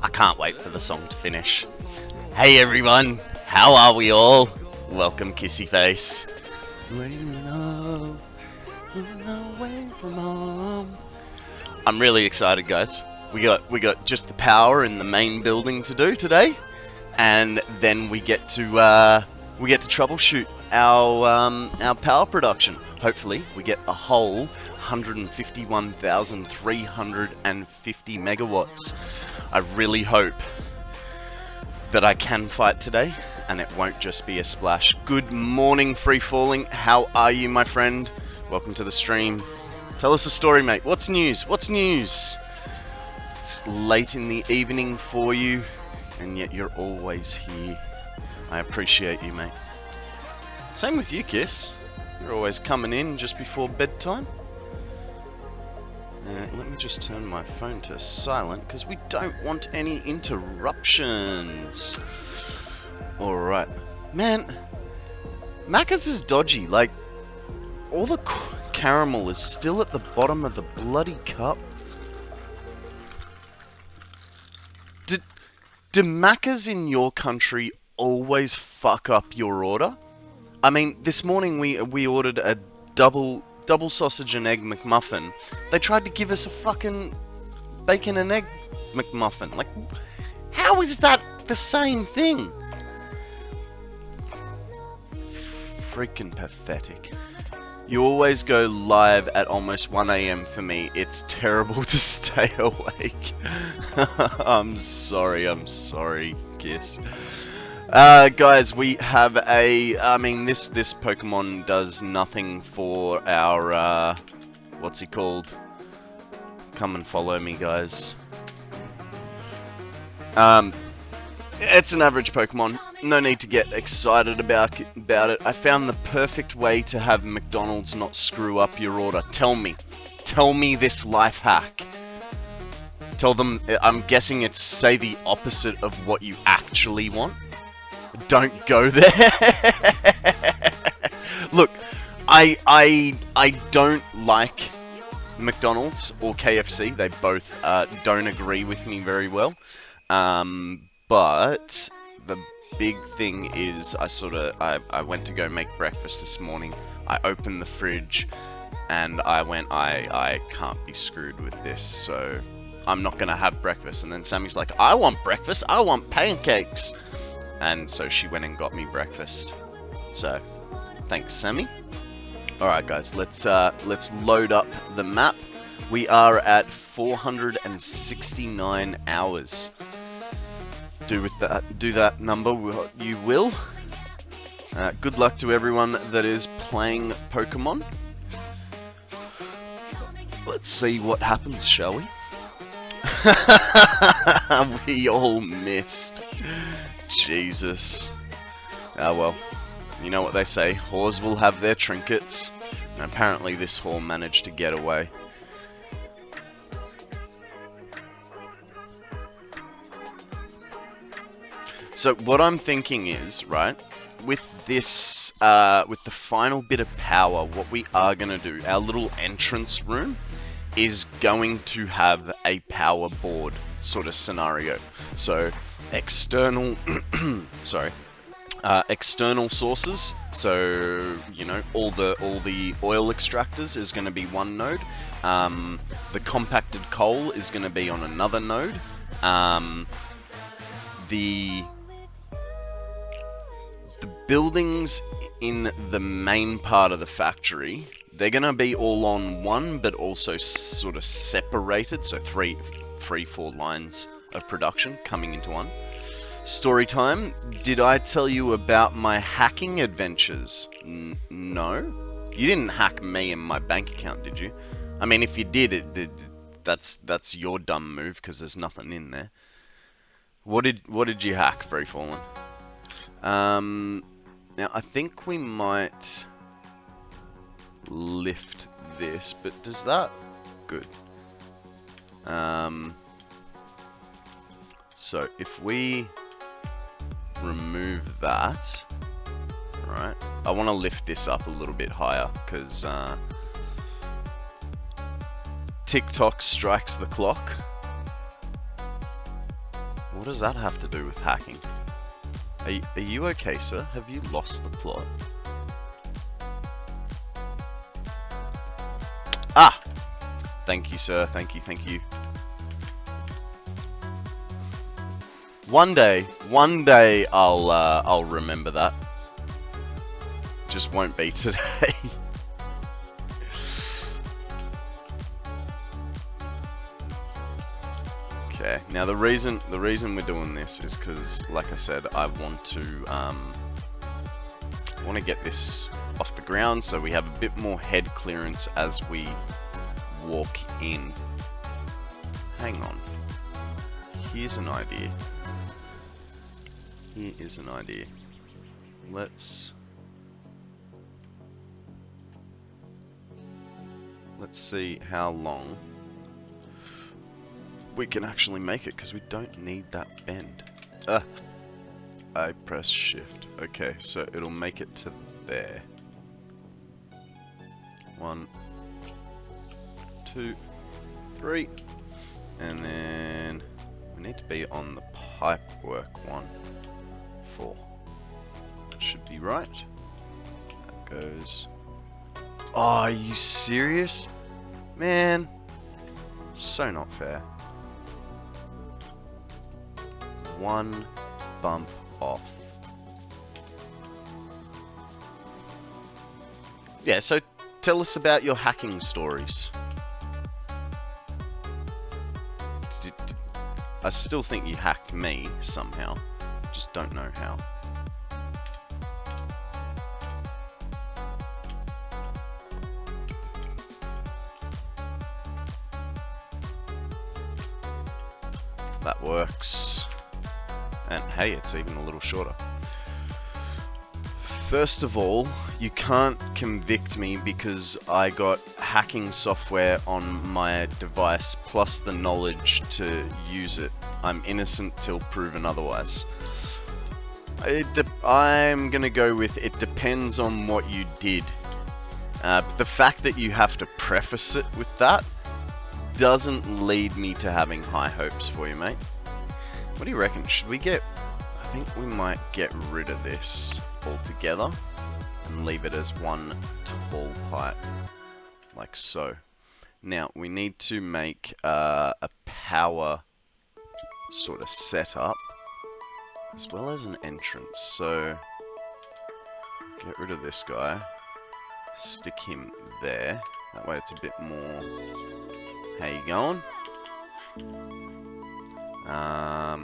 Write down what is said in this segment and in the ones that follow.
I can't wait for the song to finish. Hey everyone, how are we all? Welcome, Kissy Face. I'm really excited, guys. We got just the power in the main building to do today, and then we get to troubleshoot our power production. Hopefully, we get a whole 151,350 megawatts. I really hope that I can fight today, and it won't just be a splash. Good morning, Free Falling. How are you, my friend? Welcome to the stream. Tell us a story, mate. What's news? What's news? It's late in the evening for you, and yet you're always here. I appreciate you, mate. Same with you, Kiss. You're always coming in just before bedtime. Let me just turn my phone to silent, because we don't want any interruptions. Alright. Man, Macca's is dodgy. Like, all the caramel is still at the bottom of the bloody cup. Do Macca's in your country always fuck up your order? I mean, this morning we ordered a double sausage and egg McMuffin. They tried to give us a fucking bacon and egg McMuffin. Like, how is that the same thing? Freaking pathetic. You always go live at almost 1 AM for me. It's terrible to stay awake. I'm sorry, Kiss. Guys, we have I mean, this Pokemon does nothing for our, what's he called? Come and follow me, guys. It's an average Pokemon. No need to get excited about it. I found the perfect way to have McDonald's not screw up your order. Tell me this life hack. Tell them, I'm guessing it's say the opposite of what you actually want. Don't go there. Look, I don't like McDonald's or KFC. They both don't agree with me very well. But the big thing is I went to go make breakfast this morning. I opened the fridge and I can't be screwed with this, so I'm not gonna have breakfast. And then Sammy's like, I want breakfast, I want pancakes. And so she went and got me breakfast. So, thanks, Sammy. Alright guys, let's load up the map. We are at 469 hours. Do that number what you will. Good luck to everyone that is playing Pokemon. Let's see what happens, shall we? We all missed. Jesus. Ah well, you know what they say, whores will have their trinkets, and apparently this whore managed to get away. So what I'm thinking is, right, with this, with the final bit of power, what we are going to do, our little entrance room is going to have a power board sort of scenario. So external, external sources. So, you know, all the oil extractors is going to be one node. The compacted coal is going to be on another node. The buildings in the main part of the factory, they're going to be all on one, but also sort of separated. So three, 4 lines of production coming into one. Story time. Did I tell you about my hacking adventures? No. You didn't hack me and my bank account, did you? I mean, if you did, that's your dumb move, because there's nothing in there. What did you hack, Free Fallen? Now I think we might lift this, but does that? Good. So if we remove that, right? I want to lift this up a little bit higher, because TikTok strikes the clock. What does that have to do with hacking? Are you okay, sir? Have you lost the plot? Ah! Thank you, sir. Thank you. One day I'll remember that. Just won't be today. Okay. Now the reason we're doing this is because, like I said, I want to get this off the ground so we have a bit more head clearance as we walk in. Hang on. Here's an idea. Here is an idea. Let's see how long we can actually make it, because we don't need that bend. I press shift. Okay, so it'll make it to there. 1, 2, 3. And then we need to be on the pipe work 1, 4. That should be right. That goes. Oh, are you serious? Man, so not fair. 1 bump off. Yeah, so tell us about your hacking stories. I still think you hacked me somehow. Just don't know how. That works. And hey, it's even a little shorter. First of all, you can't convict me because I got hacking software on my device plus the knowledge to use it. I'm innocent till proven otherwise. I'm gonna go with it depends on what you did. But the fact that you have to preface it with that doesn't lead me to having high hopes for you, mate. What do you reckon? Should we get... I think we might get rid of this altogether and leave it as one tall pipe, like so. Now, we need to make a power sort of setup, as well as an entrance. So, get rid of this guy, stick him there. That way it's a bit more... How you going?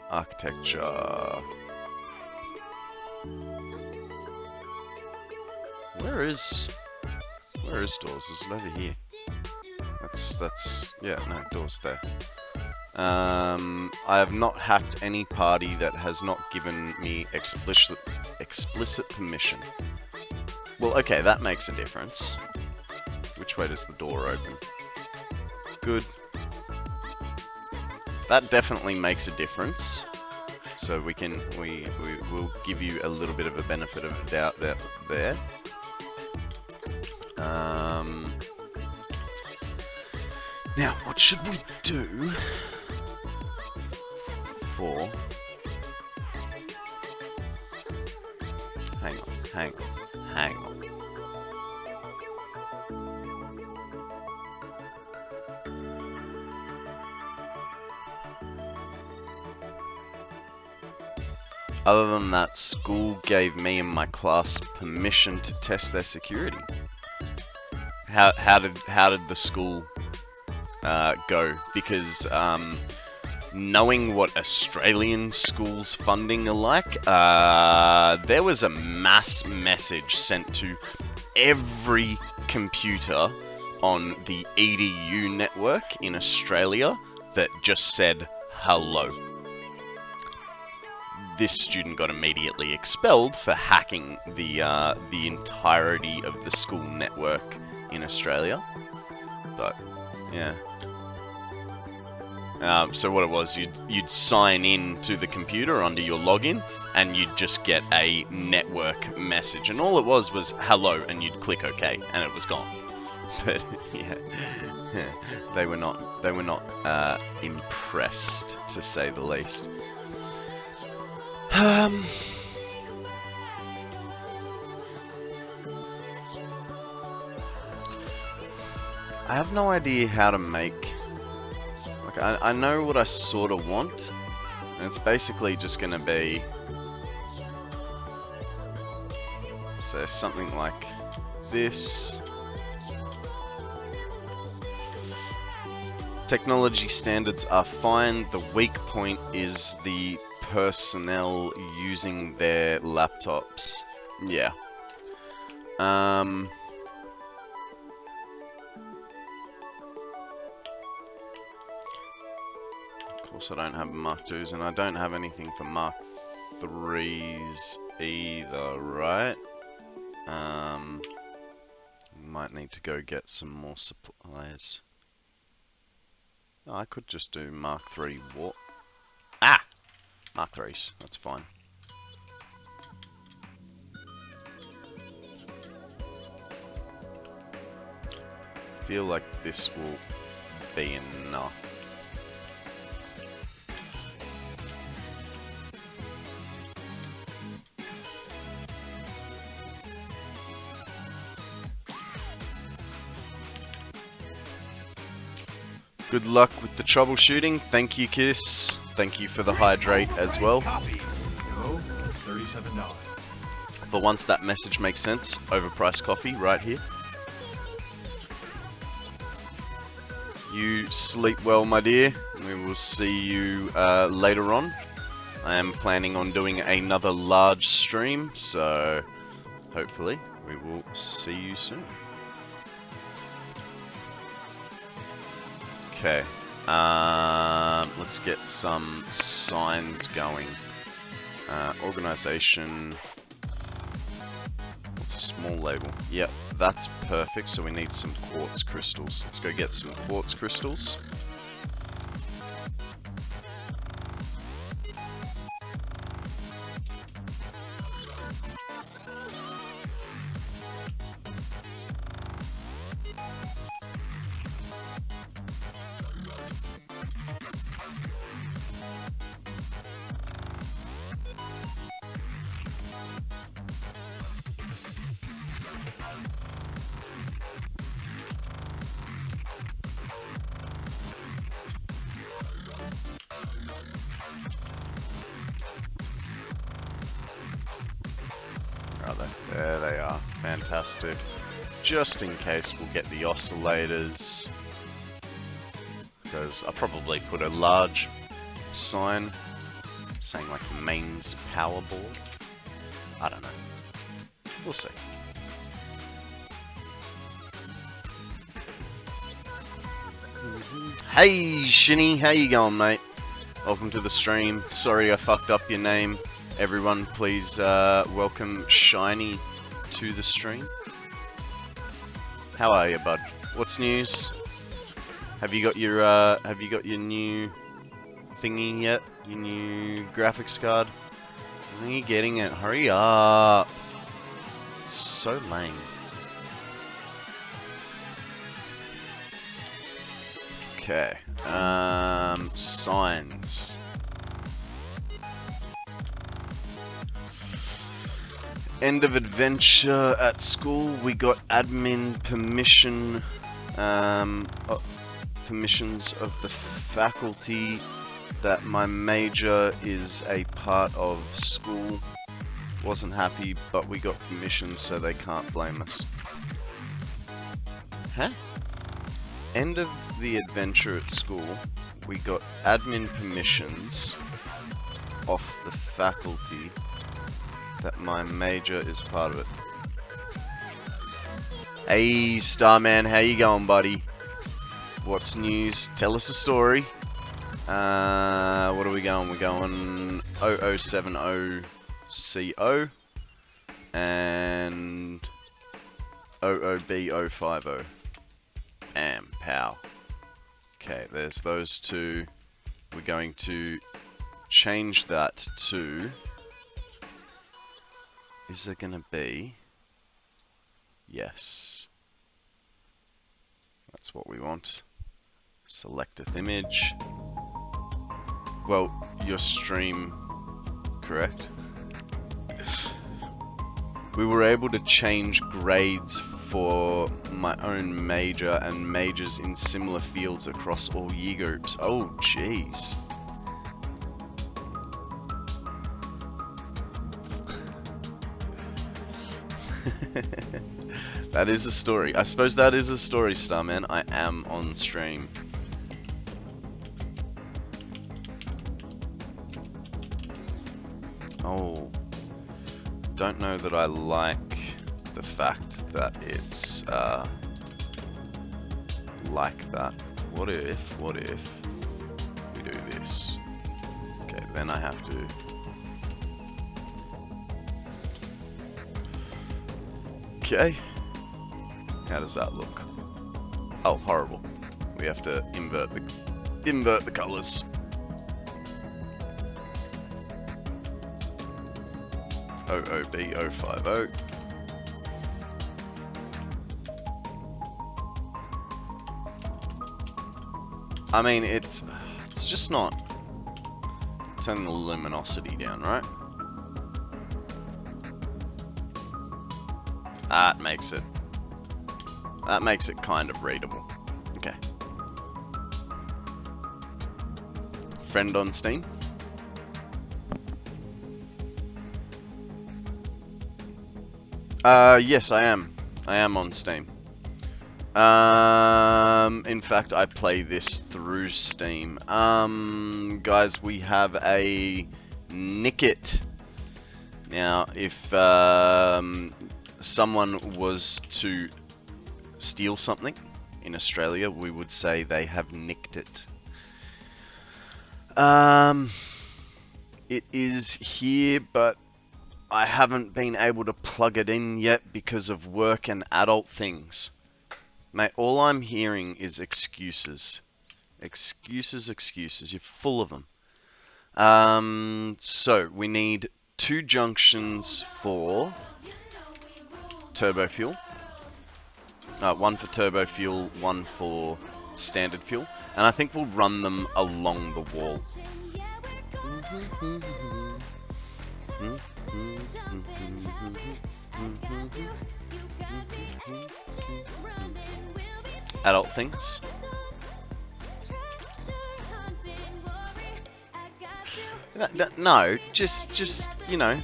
Architecture. Where is doors? Is it over here? That's yeah, no, doors there. I have not hacked any party that has not given me explicit permission. Well, okay, that makes a difference. Which way does the door open? Good. That definitely makes a difference. So we will give you a little bit of a benefit of the doubt there. Now, what should we do for... Hang on. Other than that, school gave me and my class permission to test their security. How did the school go? Because knowing what Australian schools' funding are like, there was a mass message sent to every computer on the EDU network in Australia that just said hello. This student got immediately expelled for hacking the entirety of the school network in Australia. But yeah. So what it was, you'd sign in to the computer under your login, and you'd just get a network message, and all it was hello, and you'd click OK, and it was gone. But yeah, they were not impressed, to say the least. Um, I have no idea how to make... Like, I know what I sort of want, and it's basically just going to be... So something like this. Technology standards are fine. The weak point is the personnel using their laptops. Yeah. Of course I don't have Mark IIs, and I don't have anything for Mark IIIs either, right? Might need to go get some more supplies. Oh, I could just do Mark III War. Ah! Mark IIIs, that's fine. Feel like this will be enough. Good luck with the troubleshooting. Thank you, Kiss. Thank you for the hydrate as well. For once that message makes sense, overpriced coffee right here. You sleep well, my dear. We will see you later on. I am planning on doing another large stream, so hopefully we will see you soon. Okay, let's get some signs going. Organization, what's a small label? Yep, that's perfect, so we need some quartz crystals. Let's go get some quartz crystals. There they are. Fantastic. Just in case we'll get the oscillators. Because I probably put a large sign saying like mains power board. I don't know. We'll see. Hey Shinny, how you going, mate? Welcome to the stream. Sorry I fucked up your name. Everyone, please welcome Shiny to the stream. How are you, bud? What's news? Have you got your new thingy yet? Your new graphics card? When are you getting it? Hurry up! So lame. Okay. Signs. End of adventure at school. We got admin permission, permissions of the faculty that my major is a part of school. Wasn't happy, but we got permission, so they can't blame us. Huh? End of the adventure at school. We got admin permissions off the faculty that my major is part of it. Hey Starman, how you going, buddy? What's news? Tell us a story. What are we going? We're going 0070CO and 00B050. Bam, pow. Okay, there's those two. We're going to change that to... Is there gonna be... Yes. That's what we want. Selecteth image. Well, your stream correct? We were able to change grades for my own major and majors in similar fields across all year groups. Oh, jeez. That is a story. I suppose that is a story, Starman. I am on stream. Oh. Don't know that I like the fact that it's like that. What if we do this? Okay, then I have to... Okay. How does that look? Oh, horrible. We have to invert the colors. OOB 050. I mean, it's just not... Turn the luminosity down, right? That makes it kind of readable. Okay. Friend on Steam? Yes, I am. I am on Steam. In fact, I play this through Steam. Guys, we have a Nickit. Now, if someone was to steal something in Australia, we would say they have nicked it. It is here, but I haven't been able to plug it in yet because of work and adult things. Mate, all I'm hearing is excuses. Excuses, excuses. You're full of them. So, we need 2 junctions for turbo fuel. 1 for turbo fuel, 1 for standard fuel. And I think we'll run them along the wall. Adult things. No, just you know.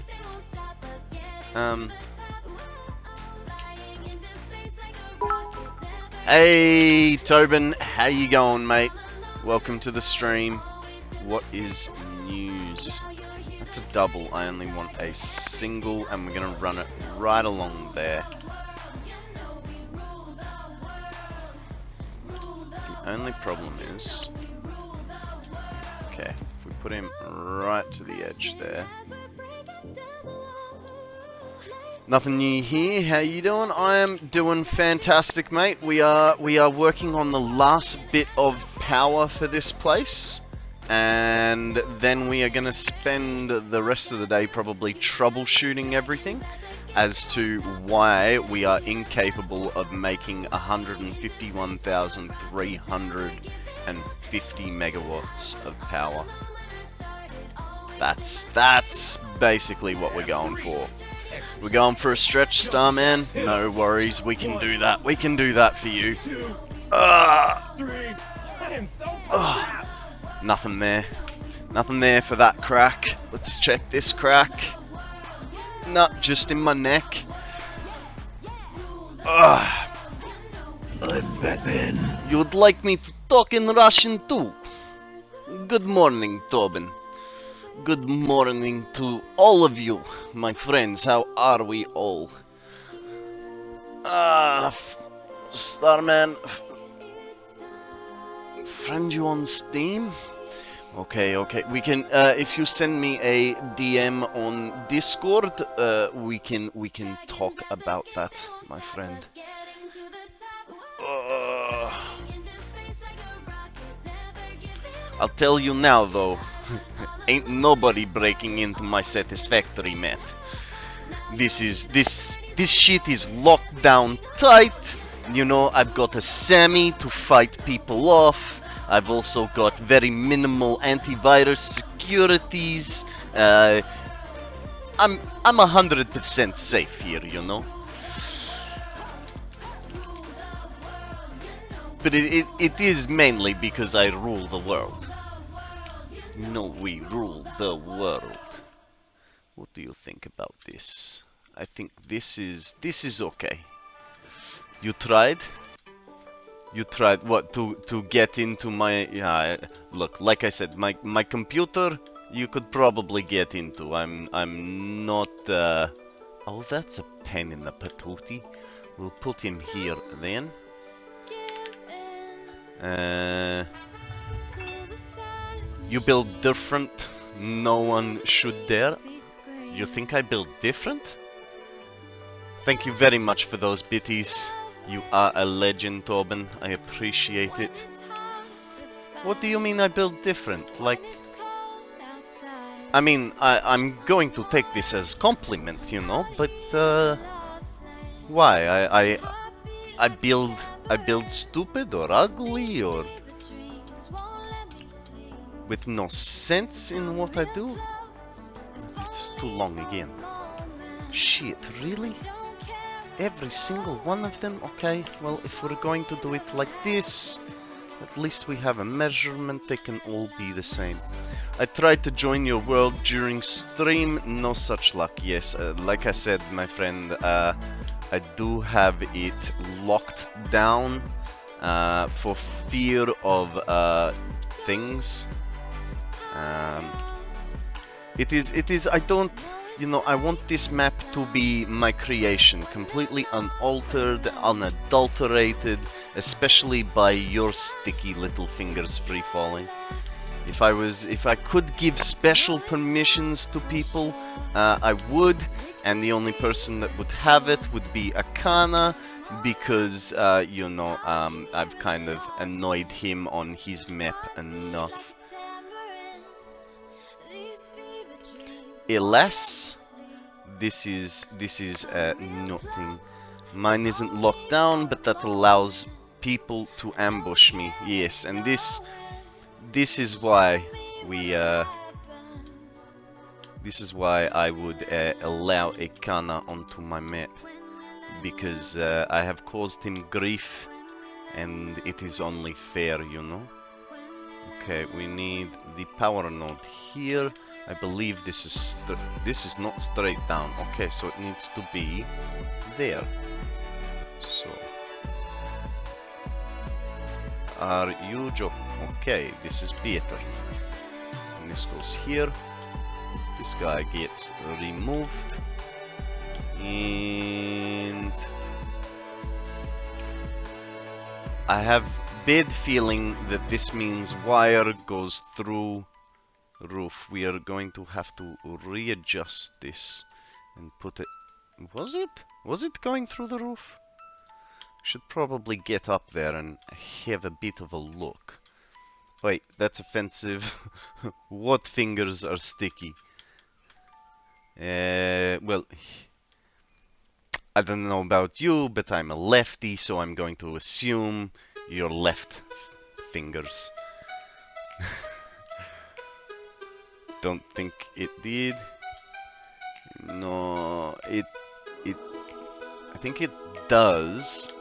Hey Tobin, how you going, mate? Welcome to the stream. What is news? That's a double. I only want a single, and we're gonna run it right along there. The only problem is, okay, if we put him right to the edge there. Nothing new here. How you doing? I am doing fantastic, mate. We are working on the last bit of power for this place, and then we are going to spend the rest of the day probably troubleshooting everything as to why we are incapable of making 151,350 megawatts of power. That's basically what we're going for. We're going for a stretch, Starman. No worries, we can do that. We can do that for you. Nothing there. Nothing there for that crack. Let's check this crack. No, just in my neck. I'm Batman. You'd like me to talk in Russian too? Good morning, Tobin. Good morning to all of you, my friends. How are we all? Starman, friend you on Steam? Okay, we can. If you send me a DM on Discord, we can talk about that, my friend. I'll tell you now, though. Ain't nobody breaking into my Satisfactory map. This shit is locked down tight. You know, I've got a Sammy to fight people off. I've also got very minimal antivirus securities. I'm 100% safe here, you know. But it is mainly because I rule the world. No, we rule the world. What do you think about this? I think this is okay. You tried? You tried what to get into my look, like I said, my computer you could probably get into. I'm not oh, that's a pain in the patootie. We'll put him here then. You build different. No one should dare. You think I build different? Thank you very much for those bitties. You are a legend, Torben. I appreciate it. What do you mean I build different? Like, I mean, I'm going to take this as compliment, you know, but why? I build stupid or ugly or with no sense in what I do? It's too long again. Shit, really? Every single one of them? Okay, well, if we're going to do it like this, at least we have a measurement, they can all be the same. I tried to join your world during stream, no such luck. Yes, like I said, my friend, I do have it locked down for fear of things. It is, I don't, you know, I want this map to be my creation, completely unaltered, unadulterated, especially by your sticky little fingers free falling. If I could give special permissions to people, I would, and the only person that would have it would be Akana, because, you know, I've kind of annoyed him on his map enough. Alas, this is nothing. Mine isn't locked down, but that allows people to ambush me. Yes, and this is why we this is why I would allow Akana onto my map, because I have caused him grief, and it is only fair, you know. Okay, we need the power node here. I believe this is not straight down. Okay, so it needs to be there. So, are you joking? Okay, this is better. And this goes here. This guy gets removed, and I have bad feeling that this means wire goes through roof. We are going to have to readjust this and put it. Was it going through the roof? Should probably get up there and have a bit of a look. Wait, that's offensive. What fingers are sticky? Well, I don't know about you, but I'm a lefty, so I'm going to assume your left fingers. Don't think it did. No, I think it does,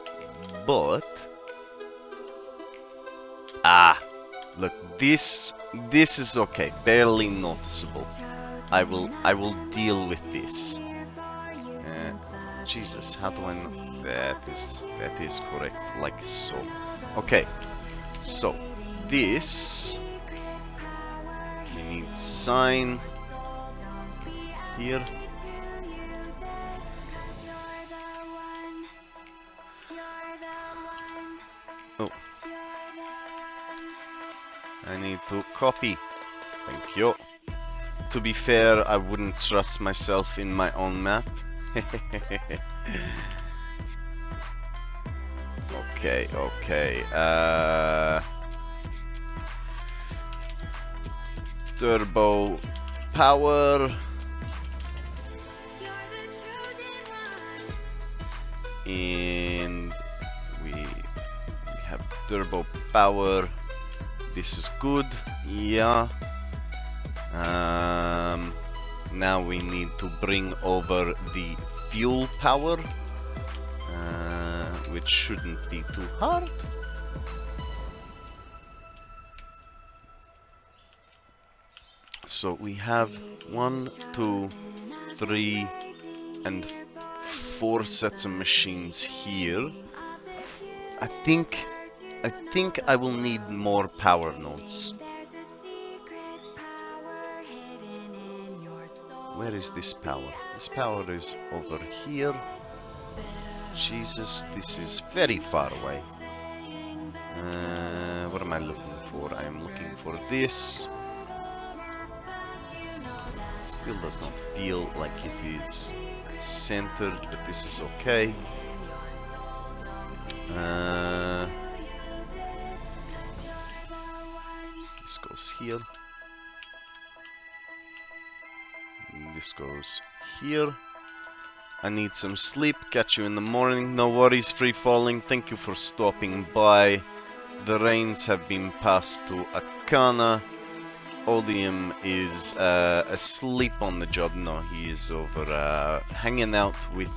but look, this is okay, barely noticeable. I will deal with this. Jesus, how do I know? That is correct, like so. Okay, so this we need sign here. Oh, I need to copy. Thank you. To be fair, I wouldn't trust myself in my own map. Okay. Turbo power. And we have turbo power. This is good. Yeah. Now we need to bring over the fuel power, which shouldn't be too hard. So we have 1, 2, 3, and 4 sets of machines here. I think I will need more power nodes. Where is this power? This power is over here. Jesus, this is very far away. What am I looking for? I am looking for this. Still does not feel like it is centered, but this is okay. This goes here. This goes here. I need some sleep. Catch you in the morning. No worries, free falling. Thank you for stopping by. The reins have been passed to Akana. Odium is asleep on the job. No, he is over hanging out with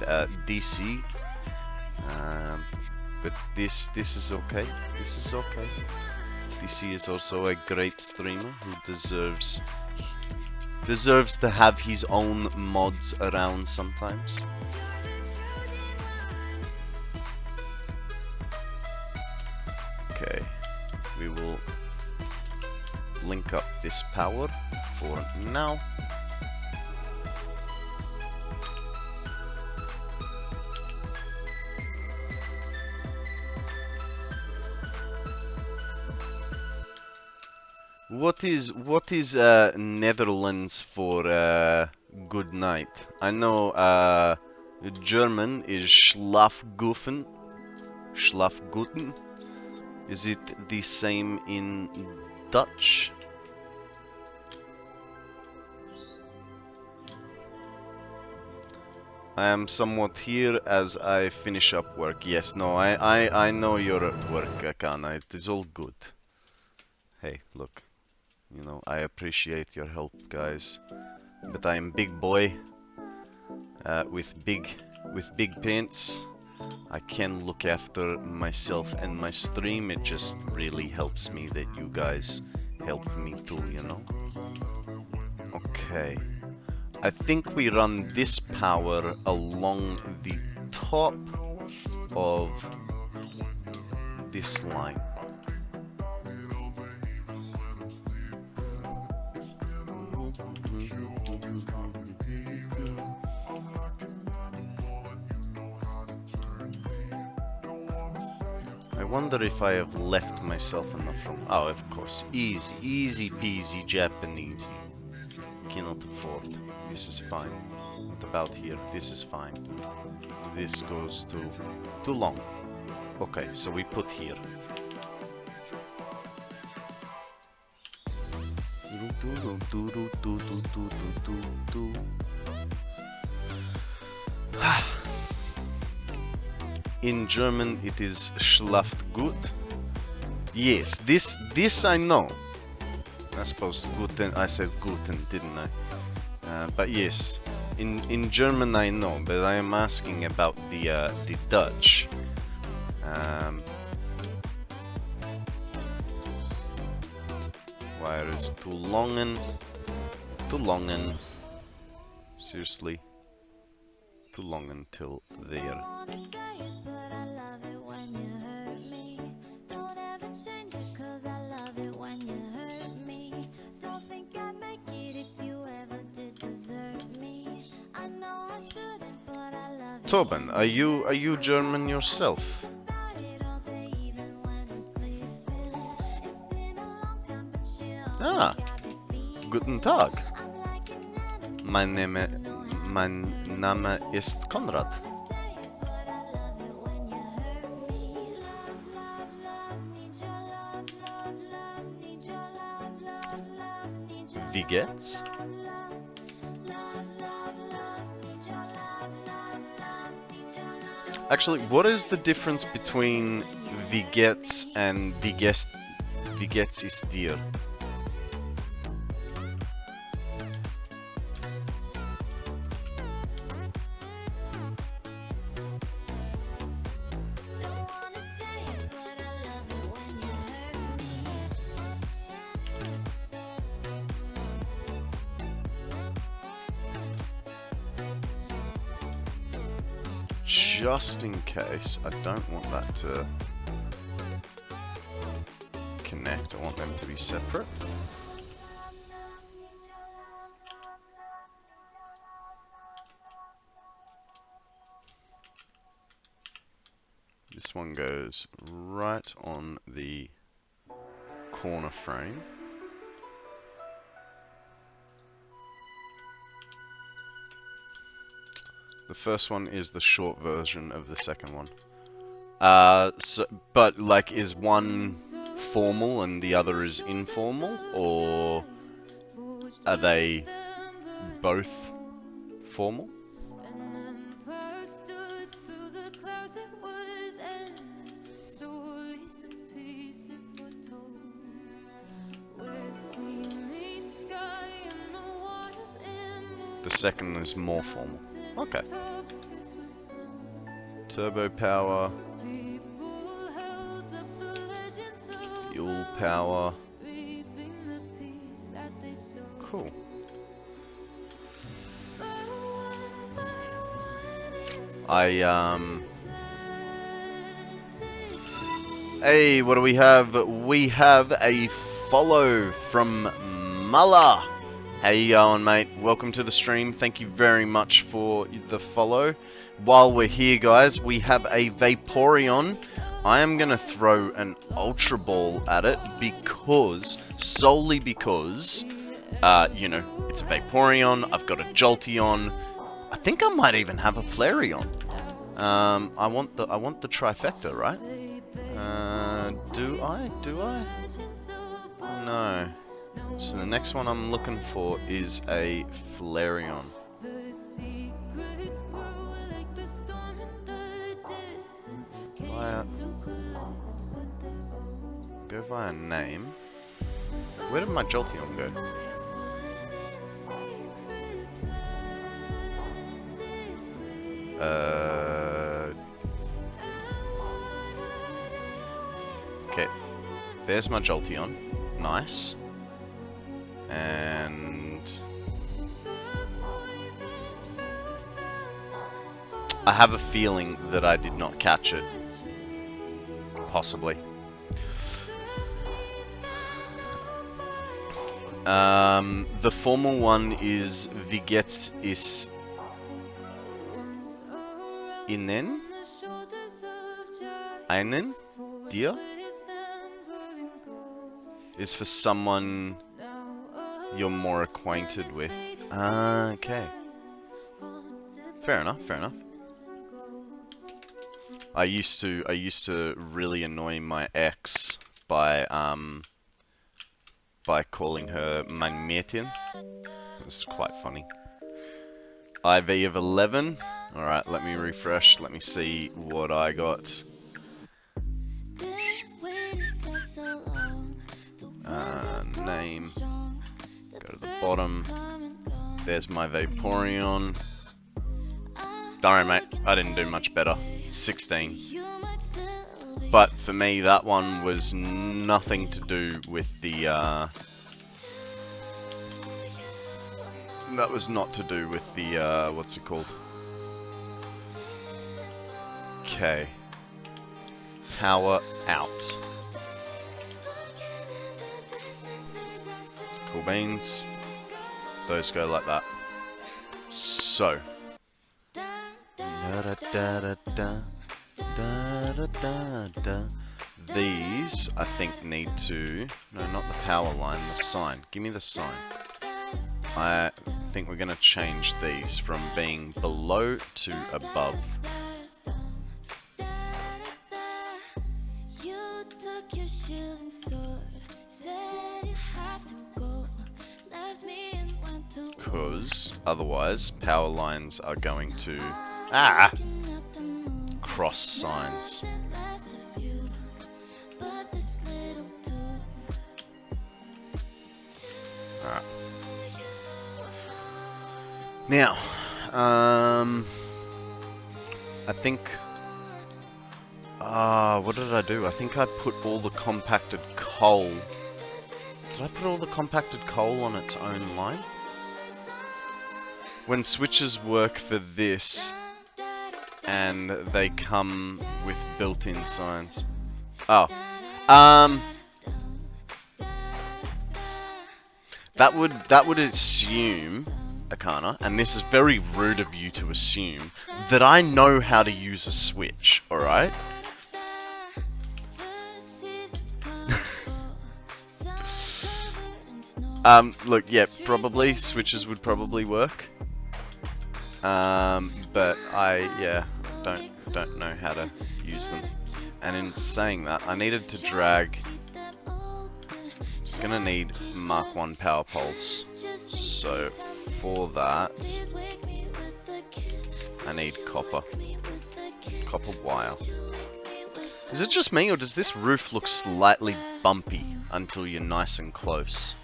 DC. But this is okay. This is okay. DC is also a great streamer who deserves to have his own mods around sometimes. Okay, we will link up this power for now. What is Netherlands for good night? I know German is Schlafguten. Schlafguten. Is it the same in Dutch? I am somewhat here as I finish up work. Yes, no, I know you're at work, Akana. It is all good. Hey, look. You know, I appreciate your help, guys. But I am big boy with big pants. I can look after myself and my stream. It just really helps me that you guys help me too, you know? Okay. I think we run this power along the top of this line. I wonder if I have left myself enough room. Oh, of course. Easy peasy Japanese. Cannot afford. This is fine. What about here? This is fine. This goes too long. Okay, so we put here. In German it is Schlaftgut. Yes, this I know. I suppose guten, I said guten, didn't I? But yes, in German I know, but I am asking about the Dutch. Wire is too longen. Seriously, too long until there. Torben, are you German yourself? Ah, guten Tag. Mein Name ist Konrad. Wie geht's? Actually, what is the difference between wie geht's and wie geht's ist dir? just in case, I don't want that to connect. I want them to be separate. This one goes right on the corner frame. The first one is the short version of the second one. But like, is one formal and the other is informal, or are they both formal? The second is more formal. Okay. Turbo power. Fuel power. Cool. Hey, what do we have? We have a follow from Mulla. How you going, mate? Welcome to the stream. Thank you very much for the follow. While we're here, guys, we have a Vaporeon. I am going to throw an Ultra Ball at it solely because, you know, it's a Vaporeon. I've got a Jolteon. I think I might even have a Flareon. I want the trifecta, right? Do I? No. So the next one I'm looking for is a Flareon. Go via name. Where did my Jolteon go? Okay. There's my Jolteon. Nice. And I have a feeling that I did not catch it. Possibly. The formal one is Vigets is Inen? Einen? Dir? Is for someone you're more acquainted with. Okay. Fair enough, fair enough. I used to really annoy my ex by calling her mein Mädchen. It was quite funny. IV of 11. Alright, let me refresh. Let me see what I got. Name. Go to the bottom. There's my Vaporeon. Don't worry, mate. I didn't do much better. 16. But for me, that one was nothing to do with the, that was not to do with the, what's it called? Okay. Power out. Cool beans. Those go like that. So. These, I think, need to... No, not the power line, the sign. Give me the sign. I think we're going to change these from being below to above. Because otherwise, power lines are going to... cross signs. Alright. Now, I think... what did I do? I think I put all the compacted coal... Did I put all the compacted coal on its own line? When switches work for this, and they come with built-in signs. Oh, that would assume, Akana, and this is very rude of you to assume, that I know how to use a switch, alright? Look, yeah, probably, switches would probably work. But I don't know how to use them. And in saying that, I needed to drag... I'm gonna need Mark 1 power poles. So, for that, I need copper. Copper wire. Is it just me, or does this roof look slightly bumpy until you're nice and close?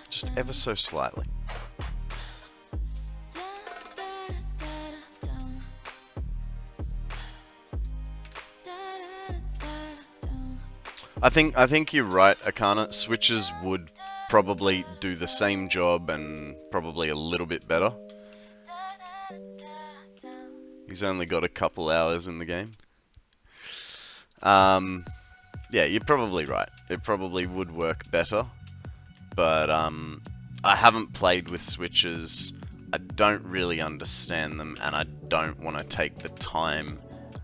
Just ever so slightly. I think you're right, Akana. Switches would probably do the same job and probably a little bit better. He's only got a couple hours in the game. Yeah, you're probably right. It probably would work better. But I haven't played with switches. I don't really understand them, and I don't want to take the time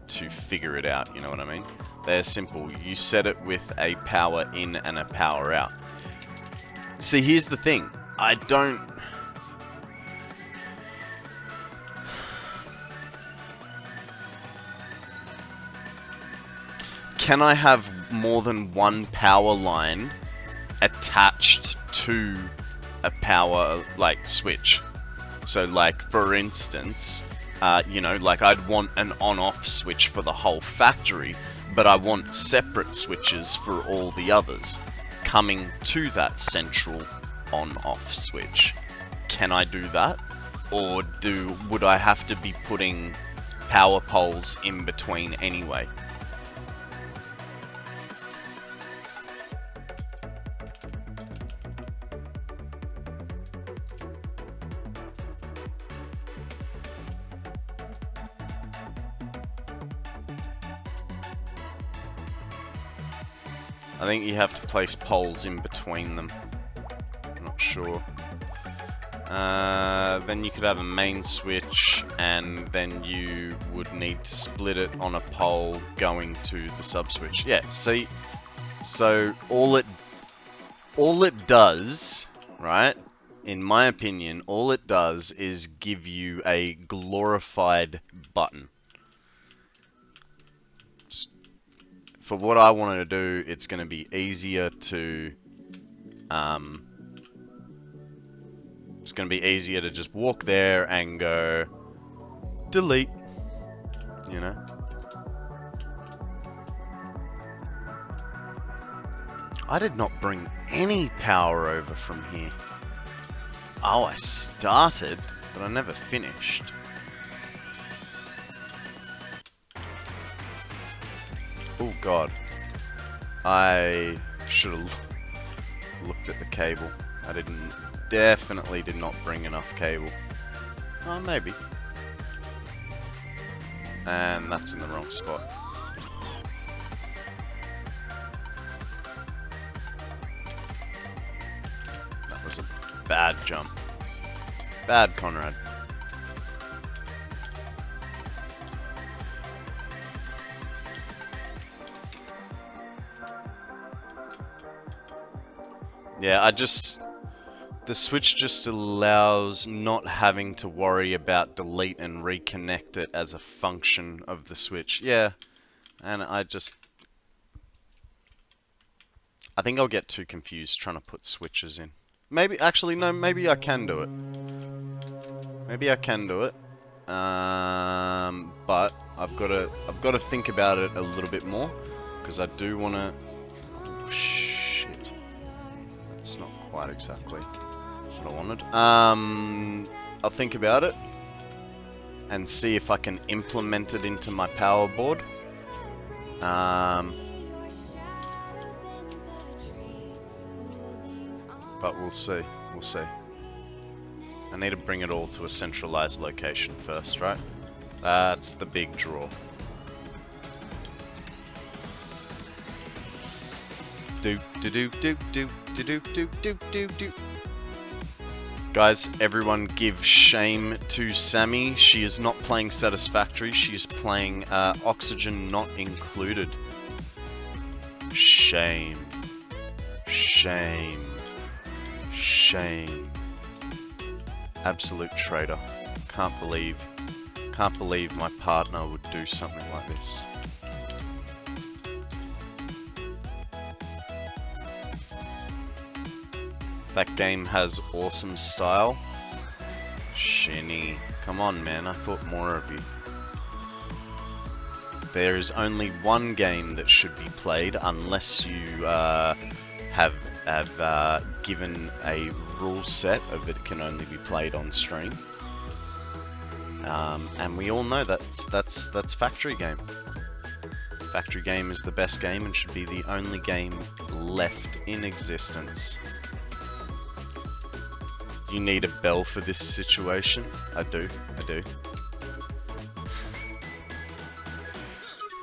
to figure it out, you know what I mean? They're simple. You set it with a power in and a power out. See, here's the thing. I don't... Can I have more than one power line attached to a power, like, switch? So, like, for instance, you know, like, I'd want an on-off switch for the whole factory, but I want separate switches for all the others coming to that central on-off switch. Can I do that? Or would I have to be putting power poles in between anyway? I think you have to place poles in between them. I'm not sure. Then you could have a main switch, and then you would need to split it on a pole going to the sub switch. Yeah, see, so all it does, right? In my opinion, all it does is give you a glorified button. For what I wanted to do, it's going to be easier to, it's going to be easier to just walk there and go, delete, you know. I did not bring any power over from here. Oh, I started, but I never finished. Oh god, I should have looked at the cable. I definitely did not bring enough cable. Oh, maybe. And that's in the wrong spot. That was a bad jump. Bad, Konrad. Yeah, the switch just allows not having to worry about delete and reconnect it as a function of the switch. Yeah, and I think I'll get too confused trying to put switches in. Maybe, actually, no, maybe I can do it. Maybe I can do it. But I've got to think about it a little bit more, because I do want to... Oh, shit. It's not quite exactly what I wanted. I'll think about it and see if I can implement it into my power board. But we'll see. We'll see. I need to bring it all to a centralized location first, right? That's the big draw. Do do do do do do do do do do do. Guys, everyone give shame to Sammy. She is not playing Satisfactory. She is playing Oxygen Not Included. Shame. Shame. Shame. Absolute traitor. Can't believe my partner would do something like this. That game has awesome style. Shinny. Come on, man. I thought more of you. There is only one game that should be played unless you have given a rule set of it can only be played on stream. And we all know that's Factory Game. Factory Game is the best game and should be the only game left in existence. You need a bell for this situation? I do.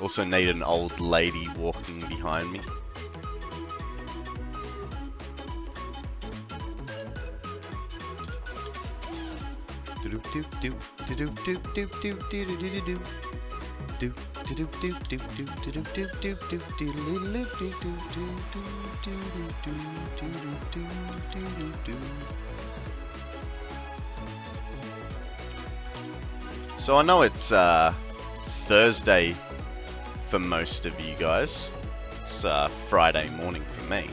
Also need an old lady walking behind me. So I know it's Thursday for most of you guys. It's Friday morning for me.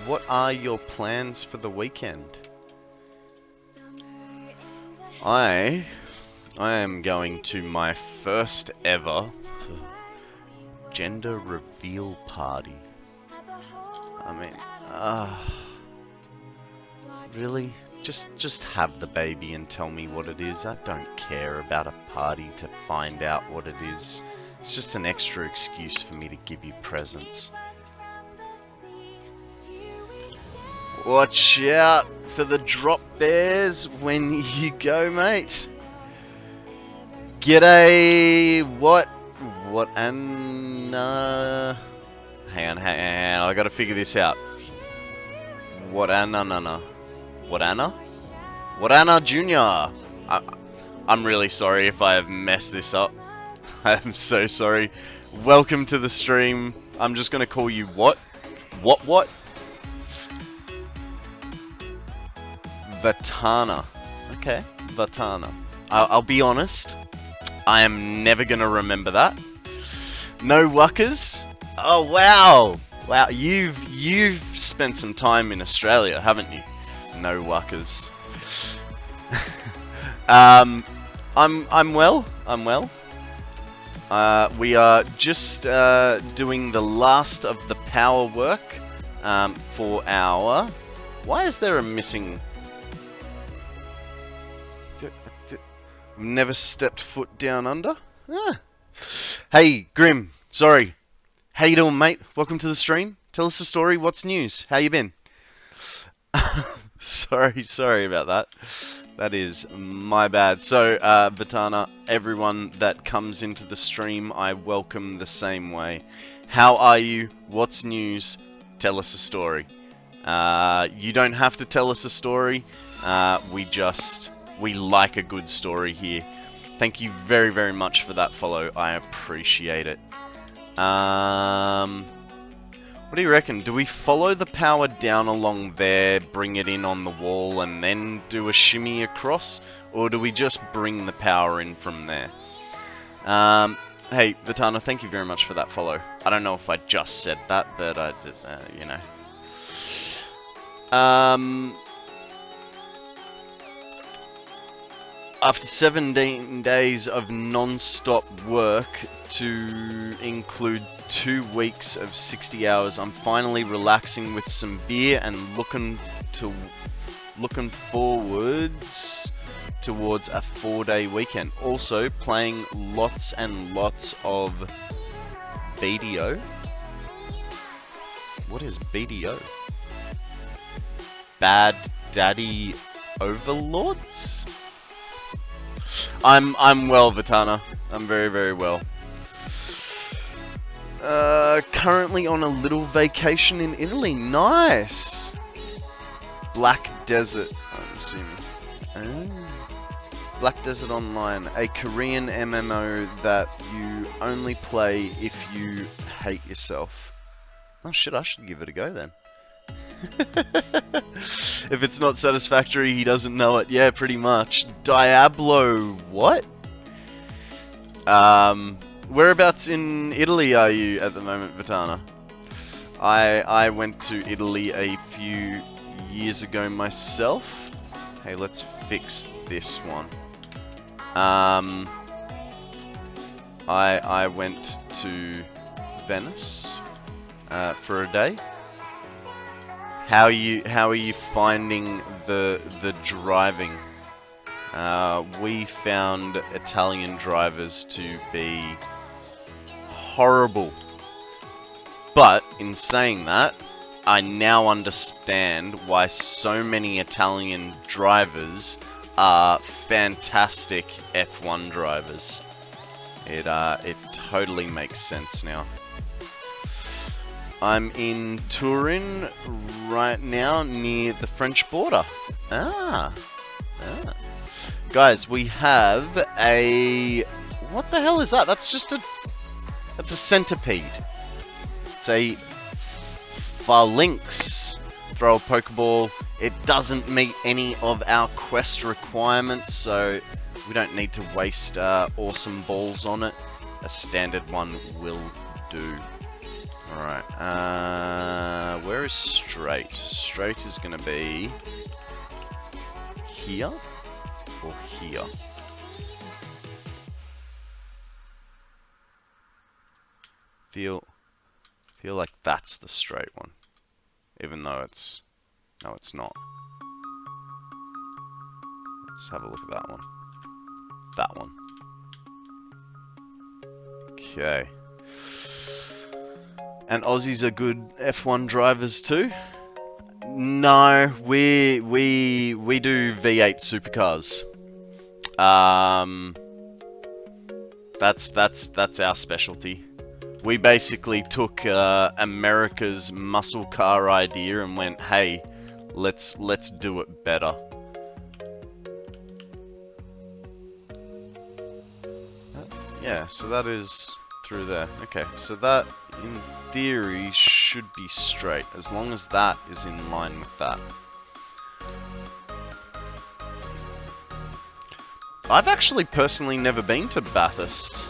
What are your plans for the weekend? I am going to my first ever gender reveal party. I mean, really? Just have the baby and tell me what it is. I don't care about a party to find out what it is. It's just an extra excuse for me to give you presents. Watch out for the drop bears when you go, mate. G'day. What Anna? Hang on. I gotta figure this out. What Anna? What Anna Jr. I'm really sorry if I have messed this up. I'm so sorry. Welcome to the stream. I'm just gonna call you what? What? Vatana. Okay, Vatana. I'll be honest. I am never gonna remember that. No wuckers. Oh wow. Wow, you've spent some time in Australia, haven't you? No wuckers. I'm well. We are just doing the last of the power work for our. Why is there a missing? I've never stepped foot down under. Ah. Hey, Grim. Sorry. How you doing, mate? Welcome to the stream. Tell us the story. What's news? How you been? Sorry about that. That is my bad. So, Vatana, everyone that comes into the stream, I welcome the same way. How are you? What's news? Tell us a story. You don't have to tell us a story. We like a good story here. Thank you very, very much for that follow. I appreciate it. What do you reckon? Do we follow the power down along there, bring it in on the wall, and then do a shimmy across? Or do we just bring the power in from there? Hey, Vatana, thank you very much for that follow. I don't know if I just said that, but I did, you know. After 17 days of non-stop work to include 2 weeks of 60 hours, I'm finally relaxing with some beer and looking forwards towards a 4-day weekend. Also playing lots and lots of BDO. What is BDO? Bad Daddy overlords? I'm well, Vitana. I'm very, very well. Currently on a little vacation in Italy. Nice! Black Desert, I'm assuming. Oh. Black Desert Online, a Korean MMO that you only play if you hate yourself. Oh shit, I should give it a go then. If it's not Satisfactory, he doesn't know it. Yeah, pretty much. Diablo, what? Whereabouts in Italy are you at the moment, Vitana? I went to Italy a few years ago myself. Hey, let's fix this one. I went to Venice for a day. How are you finding the driving? We found Italian drivers to be horrible. But in saying that, I now understand why so many Italian drivers are fantastic F1 drivers. It totally makes sense now. I'm in Turin right now, near the French border. Guys, we have a... What the hell is that? That's a centipede. It's a phalanx. Throw a Pokeball. It doesn't meet any of our quest requirements, so we don't need to waste awesome balls on it. A standard one will do. Alright, where is straight? Straight is going to be here or here? Feel like that's the straight one, even though it's... No, it's not. Let's have a look at that one. That one. Okay. And Aussies are good F1 drivers too? No, we do V8 supercars. That's our specialty. We basically took America's muscle car idea and went, hey, let's do it better. Yeah, so that is through there. Okay, so that in theory should be straight, as long as that is in line with that. I've actually personally never been to Bathurst.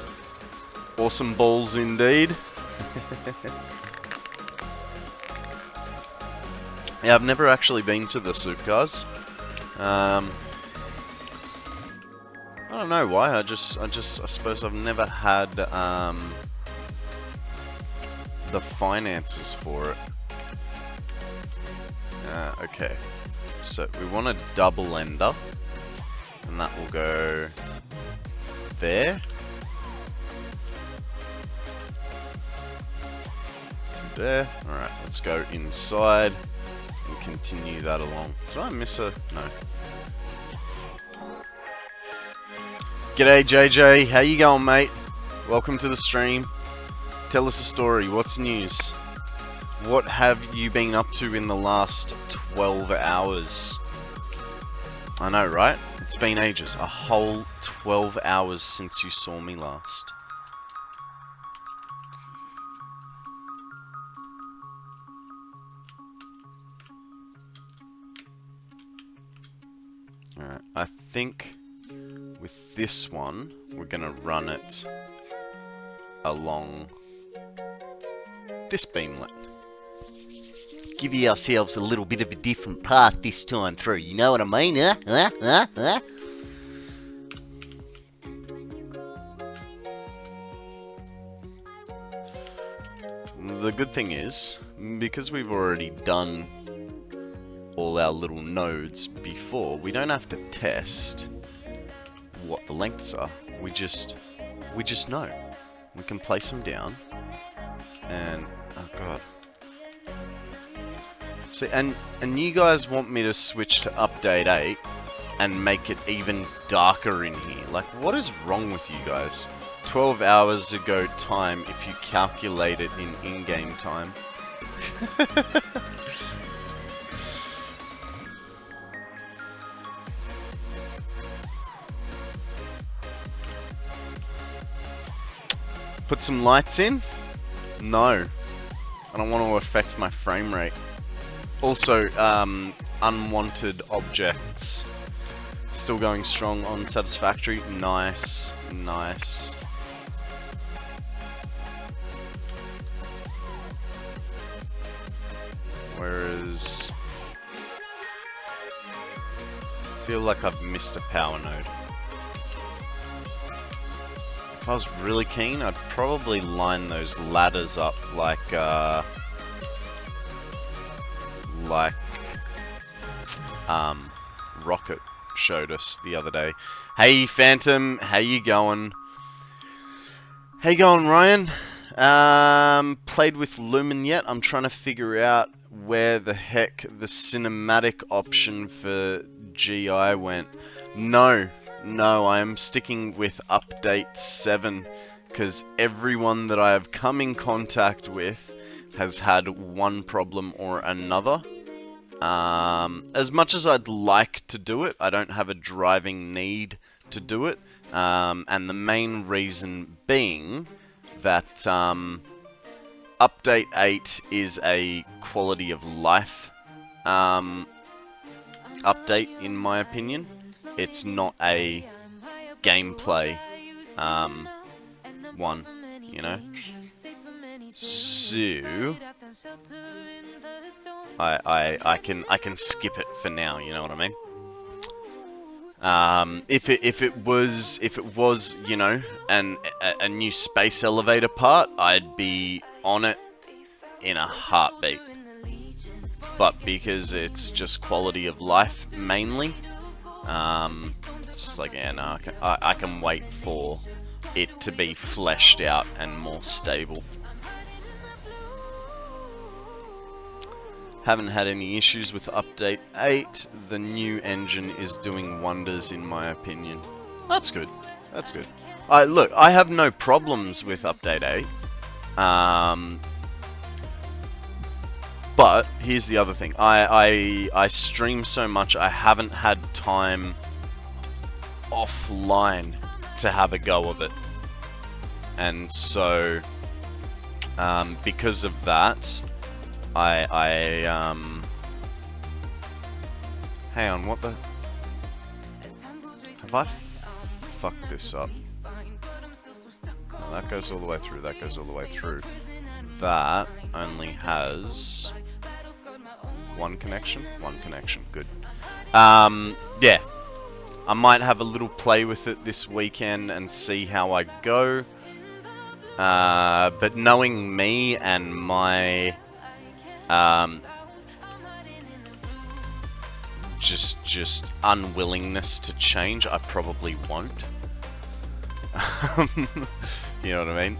Awesome balls indeed. Yeah, I've never actually been to the supercars. I don't know why. I suppose I've never had the finances for it. Okay, so we want a double ender, and that will go there. To there. Alright, let's go inside and continue that along. Did I miss a... No. G'day JJ, how you going, mate? Welcome to the stream. Tell us a story, what's news? What have you been up to in the last 12 hours? I know, right? It's been ages. A whole 12 hours since you saw me last. Alright, I think with this one, we're gonna run it along this beamlet. Give ourselves a little bit of a different path this time through, you know what I mean, huh? The good thing is, because we've already done all our little nodes before, we don't have to test what the lengths are. We just know. We can place them down, and oh god. See, and you guys want me to switch to update 8, and make it even darker in here. Like, what is wrong with you guys? 12 hours ago time if you calculate it in in-game time. Put some lights in? No. I don't want to affect my frame rate. Also, unwanted objects. Still going strong on Satisfactory. Nice, nice. Whereas... I feel like I've missed a power node. If I was really keen, I'd probably line those ladders up like Rocket showed us the other day. Hey Phantom, how you going? How you going, Ryan? Played with Lumen yet? I'm trying to figure out where the heck the cinematic option for GI went. No, I am sticking with update 7 because everyone that I have come in contact with has had one problem or another. As much as I'd like to do it, I don't have a driving need to do it. And the main reason being that update 8 is a quality of life update, in my opinion. It's not a gameplay one, you know? So I can skip it for now, you know what I mean? If it was, you know, a new space elevator part, I'd be on it in a heartbeat. But because it's just quality of life mainly, it's just like, yeah, no, I can wait for it to be fleshed out and more stable. Haven't had any issues with update 8. The new engine is doing wonders in my opinion. That's good. That's good. Look, I have no problems with update 8. But here's the other thing. I stream so much, I haven't had time offline to have a go of it. And so because of that, hang on, what the... Have I fucked this up? No, that goes all the way through, that goes all the way through. That only has one connection, good. Yeah, I might have a little play with it this weekend and see how I go. But knowing me and my just unwillingness to change, I probably won't. You know what I mean?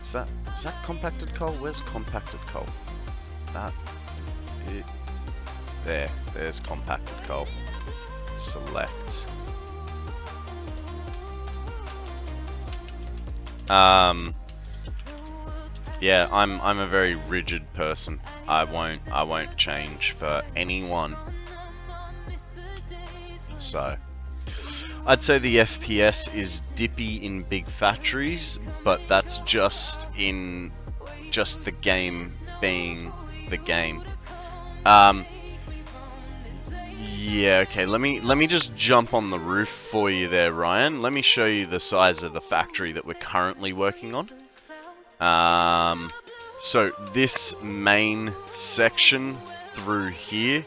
Is that compacted coal? Where's compacted coal? There's compacted coal. Select. Yeah, I'm a very rigid person. I won't change for anyone. So I'd say the FPS is dippy in big factories, but that's just the game being the game. Yeah, okay, let me just jump on the roof for you there, Ryan. Let me show you the size of the factory that we're currently working on. So this main section through here,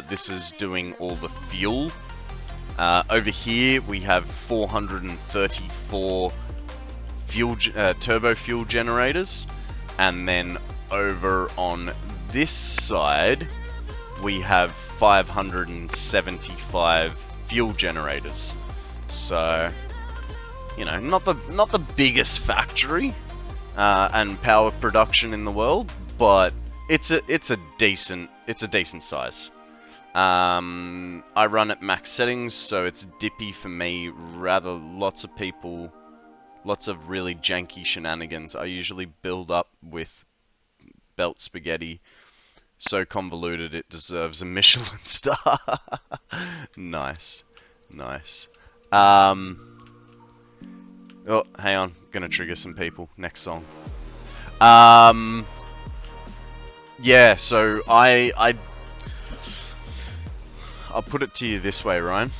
this is doing all the fuel. Over here we have 434 turbo fuel generators, and then over on this side we have 575 fuel generators. So, you know, not the biggest factory and power production in the world, but it's a decent size. I run at max settings, so it's dippy for me. Rather, lots of people, lots of really janky shenanigans. I usually build up with belt spaghetti, so convoluted it deserves a Michelin star. Nice, nice. Oh, hang on, gonna trigger some people. Next song. Yeah, so I'll put it to you this way, Ryan.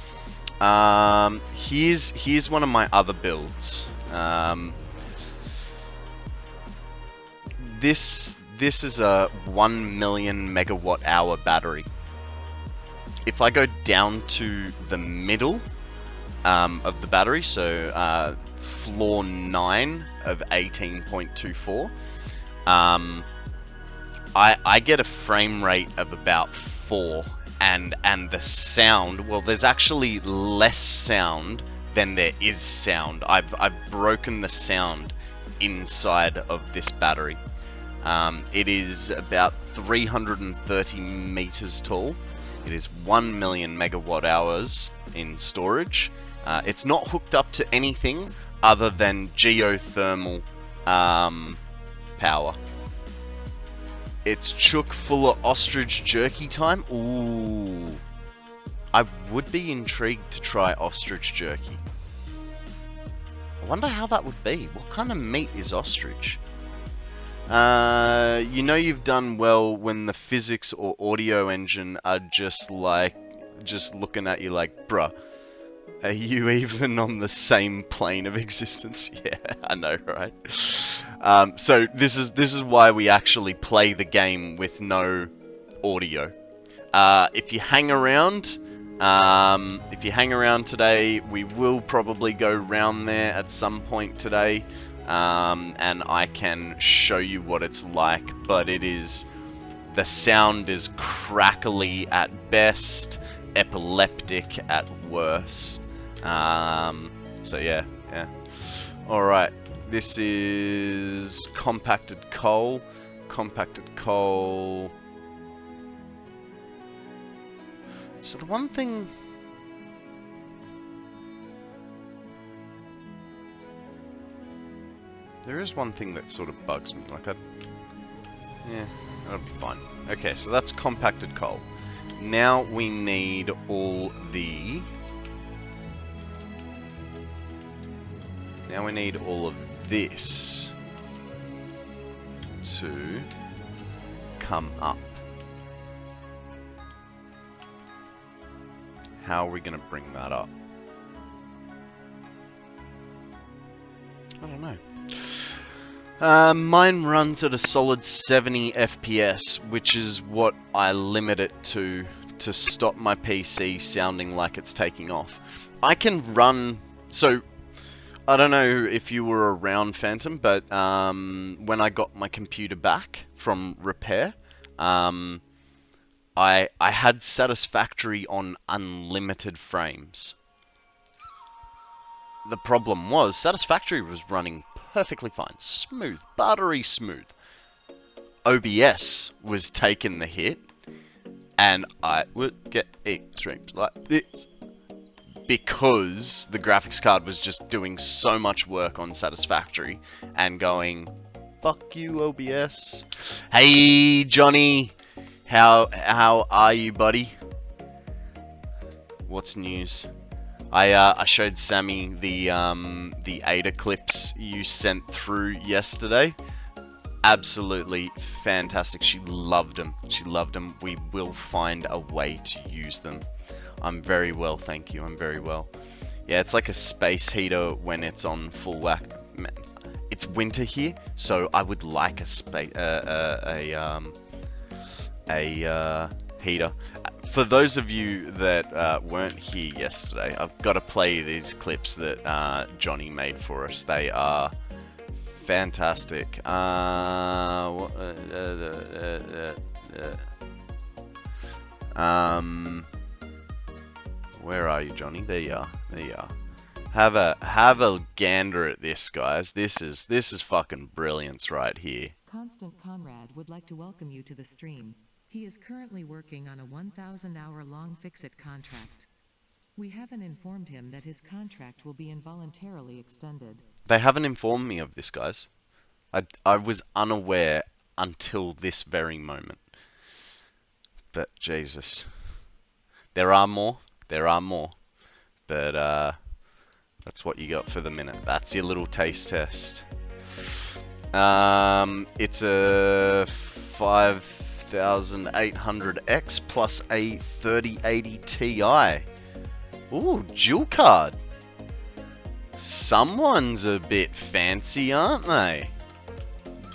Here's one of my other builds. This is a 1 million megawatt hour battery. If I go down to the middle of the battery, so floor 9 of 18.24, I get a frame rate of about 4, and the sound, well, there's actually less sound than there is sound. I've broken the sound inside of this battery. It is about 330 meters tall. It is 1 million megawatt hours in storage. It's not hooked up to anything other than geothermal power. It's chook full of ostrich jerky time. Ooh. I would be intrigued to try ostrich jerky. I wonder how that would be. What kind of meat is ostrich? You know you've done well when the physics or audio engine are just looking at you like, bruh, are you even on the same plane of existence? Yeah, I know, right? So this is why we actually play the game with no audio. If you hang around today, we will probably go round there at some point today. And I can show you what it's like, but the sound is crackly at best, epileptic at worst. So yeah. Alright, this is compacted coal. So the one thing... There is one thing that sort of bugs me, yeah, that'll be fine. Okay, so that's compacted coal. Now we need all of this to come up. How are we going to bring that up? I don't know. Mine runs at a solid 70 FPS, which is what I limit it to stop my PC sounding like it's taking off. I can run... So, I don't know if you were around, Phantom, but when I got my computer back from repair, I had Satisfactory on unlimited frames. The problem was, Satisfactory was running perfectly fine. Smooth. Buttery smooth. OBS was taking the hit, and I would get streams like this because the graphics card was just doing so much work on Satisfactory and going, fuck you, OBS. Hey, Johnny. How are you, buddy? What's news? I showed Sammy the Ada clips you sent through yesterday. Absolutely fantastic. She loved them. We will find a way to use them. I'm very well, thank you. I'm very well. Yeah, it's like a space heater when it's on full whack. Man, it's winter here, so I would like a heater. For those of you that weren't here yesterday, I've got to play these clips that Johnny made for us. They are fantastic. Where are you, Johnny? There you are. Have a gander at this, guys. This is fucking brilliance right here. KonstantKonrad would like to welcome you to the stream. He is currently working on a 1,000-hour-long fix-it contract. We haven't informed him that his contract will be involuntarily extended. They haven't informed me of this, guys. I was unaware until this very moment. But Jesus. There are more. There are more. But that's what you got for the minute. That's your little taste test. It's a 5800X plus a 3080 Ti. Ooh, dual card. Someone's a bit fancy, aren't they?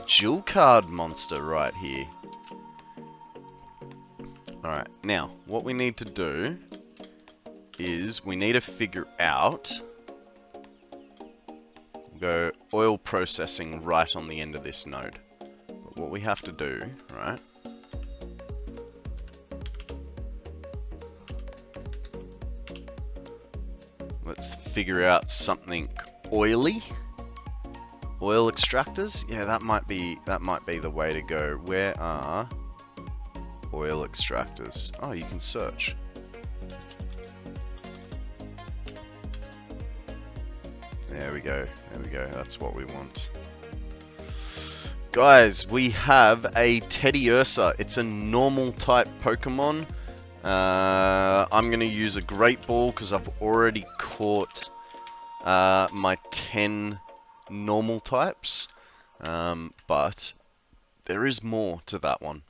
Dual card monster right here. Alright, now, what we need to do is we need to figure out... Go oil processing right on the end of this node. But what we have to do, right? Let's figure out something oily. Oil extractors? Yeah, that might be the way to go. Where are oil extractors? Oh, you can search. There we go. There we go. That's what we want. Guys, we have a Teddy Ursa. It's a normal type Pokemon. I'm going to use a Great Ball because I've already caught my 10 normal types. But there is more to that one.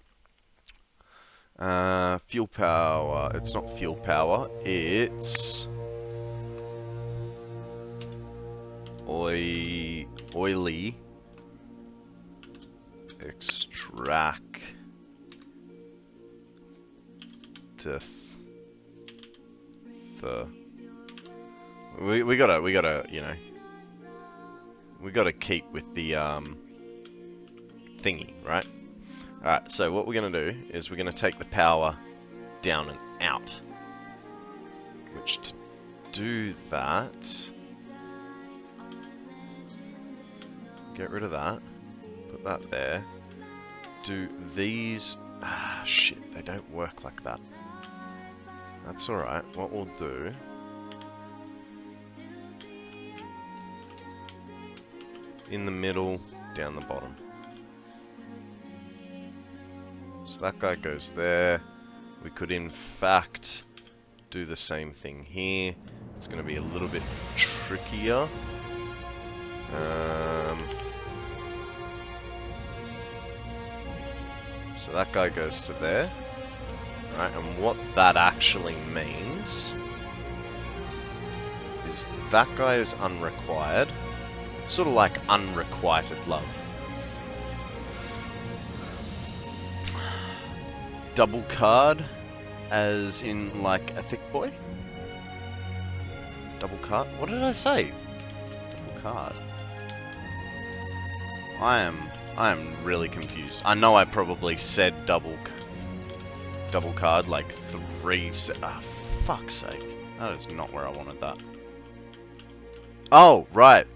Fuel power. It's not fuel power. It's... oily extract we gotta you know, we gotta keep with the thingy, right? Alright, so what we're gonna do is we're gonna take the power down and out, which to do that, get rid of that, put that there, do these, shit, they don't work like that. That's alright, what we'll do, in the middle, down the bottom. So that guy goes there. We could in fact do the same thing here. It's going to be a little bit trickier. So that guy goes to there. Right, and what that actually means is that guy is unrequired. Sort of like unrequited love. Double card, as in like a thick boy? Double card? What did I say? Double card. I am really confused. I know I probably said double card like fuck's sake. That is not where I wanted that. Oh, right.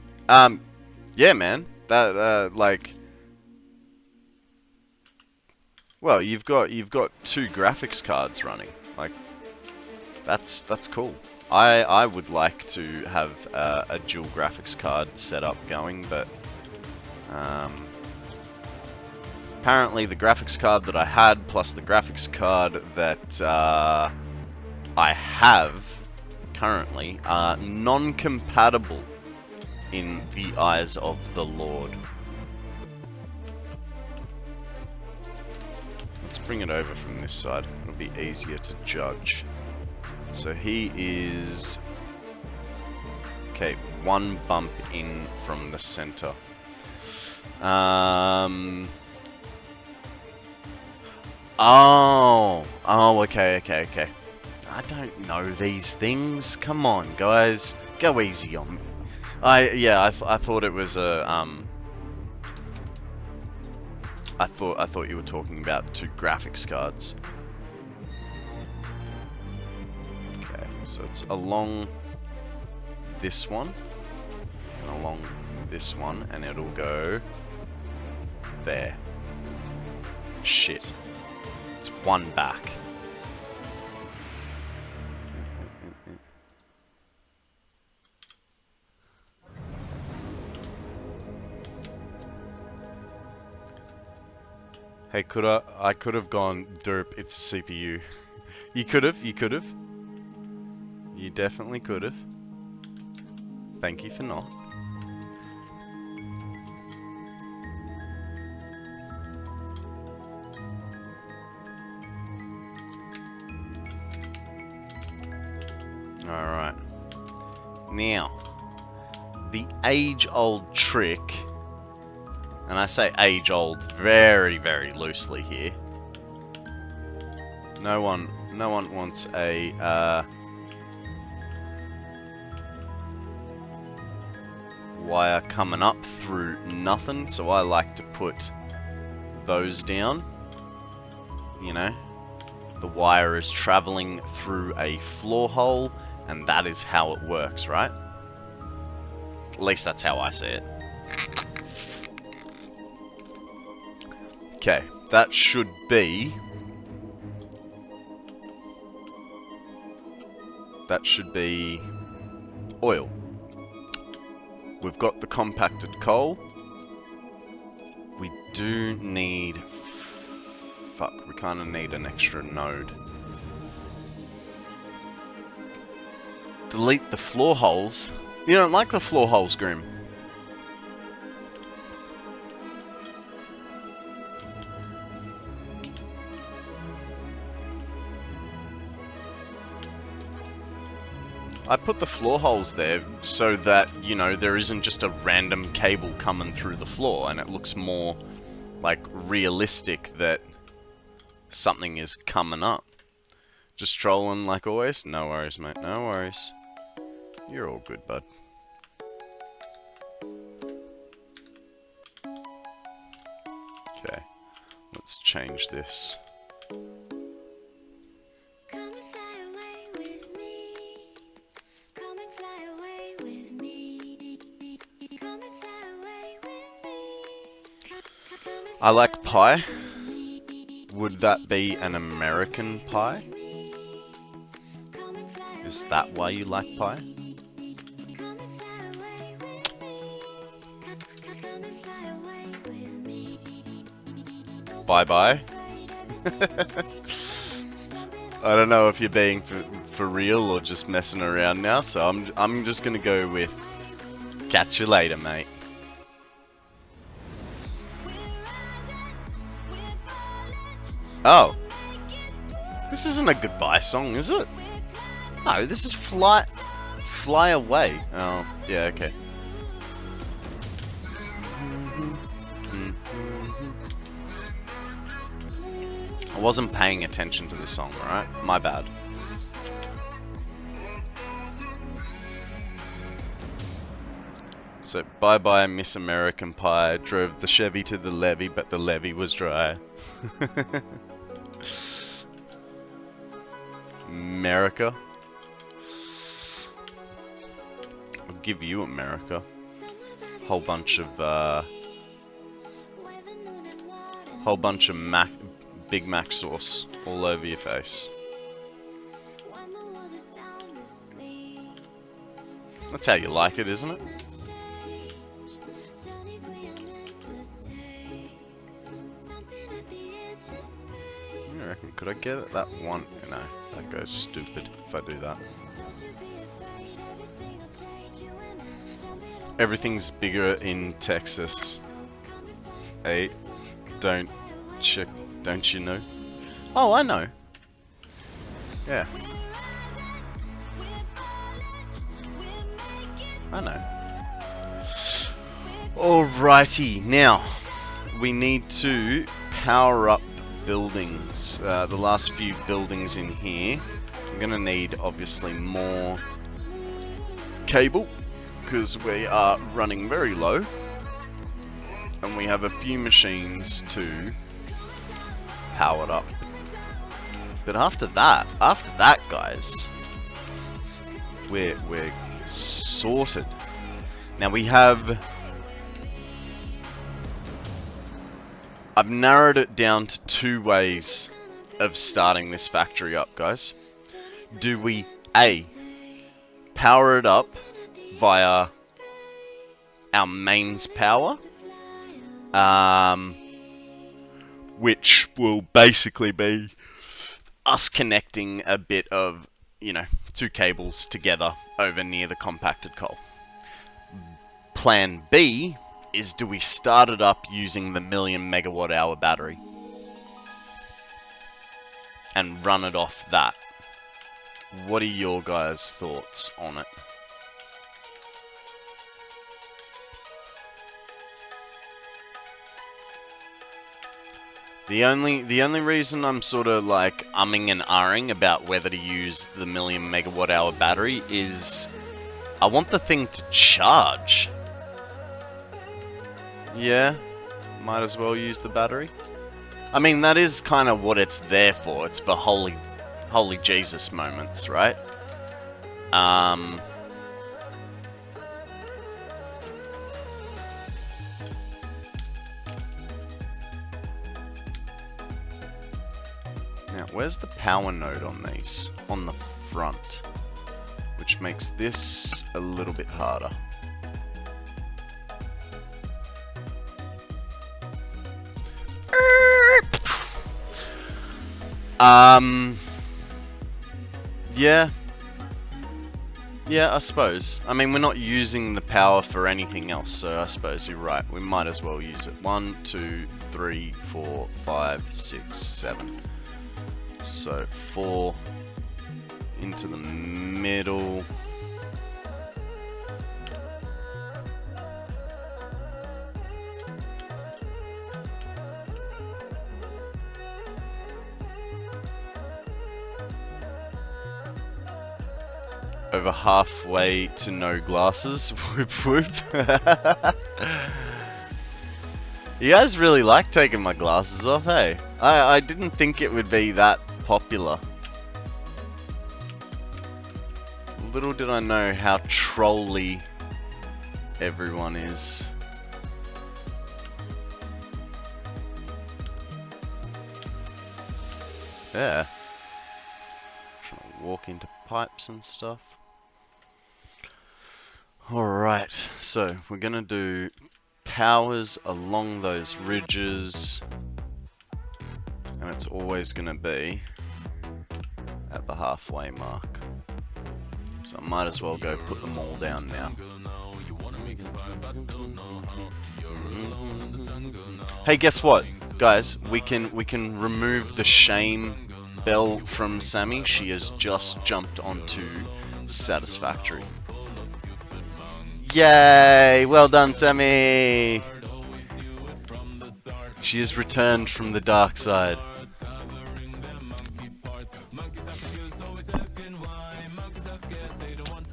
Yeah, man. That like, well, you've got 2 graphics cards running. Like, that's cool. I would like to have a dual graphics card setup going, but apparently the graphics card that I had plus the graphics card that I have currently are non-compatible in the eyes of the Lord. Let's bring it over from this side. It'll be easier to judge. So he is... okay, 1 bump in from the center. Oh, okay. I don't know these things. Come on, guys. Go easy on me. I thought it was a, I thought you were talking about 2 graphics cards. Okay, so it's along this one, and along this one, and it'll go there. Shit. It's one back. Hey, I could have gone, derp, it's CPU. You could have. You definitely could have. Thank you for not. Alright. Now, the age-old trick, and I say age-old very, very loosely here. No one wants a, wire coming up through nothing, so I like to put those down. You know, the wire is traveling through a floor hole, and that is how it works, right? At least that's how I see it. Okay, that should be... that should be oil. We've got the compacted coal. We do need... fuck, we kind of need an extra node. Delete the floor holes. You don't like the floor holes, Grim? I put the floor holes there so that, you know, there isn't just a random cable coming through the floor, and it looks more, like, realistic that something is coming up. Just trolling like always? No worries, mate, no worries. You're all good, bud. Okay, let's change this. I like pie. Would that be an American pie? Is that why you like pie? Bye-bye. I don't know if you're being for real or just messing around now, so I'm just gonna go with catch you later, mate. Oh. This isn't a goodbye song, is it? No, this is fly away. Oh, yeah, okay. I wasn't paying attention to the song, right? My bad. So, bye-bye Miss American Pie. Drove the Chevy to the levee, but the levee was dry. America. I'll give you America. Whole bunch of Big Mac sauce all over your face. That's how you like it, isn't it? I reckon, could I get it that one? No, that goes stupid if I do that. Everything's bigger in Texas. Hey, don't you know? Oh, I know. Yeah. I know. Alrighty, now we need to power up buildings. The last few buildings in here. I'm gonna need obviously more cable because we are running very low, and we have a few machines to power it up. But after that, guys, we're sorted. Now we have. I've narrowed it down to two ways of starting this factory up, guys. Do we A, power it up via our mains power, which will basically be us connecting a bit of, you know, 2 cables together over near the compacted coal. Plan B is, do we start it up using the 1,000,000 megawatt hour battery and run it off that? What are your guys' thoughts on it? The only reason I'm sort of like umming and ahhing about whether to use the 1,000,000 megawatt hour battery is I want the thing to charge. Yeah, might as well use the battery. I mean, that is kind of what it's there for. It's for holy Jesus moments, right? Now, where's the power node on these? On the front. Which makes this a little bit harder. Yeah, I suppose. I mean, we're not using the power for anything else, so I suppose you're right. We might as well use it. 1, 2, 3, 4, 5, 6, 7. So 4 into the middle. Over halfway to no glasses. Whoop whoop. You guys really like taking my glasses off, hey? I didn't think it would be that popular. Little did I know how trolly everyone is. Yeah. Trying to walk into pipes and stuff. Alright, so we're gonna do powers along those ridges, and it's always gonna be at the halfway mark. So I might as well go put them all down now. Hey, guess what, guys? We can remove the shame bell from Sammy. She has just jumped onto Satisfactory. Yay! Well done, Sammy! She has returned from the dark side.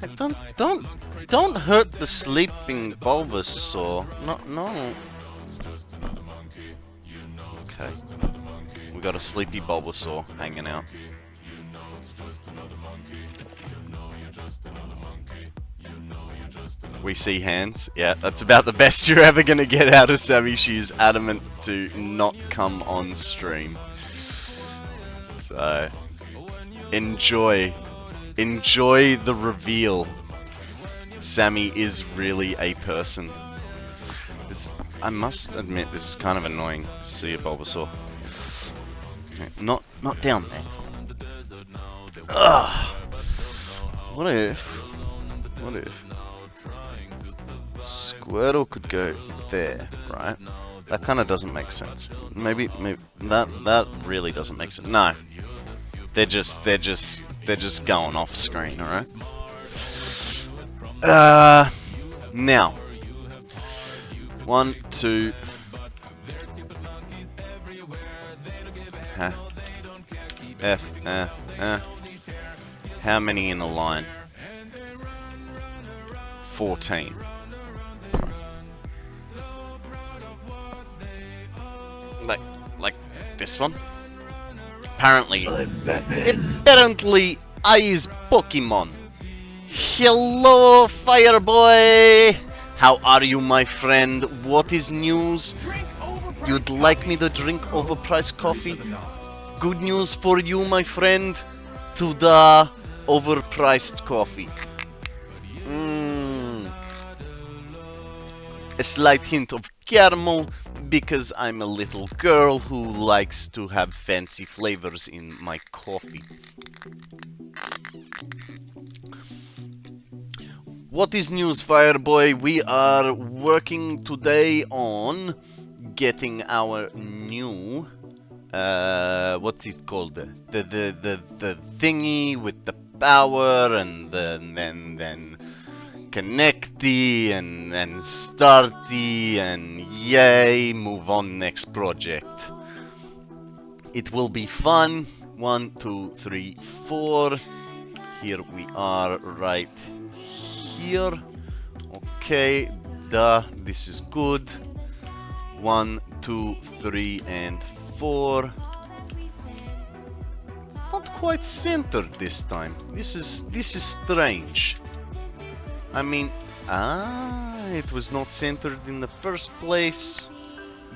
Hey, don't hurt the sleeping Bulbasaur. No. Okay. We got a sleepy Bulbasaur hanging out. We see hands. Yeah, that's about the best you're ever gonna get out of Sammy. She's adamant to not come on stream. So, enjoy the reveal. Sammy is really a person. I must admit, this is kind of annoying to see a Bulbasaur. Okay, not down there. Ugh. What if Squirtle could go there, right? That kind of doesn't make sense. Maybe that really doesn't make sense. No, they're just going off screen, all right? Now, 1, 2. How many in a line? 14. Like this one? Apparently I is Pokemon. Hello, Fireboy! How are you, my friend? What is news? You'd like me to drink overpriced coffee? good news for you, my friend. To the overpriced coffee. A slight hint of caramel, because I'm a little girl who likes to have fancy flavors in my coffee. What is news, Fireboy? We are working today on getting our new what's it called? The thingy with the power, and then connect the and then start the, and yay, move on, next project. It will be fun. 1, 2, 3, 4. Here we are right here. Okay, this is good. 1, 2, 3, and 4. It's not quite centered this time. This is strange. I mean, it was not centered in the first place.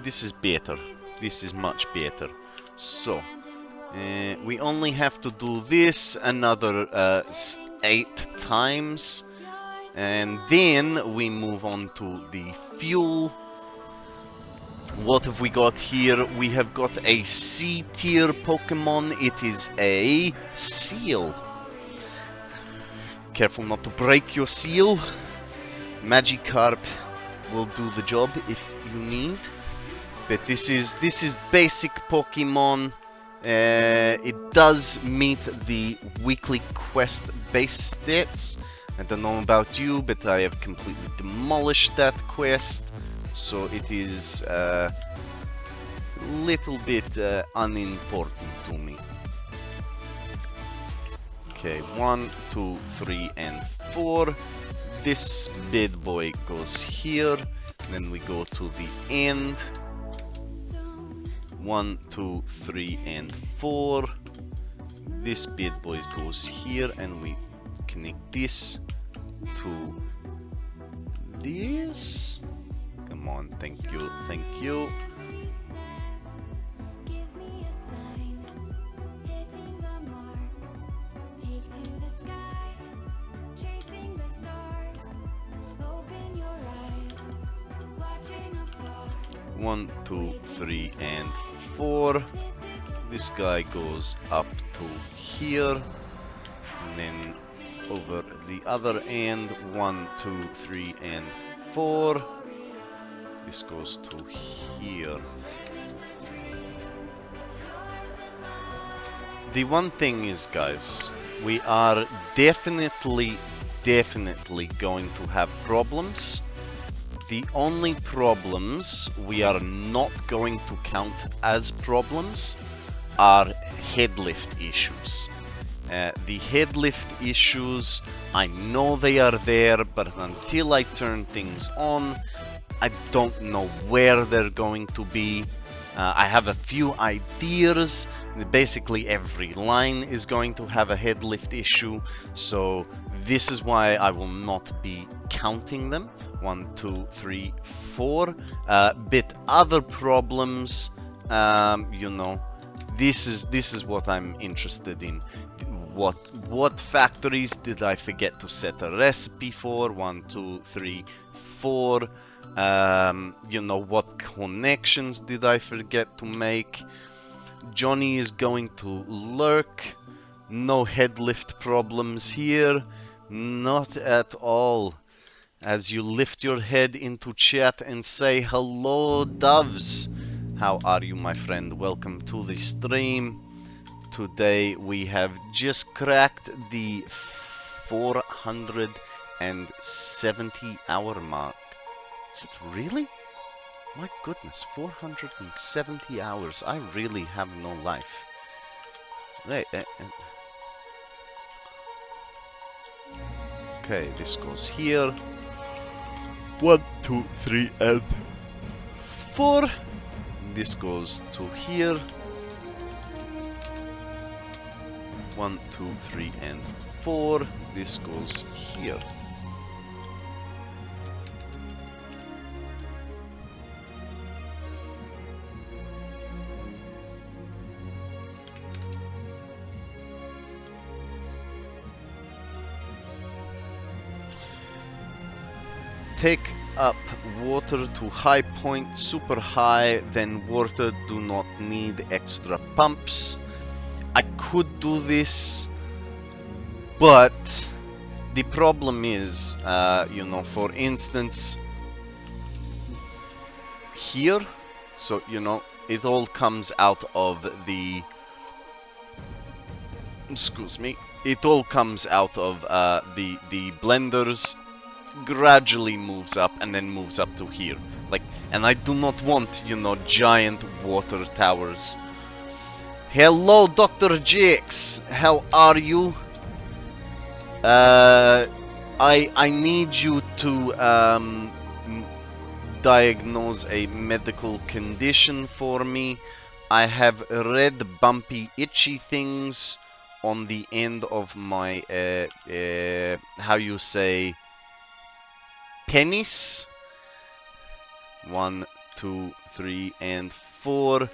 This is better. This is much better. So, we only have to do this another 8 times. And then we move on to the fuel. What have we got here? We have got a C tier Pokemon. It is a seal. Careful not to break your seal. Magikarp will do the job if you need. But this is basic Pokemon. It does meet the weekly quest base stats. I don't know about you, but I have completely demolished that quest. So it is a little bit unimportant to me. Okay, 1, 2, 3, and 4. This bad boy goes here. Then we go to the end. 1, 2, 3, and 4. This bad boy goes here, and we connect this to this. Come on, thank you, thank you. One, 2, 3, and 4. This guy goes up to here, and then over the other end. 1, 2, 3, and 4. This goes to here. The one thing is, guys, we are definitely going to have problems. The only problems we are not going to count as problems are headlift issues. The headlift issues, I know they are there, but until I turn things on, I don't know where they're going to be. I have a few ideas. Basically every line is going to have a headlift issue, so this is why I will not be counting them. 1, 2, 3, 4. But other problems, you know, this is what I'm interested in. What factories did I forget to set a recipe for? 1, 2, 3, 4. You know, what connections did I forget to make? Johnny is going to lurk. No headlift problems here. Not at all. As you lift your head into chat and say, hello doves. How are you, my friend? Welcome to the stream. Today we have just cracked the 470 hour mark. Is it really? My goodness, 470 hours. I really have no life. Wait, okay, this goes here. 1, 2, 3, and 4. This goes to here. 1, 2, 3, and 4. This goes here. take up water to high point, super high, then water do not need extra pumps. I could do this, but the problem is, you know, for instance, here, so, you know, it all comes out of the, excuse me, it all comes out of the blenders, gradually moves up and then moves up to here. Like, and I do not want, you know, giant water towers. Hello, Dr. Jakes, how are you? I need you to diagnose a medical condition for me. I have red, bumpy, itchy things on the end of my how you say, penis. 1, 2, 3, and 4.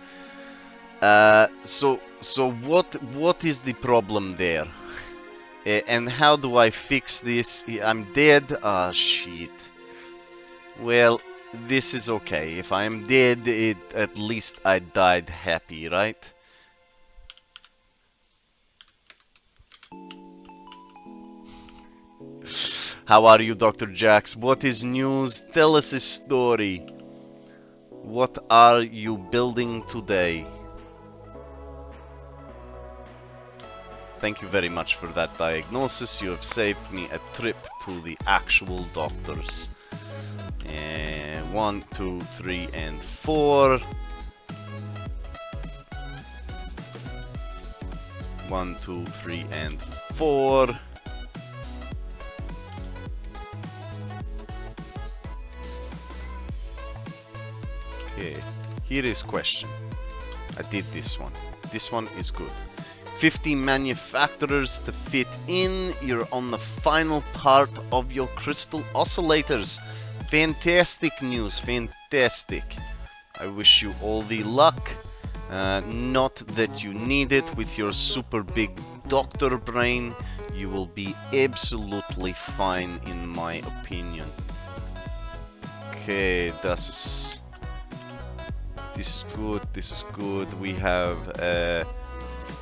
So what is the problem there? And how do I fix this? I'm dead? Ah, shit. Well, this is okay. If I am dead, at least I died happy, right? How are you, Dr. Jax? What is news? Tell us a story. What are you building today? Thank you very much for that diagnosis. You have saved me a trip to the actual doctors. And 1, 2, 3, and 4. 1, 2, 3, and 4. Okay, here is question. I did this one. This one is good. 50 manufacturers to fit in. You're on the final part of your crystal oscillators. Fantastic news, fantastic. I wish you all the luck. Not that you need it with your super big doctor brain. You will be absolutely fine in my opinion. Okay, this is good, this is good. We have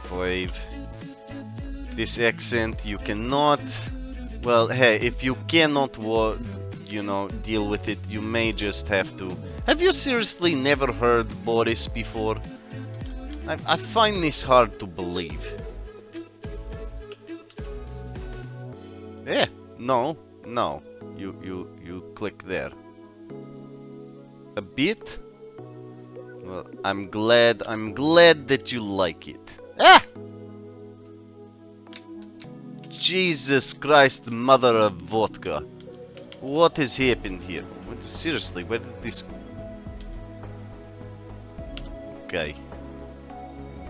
5. This accent you cannot. Well, hey, if you cannot, you know, deal with it, you may just have to. Have you seriously never heard Boris before? I find this hard to believe. Yeah, no. You click there. A bit? Well, I'm glad that you like it. Ah! Jesus Christ, mother of vodka. What has happened here? Seriously, where did this... Okay.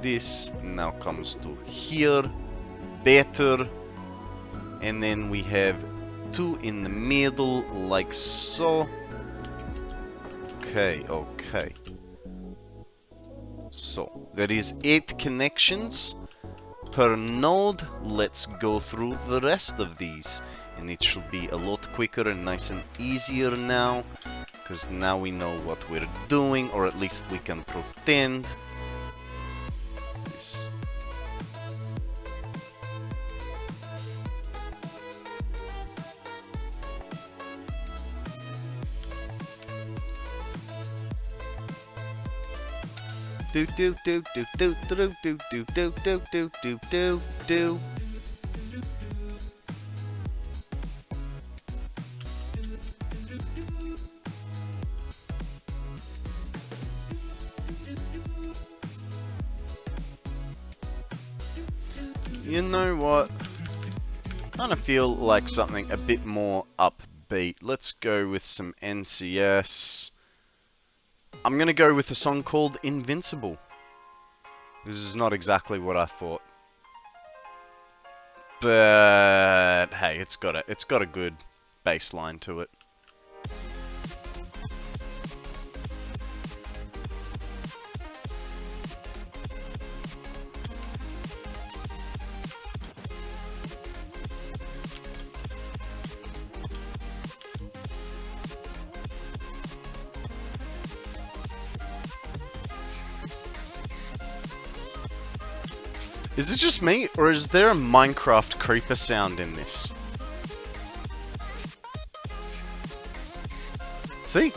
This now comes to here. Better. And then we have 2 in the middle, like so. Okay, okay. So, there is 8 connections per node. Let's go through the rest of these. And it should be a lot quicker and nice and easier now. Because now we know what we're doing, or at least we can pretend. This. Do do do do do do do do do do do do do do. You know what? Kind of feel like something a bit more upbeat. Let's go with some NCS. I'm gonna go with a song called Invincible. This is not exactly what I thought, but hey, it's got a good bass line to it. Is it just me, or is there a Minecraft creeper sound in this? See?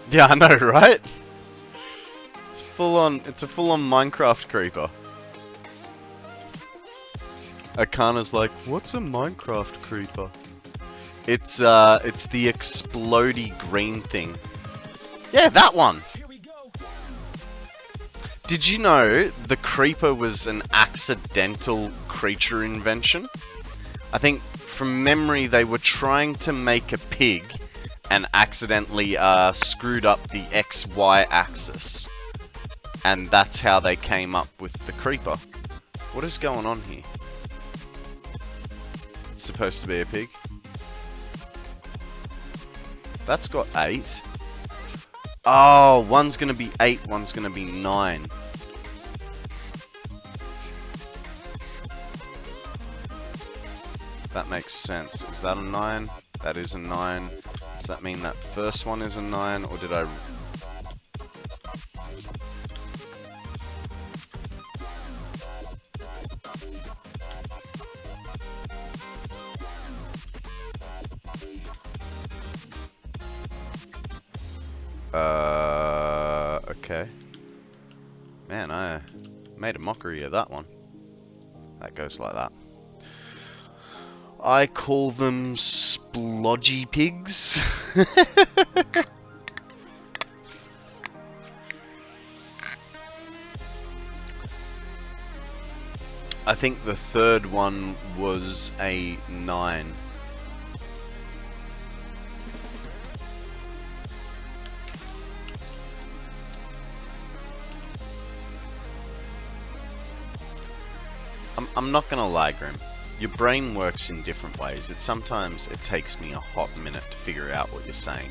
Yeah, I know, right? It's full on, it's a full on Minecraft creeper. Akana's like, what's a Minecraft creeper? It's the explodey green thing. Yeah, that one! Did you know the creeper was an accidental creature invention? I think from memory they were trying to make a pig and accidentally screwed up the XY axis. And that's how they came up with the creeper. What is going on here? It's supposed to be a pig. That's got 8. Oh, one's gonna be 8, one's gonna be 9. That makes sense. Is that a 9? That is a 9. Does that mean that first one is a 9, or did I... Okay. Man, I made a mockery of that one. That goes like that. I call them splodgy pigs. I think the third one was a 9. I'm not gonna lie, Grim. Your brain works in different ways. Sometimes it takes me a hot minute to figure out what you're saying.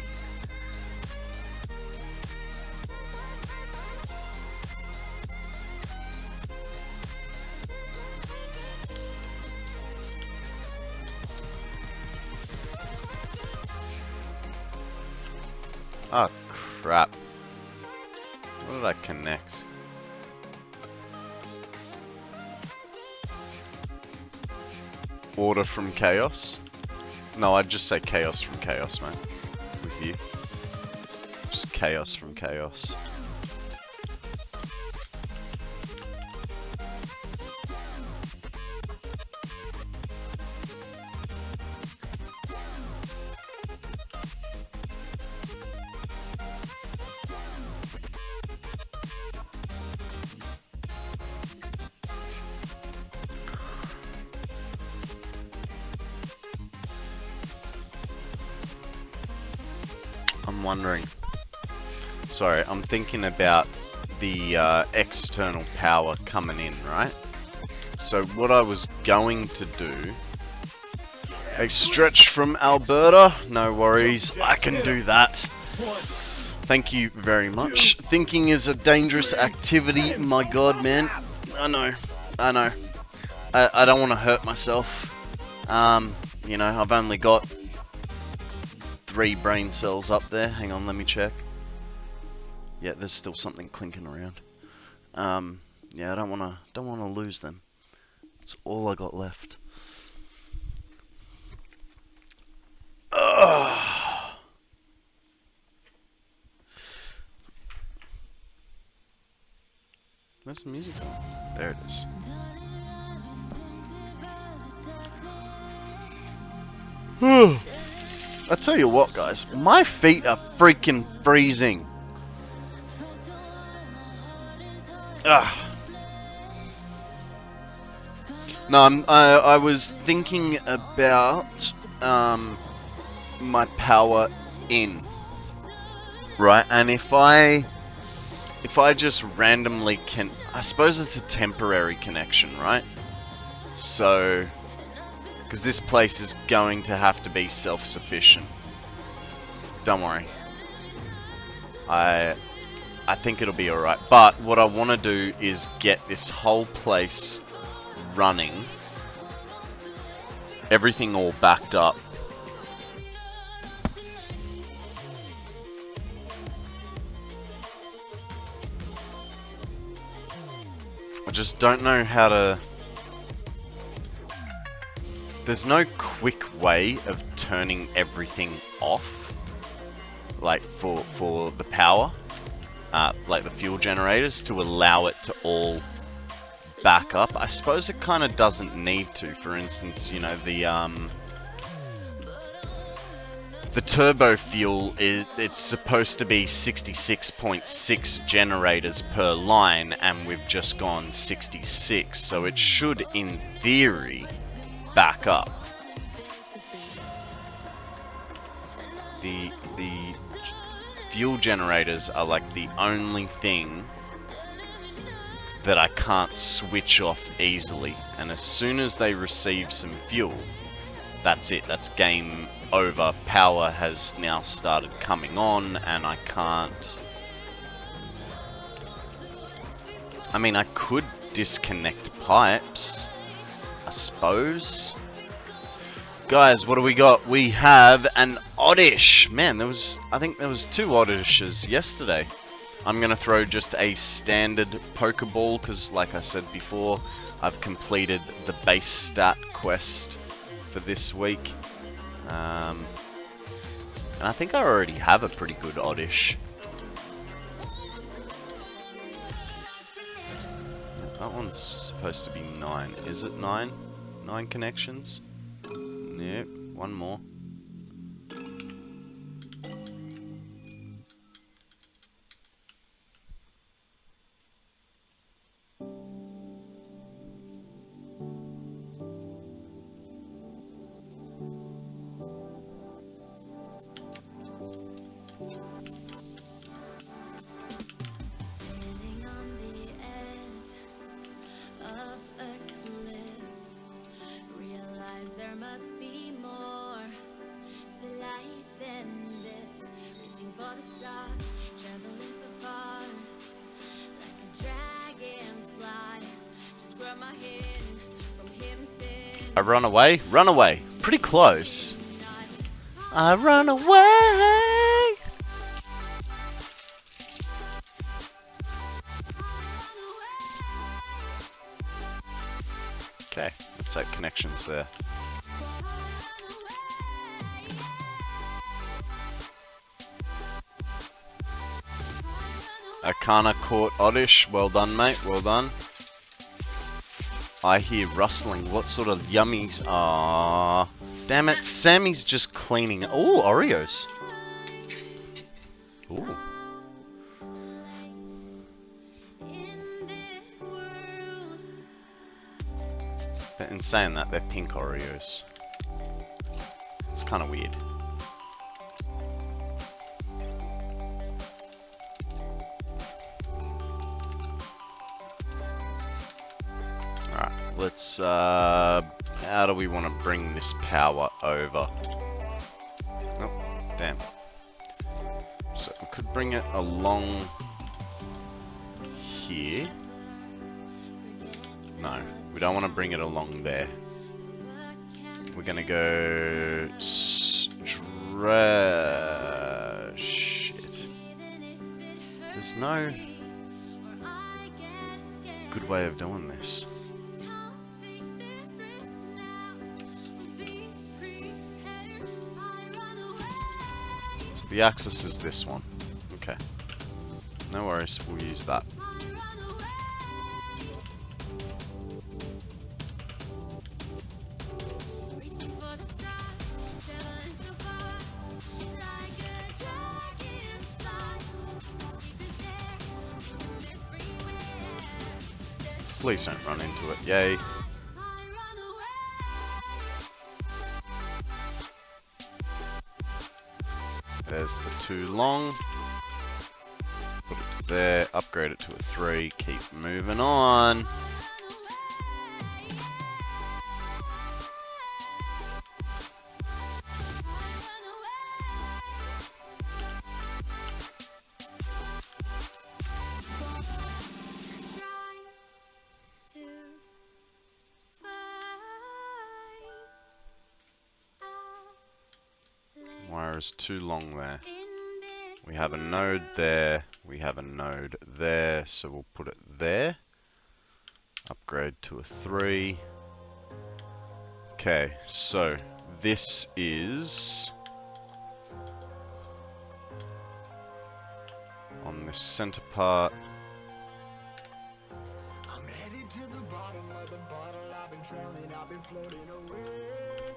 Oh crap. What did I connect? Order from chaos? No, I'd just say chaos from chaos, man. With you. Just chaos from chaos. I'm wondering. Sorry, I'm thinking about the external power coming in, right? So what I was going to do... A stretch from Alberta? No worries, I can do that. Thank you very much. Thinking is a dangerous activity, my god, man. I know. I don't want to hurt myself. You know, I've only got 3 brain cells up there. Hang on, let me check. Yeah, there's still something clinking around. Yeah, I don't wanna lose them. That's all I got left. Where's the music going? There it is. I tell you what, guys, my feet are freaking freezing. No, I was thinking about my power in, right? And if I just randomly can, I suppose it's a temporary connection, right? So, because this place is going to have to be self-sufficient. Don't worry. I think it'll be alright. But what I want to do is get this whole place running. Everything all backed up. just don't know how to... There's no quick way of turning everything off, like for the power, like the fuel generators, to allow it to all back up. I suppose it kind of doesn't need to. For instance, you know, the turbo fuel it's supposed to be 66.6 generators per line, and we've just gone 66, so it should, in theory, back up. The fuel generators are like the only thing that I can't switch off easily, and as soon as they receive some fuel, that's it, that's game over. Power has now started coming on, and I can't... I mean, I could disconnect pipes, I suppose. Guys, what do we got? We have an oddish! Man, I think there was 2 oddishes yesterday. I'm gonna throw just a standard Pokeball, because like I said before, I've completed the base stat quest for this week. And I think I already have a pretty good oddish. That one's supposed to be 9. Is it 9? 9 connections? Nope, one more. I run away? Run away. Pretty close. I run away. Okay, looks like connections there. Arcana caught oddish. Well done, mate. Well done. I hear rustling. What sort of yummies? Ah, damn it! Sammy's just cleaning. Oh, Oreos. Ooh. But in saying that, they're pink Oreos. It's kind of weird. Let's, how do we want to bring this power over? Oh, damn. So we could bring it along here. No, we don't want to bring it along there. We're gonna go shit. There's no good way of doing this. The axis is this one. Okay. No worries, we'll use that. Please don't run into it. Yay. There's the 2 long. Put it there, upgrade it to a 3, keep moving on. Wire is too long there. We have a node there, we have a node there, so we'll put it there. Upgrade to a 3. Okay, so this is on this center part. I'm headed to the bottom of the bottle. I've been drowning, I've been floating away.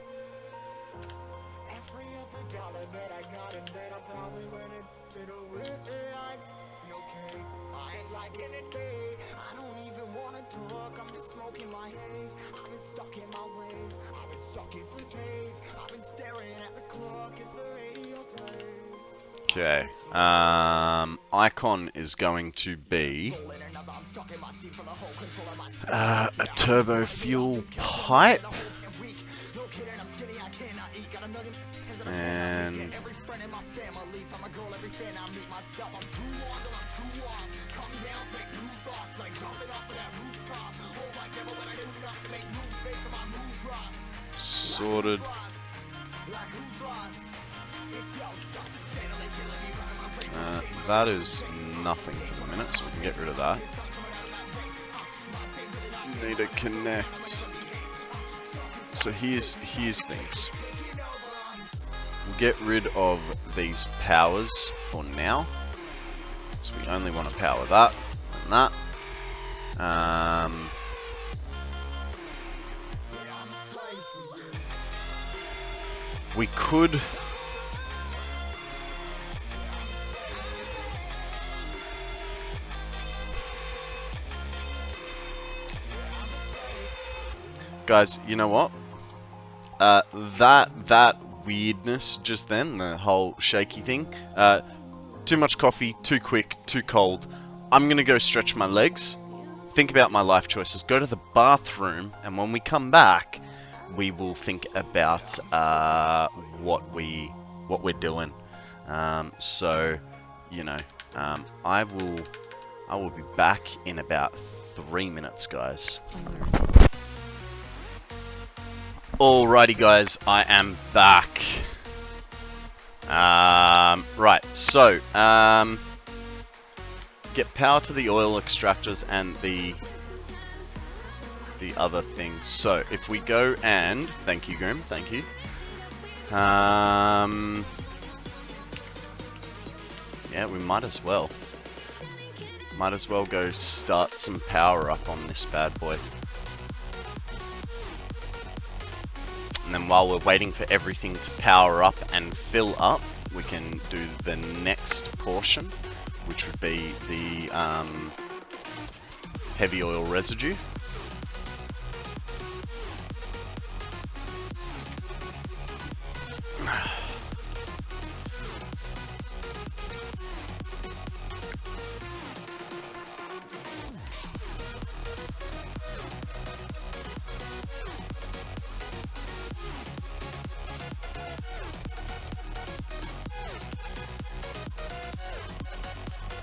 Every other dollar that I got, and then I probably went into the way. I'm f***ing okay. I ain't liking it, babe. I don't even wanna talk. I'm just smoking my haze. I've been stuck in my ways. I've been stuck here for days. I've been staring at the clock as the radio plays. Okay, icon is going to be a turbo fuel pipe, and sorted. That is nothing for the minute, so we can get rid of that. Need to connect. So here's things. We'll get rid of these powers for now. So we only want to power that and that. We could guys, you know what? That weirdness just then, the whole shaky thing. Too much coffee, too quick, too cold. I'm gonna go stretch my legs, think about my life choices, go to the bathroom, and when we come back, we will think about what we're doing. So, you know, I will be back in about 3 minutes, guys. Alrighty guys, I am back. Right, so, get power to the oil extractors and the other things. So, if we go and, thank you Grim, thank you. Yeah, we might as well. Might as well go start some power up on this bad boy. And then while we're waiting for everything to power up and fill up, we can do the next portion, which would be the heavy oil residue.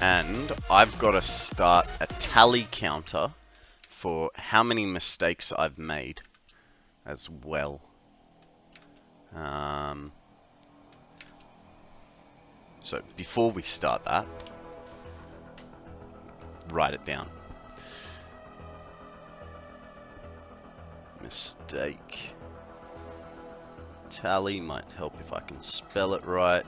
And I've got to start a tally counter for how many mistakes I've made as well. So before we start that, write it down. Mistake. Tally might help if I can spell it right.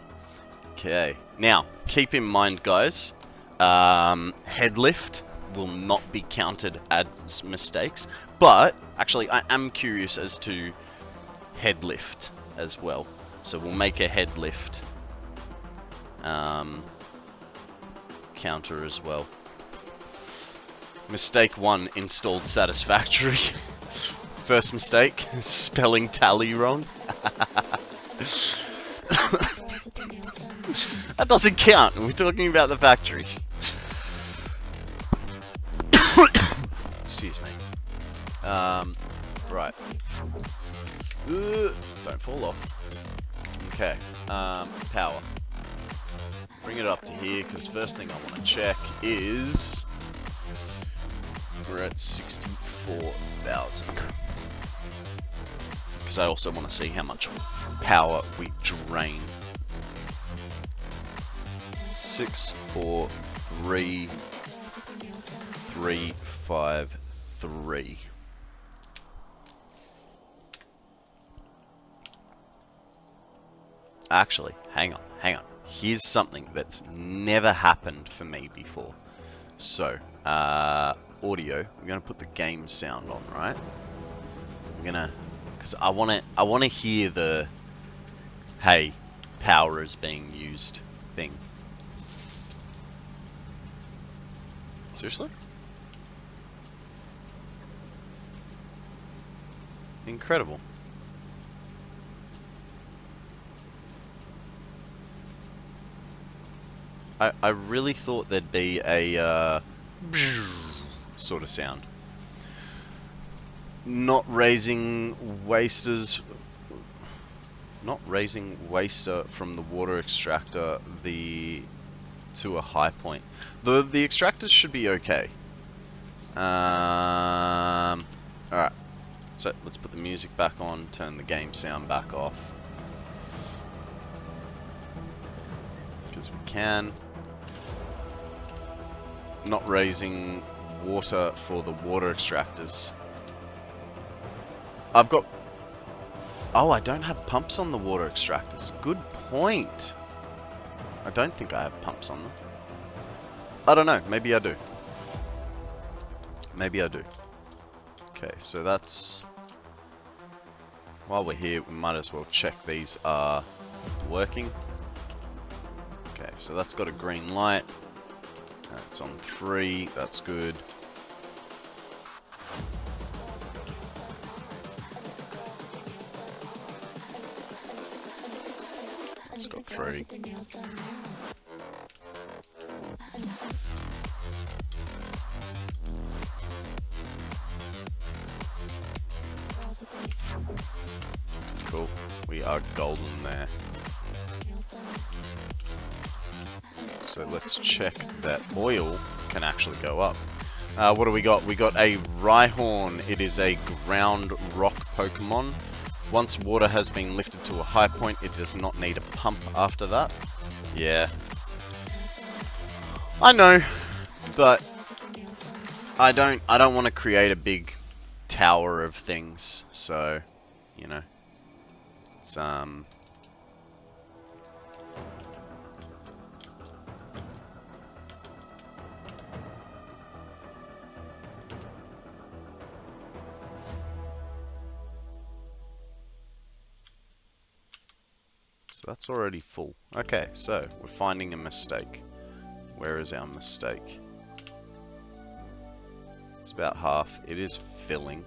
Okay, now keep in mind guys, head lift will not be counted as mistakes, but actually I am curious as to head lift as well, so we'll make a head lift counter as well. Mistake 1, installed Satisfactory. First mistake, spelling tally wrong. That doesn't count, we're talking about the factory. Excuse me. Right. Don't fall off. Okay, power. Bring it up to here, because first thing I want to check is... we're at 64,000. Because I also want to see how much power we drain. 6, 4, 3, 3, 5, 3. Actually, hang on. Here's something that's never happened for me before. So, audio. We're gonna put the game sound on, right? We're gonna, because I wanna hear the, hey, power is being used thing. Seriously? Incredible. I really thought there'd be a sort of sound. Not raising waster from the water extractor to a high point. The extractors should be okay. Alright. So let's put the music back on, turn the game sound back off. Because we can. Not raising water for the water extractors. I've got... Oh, I don't have pumps on the water extractors. Good point. I don't think I have pumps on them. I don't know. Maybe I do. Maybe I do. Okay, so that's... While we're here, we might as well check these are working. Okay, so that's got a green light. It's on 3. That's good. It's got 3. Cool. We are golden there. So let's check that oil can actually go up. What do we got? We got a Rhyhorn. It is a ground rock Pokemon. Once water has been lifted to a high point, it does not need a pump after that. Yeah. I know, but I don't want to create a big tower of things, so, you know. It's So that's already full. Okay, so we're finding a mistake. Where is our mistake? It's about half. It is filling.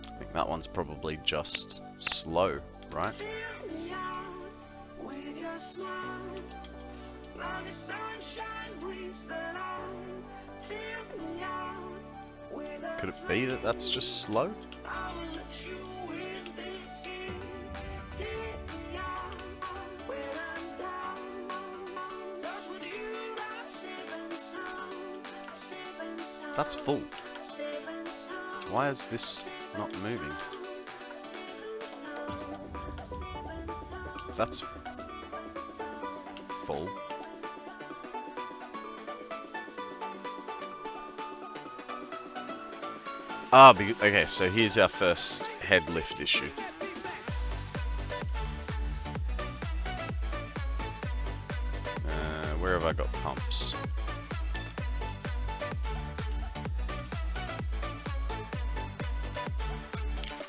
I think that one's probably just slow, right? Could it be that that's just slow? That's full. Why is this not moving? That's full. Okay, so here's our first head lift issue. Where have I got pumps?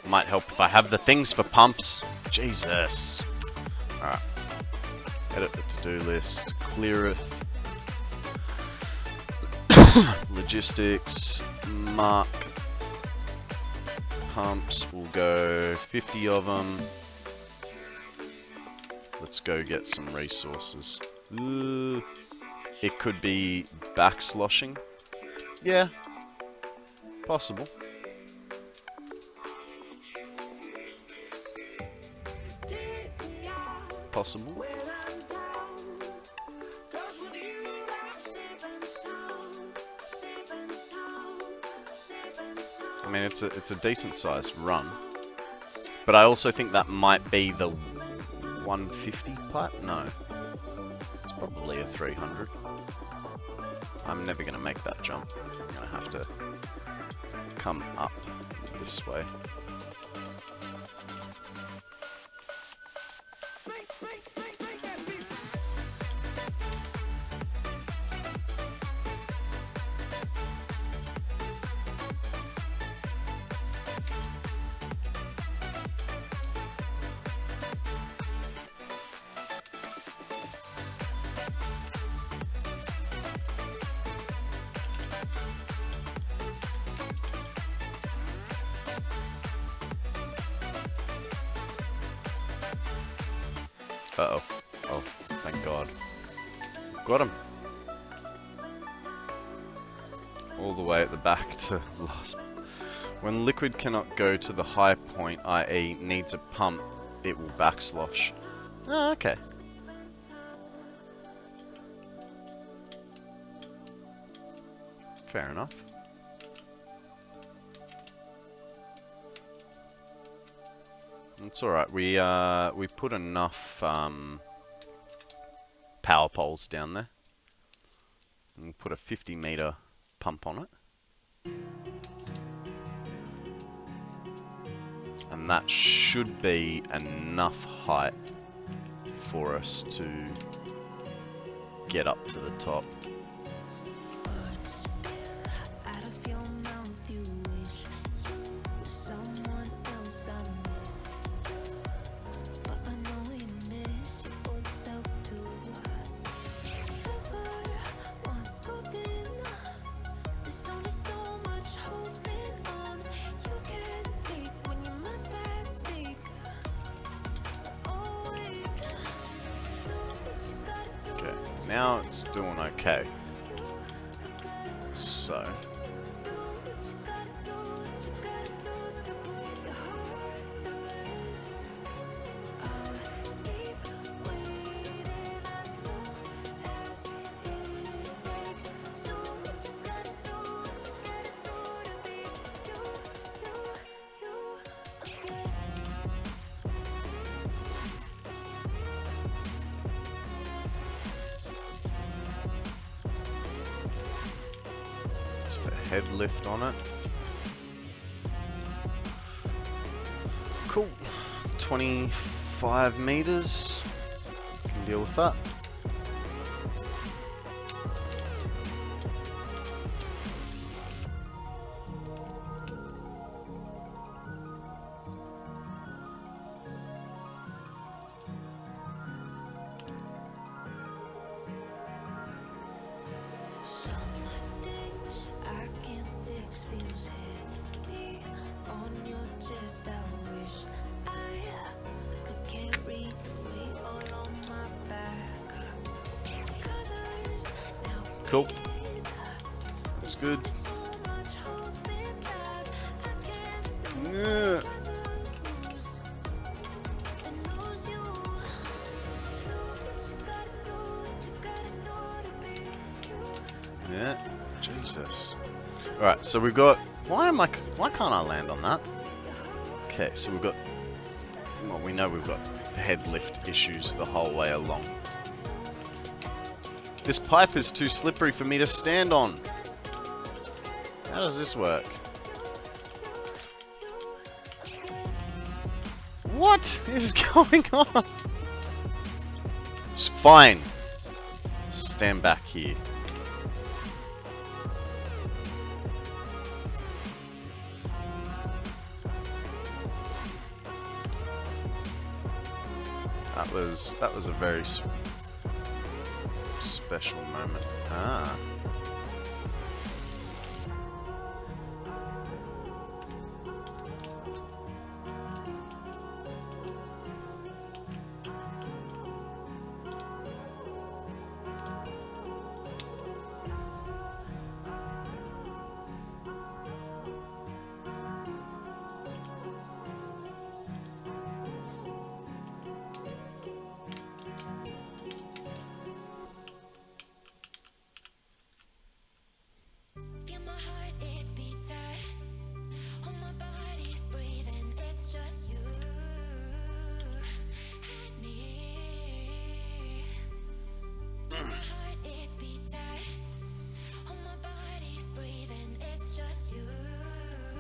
Might help if I have the things for pumps. Jesus. Alright. Edit the to-do list. Cleareth. Logistics. Mark. Pumps. We'll go 50 of them. Let's go get some resources. It could be backsloshing. Yeah. Possible. Possible. I mean, it's a decent sized run, but I also think that might be the 150 pipe. No, it's probably a 300. I'm never going to make that jump. I'm going to have to come up this way. Uh-oh. Oh, thank God. Got him. All the way at the back to last. When liquid cannot go to the high point, i.e. needs a pump, it will backslosh. Oh, okay. Fair enough. It's alright, we put enough power poles down there. And we'll put a 50-meter pump on it. And that should be enough height for us to get up to the top. Now it's doing okay. So it's the head lift on it. Cool. 25 meters. Can deal with that. Cool. That's good. Yeah. Yeah. Jesus. Alright, so we've got... Why can't I land on that? Okay, so we've got... Well, we know we've got head lift issues the whole way along. This pipe is too slippery for me to stand on. How does this work? What is going on? It's fine. Stand back here. That was a very special moment. Ah.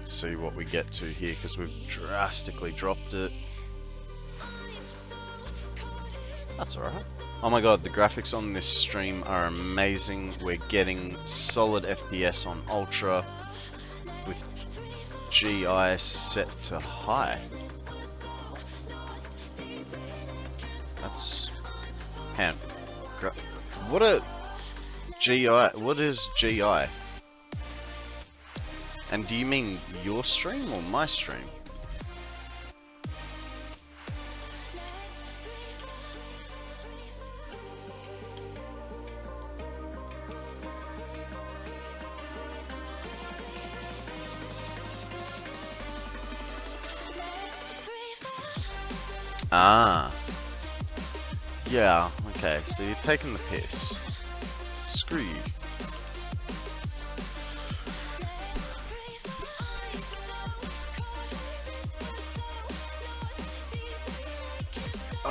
Let's see what we get to here, because we've drastically dropped it. That's alright. Oh my god, the graphics on this stream are amazing. We're getting solid FPS on Ultra with GI set to high. That's... What a... GI... What is GI? And do you mean your stream or my stream? Ah. Yeah, okay, so you're taking the piss. Screw you.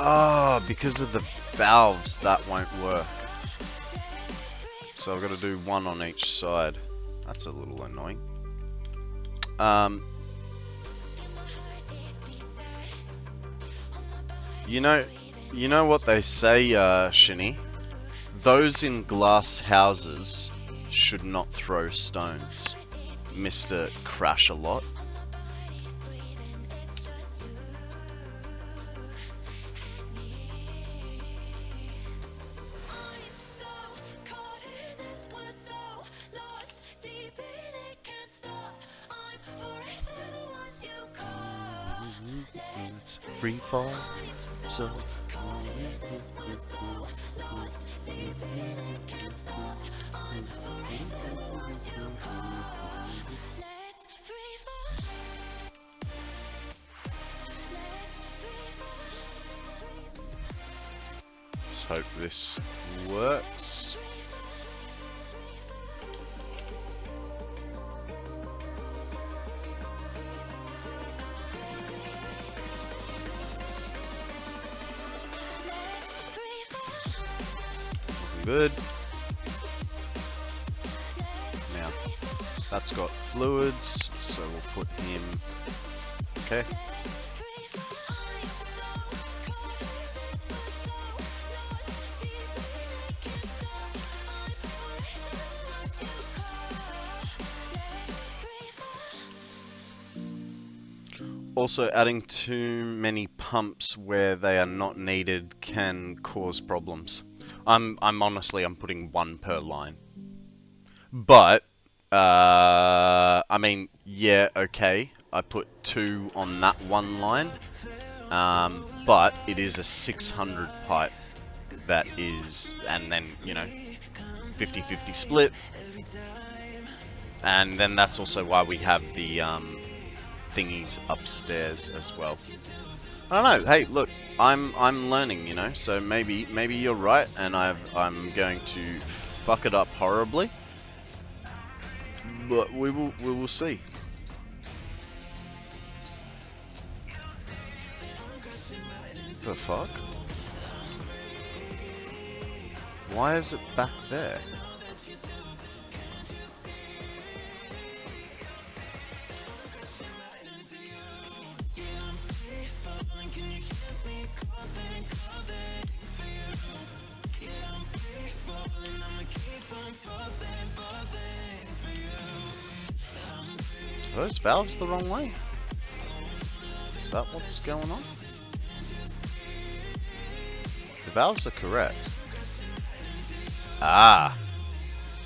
Ah, because of the valves, that won't work. So I've got to do one on each side. That's a little annoying. You know what they say, Shinny? Those in glass houses should not throw stones. Mr. Crash a lot. It's free fall, so let's hope this works. Good. Now, that's got fluids, so we'll put him... Okay. Also, adding too many pumps where they are not needed can cause problems. I'm honestly putting one per line. But I mean, yeah, okay. I put 2 on that one line. But it is a 600 pipe that is, and then, you know, 50-50 split. And then that's also why we have the thingies upstairs as well. I don't know. Hey, look, I'm learning, you know. So maybe you're right, and I'm going to fuck it up horribly. But we will see. The fuck? Why is it back there? Are those valves the wrong way? Is that what's going on? The valves are correct. Ah!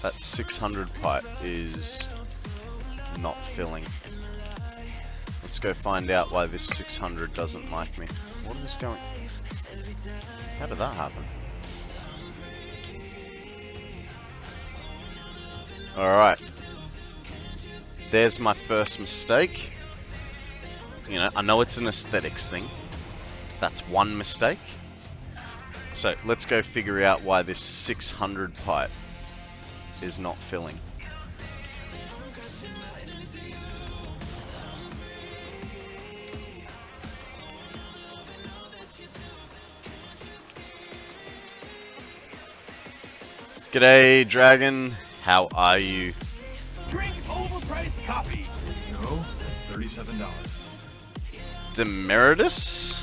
That 600 pipe is not filling. Let's go find out why this 600 doesn't like me. What is going... How did that happen? Alright. There's my first mistake. You know, I know it's an aesthetics thing. That's one mistake. So, let's go figure out why this 600 pipe is not filling. G'day, Dragon. How are you? Drink overpriced coffee. There you go. Demeritus.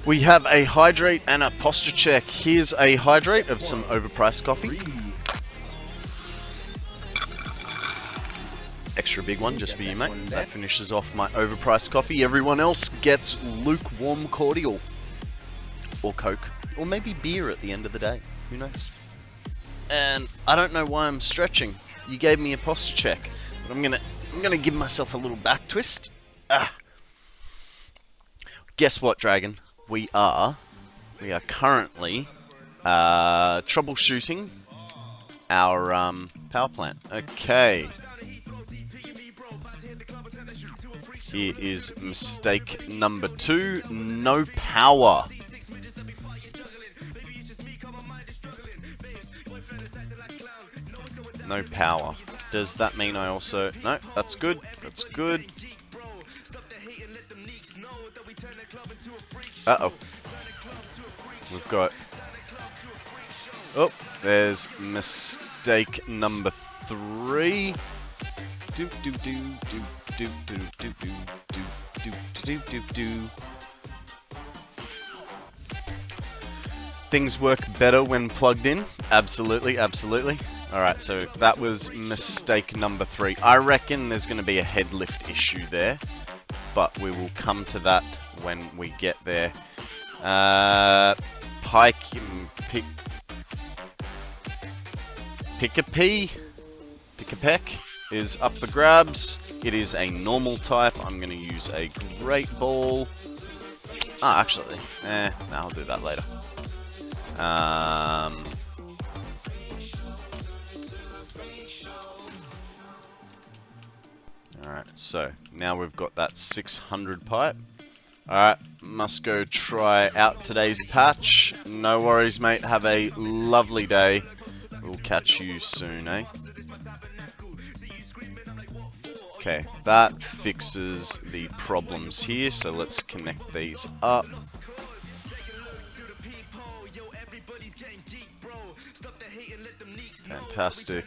We have a hydrate and a posture check. Here's a hydrate of some overpriced coffee. Extra big one just for you, mate. That finishes off my overpriced coffee. Everyone else gets lukewarm cordial. Or Coke. Or maybe beer at the end of the day. Who knows? And I don't know why I'm stretching. You gave me a posture check. But I'm gonna give myself a little back twist. Guess what, Dragon? We are currently troubleshooting our power plant. Okay. Here is mistake number 2. No power. No power. Does that mean I also... No, that's good. That's good. Uh-oh. We've got... Oh, there's mistake number 3. Do do do do do do do do do do do do. Things work better when plugged in. Absolutely, absolutely. Alright, so that was mistake number 3. I reckon there's going to be a head lift issue there, but we will come to that when we get there. Pick-a-Peck is up for grabs. It is a normal type. I'm going to use a great ball. Ah, actually, no, I'll do that later. Alright, so now we've got that 600 pipe. Alright, must go try out today's patch. No worries, mate. Have a lovely day. We'll catch you soon, eh? Okay, that fixes the problems here, so let's connect these up. Fantastic.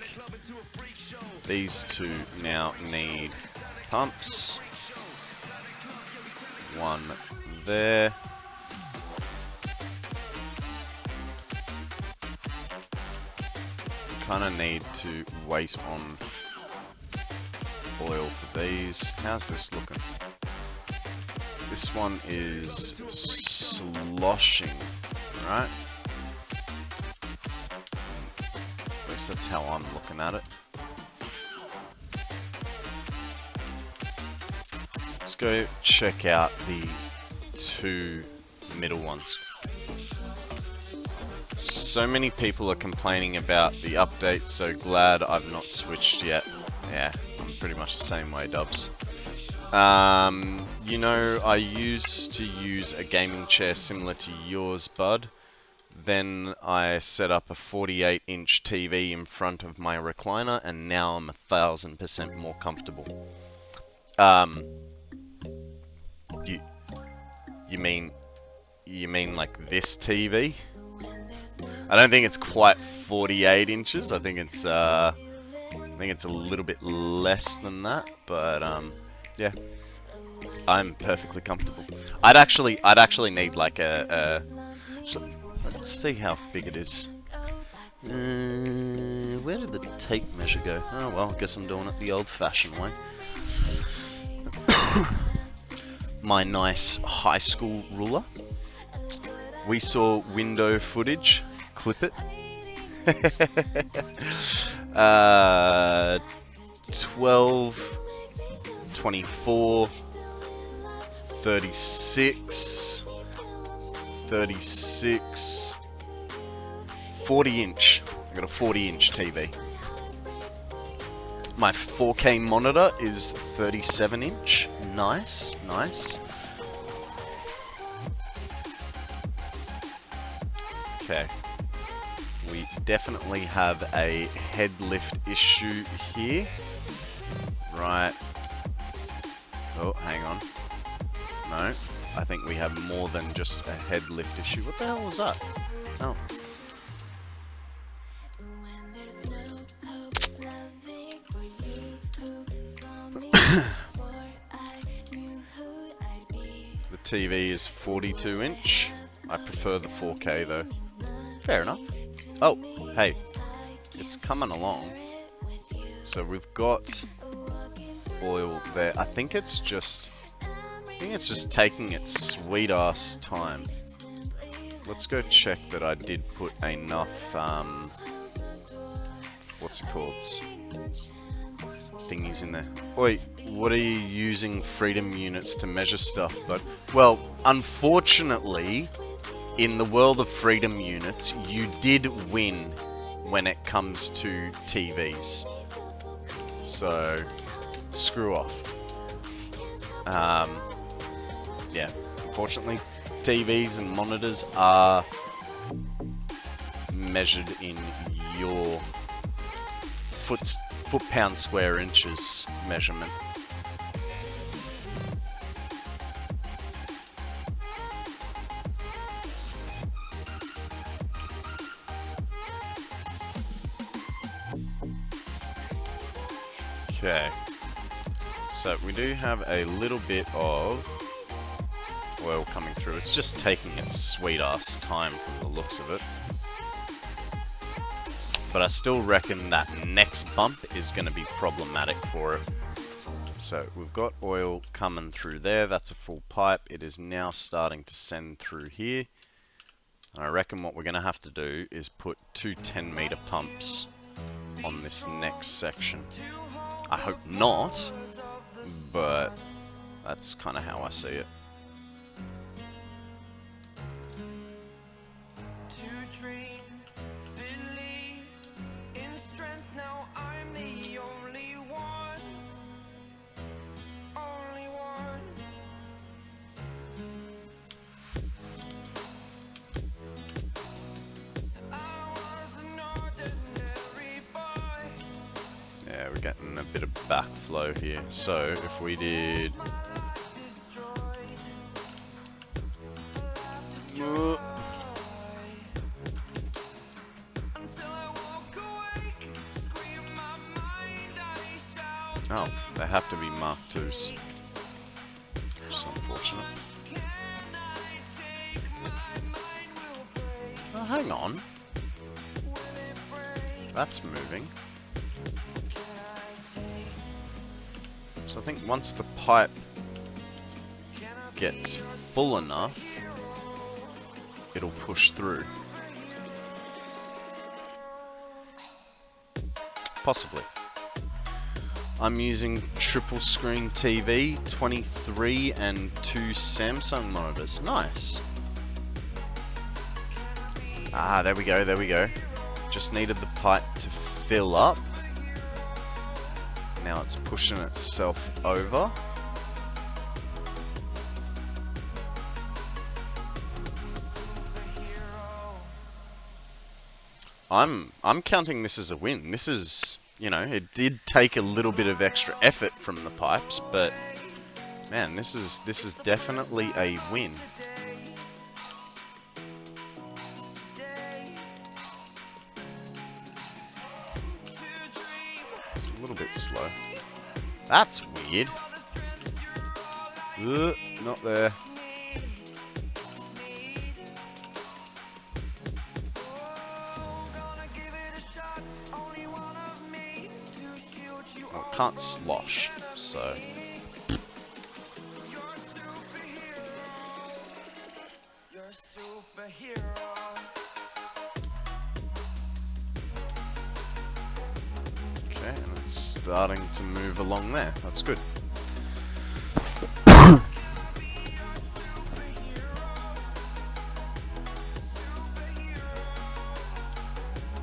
These two now need pumps. One there. Kind of need to wait on oil for these. How's this looking? This one is sloshing, right? At least that's how I'm looking at it. Let's go check out the 2 middle ones. So many people are complaining about the update, so glad I've not switched yet. Yeah, I'm pretty much the same way, Dubs. You know, I used to use a gaming chair similar to yours, bud. Then I set up a 48-inch TV in front of my recliner, and now I'm 1000% more comfortable. You mean like this TV? I don't think it's quite 48 inches. I think it's a little bit less than that, but yeah, I'm perfectly comfortable. I'd actually need like let's see how big it is. Where did the tape measure go? Oh well, I guess I'm doing it the old-fashioned way. My nice high school ruler. We saw window footage. Clip it. 12, 24, 36, 36, 40 inch. I got a 40-inch TV. My 4K monitor is 37-inch. Nice, nice. Okay. We definitely have a head lift issue here. Right. Oh, hang on. No, I think we have more than just a head lift issue. What the hell was that? Oh. TV is 42 inch. I prefer the 4K though. Fair enough. Oh, hey, it's coming along. So we've got oil there. I think it's just taking its sweet ass time. Let's go check that I did put enough, what's it called? Thingies in there. Oi, what are you using freedom units to measure stuff? But, well, unfortunately, in the world of freedom units, you did win when it comes to TVs. So, screw off. Yeah, unfortunately, TVs and monitors are measured in your foot-pound square inches measurement. Okay, so we do have a little bit of oil coming through. It's just taking its sweet ass time from the looks of it. But I still reckon that next bump is going to be problematic for it. So we've got oil coming through there. That's a full pipe. It is now starting to send through here. And I reckon what we're going to have to do is put 2 10-meter pumps on this next section. I hope not, but that's kind of how I see it. Yeah, we're getting a bit of backflow here. So if we did... Oh, they have to be Mark IIs. Which is unfortunate. Oh, hang on. That's moving. So I think once the pipe gets full enough, it'll push through. Possibly. I'm using triple screen TV, 23 and 2 Samsung monitors. Nice. Ah, there we go, there we go. Just needed the pipe to fill up. Now it's pushing itself over. I'm counting this as a win. This is, you know, it did take a little bit of extra effort from the pipes, but man, this is definitely a win. It's a little bit slow. That's weird. Not there. Well, it can't slosh, so... Okay, and it's starting to move along there. That's good.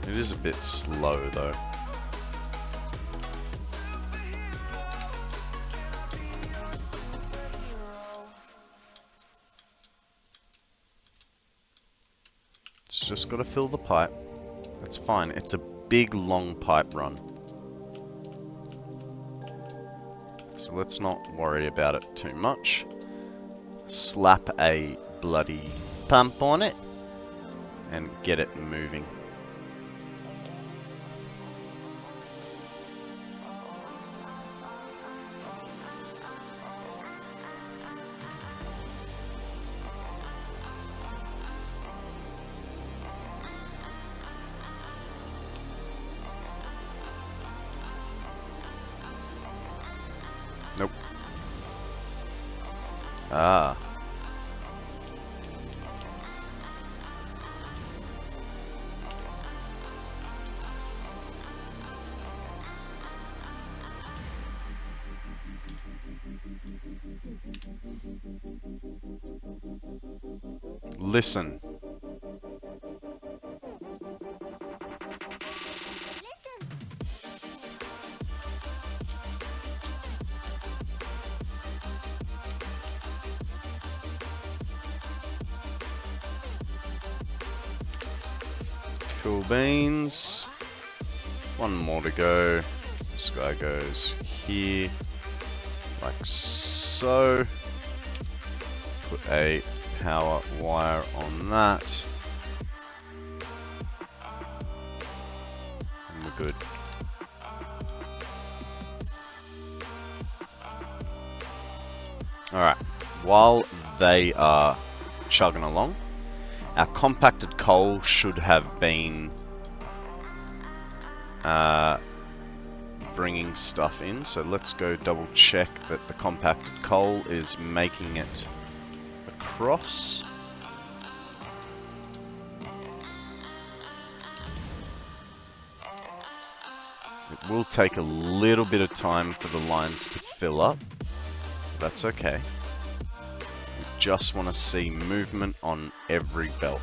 It is a bit slow though. It's just got to fill the pipe. That's fine. It's a big long pipe run. So let's not worry about it too much. Slap a bloody pump on it and get it moving. Ah. Listen. Cool beans. One more to go. This guy goes here, like so. Put a power wire on that. And we're good. Alright, while they are chugging along, our compacted coal should have been bringing stuff in, so let's go double check that the compacted coal is making it across. It will take a little bit of time for the lines to fill up. That's okay. We just want to see movement on every belt.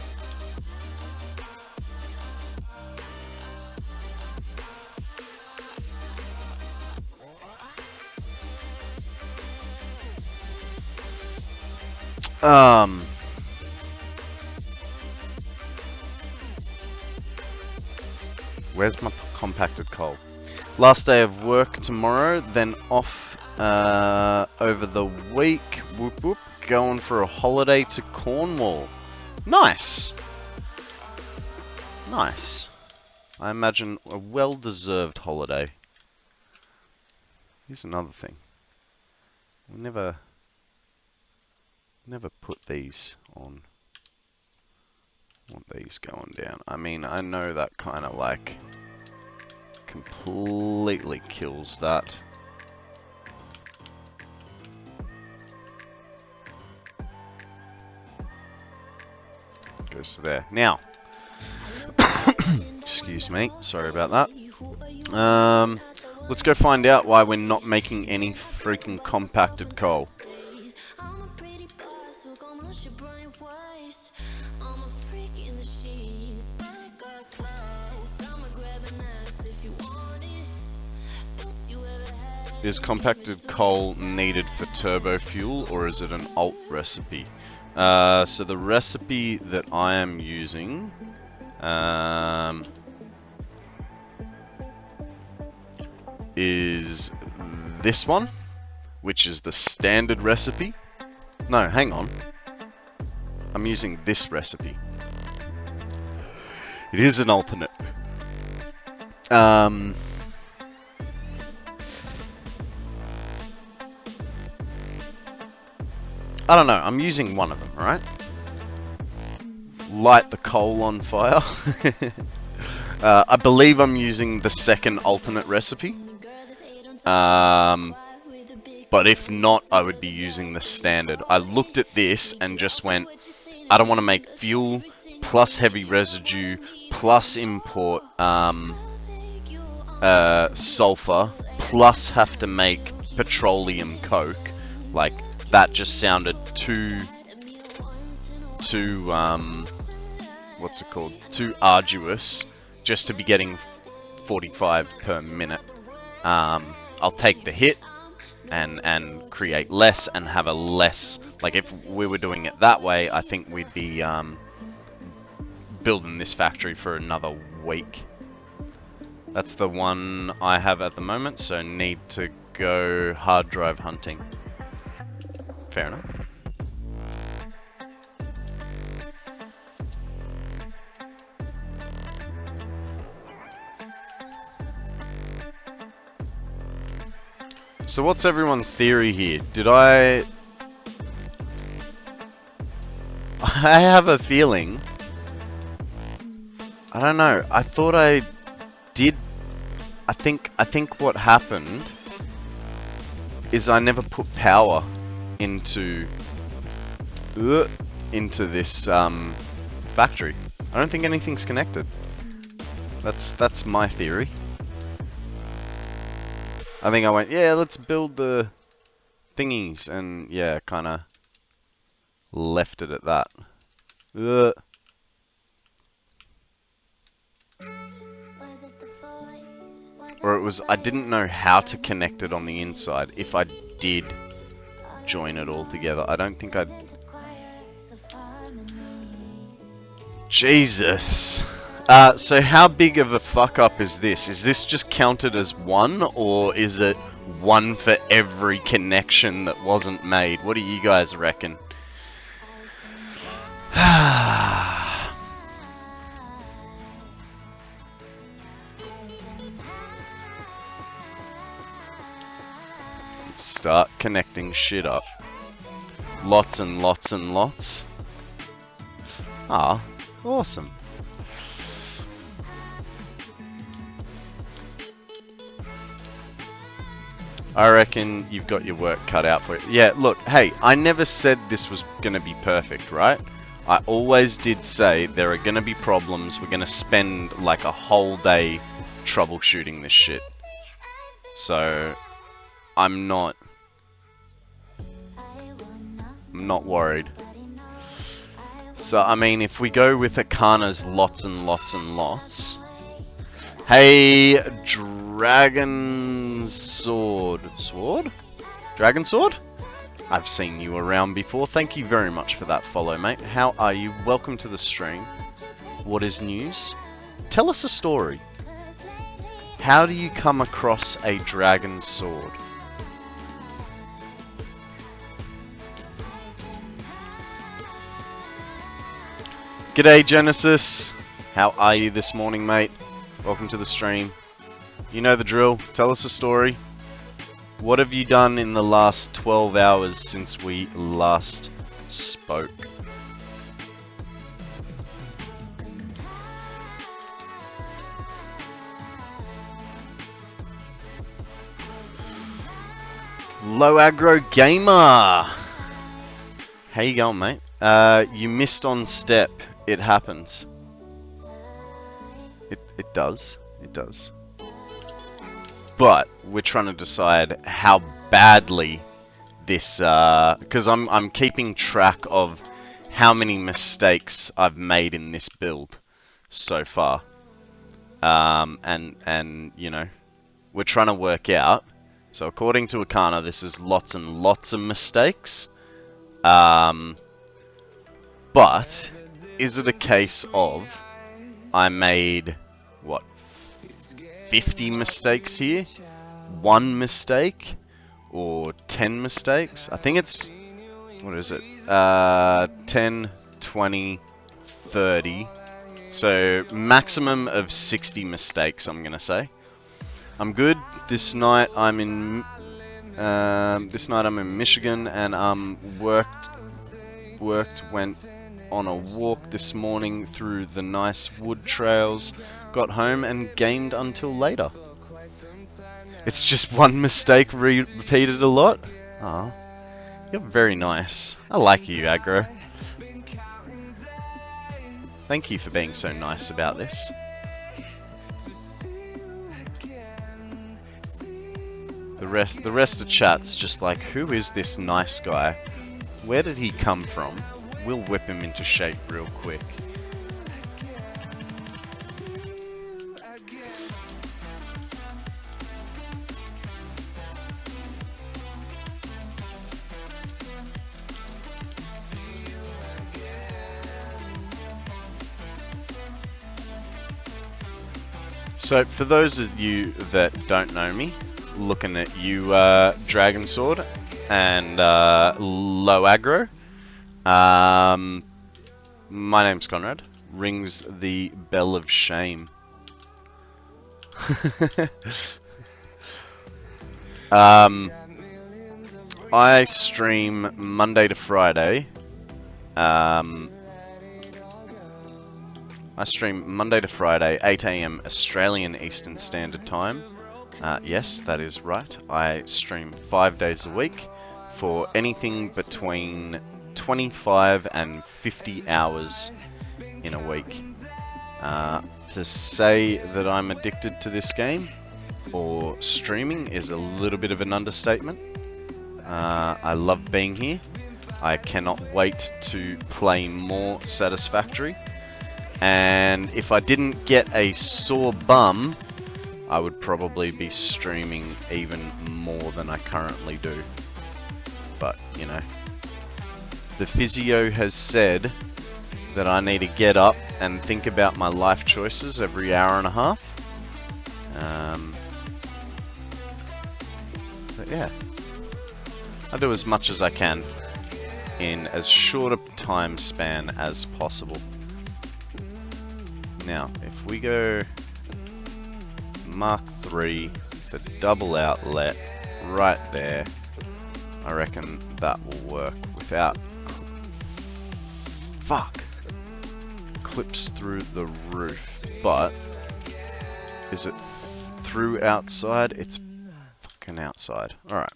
Where's my compacted coal? Last day of work tomorrow, then off over the week. Whoop whoop. Going for a holiday to Cornwall. Nice. Nice. I imagine a well-deserved holiday. Here's another thing. We never put these on. I want these going down. I mean, I know that kind of like completely kills that. Goes to there. Now, excuse me, sorry about that. Let's go find out why we're not making any freaking compacted coal. Is compacted coal needed for turbo fuel, or is it an alt recipe? So the recipe that I am using is this one, which is the standard recipe. No, hang on. I'm using this recipe. It is an alternate. I don't know, I'm using one of them, right? Light the coal on fire. I believe I'm using the second alternate recipe. But if not, I would be using the standard. I looked at this and just went, I don't want to make fuel, plus heavy residue, plus import sulfur, plus have to make petroleum coke. Like, that just sounded too what's it called? Too arduous just to be getting 45 per minute. I'll take the hit and create less and have a less, like if we were doing it that way, I think we'd be building this factory for another week. That's the one I have at the moment, so need to go hard drive hunting. Fair enough. So what's everyone's theory here? Did I have a feeling, I don't know, I thought I did, I think what happened is I never put power into into this factory. I don't think anything's connected. That's my theory. I think I went, yeah, let's build the thingies, and yeah, kind of left it at that. Or it was, I didn't know how to connect it on the inside. If I did join it all together, I don't think I'd... Jesus! So how big of a fuck up is this? Is this just counted as one, or is it one for every connection that wasn't made? What do you guys reckon? Start connecting shit up. Lots and lots and lots. Ah, awesome. I reckon you've got your work cut out for it. Yeah, look, hey, I never said this was going to be perfect, right? I always did say there are going to be problems. We're going to spend like a whole day troubleshooting this shit. So, I'm not worried. So, I mean, if we go with Akana's lots and lots and lots... Hey, Dragon Sword. Sword? Dragon Sword? I've seen you around before. Thank you very much for that follow, mate. How are you? Welcome to the stream. What is news? Tell us a story. How do you come across a dragon sword? G'day, Genesis. How are you this morning, mate? Welcome to the stream. You know the drill. Tell us a story. What have you done in the last 12 hours since we last spoke? Low Aggro Gamer! How you going, mate? You missed on step. It happens. It does. It does. But we're trying to decide how badly this, because I'm keeping track of how many mistakes I've made in this build so far. And you know, we're trying to work out. So according to Akana, this is lots and lots of mistakes. But is it a case of I made what, 50 mistakes here? 1 mistake? Or 10 mistakes? I think it's, what is it? 10, 20, 30. So maximum of 60 mistakes, I'm gonna say. I'm good. This night I'm in Michigan, and went on a walk this morning through the nice wood trails. Got home and gamed until later. It's just 1 mistake repeated a lot? Aw, you're very nice. I like you, Aggro. Thank you for being so nice about this. The rest of chat's just like, who is this nice guy? Where did he come from? We'll whip him into shape real quick. So, for those of you that don't know me, looking at you, Dragon Sword and Low Aggro. My name's Konrad. Rings the bell of shame. I stream Monday to Friday. I stream Monday to Friday, 8 AM Australian Eastern Standard Time. Yes, that is right. I stream 5 days a week for anything between 25 and 50 hours in a week. To say that I'm addicted to this game or streaming is a little bit of an understatement. I love being here. I cannot wait to play more Satisfactory. And if I didn't get a sore bum, I would probably be streaming even more than I currently do. But, you know, the physio has said that I need to get up and think about my life choices every hour and a half. But yeah, I do as much as I can in as short a time span as possible. Now, if we go Mark III, the double outlet right there, I reckon that will work without clips through the roof. But is it through outside? It's fucking outside. Alright.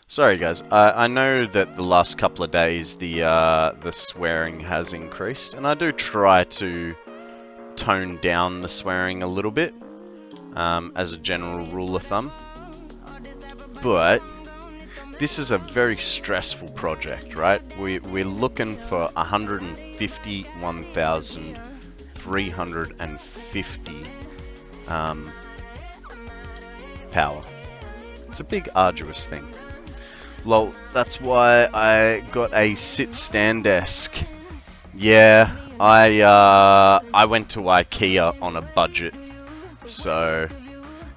Sorry guys, I know that the last couple of days the swearing has increased, and I do try to tone down the swearing a little bit, as a general rule of thumb. But this is a very stressful project, right? We're looking for 151,350 power. It's a big, arduous thing. Lol, that's why I got a sit-stand desk. Yeah, I went to IKEA on a budget, so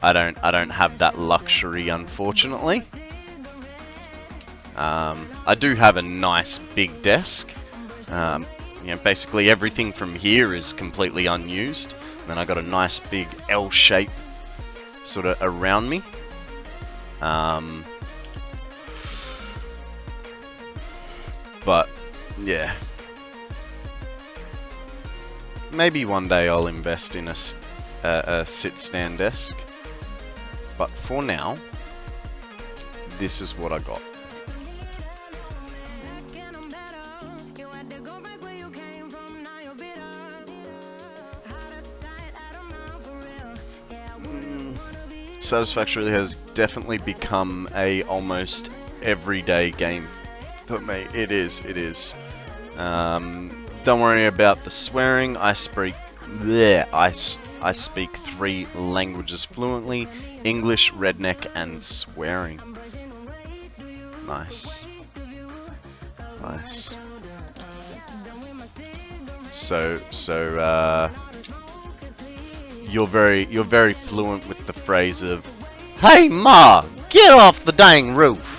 I don't have that luxury, unfortunately. I do have a nice big desk. You know, basically everything from here is completely unused. And then I got a nice big L shape sort of around me. But yeah, maybe one day I'll invest in a sit-stand desk. But for now, this is what I got. Satisfactory has definitely become a almost everyday game for me. It is. Don't worry about the swearing. I speak 3 languages fluently: English, redneck, and swearing. Nice. So you're very fluent with the phrase of, "Hey Ma, get off the dang roof."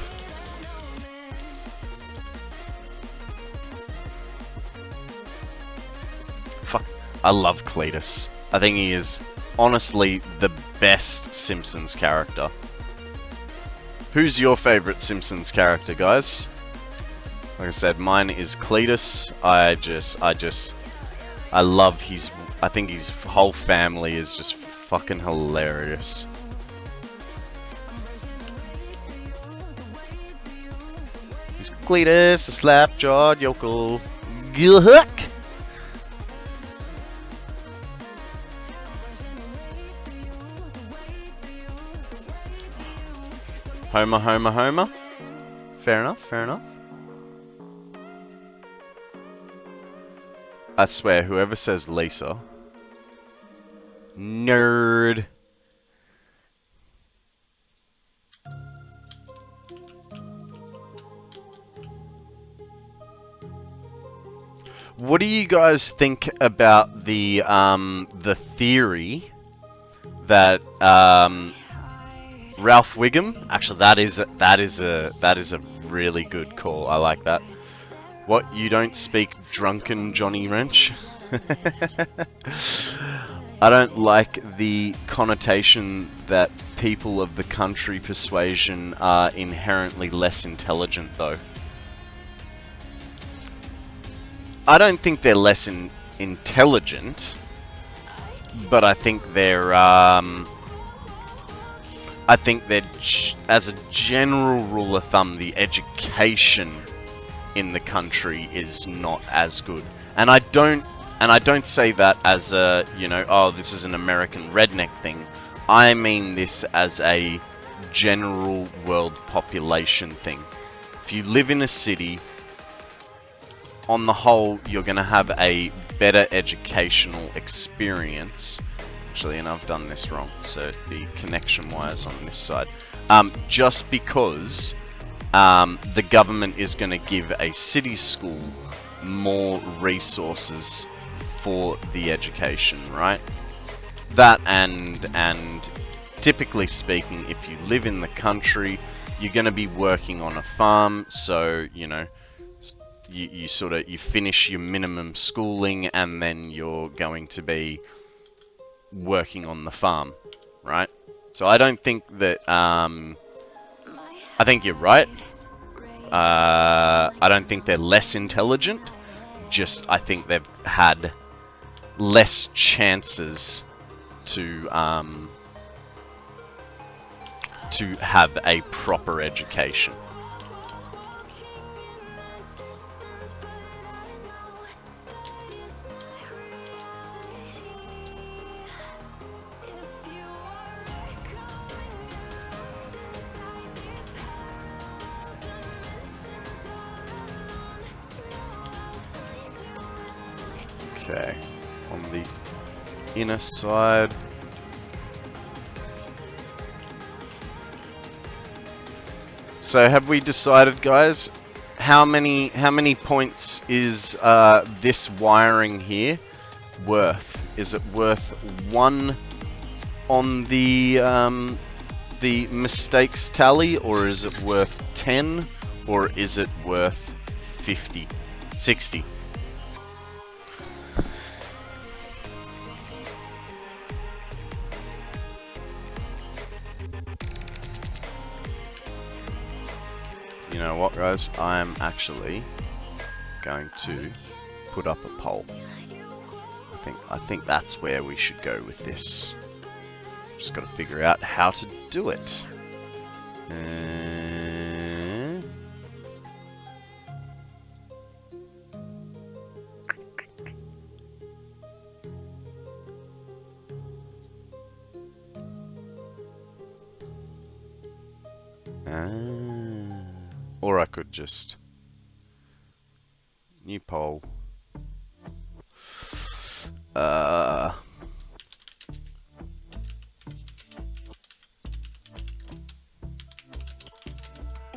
Fuck, I love Cletus. I think he is honestly the best Simpsons character. Who's your favorite Simpsons character, guys? Like I said, mine is Cletus. I love his. I think his whole family is just fucking hilarious. He's Cletus, a slap-jawed yokel. Gilhook! Homer. Fair enough. I swear, whoever says Lisa... Nerd. What do you guys think about the theory that Ralph Wiggum? Actually, that is a really good call. I like that. What, you don't speak drunken Johnny Wrench? I don't like the connotation that people of the country persuasion are inherently less intelligent, though. I don't think they're less intelligent, but I think they're I think that as a general rule of thumb, the education in the country is not as good. And I don't say that as a, you know, oh, this is an American redneck thing. I mean this as a general world population thing. If you live in a city, on the whole, you're going to have a better educational experience. Actually, and I've done this wrong, so it'd be connection wires on this side. Just because the government is going to give a city school more resources for the education, right? That and typically speaking, if you live in the country, you're going to be working on a farm, so, you know, you finish your minimum schooling and then you're going to be working on the farm, right? So I don't think that, I think you're right. I don't think they're less intelligent, just I think they've had less chances to have a proper education. Okay, on the inner side. So have we decided, guys, how many points is this wiring here worth? Is it worth 1 on the mistakes tally, or is it worth 10, or is it worth 50, 60? You know what, guys? I'm actually going to put up a poll. I think that's where we should go with this. Just got to figure out how to do it. Or I could just new poll. And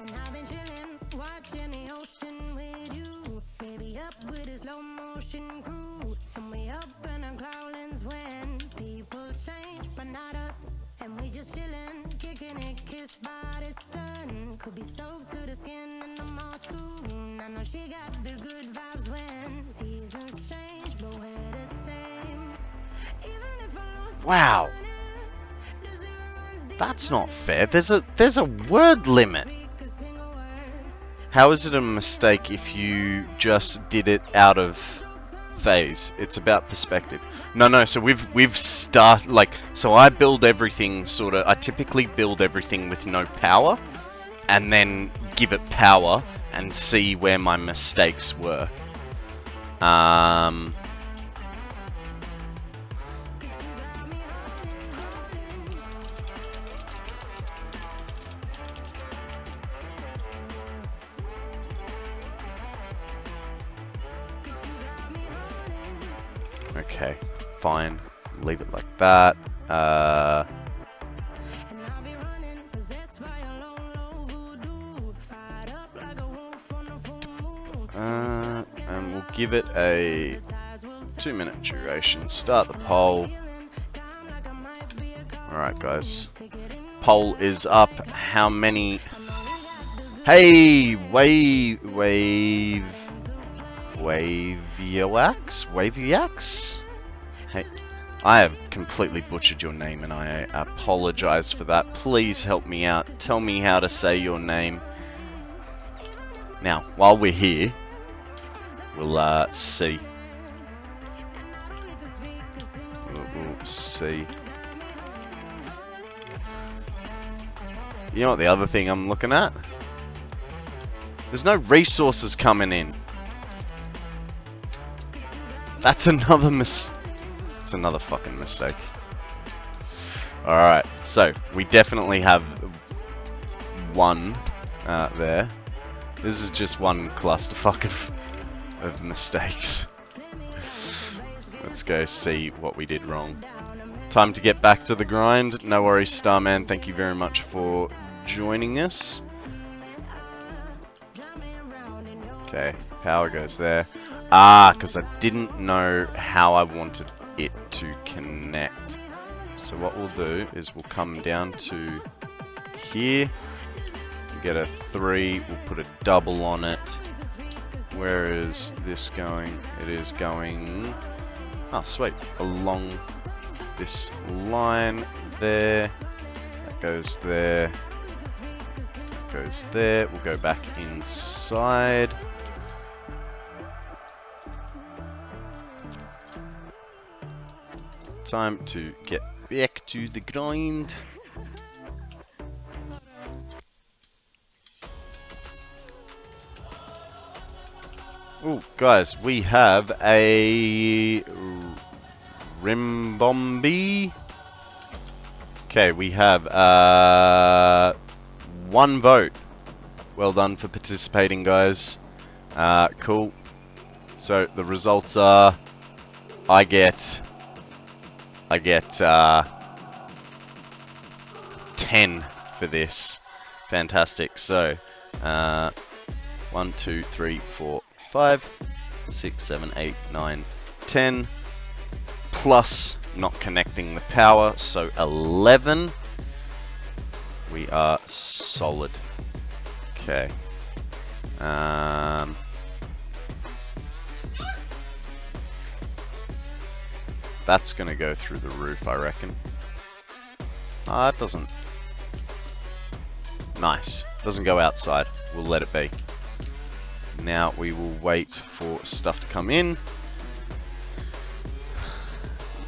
I've been chillin', watching the ocean with you. Baby up with a slow motion crew. And we up in our growlings when people change, but not us. And we just chillin', kicking it, kissed by the sun. Could be soaked to the skin and I'm all soon. I know she got the good vibes when seasons change, but we're the same. Even if I lost Wow. That's not fair. There's a word limit. How is it a mistake if you just did it out of phase? It's about perspective. No, so we've started, like, so I build everything I typically build everything with no power and then give it power and see where my mistakes were. Okay, fine. Leave it like that. And we'll give it a 2-minute duration. Start the poll. Alright, guys. Poll is up. How many... Hey! Wavyax? Hey, I have completely butchered your name and I apologize for that. Please help me out. Tell me how to say your name. Now, while we're here, we'll see. We'll see. You know what the other thing I'm looking at? There's no resources coming in. That's another It's another fucking mistake. Alright, so we definitely have one there. This is just one clusterfuck of mistakes. Let's go see what we did wrong. Time to get back to the grind. No worries, Starman. Thank you very much for joining us. Okay, power goes there. Ah, because I didn't know how I wanted it to connect. So what we'll do is we'll come down to here. We'll get a 3. We'll put a double on it. Where is this going? It is going... Oh, sweet. Along this line there. That goes there. Goes there. We'll go back inside. Time to get back to the grind. Oh, guys, we have a Rimbombi. Okay, we have 1 vote. Well done for participating, guys. Cool. So the results are, I get 10 for this. Fantastic. So 1, 2, 3, 4, 5, 6, 7, 8, 9, 10 plus not connecting the power, so 11. We are solid. Okay. That's gonna go through the roof, I reckon. It doesn't. Nice. Doesn't go outside. We'll let it be. Now we will wait for stuff to come in.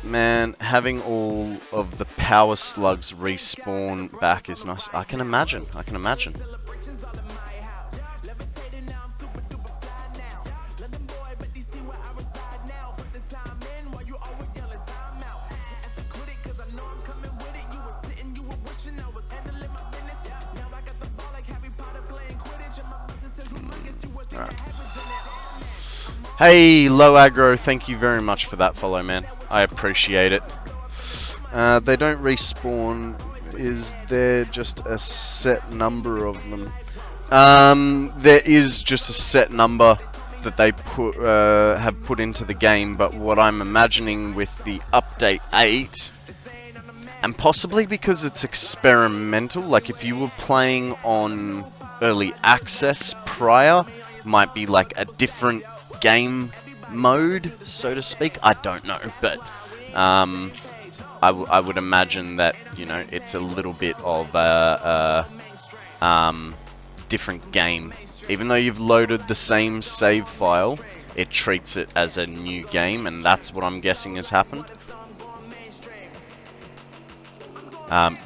Man, having all of the power slugs respawn back is nice. I can imagine. I can imagine. Hey, Low Aggro, thank you very much for that follow, man. I appreciate it. They don't respawn. Is there just a set number of them? There is just a set number that they have put into the game, but what I'm imagining with the update 8, and possibly because it's experimental, like if you were playing on early access prior, might be like a different game mode, so to speak. I don't know, but I would imagine that, you know, it's a little bit of a different game. Even though you've loaded the same save file, it treats it as a new game, and that's what I'm guessing has happened.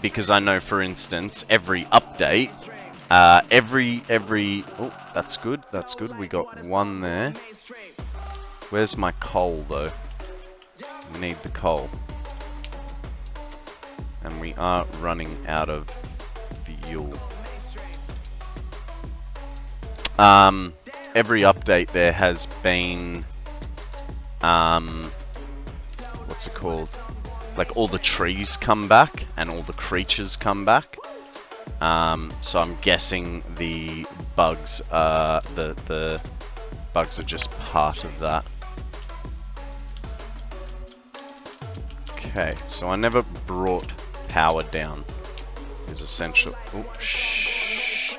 Because I know, for instance, every update, oh, that's good, that's good. We got 1 there. Where's my coal, though? We need the coal. And we are running out of fuel. Every update there has been, what's it called? Like all the trees come back and all the creatures come back. So I'm guessing the bugs are the bugs are just part of that. Okay, so I never brought power down. Is essential. Oh, shh.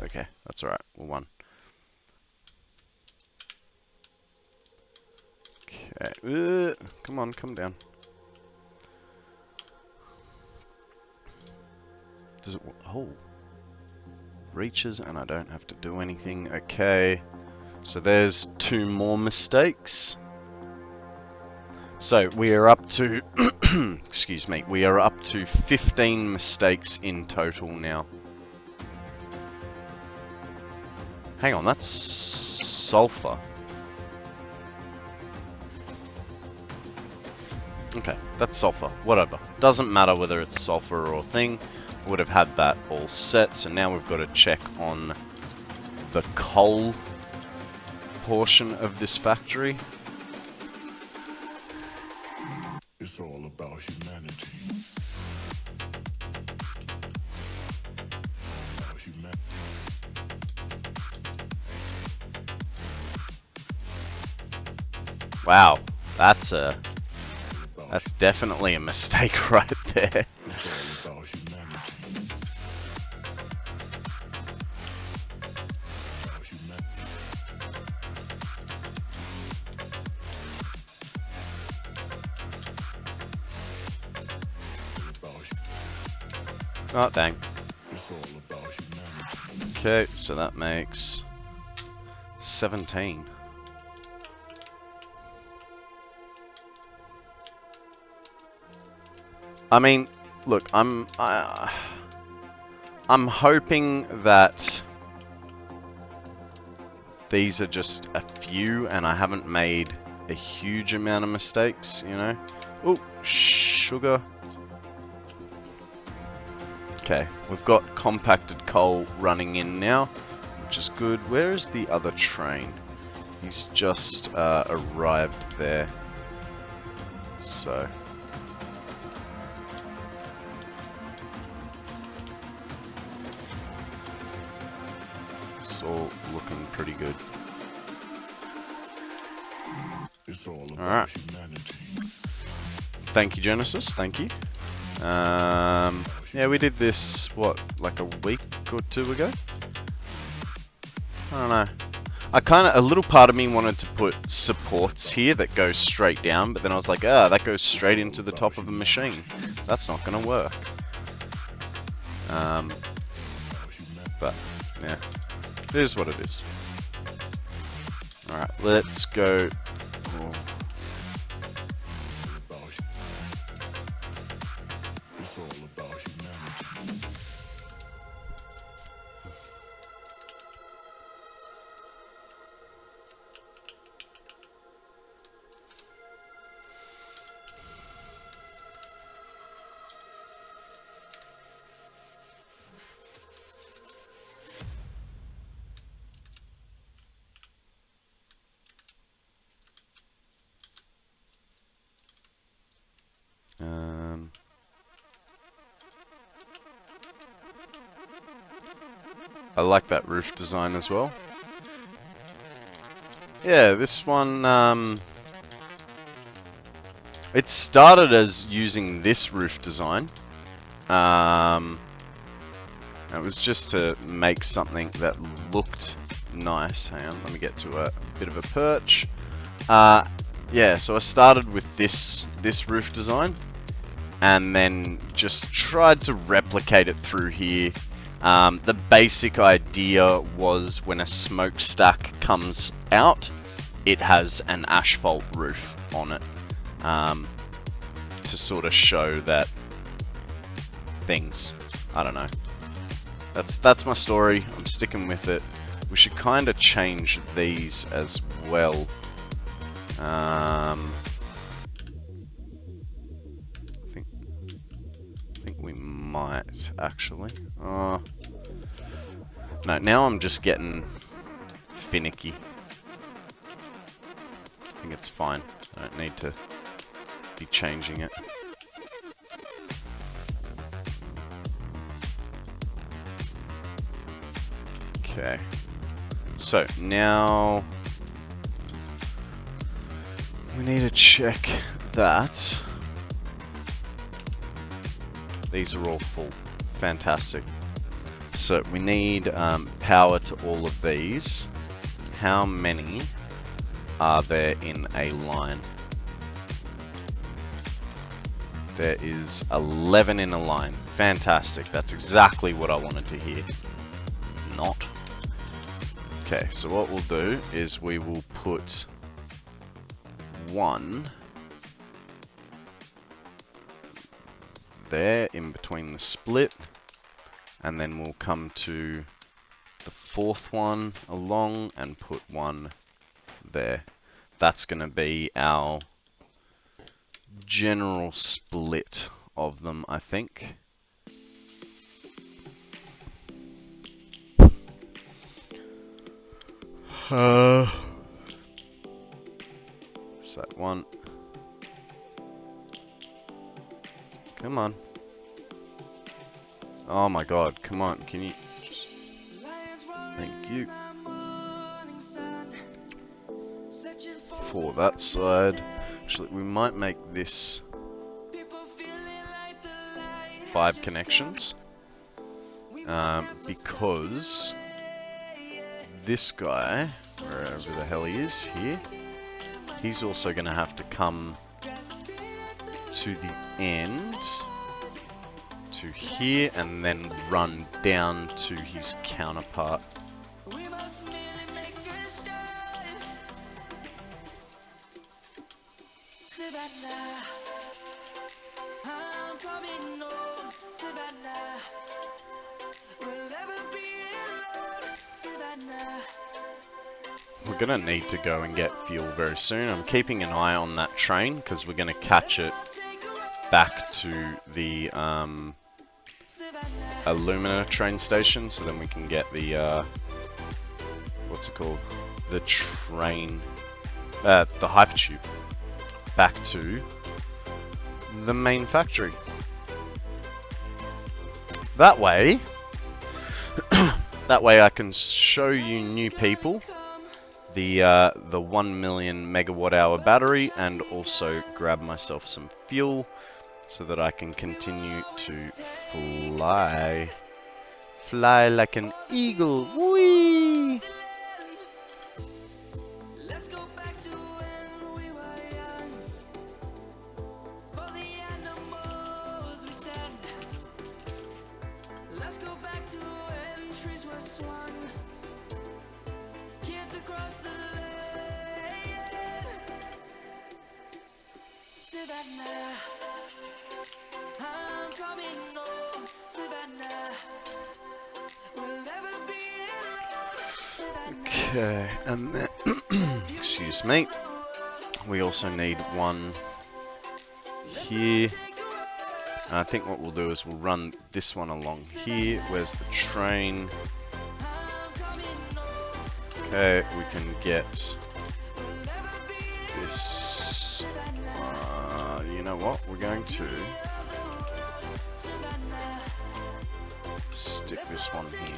Okay, that's alright. We'll won. Okay. Come on, come down. Does it? Oh. Reaches and I don't have to do anything. Okay. So there's 2 more mistakes. So we are up to, excuse me, we are up to 15 mistakes in total now. Hang on, that's sulfur. Okay, that's sulfur. Whatever. Doesn't matter whether it's sulfur or a thing. Would have had that all set. So now we've got to check on the coal portion of this factory. It's all about humanity. Wow, that's definitely a mistake right there. It's all about humanity. Oh, dang. It's all about humanity. Okay, so that makes 17. I mean, look, I'm hoping that these are just a few and I haven't made a huge amount of mistakes, you know? Oh, sugar. Okay, we've got compacted coal running in now, which is good. Where is the other train? He's just arrived there. So... it's all looking pretty good. It's all about Alright. humanity. Thank you, Genesis. Thank you. Yeah, we did this, what, like a week or two ago? I don't know. A little part of me wanted to put supports here that go straight down, but then I was like, that goes straight into the top of a machine. That's not gonna work. But, yeah. It is what it is. Alright, let's go. Oh. It's all about humanity. I like that roof design as well. Yeah, this one, it started as using this roof design. It was just to make something that looked nice. Hang on, let me get to a bit of a perch. Yeah, so I started with this roof design, and then just tried to replicate it through here. The basic idea was when a smokestack comes out, it has an asphalt roof on it, to sort of show that things, I don't know. That's my story. I'm sticking with it. We should kind of change these as well. I think we might actually. No, now I'm just getting finicky. I think it's fine. I don't need to be changing it. Okay. So now we need to check that these are all full. Fantastic. So we need power to all of these. How many are there in a line? There is 11 in a line. Fantastic. That's exactly what I wanted to hear. Not. Okay, so what we'll do is we will put one there in between the split, and then we'll come to the fourth one along and put one there. That's going to be our general split of them, I think. Set one. Come on. Oh my god, come on, can you just... Thank you. For that side. Actually, we might make this 5 connections. Because this guy, wherever the hell he is, here, he's also going to have to come to the end, to here, and then run down to his counterpart. We're gonna need to go and get fuel very soon. I'm keeping an eye on that train because we're gonna catch it back to the Illumina train station, so then we can get the what's it called? The train, the hypertube back to the main factory. That way, I can show you new people the 1 million megawatt hour battery, and also grab myself some fuel so that I can continue to fly like an eagle. Whee! Okay, and then, excuse me, we also need one here. And I think what we'll do is we'll run this one along here. Where's the train? Okay, we can get this. You know what? We're going to stick this one here.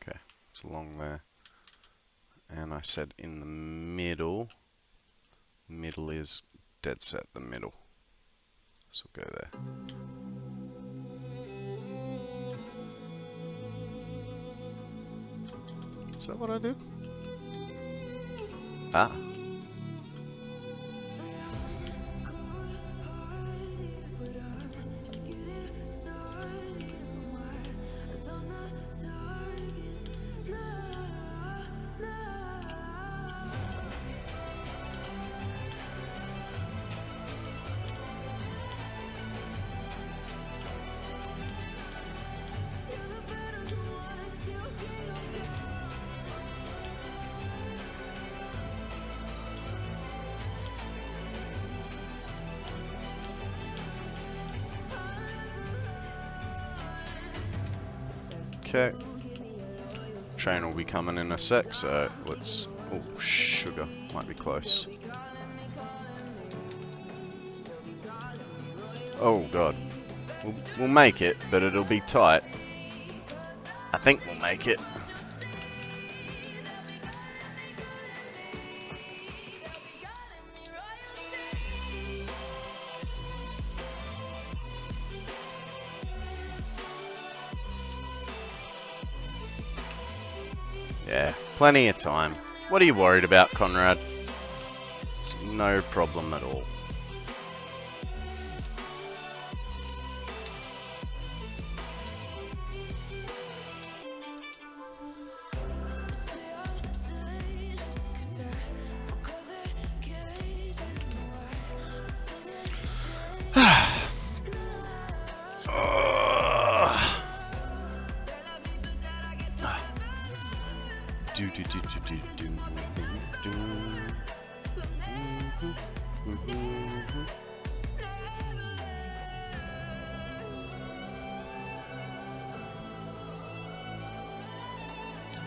Okay, it's along there. And I said in the middle. Middle is dead set the middle. So we'll go there. Is that what I did? Ah. Okay. Train will be coming in a sec, so let's... Oh, sugar. Might be close. Oh, God. We'll make it, but it'll be tight. I think we'll make it. Yeah, Plenty of time. What are you worried about, Konrad? It's no problem at all.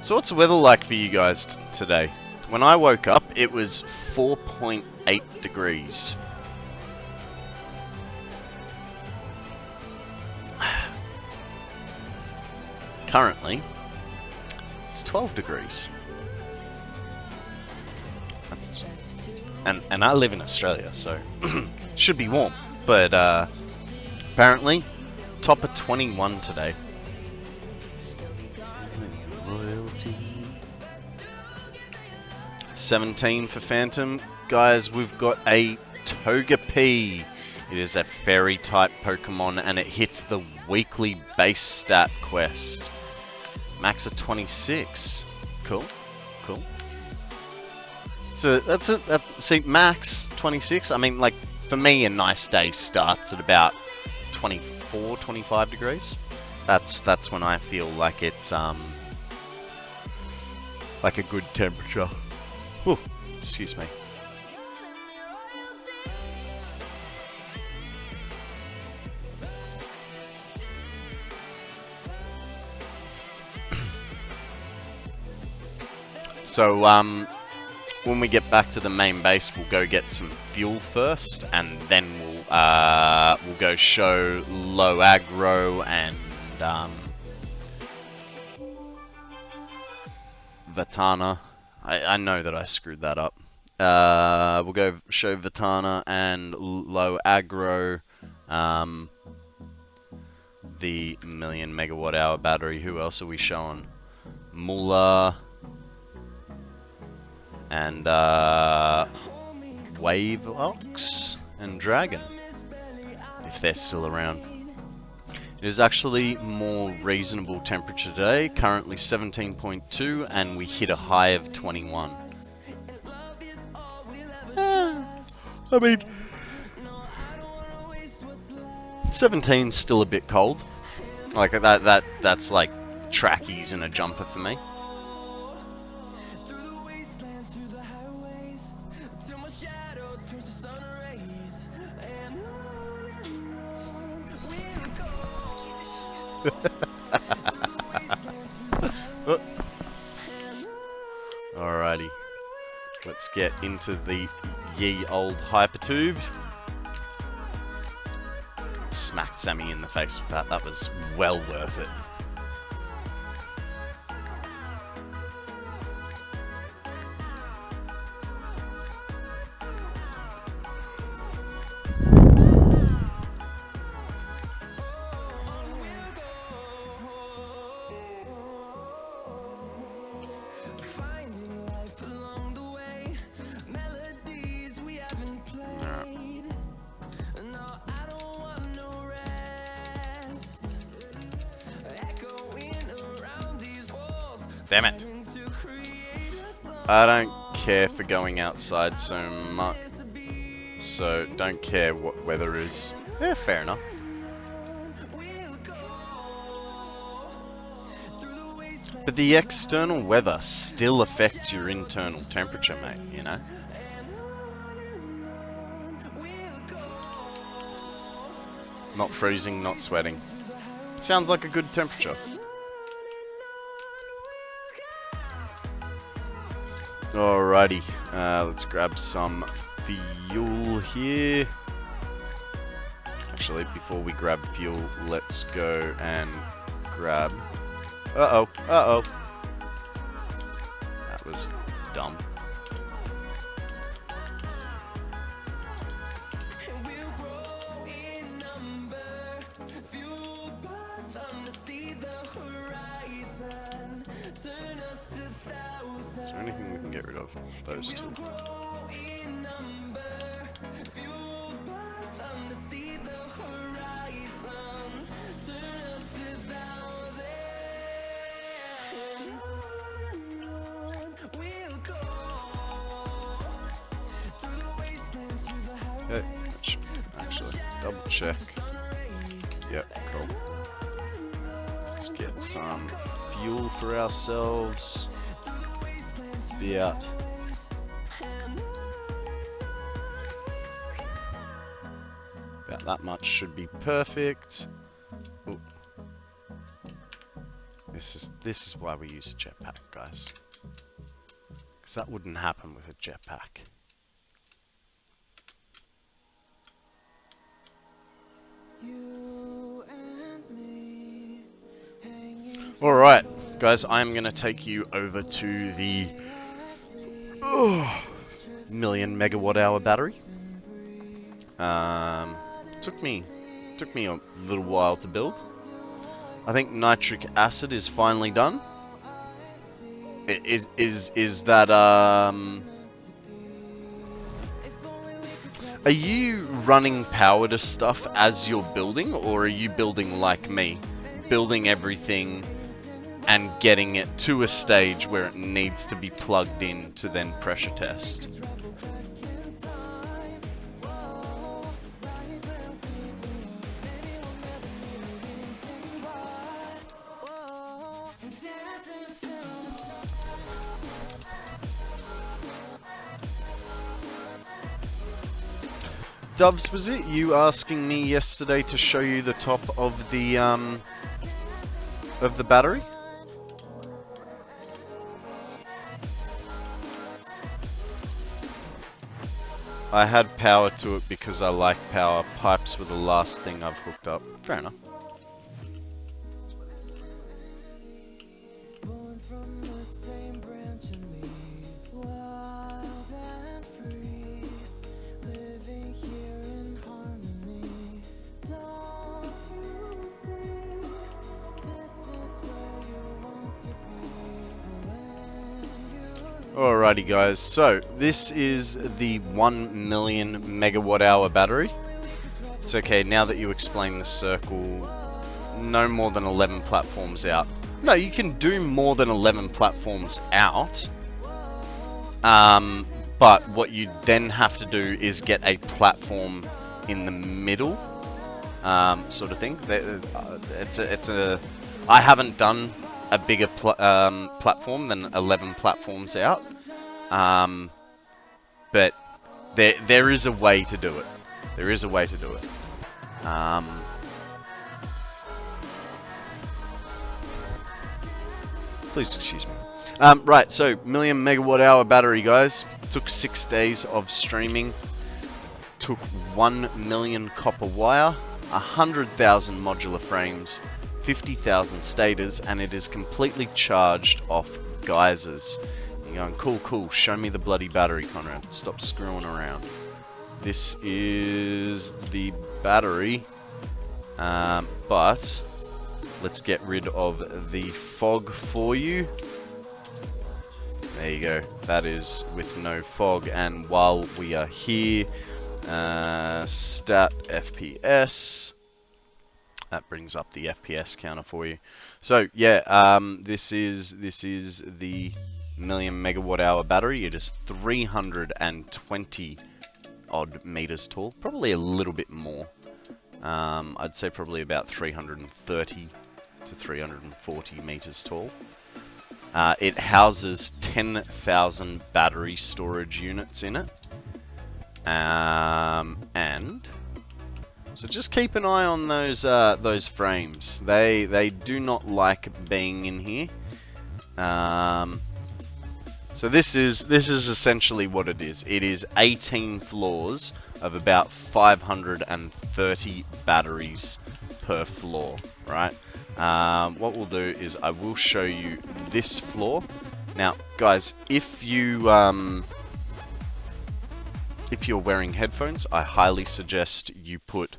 So what's the weather like for you guys today? When I woke up, it was 4.8 degrees. Currently, it's 12 degrees. That's, and I live in Australia, so should be warm. But apparently, top of 21 today. 17 for Phantom. Guys, we've got a Togepi. It is a fairy type Pokemon and it hits the weekly base stat quest. Max of 26. Cool. Cool. So that's it. See, max 26. I mean, like, for me, a nice day starts at about 24, 25 degrees. That's when I feel like it's like a good temperature. Ooh, excuse me. So when we get back to the main base, we'll go get some fuel first, and then we'll go show low aggro and Vitana. I know that I screwed that up. We'll go show Vitana and low aggro, the 1,000,000 megawatt hour battery. Who else are we showing? Mula and Waveox and Dragon, if they're still around. It is actually more reasonable temperature today, currently 17.2, and we hit a high of 21. I mean, 17's still a bit cold. Like that's like trackies and a jumper for me. Alrighty, let's get into the ye old hypertube. Smacked Sammy in the face with that. That was well worth it. Damn it. I don't care for going outside so much, so don't care what weather is. Yeah, fair enough. But the external weather still affects your internal temperature, mate, you know? Not freezing, not sweating. Sounds like a good temperature. Alrighty, let's grab some fuel here. Actually, before we grab fuel, let's go and grab... Uh-oh, uh-oh. That was dumb. Is there anything we can get rid of? Those two. Okay, actually, double check. Yep, cool. Let's get some fuel for ourselves. Be out. About that much should be perfect. Ooh. This is why we use a jetpack, guys. Because that wouldn't happen with a jetpack. Alright, guys, I'm going to take you over to the million megawatt hour battery. Took me a little while to build. I think nitric acid is finally done. Is that are you running power to stuff as you're building, or are you building like me, building everything and getting it to a stage where it needs to be plugged in to then pressure test? Doves, was it you asking me yesterday to show you the top of the battery? I had power to it because I like power. Pipes were the last thing I've hooked up. Fair enough. Alrighty guys, so this is the 1 million megawatt hour battery. It's okay, now that you explain the circle, no more than 11 platforms out. No, you can do more than 11 platforms out, but what you then have to do is get a platform in the middle, sort of thing. I haven't done a bigger platform than 11 platforms out, but there is a way to do it. There is a way to do it. Please excuse me. Right, so million megawatt hour battery, guys. Took 6 days of streaming. Took 1 million copper wire, 100,000 modular frames, 50,000 stators, and it is completely charged off geysers. You're going, cool, cool, show me the bloody battery, Konrad. Stop screwing around. This is the battery, but let's get rid of the fog for you. There you go. That is with no fog, and while we are here, stat FPS. That brings up the FPS counter for you. So yeah, this is the million megawatt hour battery. It is 320 odd meters tall, probably a little bit more. I'd say probably about 330 to 340 meters tall. It houses 10,000 battery storage units in it, and so just keep an eye on those frames. They do not like being in here. So this is essentially what it is. It is 18 floors of about 530 batteries per floor, right? What we'll do is I will show you this floor. Now, guys, if you're wearing headphones, I highly suggest you put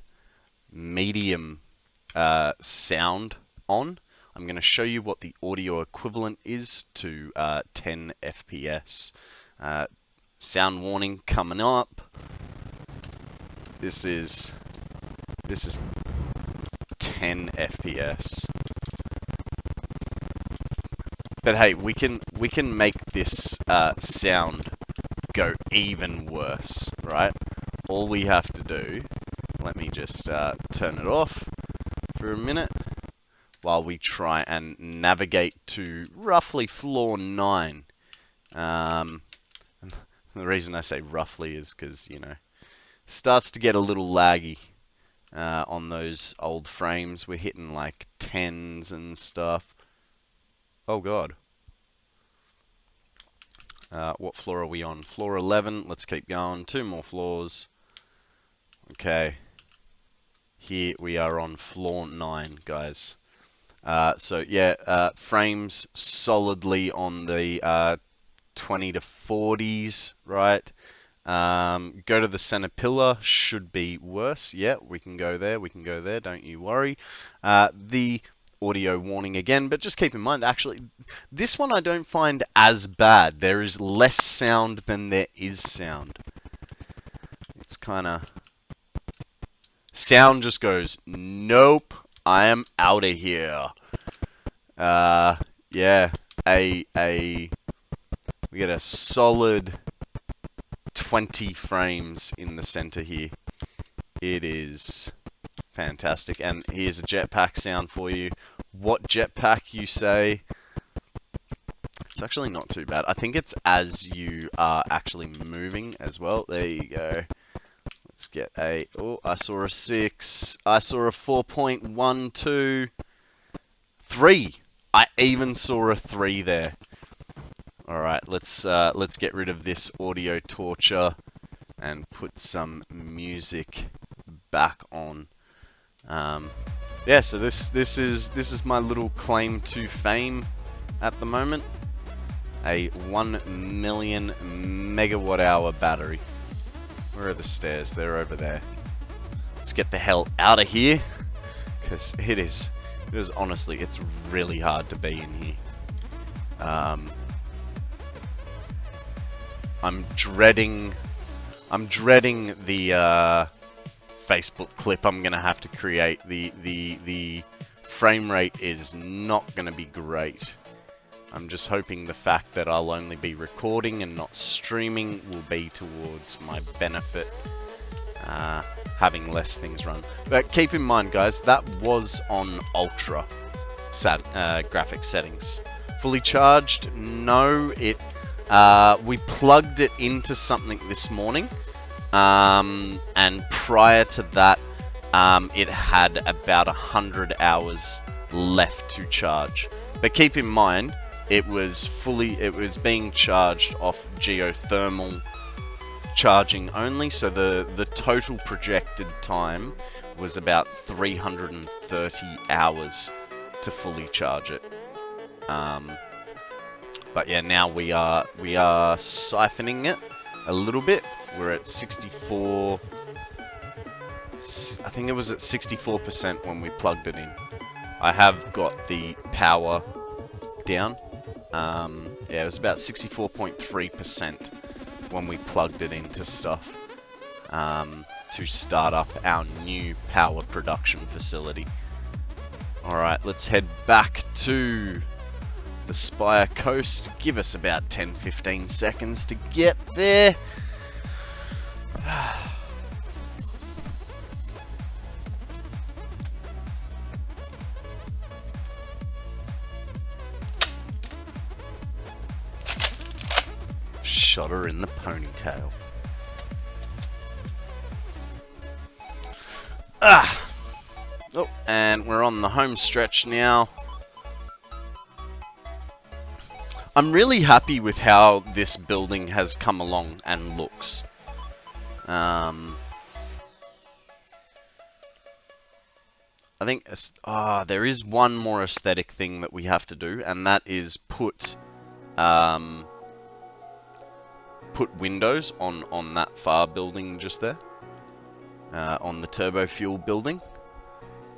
medium sound on I'm going to show you what the audio equivalent is to 10 FPS. Sound warning coming up. This is 10 FPS. But hey, we can make this sound go even worse, right? All we have to do, let me just turn it off for a minute while we try and navigate to roughly floor 9. The reason I say roughly is because, you know, starts to get a little laggy on those old frames. We're hitting like 10s and stuff. Oh god. What floor are we on? Floor 11. Let's keep going. 2 more floors. Okay. Here we are on floor 9, guys. So yeah, frames solidly on the 20 to 40s, right? Go to the center pillar, should be worse. Yeah, we can go there, don't you worry. The audio warning again, but just keep in mind, actually, this one I don't find as bad. There is less sound than there is sound. It's kind of... Sound just goes, nope, I am out of here. Yeah, we get a solid 20 frames in the center here. It is fantastic. And here's a jetpack sound for you. What jetpack, you say? It's actually not too bad. I think it's as you are actually moving as well. There you go. Let's get a... Oh, I saw a 6. I saw a 4.12. 3. I even saw a 3 there. Alright, let's get rid of this audio torture and put some music back on. Yeah, so this is my little claim to fame at the moment. A 1 million megawatt hour battery. Where are the stairs? They're over there. Let's get the hell out of here, because it is honestly, it's really hard to be in here. I'm dreading the Facebook clip I'm gonna have to create. The frame rate is not gonna be great. I'm just hoping the fact that I'll only be recording and not streaming will be towards my benefit, having less things run. But keep in mind, guys, that was on ultra graphics settings. Fully charged? No, we plugged it into something this morning, and prior to that, it had about 100 hours left to charge. But keep in mind, it was being charged off geothermal charging only, so the total projected time was about 330 hours to fully charge it. But yeah, now we are siphoning it a little bit. We're at 64. I think it was at 64% when we plugged it in. I have got the power down. Yeah, it was about 64.3% when we plugged it into stuff to start up our new power production facility. Alright, let's head back to the Spire Coast. Give us about 10-15 seconds to get there. Shot her in the ponytail. Oh, and we're on the home stretch now. I'm really happy with how this building has come along and looks. I think there is one more aesthetic thing that we have to do, and that is put windows on that far building just there, on the turbo fuel building.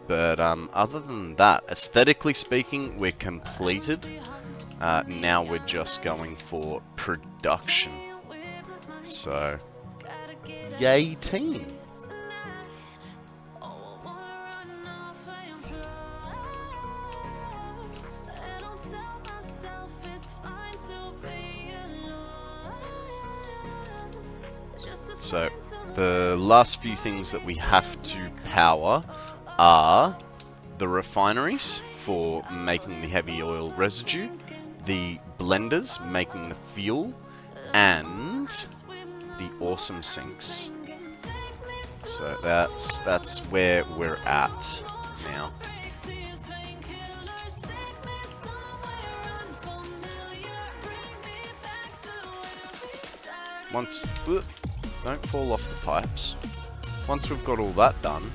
But other than that, aesthetically speaking, we're completed. Now we're just going for production. So, yay team! So, the last few things that we have to power are the refineries for making the heavy oil residue, the blenders making the fuel, and the awesome sinks. So that's where we're at now. Once, don't fall off the pipes. Once we've got all that done,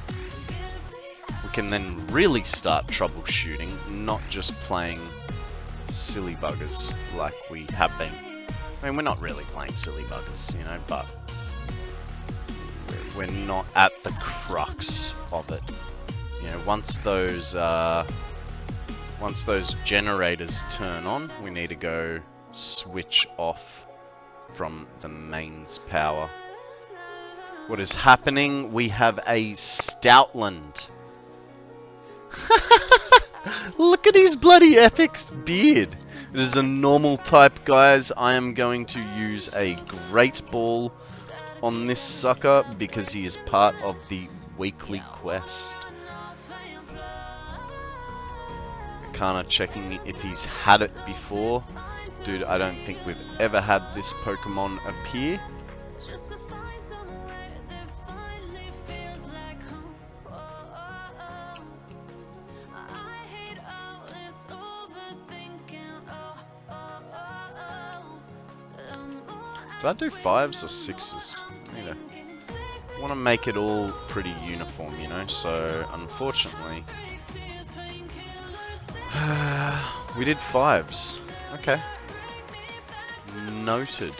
we can then really start troubleshooting, not just playing silly buggers like we have been. I mean, we're not really playing silly buggers, you know, but we're not at the crux of it. You know, once those generators turn on, we need to go switch off from the mains power. What is happening? We have a Stoutland. Look at his bloody epic beard. It is a normal type, guys. I am going to use a Great Ball on this sucker because he is part of the weekly quest. Kinda checking if he's had it before. Dude, I don't think we've ever had this Pokemon appear. Did I do 5s or 6s? I want to make it all pretty uniform, you know, so unfortunately we did 5s. Okay. Noted.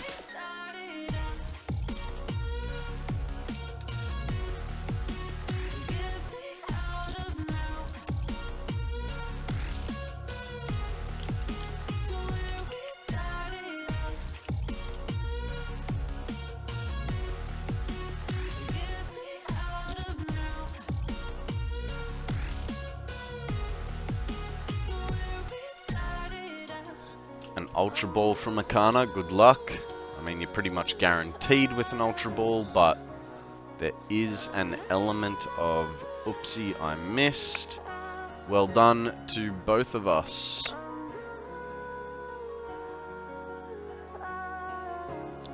An Ultra Ball from Akana, good luck. I mean, you're pretty much guaranteed with an Ultra Ball, but there is an element of oopsie, I missed. Well done to both of us.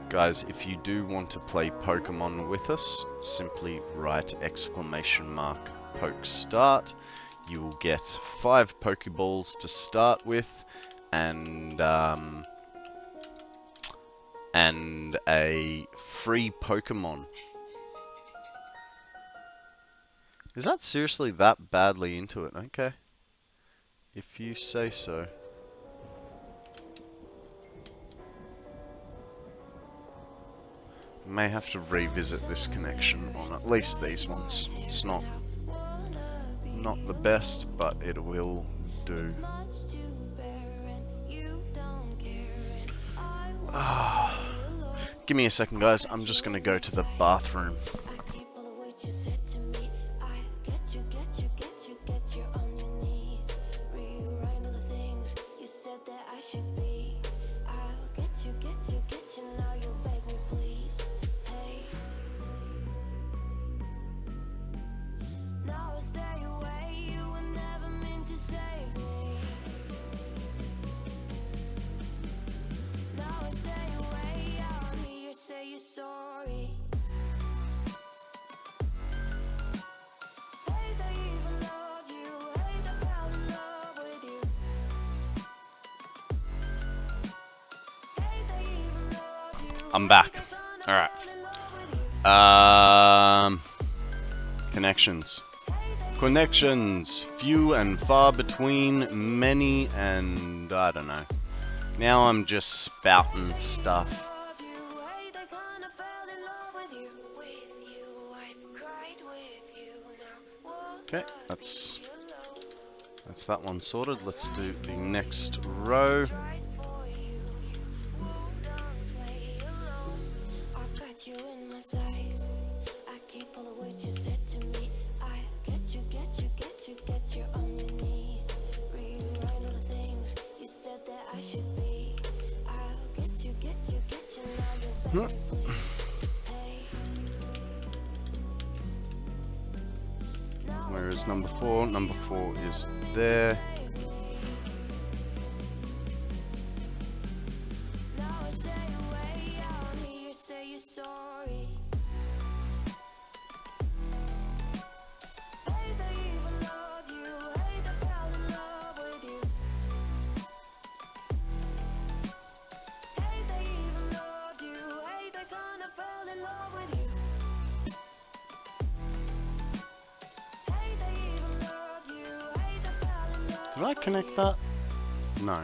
Guys, if you do want to play Pokemon with us, simply write !PokeStart. You will get 5 Pokeballs to start with, and a free Pokemon. Is that seriously that badly into it? Okay. If you say so. May have to revisit this connection on at least these ones. It's not the best, but it will do. Give me a second, guys. I'm just gonna go to the bathroom. I'm back. Alright. Connections. Few and far between, many and I don't know. Now I'm just spouting stuff. Okay, that's that one sorted. Let's do the next row. Where is number 4? Number 4 is there. Did I connect that? No.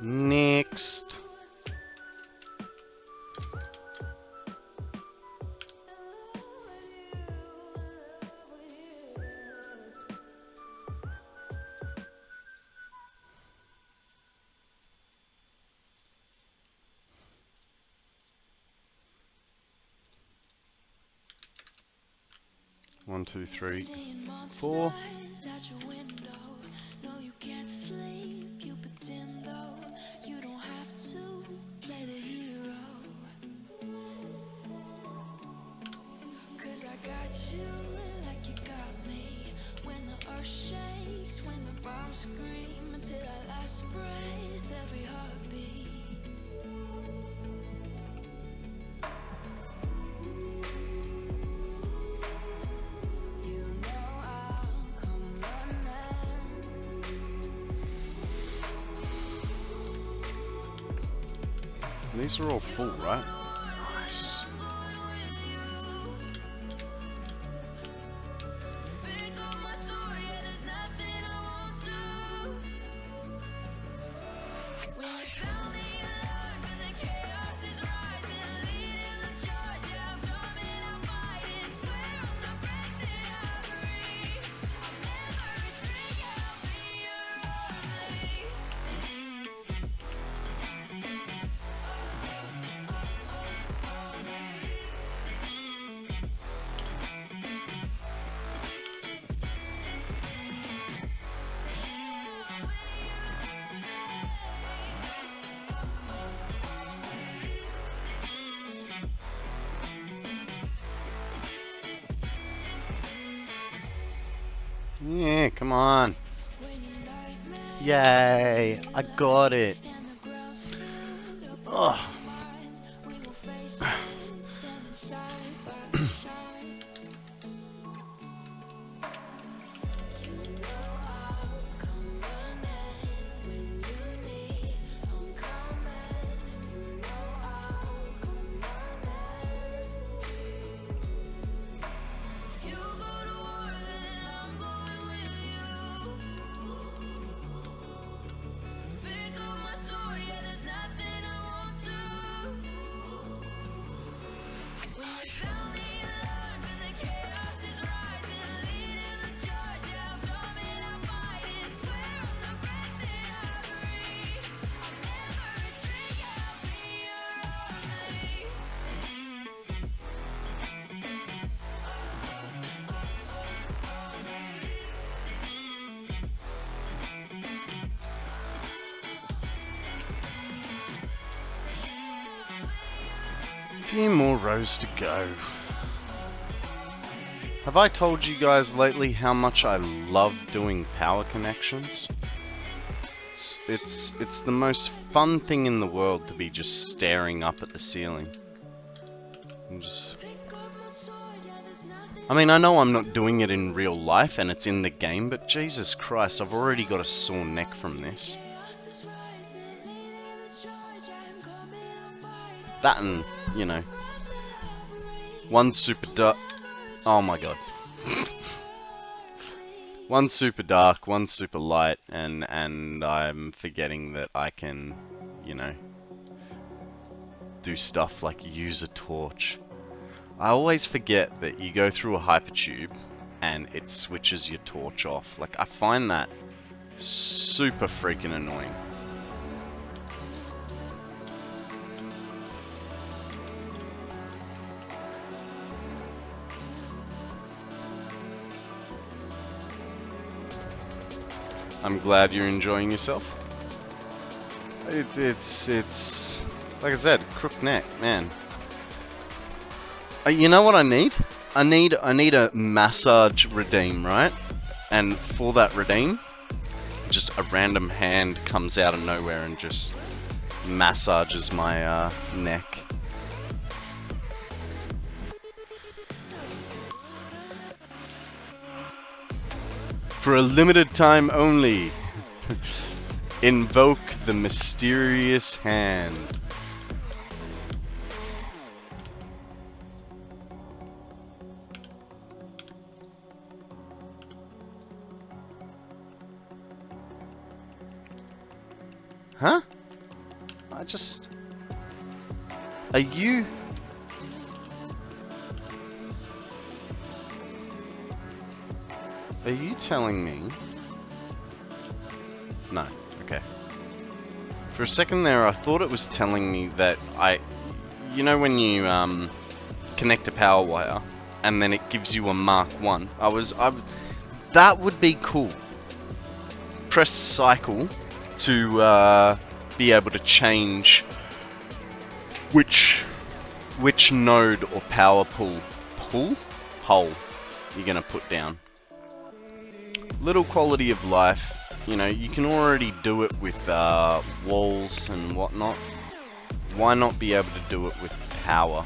Next. One, two, three, 4. I got you like you got me. When the earth shakes, when the bombs scream, until our last breath, every heartbeat. You know I'll come running. These are all full, right? Nice. Yeah, come on. Yay, I got it. Oh. Few more rows to go. Have I told you guys lately how much I love doing power connections? It's the most fun thing in the world to be just staring up at the ceiling. I mean, I know I'm not doing it in real life and it's in the game, but Jesus Christ, I've already got a sore neck from this. That and, you know, one's super dark. Oh my god. One's super dark, one's super light, and I'm forgetting that I can, you know, do stuff like use a torch. I always forget that you go through a hypertube and it switches your torch off. Like, I find that super freaking annoying. I'm glad you're enjoying yourself. It's like I said, crook neck, man. You know what I need? I need a massage redeem, right? And for that redeem, just a random hand comes out of nowhere and just massages my neck. For a limited time only, invoke the mysterious hand. Huh? Are you... Are you telling me? No, okay. For a second there, I thought it was telling me that you know when you connect a power wire and then it gives you a Mark 1. That would be cool. Press cycle to be able to change which node or power pole you're gonna put down. Little quality of life, you know, you can already do it with walls and whatnot. Why not be able to do it with power?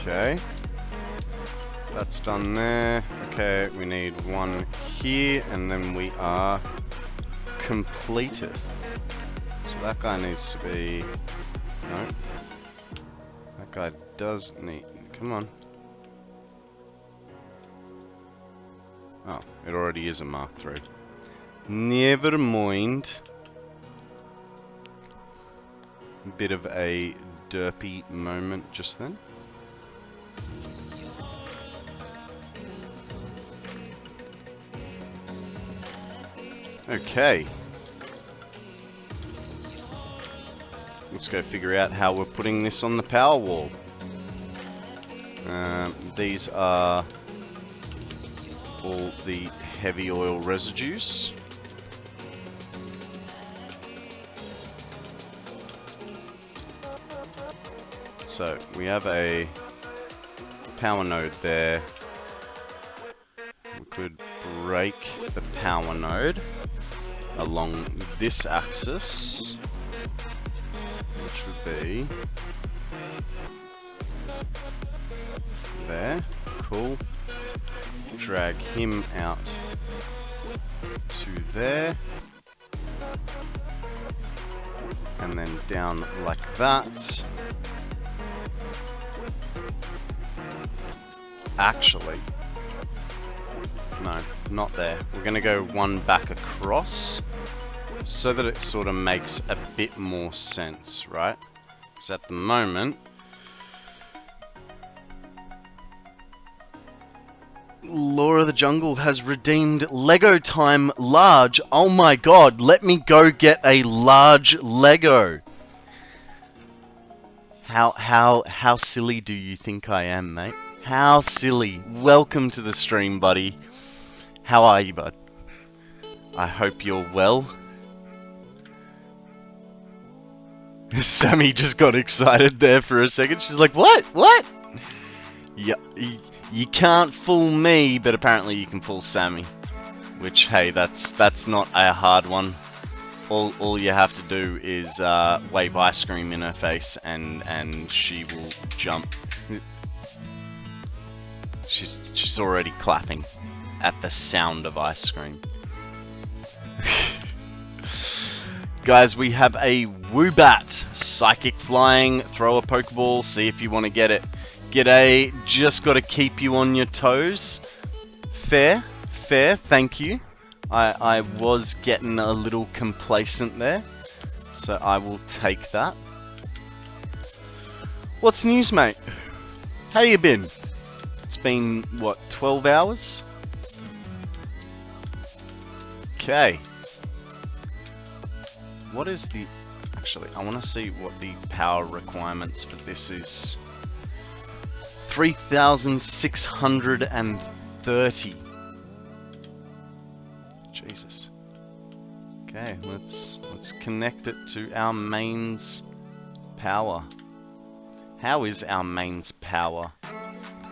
Okay, that's done there. Okay, we need one here, and then we are completed. So that guy needs to be... No. That guy does need... Come on. Oh, it already is a Mark III. Never mind. Bit of a derpy moment just then. Okay. Let's go figure out how we're putting this on the power wall. These are all the heavy oil residues. So we have a power node there. We could break the power node along this axis. which would be there. Cool. Drag him out to there. And then down like that. Actually, no, not there. We're going to go one back across so that it sort of makes a bit more sense, right? Because at the moment, Law of the Jungle has redeemed Lego Time Large. Oh my god, let me go get a large Lego. How silly do you think I am, mate? How silly. Welcome to the stream, buddy. How are you, bud? I hope you're well. Sammy just got excited there for a second. She's like, what? What? Yeah, you can't fool me, but apparently you can fool Sammy. Which, hey, that's not a hard one. All you have to do is wave ice cream in her face and she will jump. She's already clapping at the sound of ice cream. Guys, we have a Woobat. Psychic flying, throw a Pokeball, see if you want to get it. G'day, just got to keep you on your toes. Fair, thank you. I was getting a little complacent there, so I will take that. What's news, mate? How you been? It's been, what, 12 hours? Okay. What is the... Actually, I want to see what the power requirements for this is. 3,630. Jesus. Okay, let's connect it to our mains power. How is our mains power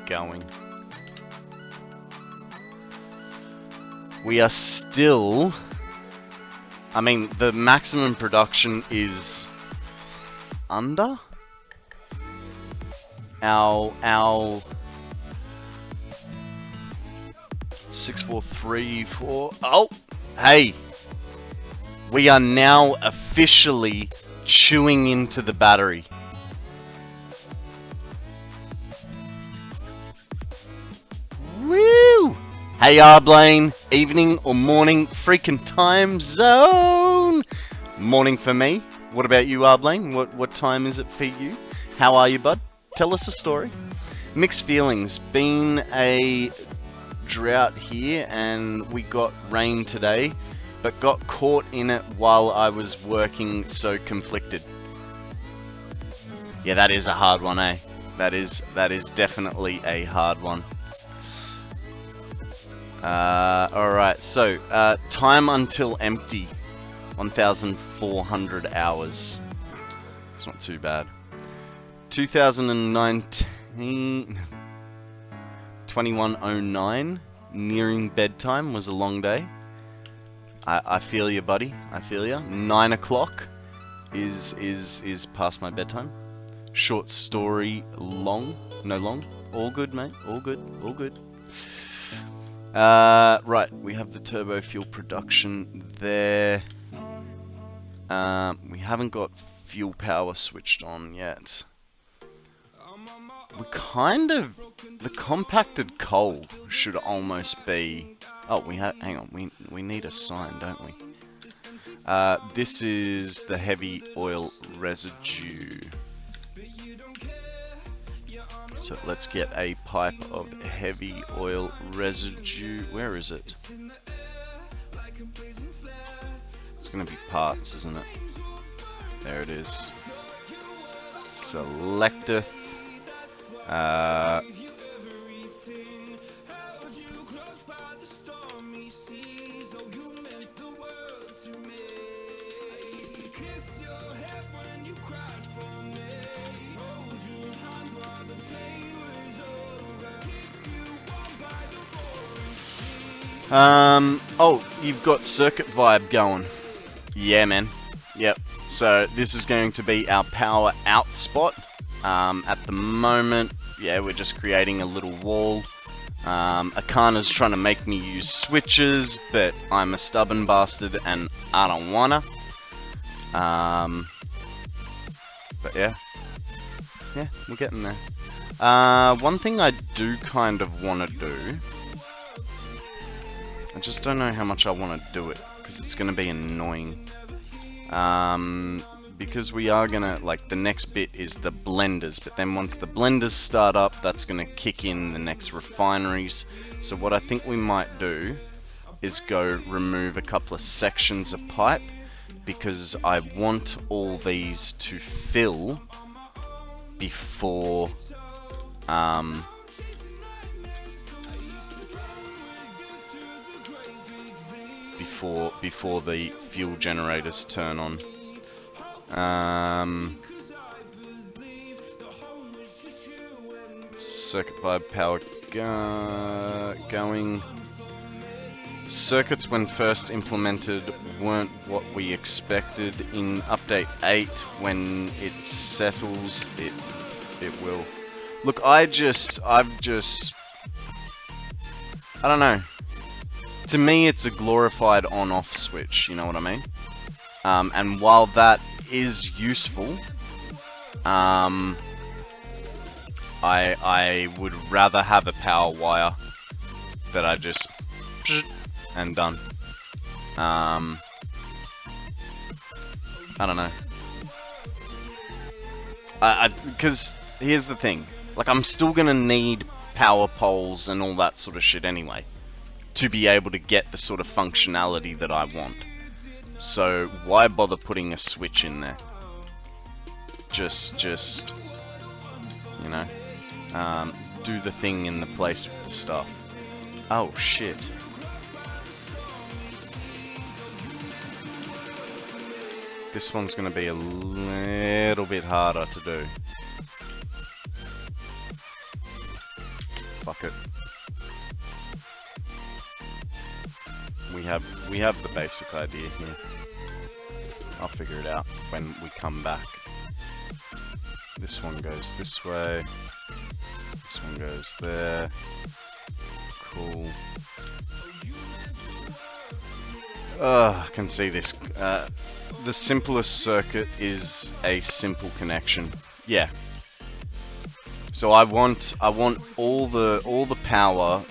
going? We are still... I mean, the maximum production is under our 6434. Oh, hey, we are now officially chewing into the battery. Woo! Hey, Arblane, evening or morning, freaking time zone. Morning for me. What about you, Arblane? What time is it for you? How are you, bud? Tell us a story. Mixed feelings. Been a drought here, and we got rain today, but got caught in it while I was working, so conflicted. Yeah, that is a hard one, eh? That is definitely a hard one. Alright, so, time until empty, 1,400 hours. It's not too bad. 2019, 2109, nearing bedtime, was a long day. I feel you, buddy, I feel you. 9 o'clock is past my bedtime. Short story, long, no long. All good, mate, all good, all good. Right, we have the turbo fuel production there. We haven't got fuel power switched on yet. We kind of... The compacted coal should almost be... Oh, we have... Hang on, we need a sign, don't we? This is the heavy oil residue. So let's get a pipe of heavy oil residue. Where is it? It's gonna be parts, isn't it? There it is. Selecteth. Oh, you've got circuit vibe going. Yeah, man. Yep. So this is going to be our power out spot. At the moment, yeah, we're just creating a little wall. Akana's trying to make me use switches, but I'm a stubborn bastard and I don't wanna. But yeah, we're getting there. One thing I do kind of want to do, I just don't know how much I want to do it, because it's going to be annoying. Because we are going to, like, the next bit is the blenders, but then once the blenders start up, that's going to kick in the next refineries. So what I think we might do is go remove a couple of sections of pipe, because I want all these to fill before before the fuel generators turn on. Circuit 5 power going. Circuits when first implemented weren't what we expected. In update 8, when it settles, it will. Look, I don't know. To me, it's a glorified on-off switch, you know what I mean? And while that is useful, I would rather have a power wire that I just and done. I don't know. Because here's the thing. Like, I'm still gonna need power poles and all that sort of shit anyway, to be able to get the sort of functionality that I want. So why bother putting a switch in there? Just you know, do the thing in the place with the stuff. Oh shit. This one's gonna be a little bit harder to do. Fuck it. We have the basic idea here. I'll figure it out when we come back. This one goes this way. This one goes there. Cool. I can see this. The simplest circuit is a simple connection. Yeah. So I want all the power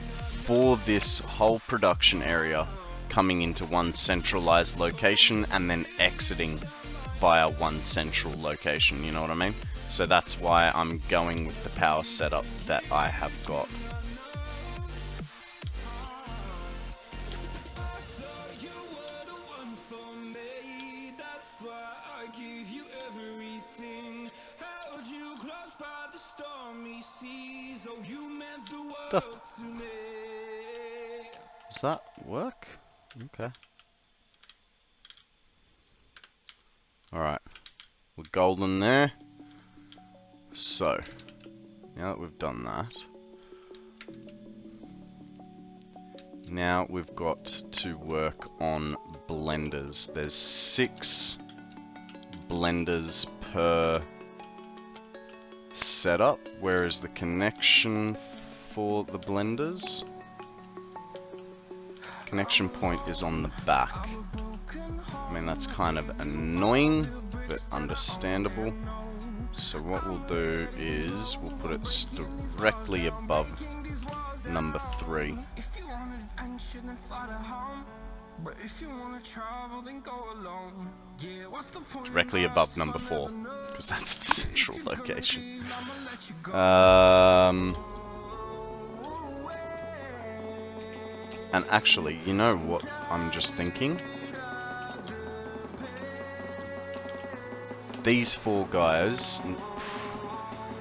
for this whole production area coming into one centralized location and then exiting via one central location, you know what I mean? So that's why I'm going with the power setup that I have got. Does that work? Okay. Alright. We're golden there. So, now that we've done that, now we've got to work on blenders. There's 6 blenders per setup. Where is the connection for the blenders? Connection point is on the back. I mean, that's kind of annoying, but understandable. So what we'll do is we'll put it directly above number 3. Directly above number 4, because that's the central location. And actually, you know what I'm just thinking? These 4 guys,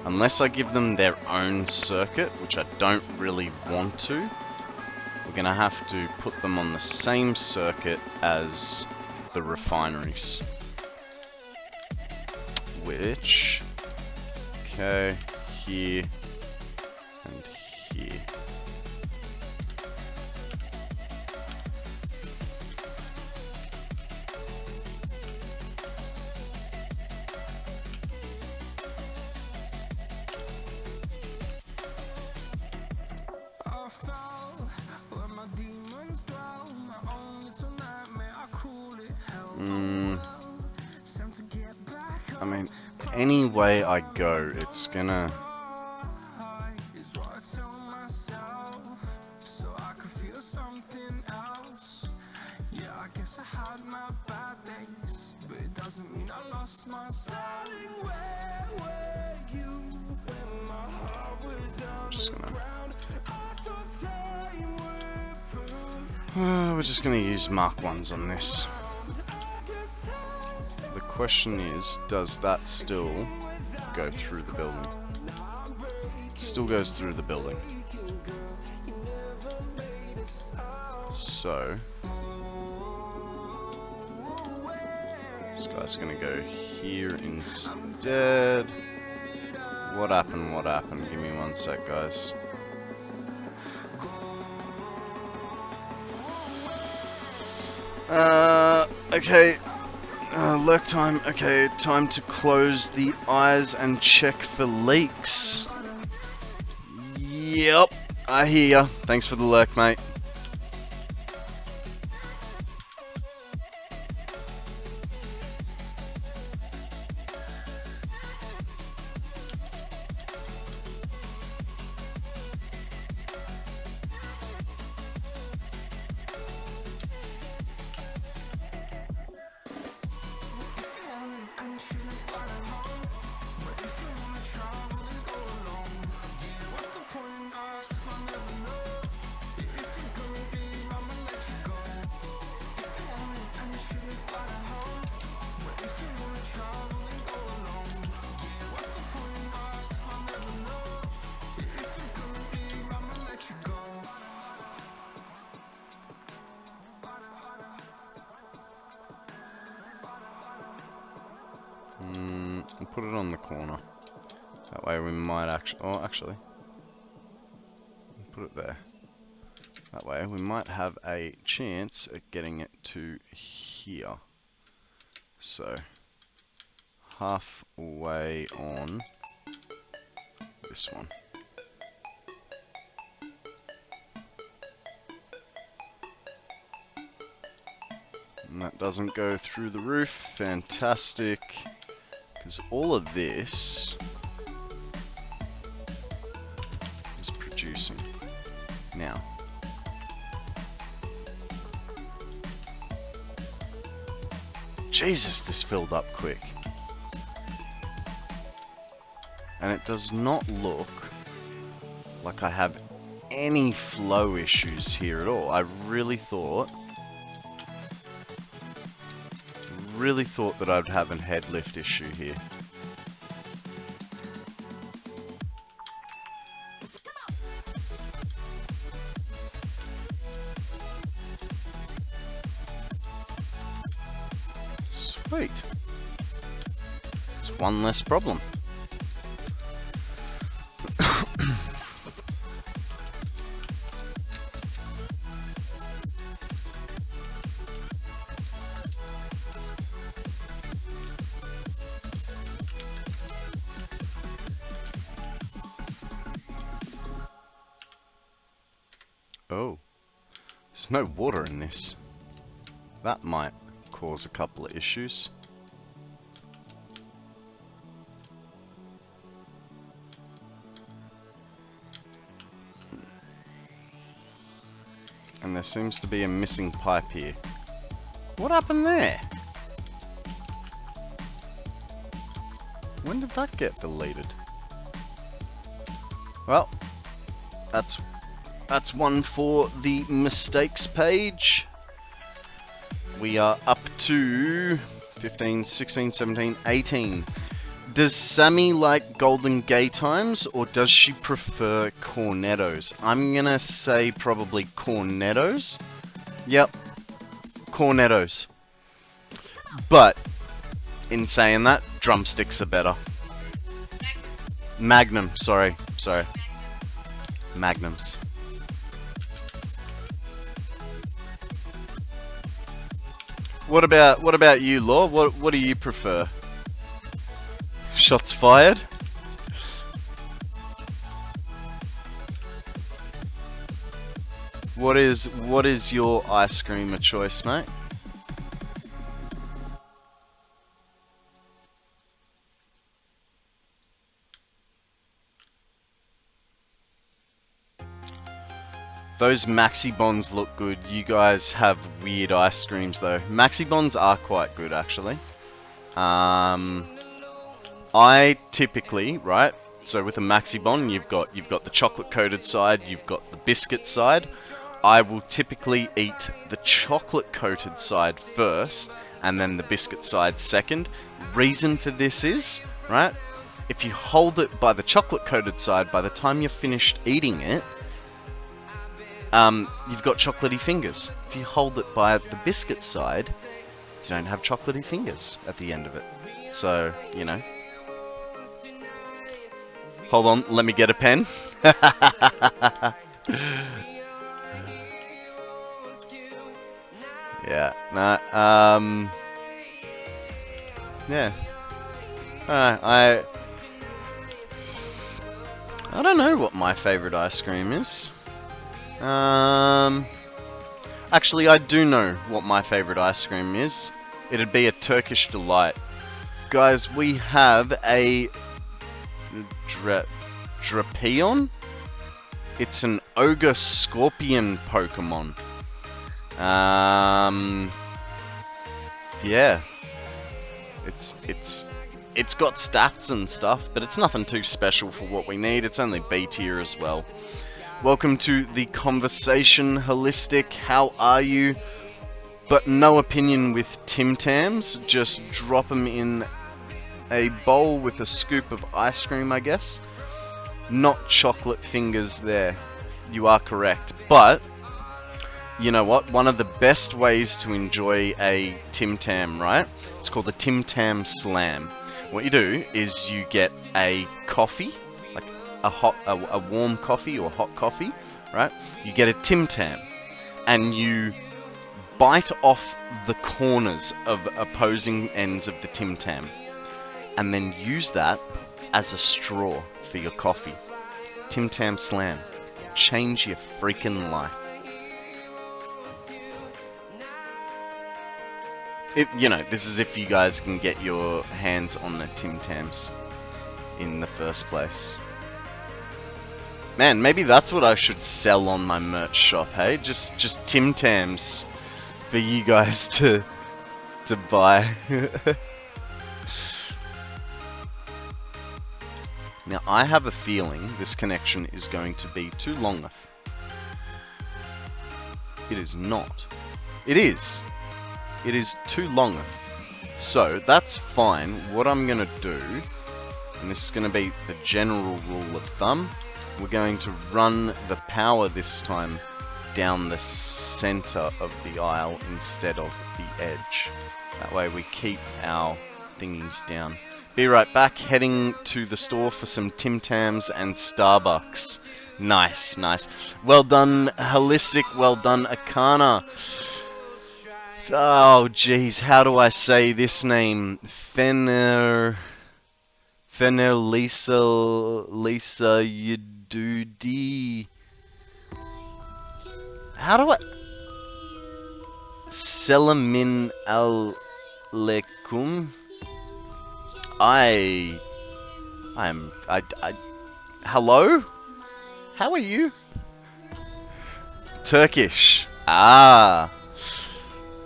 unless I give them their own circuit, which I don't really want to, we're gonna have to put them on the same circuit as the refineries. Which, okay, here and here. I mean, any way I go, it's gonna... Just gonna... we're just gonna use Mark 1s on this. The question is, does that still go through the building? It still goes through the building. So... this guy's gonna go here instead. What happened? What happened? Give me one sec, guys. Okay. Lurk time. Okay, time to close the eyes and check for leaks. Yep, I hear ya. Thanks for the lurk, mate. I'll put it on the corner. That way we might actually... oh, actually. Put it there. That way we might have a chance at getting it to here. So, halfway on this one. And that doesn't go through the roof. Fantastic. Because all of this is producing. Now, Jesus, this filled up quick. And it does not look like I have any flow issues here at all. I really thought that I'd have a head lift issue here. Sweet. It's one less problem. Oh, there's no water in this. That might cause a couple of issues. And there seems to be a missing pipe here. What happened there? When did that get deleted? Well, that's one for the mistakes page. We are up to 15, 16, 17, 18. Does Sammy like Golden Gay Times, or does she prefer Cornettos? I'm gonna say probably Cornettos. Yep, Cornettos. But, in saying that, drumsticks are better. Magnum, sorry. Magnums. What about you, Law? What do you prefer? Shots fired? what is your ice cream of choice, mate? Those Maxi Bonds look good. You guys have weird ice creams though. Maxi Bonds are quite good actually. I typically, right? So with a Maxi Bond, you've got the chocolate coated side, you've got the biscuit side. I will typically eat the chocolate coated side first and then the biscuit side second. Reason for this is, right? If you hold it by the chocolate coated side, by the time you're finished eating it, you've got chocolatey fingers. If you hold it by the biscuit side, you don't have chocolatey fingers at the end of it. So, you know. Hold on, let me get a pen. Yeah, nah, yeah. I don't know what my favorite ice cream is. Actually, I do know what my favorite ice cream is. It'd be a Turkish delight. Guys, we have a Drapion. It's an ogre scorpion Pokemon. Yeah. It's got stats and stuff, but it's nothing too special for what we need. It's only B tier as well. Welcome to the conversation, Holistic. How are you? But no opinion with Tim Tams. Just drop them in a bowl with a scoop of ice cream, I guess. Not chocolate fingers there. You are correct. But, you know what? One of the best ways to enjoy a Tim Tam, right? It's called the Tim Tam Slam. What you do is you get a coffee, like a warm coffee or hot coffee, right? You get a Tim Tam and you bite off the corners of opposing ends of the Tim Tam and then use that as a straw for your coffee. Tim Tam Slam. Change your freaking life. You know, this is if you guys can get your hands on the Tim Tams in the first place. Man, maybe that's what I should sell on my merch shop, hey? Just Tim Tams for you guys to buy. Now, I have a feeling this connection is going to be too long. It is not. It is. It is too long. So, that's fine. What I'm going to do, and this is going to be the general rule of thumb, we're going to run the power this time down the center of the aisle instead of the edge. That way we keep our thingies down. Be right back, heading to the store for some Tim Tams and Starbucks. Nice, nice. Well done, Holistic. Well done, Akana. Oh, jeez, how do I say this name? Lisa Yududi. How do I? Selamin Alekum. Hello? How are you? Turkish. Ah.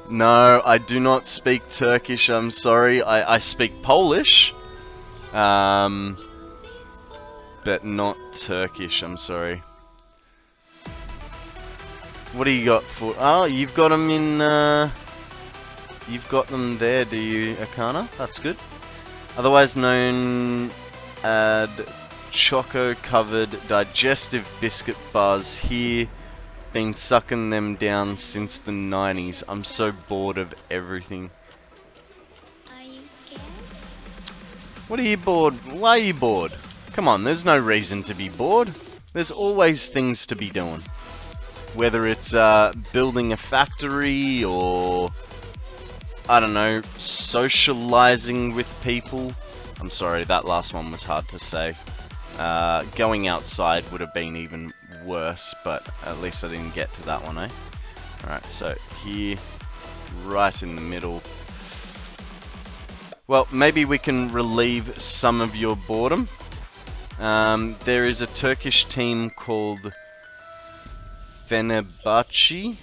No, I do not speak Turkish, I'm sorry. I speak Polish. But not Turkish, I'm sorry. What do you got for... Oh, you've got them in... You've got them there, do you, Akana? That's good. Otherwise known as choco-covered digestive biscuit bars here. Been sucking them down since the 90s. I'm so bored of everything. Are you scared? What are you bored? Why are you bored? Come on, there's no reason to be bored. There's always things to be doing. Whether it's building a factory or, I don't know, socializing with people. I'm sorry, that last one was hard to say. Going outside would have been even worse, but at least I didn't get to that one, eh? Alright, so here, right in the middle. Well, maybe we can relieve some of your boredom. There is a Turkish team called Fenerbahce.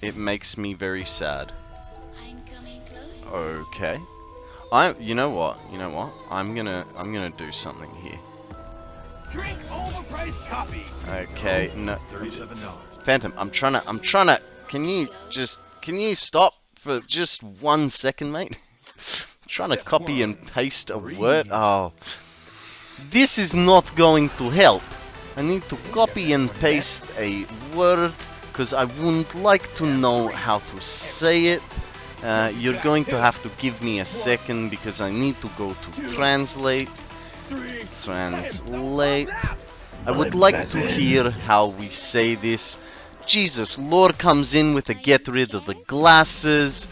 It makes me very sad. I'm coming close. Okay. You know what? I'm gonna do something here. Drink overpriced coffee. Okay, no. $37. Phantom, I'm trying to, can you stop for just 1 second, mate? I'm trying to copy and paste a word. Oh. This is not going to help. I need to copy and paste a word because I wouldn't like to know how to say it. You're going to have to give me a second because I need to go to translate. Translate. I would like to hear how we say this. Jesus, Lord comes in with a get rid of the glasses.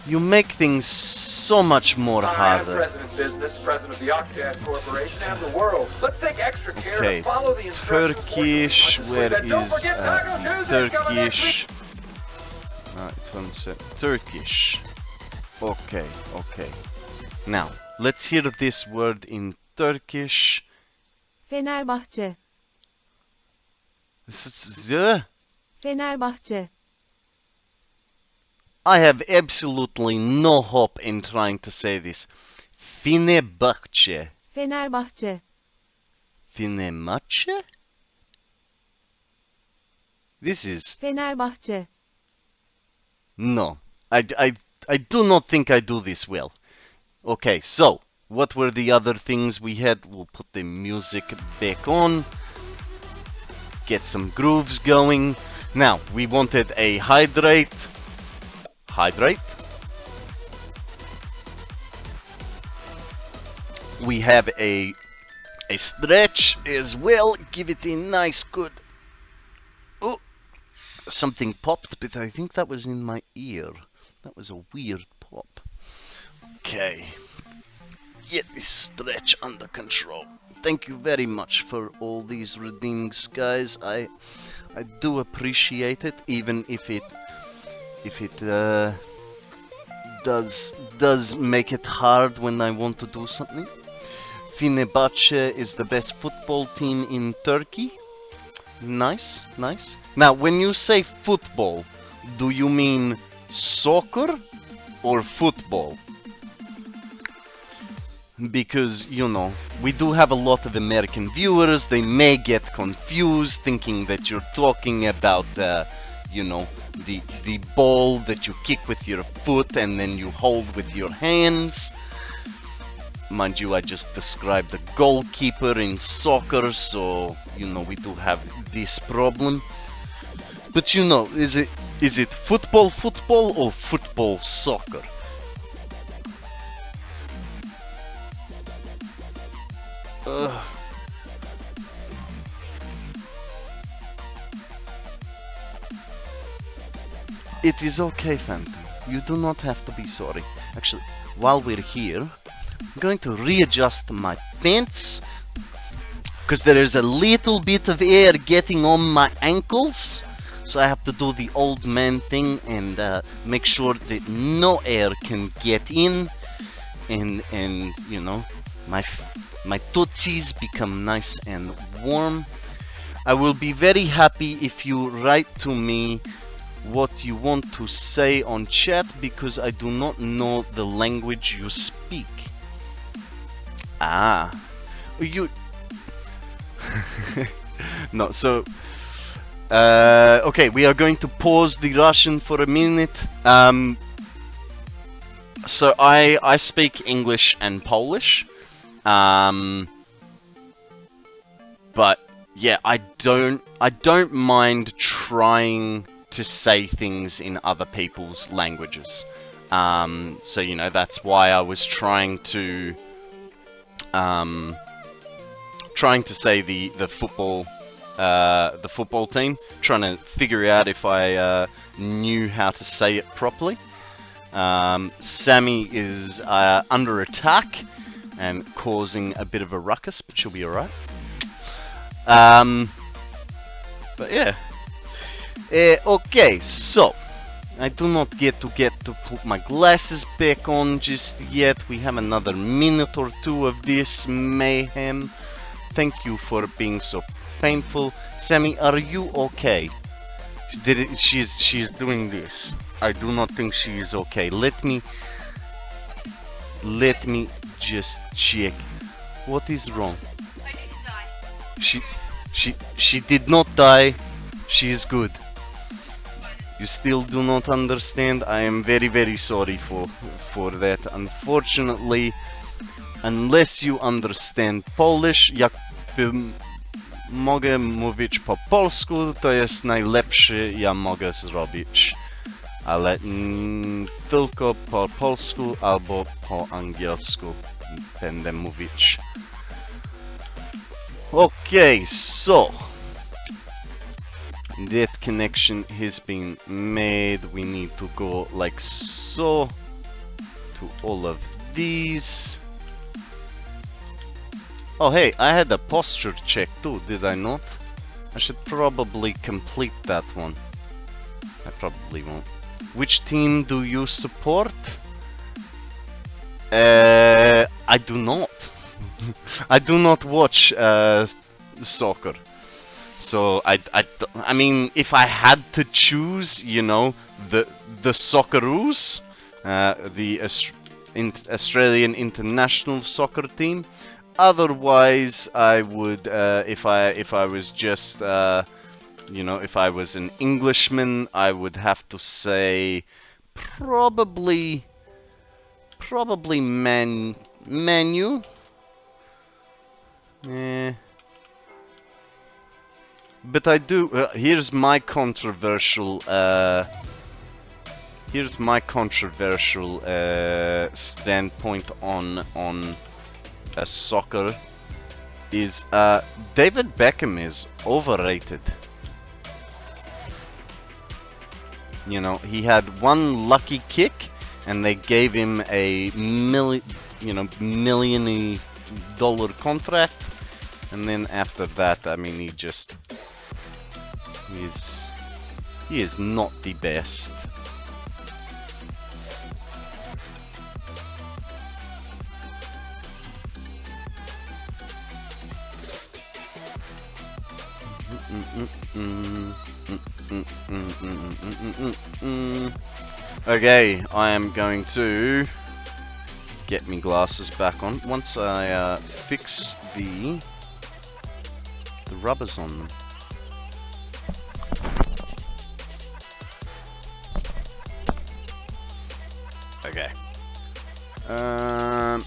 You make things so much more Hi, I'm harder. President of Business, President of the Octad Corporation and the world. Let's take extra care Okay, to follow the instructions. Turkish, where and don't is forget Taco Tuesday's coming next week. Turkish? One sec. Turkish. Okay, okay. Now, let's hear this word in Turkish. Fenerbahçe, Z. Fenerbahçe, I have absolutely no hope in trying to say this. Fenerbahçe. Fenerbahçe, Fenerbahçe? This is... Fenerbahçe, No. I do not think I do this well. Okay, so, what were the other things we had? We'll put the music back on. Get some grooves going. Now, we wanted a hydrate. Hydrate. We have a stretch as well. Give it a nice good... Oh, something popped, but I think that was in my ear. That was a weird pop. Okay. Get this stretch under control. Thank you very much for all these redeemings, guys. I do appreciate it, even if it does make it hard when I want to do something. Fenerbahce is the best football team in Turkey. Nice, nice. Now, when you say football, do you mean soccer or football? Because, you know, we do have a lot of American viewers. They may get confused thinking that you're talking about, you know, the ball that you kick with your foot and then you hold with your hands. Mind you, I just described the goalkeeper in soccer, so, you know, we do have this problem. But, you know, is it football or football soccer? It is okay, Phantom. You do not have to be sorry. Actually, while we're here, I'm going to readjust my pants because there is a little bit of air getting on my ankles. So I have to do the old man thing and make sure that no air can get in, and you know, my tootsies become nice and warm. I will be very happy if you write to me what you want to say on chat, because I do not know the language you speak. Ah, you... No, so... okay, we are going to pause the Russian for a minute. So I speak English and Polish. But yeah, I don't mind trying to say things in other people's languages. So you know, that's why I was trying to say the football team, trying to figure out if I knew how to say it properly. Sammy is under attack and causing a bit of a ruckus, but she'll be alright. But yeah. Okay, so I do not get to put my glasses back on just yet. We have another minute or two of this mayhem. Thank you for being so painful. Sammy, are you okay? She's doing this. I do not think she is okay. Let me just check. What is wrong? I didn't die. She did not die. She is good. You still do not understand. I am very, very sorry for that. Unfortunately, unless you understand Polish, jak mogę mówić po polsku, to jest najlepsze ja mogę zrobić. Ale tylko po polsku albo po angielsku będę mówić. Okay, so that connection has been made. We need to go like so to all of these. Oh hey, I had a posture check too, did I not? I should probably complete that one. I probably won't. Which team do you support? I do not. I do not watch soccer. So I mean, if I had to choose, you know, the Socceroos, the Australian international soccer team. Otherwise, I would, if I was just, you know, if I was an Englishman, I would have to say probably Manu. But I do. Here's my controversial. Standpoint on soccer. Is David Beckham is overrated. You know, he had one lucky kick, and they gave him a $1 million contract, and then after that, I mean, he is not the best. Okay, I am going to get me glasses back on once I fix the rubbers on them. Okay. Alright,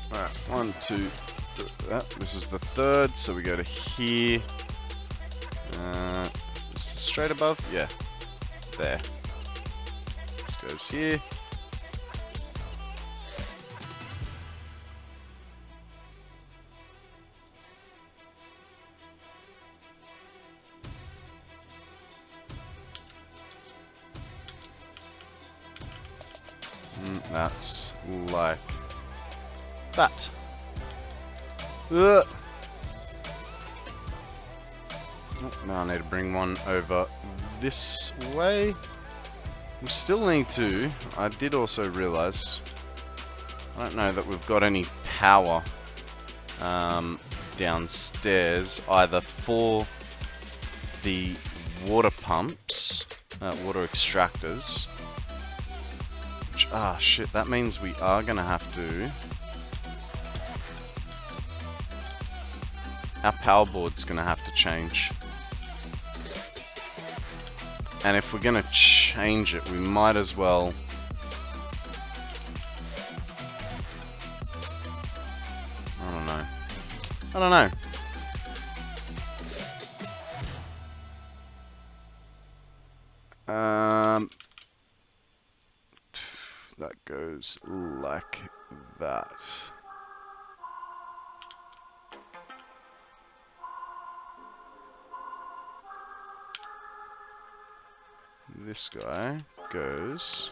1, 2, 3. This is the third, so we go to here. This is straight above? Yeah. There. This goes here. That's like that. Oh, now I need to bring one over this way. We still need to. I did also realize, I don't know that we've got any power downstairs either for the water pumps, water extractors. Ah, shit, that means we are gonna have to. Our power board's gonna have to change. And if we're gonna change it, we might as well. I don't know. I don't know. That goes like that. This guy goes.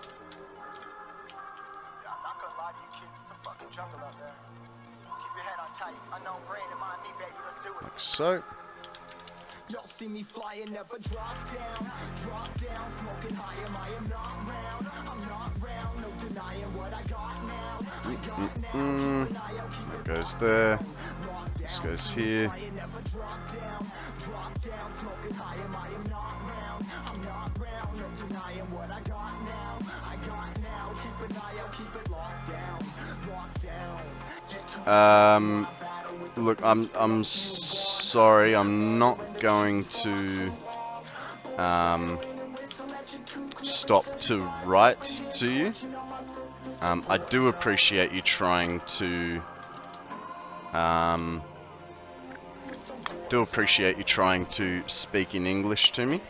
I'm not gonna lie to you kids, it's a fucking jungle out there. Keep your head on tight, unknown brain and mind me, baby, let's do it. Like so. Y'all see me flying, never drop down, smoking high, I am not round, I'm not round, no denying what I got now, That goes there, this goes here. never drop down, smoking high, I am not round, I'm not round, no denying what I got now, keep an eye out, keep it locked down. Look, I'm sorry, I'm not going to stop to write to you. I do appreciate you trying to speak in English to me.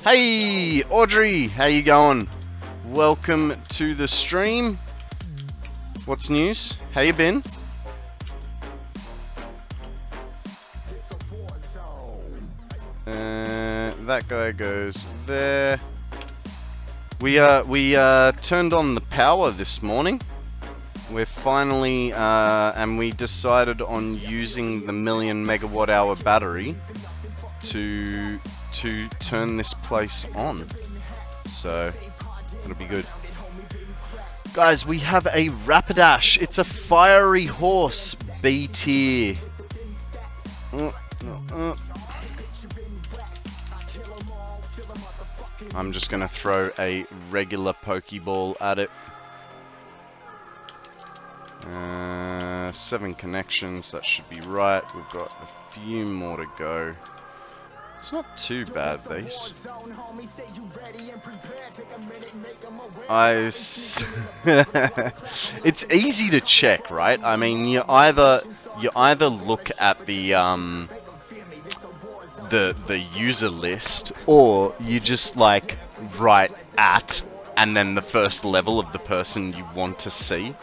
Hey Audrey, how you going? Welcome to the stream. What's news? How you been? That guy goes there. We turned on the power this morning. We're finally and we decided on using the 1,000,000 megawatt hour battery to turn this place on. So it'll be good. Guys, we have a Rapidash. It's a fiery horse, B tier. I'm just gonna throw a regular Pokeball at it. 7 connections, that should be right. We've got a few more to go. It's not too bad, these. It's easy to check, right? I mean, you either look at the user list, or you just like write at and then the first level of the person you want to see.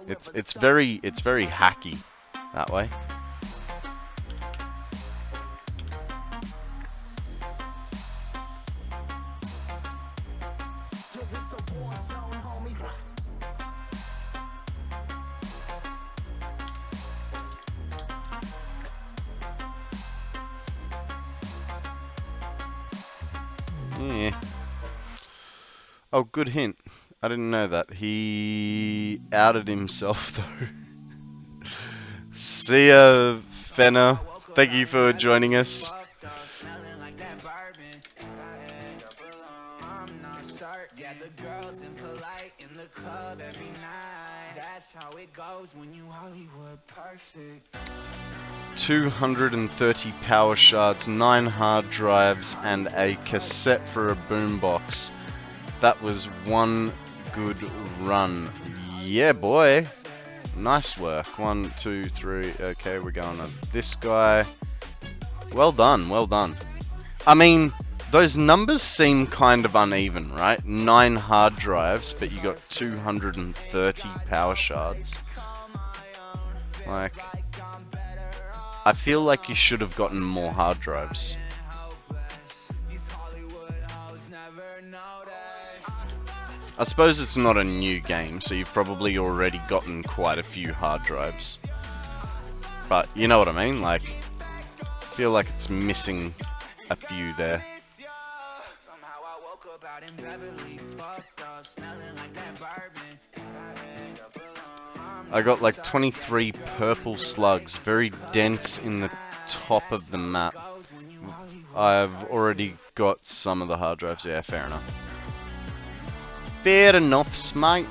It's very hacky that way. Yeah. Oh, good hint. I didn't know that. He outed himself, though. See ya, Fenner. Thank you for joining us. Yeah, the girls impolite in the club every night. That's how it goes when you Hollywood perfect. 230 power shards, 9 hard drives, and a cassette for a boombox. That was one good run. Yeah, boy. Nice work. 1, 2, 3. Okay, we're going to this guy. Well done, well done. I mean, those numbers seem kind of uneven, right? 9 hard drives, but you got 230 power shards. Like, I feel like you should have gotten more hard drives. I suppose it's not a new game, so you've probably already gotten quite a few hard drives. But you know what I mean? Like, I feel like it's missing a few there. I got like 23 purple slugs, very dense in the top of the map. I've already got some of the hard drives. Yeah, fair enough. Fair enough, mate.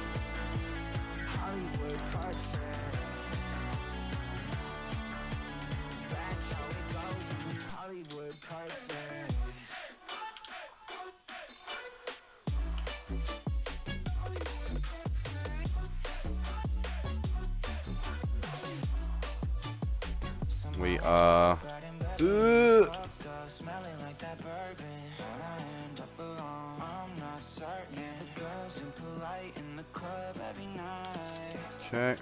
We are... Okay.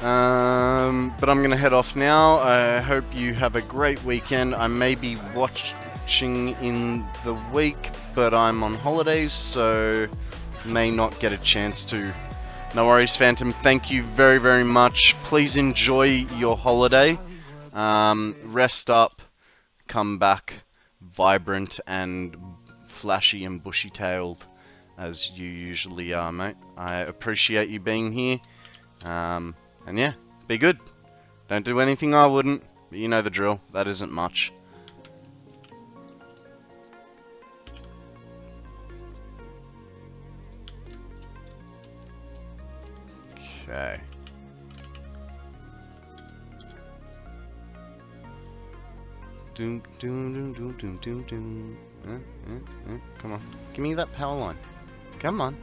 But I'm gonna head off now. I hope you have a great weekend. I may be watching in the week, but I'm on holidays, so may not get a chance to. No worries, Phantom. Thank you very, very much. Please enjoy your holiday. Rest up. Come back vibrant and flashy and bushy-tailed as you usually are, mate. I appreciate you being here. And yeah, be good. Don't do anything I wouldn't, but you know the drill. That isn't much. Okay. Doom, doom, doom, doom, doom, doom, doom. Come on. Give me that power line. Come on.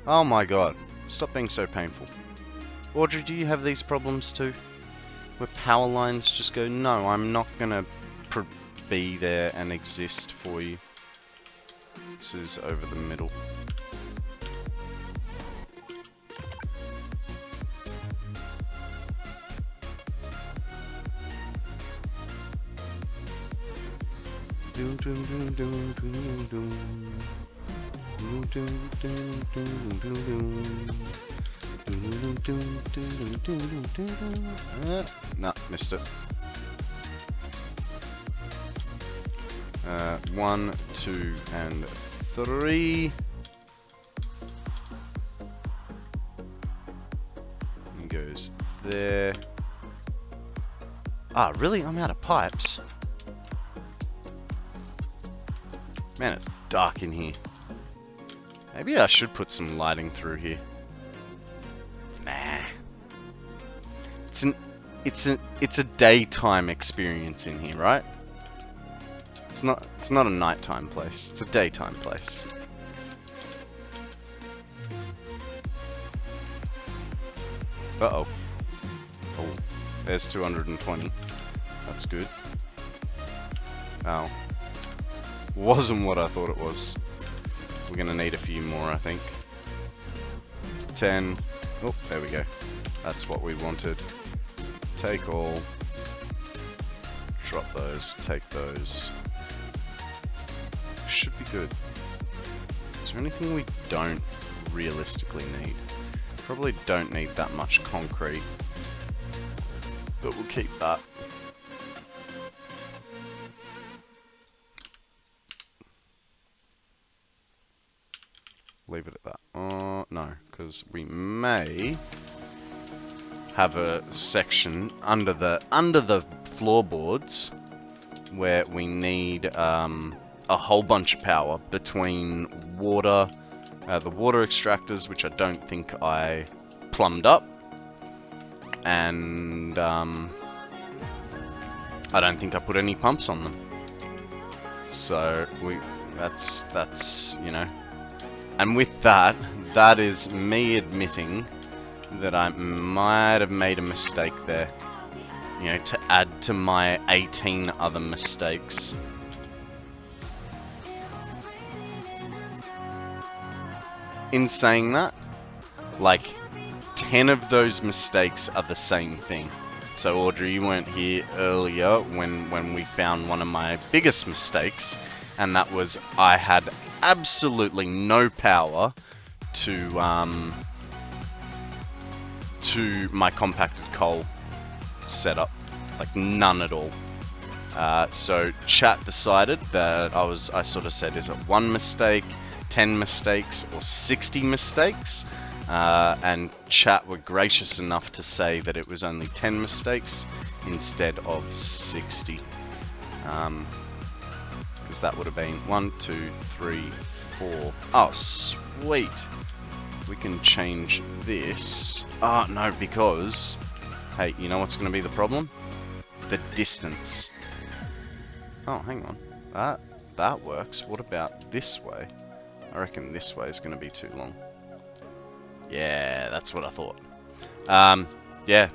Oh my god. Stop being so painful. Audrey, do you have these problems too? Where power lines just go, no, I'm not gonna be there and exist for you. This is over the middle. Doom, doom, doom, doom, doom, doom. Doom, doom, doom, doom, doom, doom. Doom, doom, doom, doom, doom, doom. Nah, missed it. 1, 2, and 3. And goes there. Ah, really? I'm out of pipes. Man, it's dark in here. Maybe I should put some lighting through here. Nah. It's a daytime experience in here, right? It's not a nighttime place. It's a daytime place. Uh-oh. Oh, there's 220. That's good. Oh. Wasn't what I thought it was. We're gonna need a few more, I think. 10. Oh, there we go. That's what we wanted. Take all. Drop those. Take those. Should be good. Is there anything we don't realistically need? Probably don't need that much concrete. But we'll keep that. Leave it at that. Oh, no, because we may have a section under the floorboards where we need a whole bunch of power between water, the water extractors, which I don't think I plumbed up, and I don't think I put any pumps on them. So that's you know. And with that, that is me admitting that I might have made a mistake there. You know, to add to my 18 other mistakes. In saying that, like, 10 of those mistakes are the same thing. So Audrey, you weren't here earlier when we found one of my biggest mistakes, and that was I had absolutely no power to my compacted coal setup, like none at all. So Chap decided that I sort of said, is it 1 mistake, 10 mistakes, or 60 mistakes? And Chap were gracious enough to say that it was only 10 mistakes instead of 60. Because that would have been 1, 2, 3, 4. Oh, sweet. We can change this. Oh, no, because... Hey, you know what's going to be the problem? The distance. Oh, hang on. That works. What about this way? I reckon this way is going to be too long. Yeah, that's what I thought. Yeah.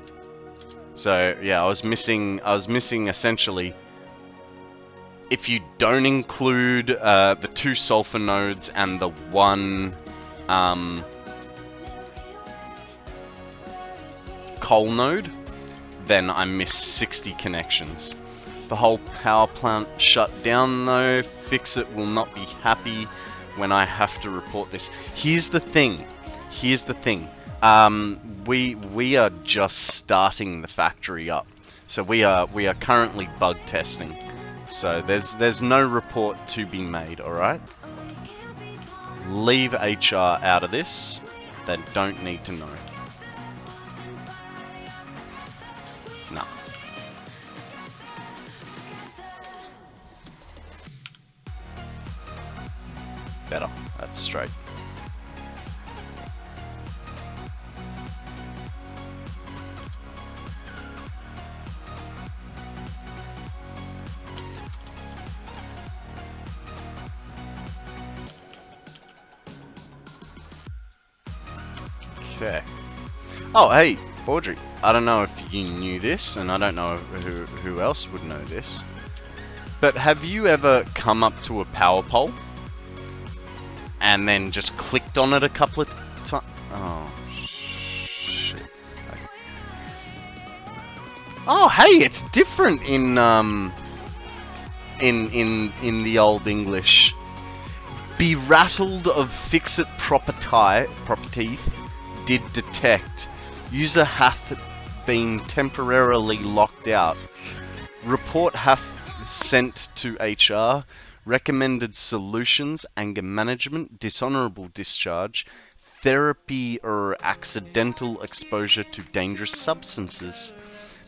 So, yeah, I was missing essentially... If you don't include the 2 sulfur nodes and the 1 coal node, then I miss 60 connections. The whole power plant shut down though. Fix-It will not be happy when I have to report this. Here's the thing. We are just starting the factory up. So we are currently bug testing. So there's no report to be made, alright? Leave HR out of this. They don't need to know. No. Better. That's straight. Okay. Oh, hey, Audrey. I don't know if you knew this, and I don't know who else would know this. But have you ever come up to a power pole and then just clicked on it a couple of times? Oh, shit. Oh, hey, it's different in the Old English. Be rattled of Fix-It properties did detect. User hath been temporarily locked out. Report hath sent to HR. Recommended solutions, anger management, dishonorable discharge, therapy or accidental exposure to dangerous substances.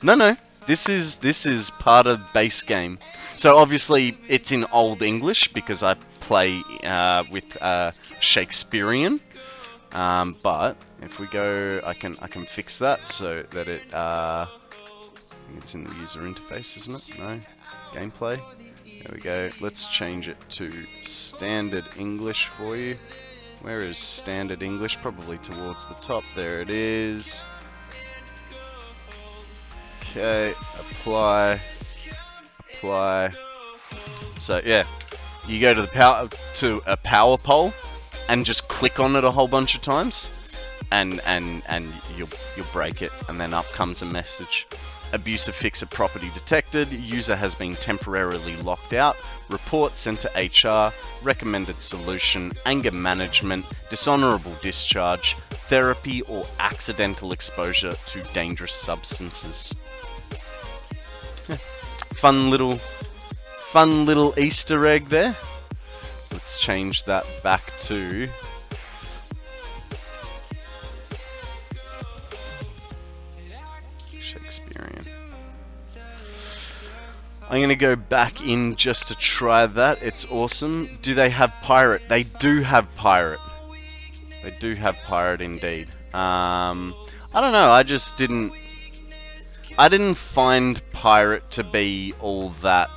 No, this is part of base game. So obviously it's in Old English because I play with Shakespearean. But if we go, I can fix that so that it I think it's in the user interface, isn't it? No, gameplay. There we go. Let's change it to standard English for you. Where is standard English? Probably towards the top. There it is. Okay, apply. So yeah, you go to a power pole and just click on it a whole bunch of times, and you'll break it, and then up comes a message. Abusive Fix-It property detected. User has been temporarily locked out. Report sent to HR. Recommended solution: anger management, dishonorable discharge, therapy or accidental exposure to dangerous substances. Fun little Easter egg there. Let's change that back to Shakespearean. I'm going to go back in just to try that. It's awesome. Do they have pirate? They do have pirate. They do have pirate indeed. I don't know. I didn't find pirate to be all that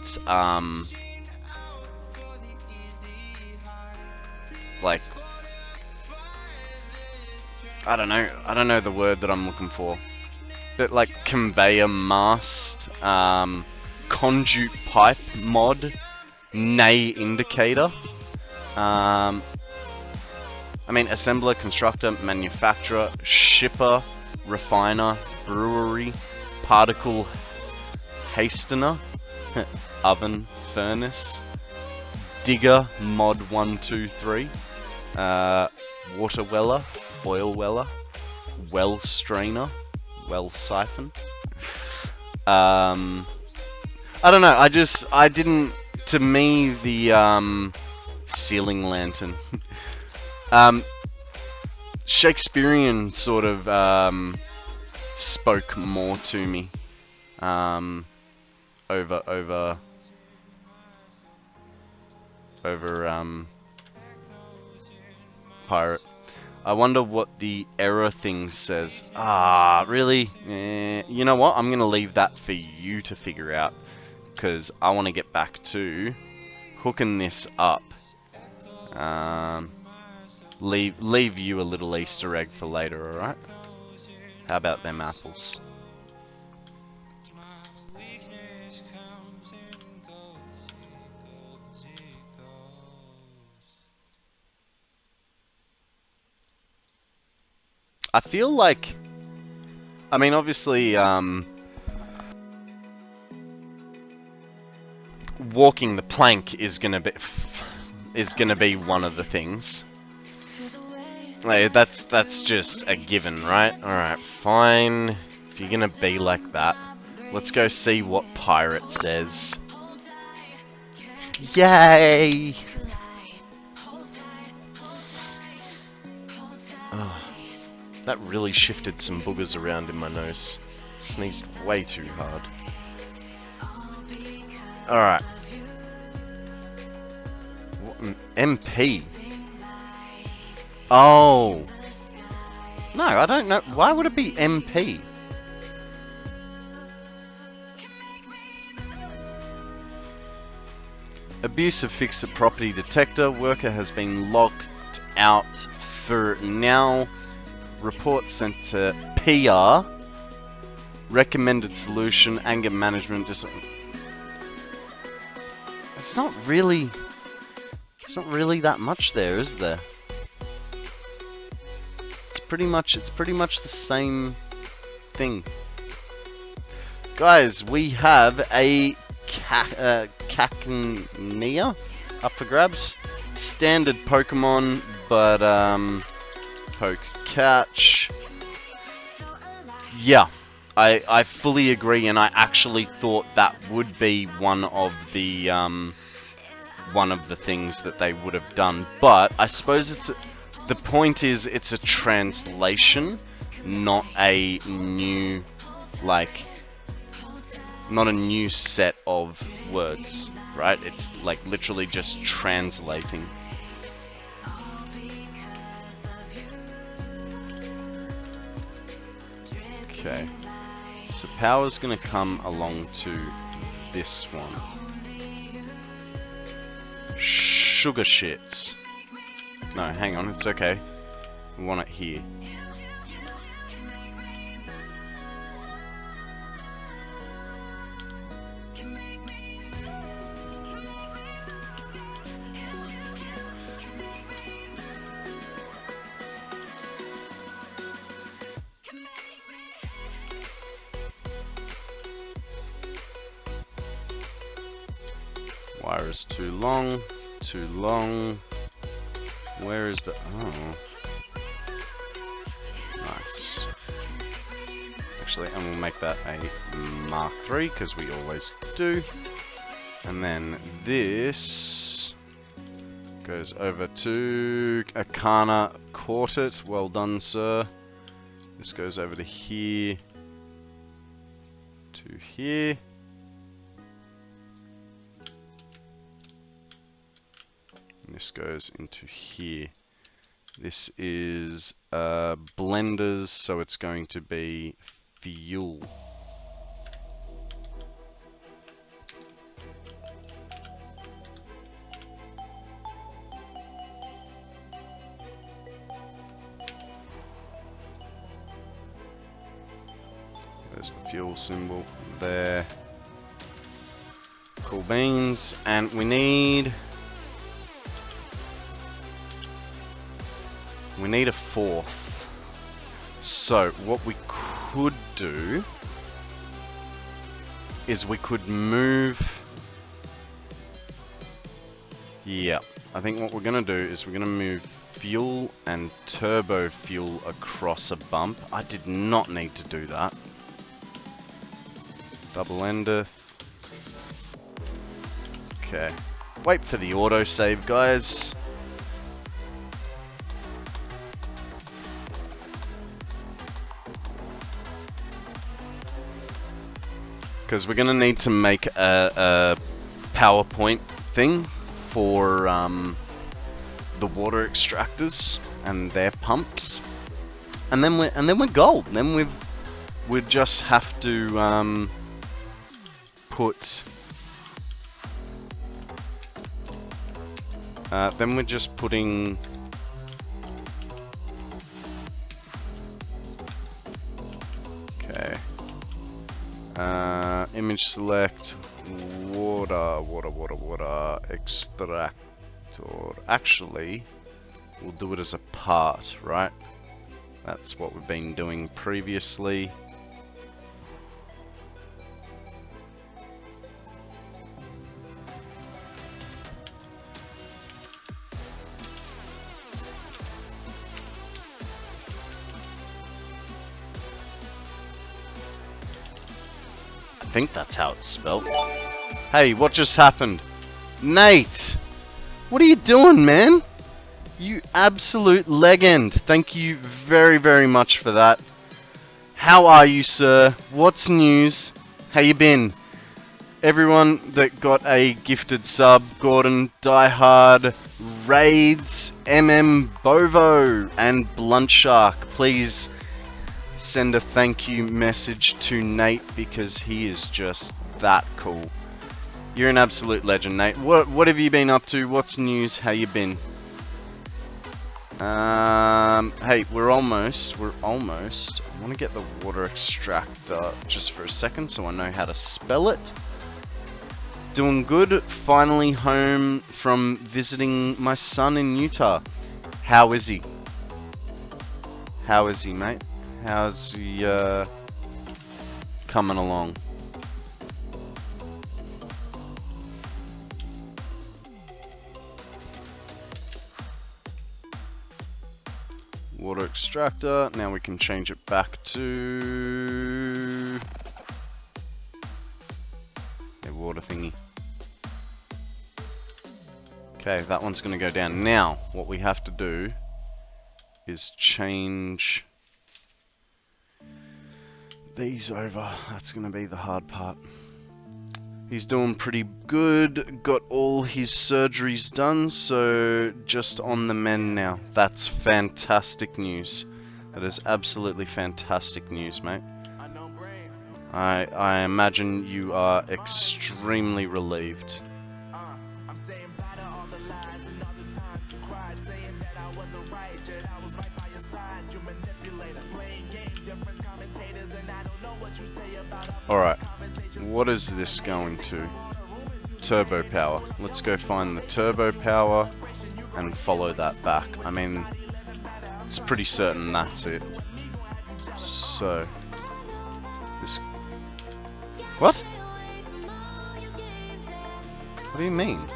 like, I don't know the word that I'm looking for. But like conveyor mast, conduit pipe mod, nay indicator. I mean assembler, constructor, manufacturer, shipper, refiner, brewery, particle hastener, oven, furnace, digger, mod 1, 2, 3, water weller, oil weller, well strainer, well siphon. I don't know, to me, the ceiling lantern. Shakespearean sort of spoke more to me over pirate. I wonder what the error thing says. Ah, really? You know what? I'm gonna leave that for you to figure out, because I want to get back to hooking this up. Leave you a little Easter egg for later, alright? How about them apples? I feel like I mean, obviously, walking the plank is gonna be one of the things. Like, that's just a given, right? Alright, fine. If you're gonna be like that, let's go see what Pirate says. Yay! Oh, that really shifted some boogers around in my nose. Sneezed way too hard. Alright. MP. Oh. No, I don't know. Why would it be MP? Abusive fixer property detector. Worker has been locked out for now. Report sent to PR. Recommended solution. Anger management. It's not really that much there, is there? It's pretty much the same thing. Guys, we have a Cacnea up for grabs. Standard Pokemon, but poke catch. Yeah, I fully agree, and I actually thought that would be one of the things that they would have done. But I suppose the point is it's a translation, not a new not a new set of words, right? It's like literally just translating. Okay, so power's gonna come along to this one. Sugar shits. No, hang on, it's okay. We want it here. Wire is too long, too long. Where is the... oh. Nice. Actually, and we'll make that a Mark III, because we always do. And then this goes over to Akana Quartet. Well done, sir. This goes over to here. To here. This goes into here. This is blenders, so it's going to be fuel. There's the fuel symbol there. Cool beans, and we need a fourth. So what we could do is we could move. Yeah, I think what we're gonna do is we're gonna move fuel and turbo fuel across a bump. I did not need to do that. Double endeth. Okay. Wait for the autosave, guys. Because we're going to need to make a PowerPoint thing for the water extractors and their pumps, and then we're gold. Then we just have to put. Then we're just putting. Okay. Image select, water, extractor. Actually, we'll do it as a part, right? That's what we've been doing previously. think that's how it's spelled. Hey, what just happened? Nate! What are you doing, man? You absolute legend. Thank you very, very much for that. How are you, sir? What's news? How you been? Everyone that got a gifted sub, Gordon, Diehard, Raids, Bovo, and Blunt Shark, please send a thank you message to Nate because he is just that cool. You're an absolute legend, Nate. What have you been up to? What's news? How you been? Hey, we're almost. I want to get the water extractor just for a second so I know how to spell it. Doing good. Finally home from visiting my son in Utah. How is he? How is he, mate? How's he, coming along? Water extractor. Now we can change it back to a water thingy. Okay, that one's going to go down. Now, what we have to do is change these over. That's going to be the hard part. He's doing pretty good. Got all his surgeries done, so just on the mend now. That's fantastic news. That is absolutely fantastic news, mate. I imagine you are extremely relieved. Alright, what is this going to? Turbo power. Let's go find the turbo power and follow that back. I mean, it's pretty certain that's it. So, this... What? What do you mean?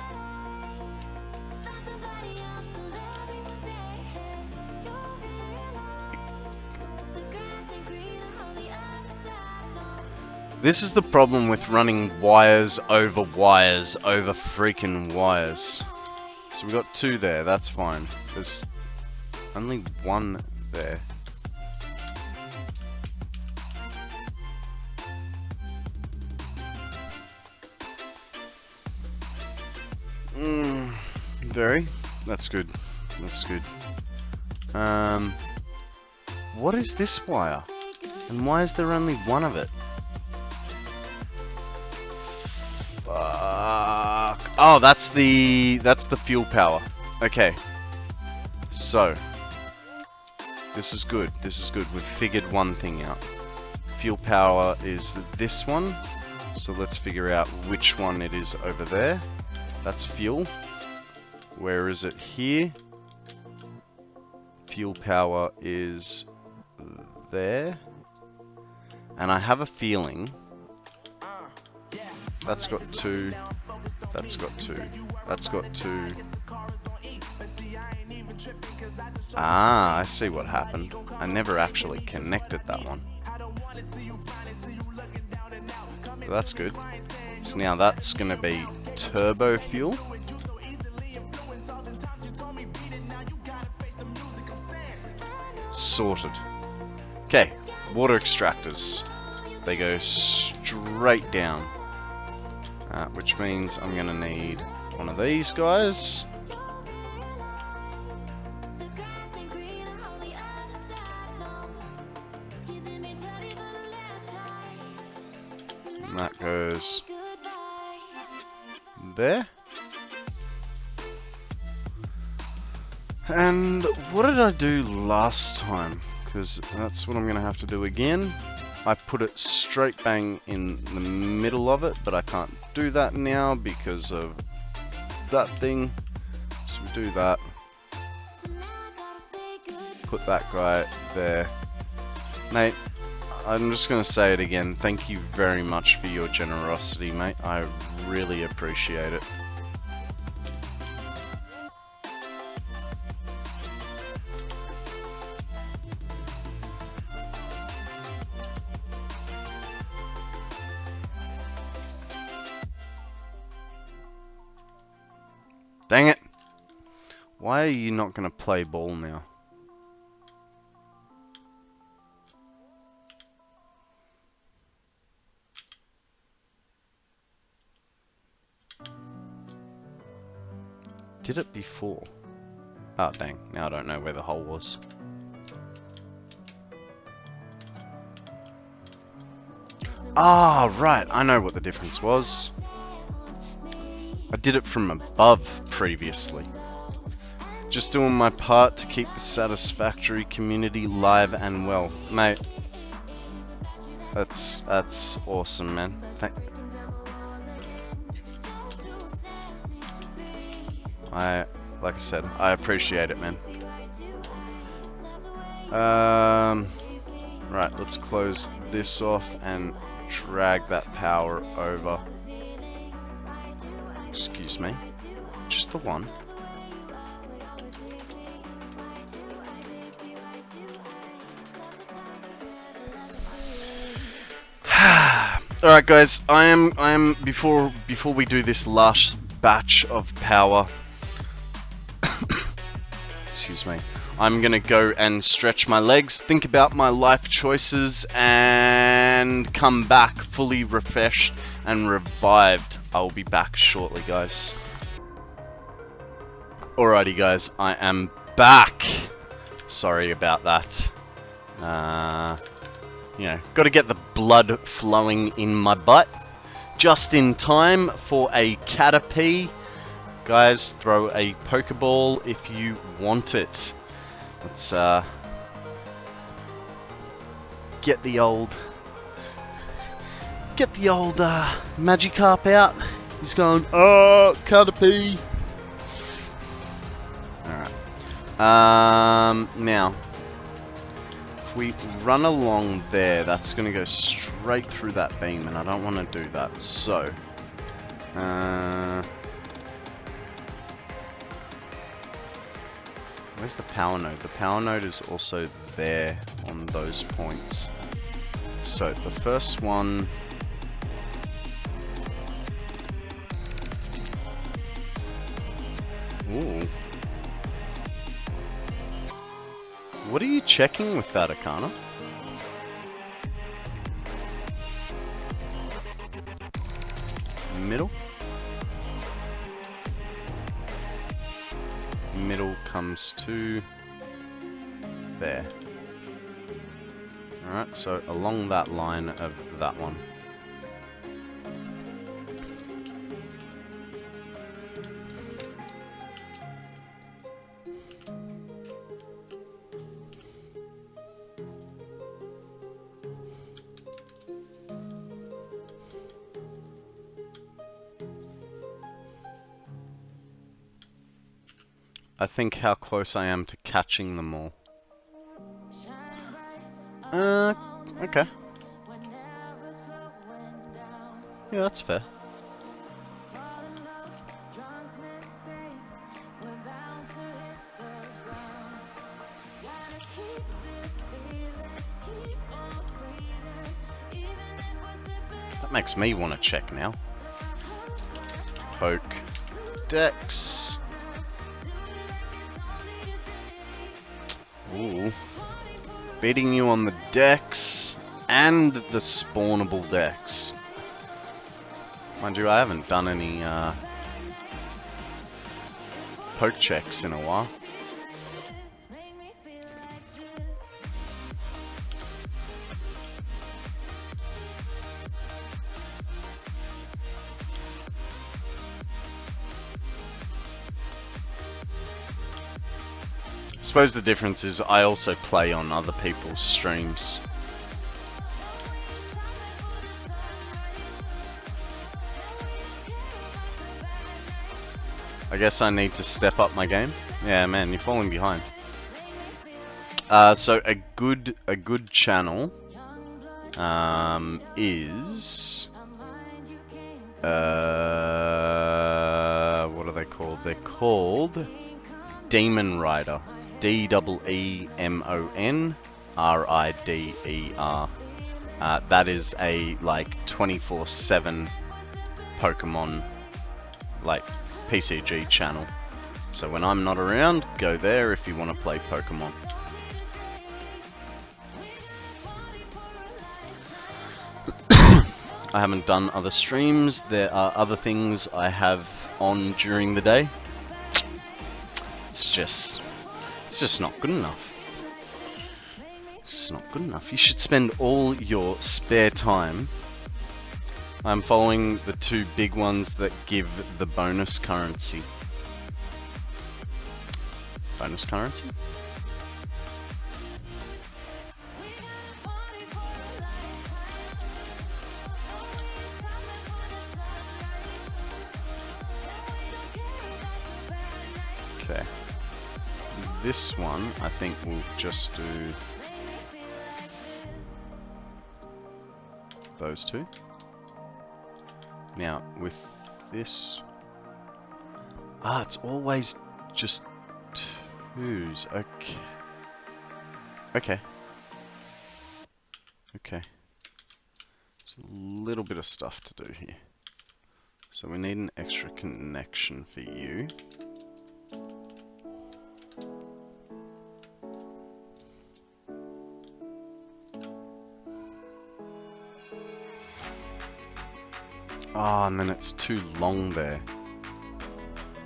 This is the problem with running wires over freaking wires. So we got two there, that's fine. There's only one there. Very. That's good. That's good. What is this wire? And why is there only one of it? Oh, that's the fuel power. Okay. So this is good. This is good. We've figured one thing out. Fuel power is this one. So let's figure out which one it is over there. That's fuel. Where is it here? Fuel power is there. And I have a feeling that's got two. That's got two. That's got two. Ah, I see what happened. I never actually connected that one. So that's good. So now that's going to be turbo fuel. Sorted. Okay, water extractors. They go straight down. Which means I'm going to need one of these guys. And that goes there. And what did I do last time? Because that's what I'm going to have to do again. I put it straight bang in the middle of it, but I can't do that now because of that thing. So we do that. Put that guy there. Nate, I'm just going to say it again. Thank you very much for your generosity, mate. I really appreciate it. Why are you not going to play ball now? Did it before? Oh dang, now I don't know where the hole was. Ah, right, I know what the difference was. I did it from above previously. Just doing my part to keep the Satisfactory community live and well. Mate, that's awesome, man. Like I said, I appreciate it, man. Right, let's close this off and drag that power over. Excuse me. Just the one. Alright guys, I am before we do this last batch of power, excuse me, I'm gonna go and stretch my legs, think about my life choices, and come back fully refreshed and revived. I'll be back shortly, guys. Alrighty guys, I am back. Sorry about that. You know, got to get the blood flowing in my butt. Just in time for a Caterpie. Guys, throw a Pokeball if you want it. Let's get the old Magikarp out. He's going, oh, Caterpie. Alright. Now, if we run along there, that's going to go straight through that beam, and I don't want to do that. So, where's the power node? The power node is also there on those points. So, the first one... Ooh. What are you checking with that, Akana? Middle? Middle comes to there. Alright, so along that line of that one. I think how close I am to catching them all. Okay. Yeah, that's fair. That makes me want to check now. Poke. Dex. Ooh. Beating you on the Dex and the spawnable Dex. Mind you, I haven't done any poke checks in a while. I suppose the difference is I also play on other people's streams. I guess I need to step up my game. Yeah, man, you're falling behind. So a good channel is what are they called? They're called Demon Rider. DEEMONRIDER. That is a like 24/7 Pokemon like PCG channel. So when I'm not around, go there if you want to play Pokemon. I haven't done other streams. There are other things I have on during the day. It's just not good enough. It's just not good enough. You should spend all your spare time. I'm following the two big ones that give the bonus currency. Bonus currency? Okay. This one, I think we'll just do those two. Now, with this... Ah, it's always just twos. Okay. Okay. Okay. There's a little bit of stuff to do here. So we need an extra connection for you. Oh, and then it's too long there.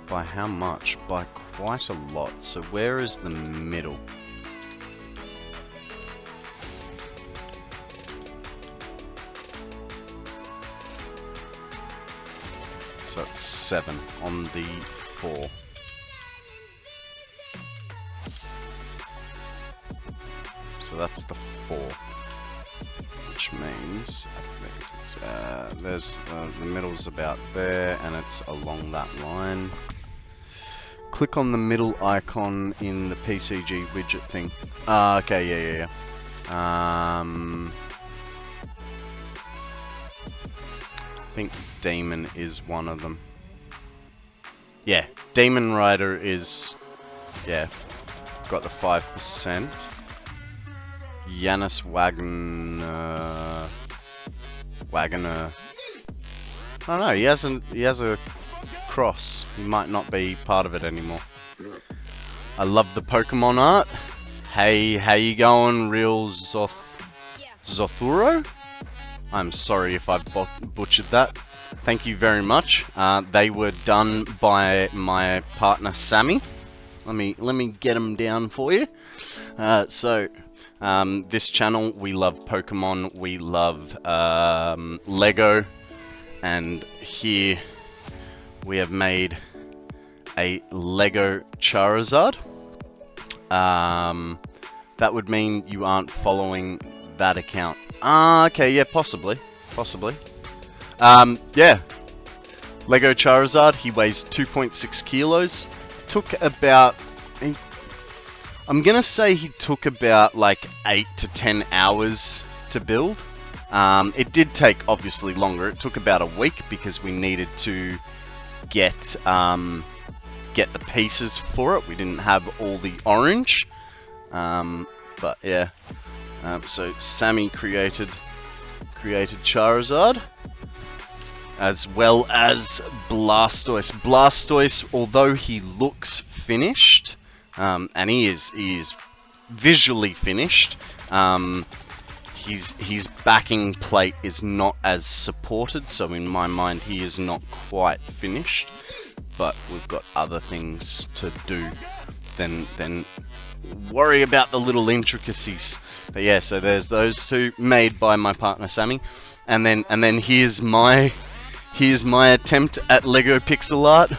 By how much? By quite a lot. So where is the middle? So it's 7 on the 4. So that's the 4. Which means there's the middle's about there, and it's along that line. Click on the middle icon in the PCG widget thing. Okay, yeah. I think Demon is one of them. Yeah, Demon Rider is, yeah, got the 5%. Yanis Wagoner. I don't know. He has a cross. He might not be part of it anymore. I love the Pokemon art. Hey, how you going, real Zothuro? I'm sorry if I've butchered that. Thank you very much. They were done by my partner Sammy. Let me get them down for you. This channel, we love Pokemon, we love Lego, and here we have made a Lego Charizard. That would mean you aren't following that account. Okay, yeah, possibly. Yeah. Lego Charizard, he weighs 2.6 kilos. Took about... I'm gonna say he took about like 8 to 10 hours to build. It did take obviously longer. It took about a week because we needed to get the pieces for it. We didn't have all the orange, but yeah. So Sammy created Charizard, as well as Blastoise. Blastoise, although he looks finished, and he is visually finished, his backing plate is not as supported, so in my mind he is not quite finished. But we've got other things to do than worry about the little intricacies. But yeah, so there's those two made by my partner Sammy, and then here's my attempt at Lego pixel art.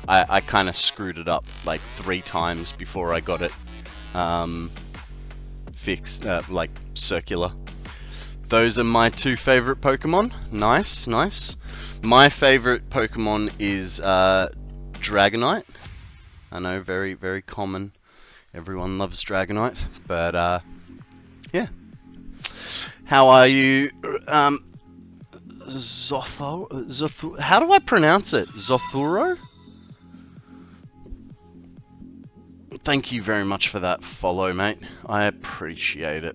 I kind of screwed it up like 3 times before I got it fixed, like circular. Those are my 2 favorite Pokemon. Nice. My favorite Pokemon is Dragonite. I know, very, very common. Everyone loves Dragonite, but yeah. How are you, Zothuro? How do I pronounce it? Zothuro? Thank you very much for that follow, mate. I appreciate it.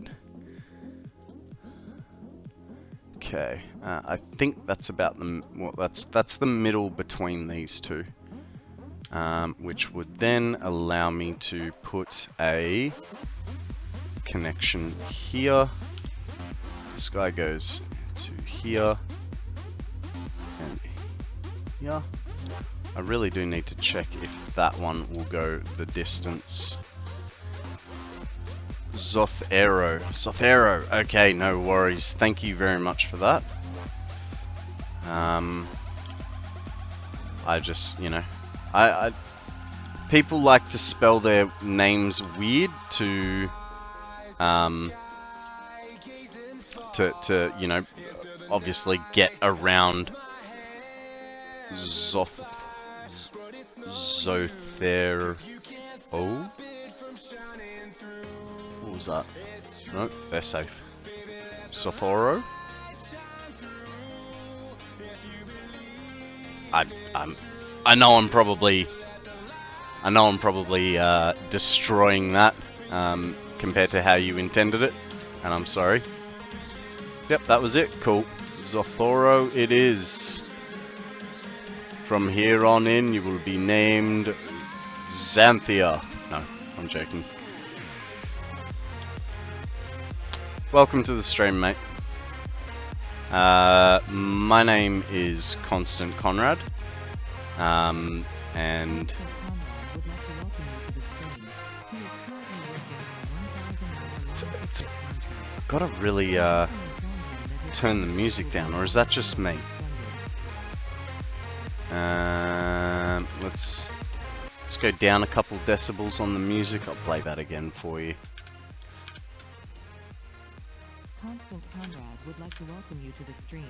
Okay, I think that's about the that's the middle between these two. which would then allow me to put a connection here. This guy goes to here and here. I really do need to check if that one will go the distance. Zothero. Okay, no worries. Thank you very much for that. I just, you know, I people like to spell their names weird to you know, obviously get around Zothero. Oh, what was that? No, they're safe. Zothoro. I know I'm probably destroying that compared to how you intended it, and I'm sorry. Yep, that was it. Cool. Zothoro it is. From here on in, you will be named Xanthia. No, I'm joking. Welcome to the stream, mate. My name is KonstantKonrad, and it's gotta really turn the music down, or is that just me? Let's go down a couple decibels on the music. I'll play that again for you. KonstantKonrad would like to welcome you to the stream.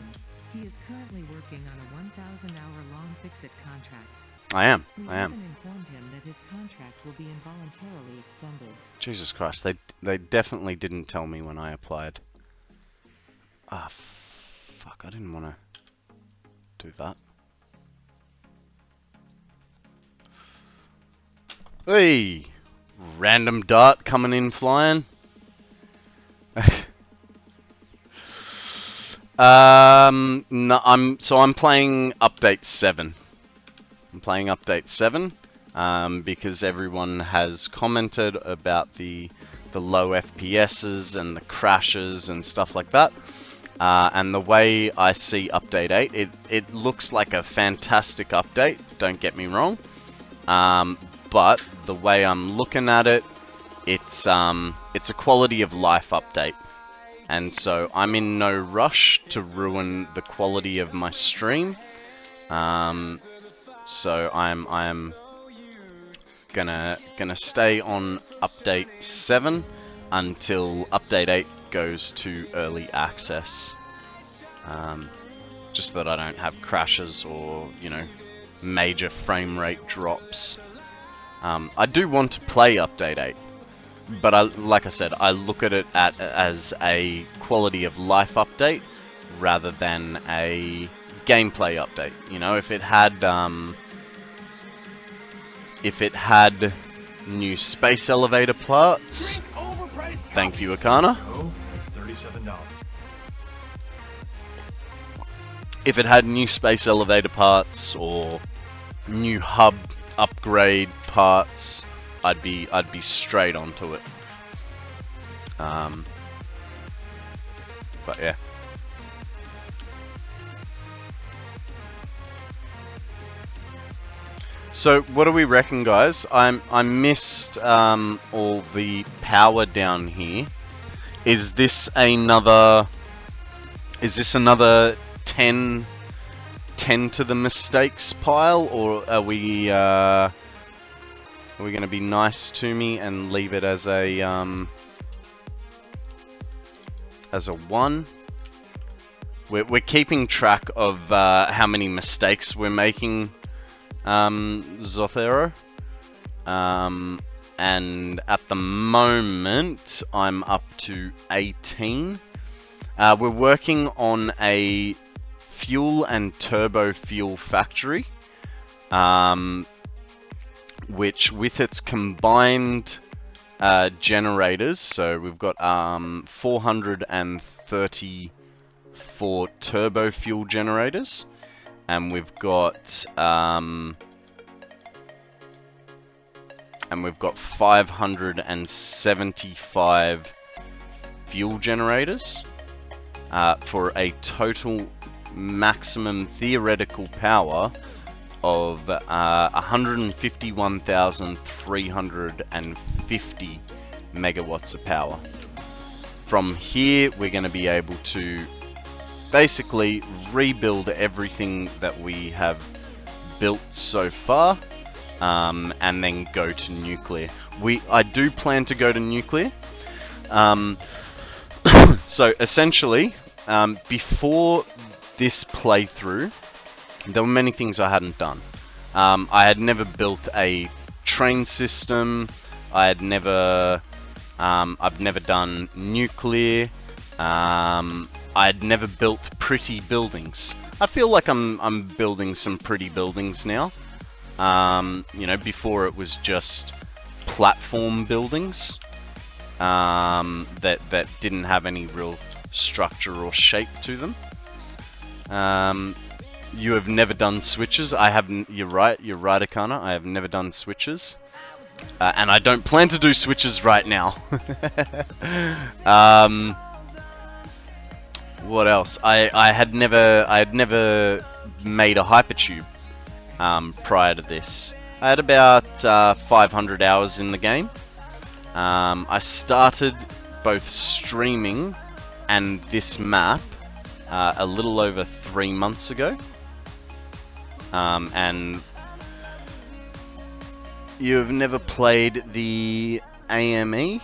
He is currently working on a 1,000-hour-long fix-it contract. I am. We haven't informed him that his contract will be involuntarily extended. Jesus Christ, they definitely didn't tell me when I applied. Ah, fuck, I didn't want to do that. Hey! Random dart coming in flying. No, I'm playing update 7. I'm playing update 7 because everyone has commented about the low FPSs and the crashes and stuff like that. And the way I see update 8, it looks like a fantastic update, don't get me wrong. But the way I'm looking at it, it's a quality of life update. And so I'm in no rush to ruin the quality of my stream. So I'm gonna stay on update 7 until update 8 goes to early access. Just so that I don't have crashes or, you know, major frame rate drops. I do want to play update 8. But like I said, I look at it as a quality of life update rather than a gameplay update. You know, if it had new space elevator parts, thank you, Akana. Oh, that's $37. If it had new space elevator parts or new hub upgrade parts, I'd be straight onto it. But yeah. So what do we reckon, guys? I missed all the power down here. Is this another 10 to the mistakes pile, or are we going to be nice to me and leave it as a 1? We're keeping track of how many mistakes we're making, Zothero. And at the moment, I'm up to 18. We're working on a fuel and turbo fuel factory. Which with its combined generators, so we've got 434 turbo fuel generators, and we've got and we've got 575 fuel generators for a total maximum theoretical power of 151,350 megawatts of power. From here, we're going to be able to basically rebuild everything that we have built so far, and then go to nuclear. I do plan to go to nuclear. So essentially, before this playthrough, there were many things I hadn't done. I had never built a train system. I've never done nuclear. I'd never built pretty buildings. I feel like I'm building some pretty buildings now. You know, before it was just platform buildings that didn't have any real structure or shape to them. You have never done switches. I haven't. You're right, Akana. I have never done switches. And I don't plan to do switches right now. What else? I had never made a hypertube prior to this. I had about 500 hours in the game. I started both streaming and this map a little over 3 months ago. And you have never played the AME?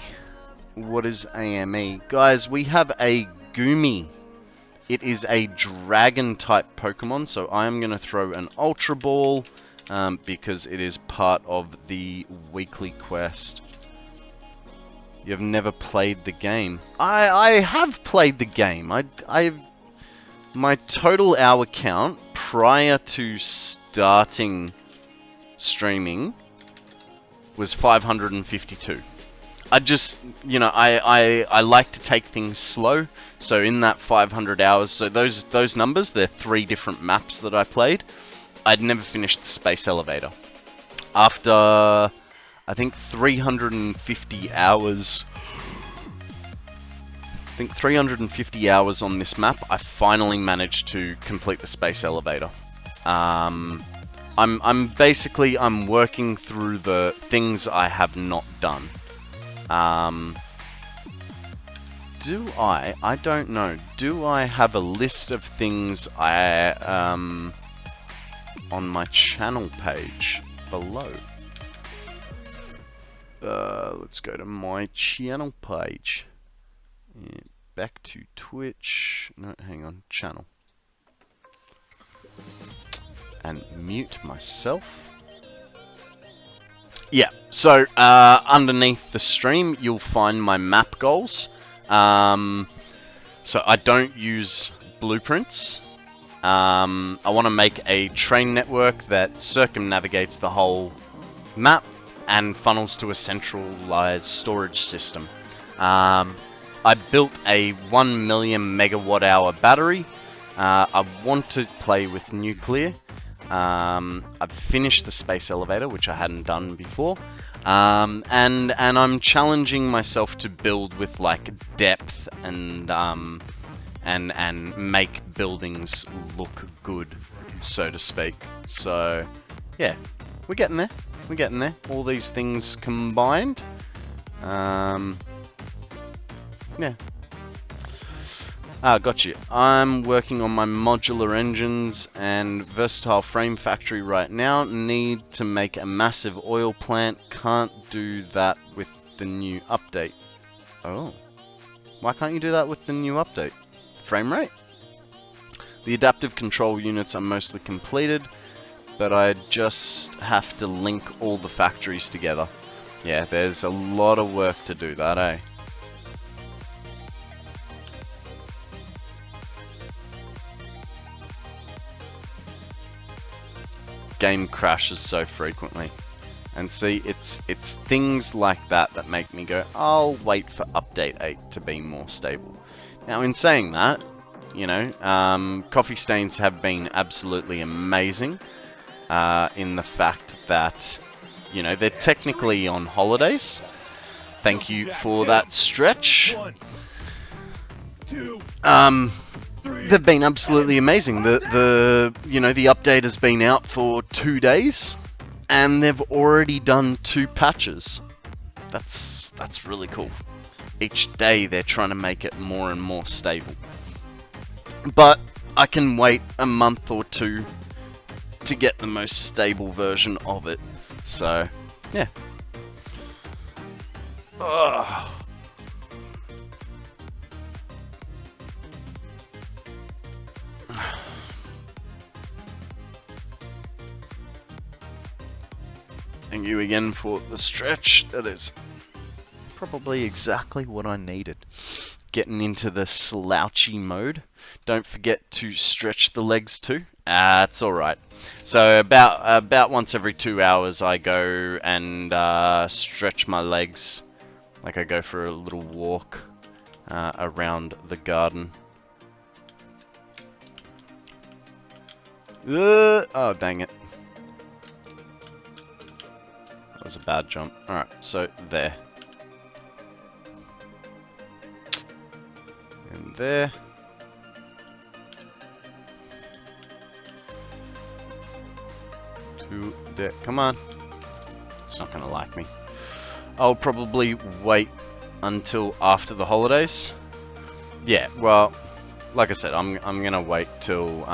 What is AME? Guys, we have a Goomy. It is a dragon type Pokemon, so I am going to throw an Ultra Ball because it is part of the weekly quest. You have never played the game. I have played the game. My total hour count prior to starting streaming was 552. I just, you know, I like to take things slow. So in that 500 hours, so those numbers, they're 3 different maps that I played. I'd never finished the space elevator. After, I think 350 hours. I think 350 hours on this map, I finally managed to complete the space elevator. I'm working through the things I have not done. I don't know. Do I have a list of things on my channel page below? Let's go to my channel page. Back to Twitch. No, hang on. Channel. And mute myself. Yeah, so underneath the stream, you'll find my map goals. So I don't use blueprints. I want to make a train network that circumnavigates the whole map and funnels to a centralized storage system. I built a 1 million megawatt hour battery. I want to play with nuclear. I've finished the space elevator, which I hadn't done before. And I'm challenging myself to build with like depth and make buildings look good, so to speak. So yeah, we're getting there. We're getting there. All these things combined. Yeah. Got you. I'm working on my modular engines and versatile frame factory right now. Need to make a massive oil plant. Can't do that with the new update. Oh. Why can't you do that with the new update? Frame rate? The adaptive control units are mostly completed, but I just have to link all the factories together. Yeah, there's a lot of work to do that, eh? Game crashes so frequently, and see, it's things like that that make me go, I'll wait for update 8 to be more stable. Now, in saying that, you know, coffee stains have been absolutely amazing in the fact that you know, they're technically on holidays. Thank you for that stretch. 1, 2, They've been absolutely amazing. The you know, the update has been out for 2 days, and they've already done 2 patches. That's really cool. Each day they're trying to make it more and more stable. But I can wait a month or 2 to get the most stable version of it. So, yeah. Ugh. Thank you again for the stretch. That is probably exactly what I needed. Getting into the slouchy mode. Don't forget to stretch the legs too. It's alright. So about once every 2 hours I go and stretch my legs. Like I go for a little walk around the garden. Oh, dang it. That was a bad jump. Alright, so there. And there. To there. Come on. It's not gonna like me. I'll probably wait until after the holidays. Yeah, well, like I said, I'm gonna wait till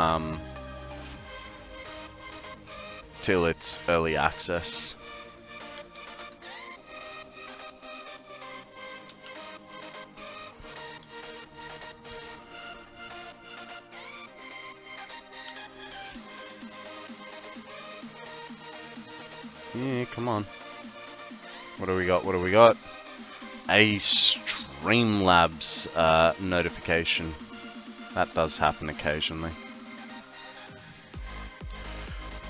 it's early access. Yeah, come on. What do we got? What do we got? A Streamlabs notification. That does happen occasionally.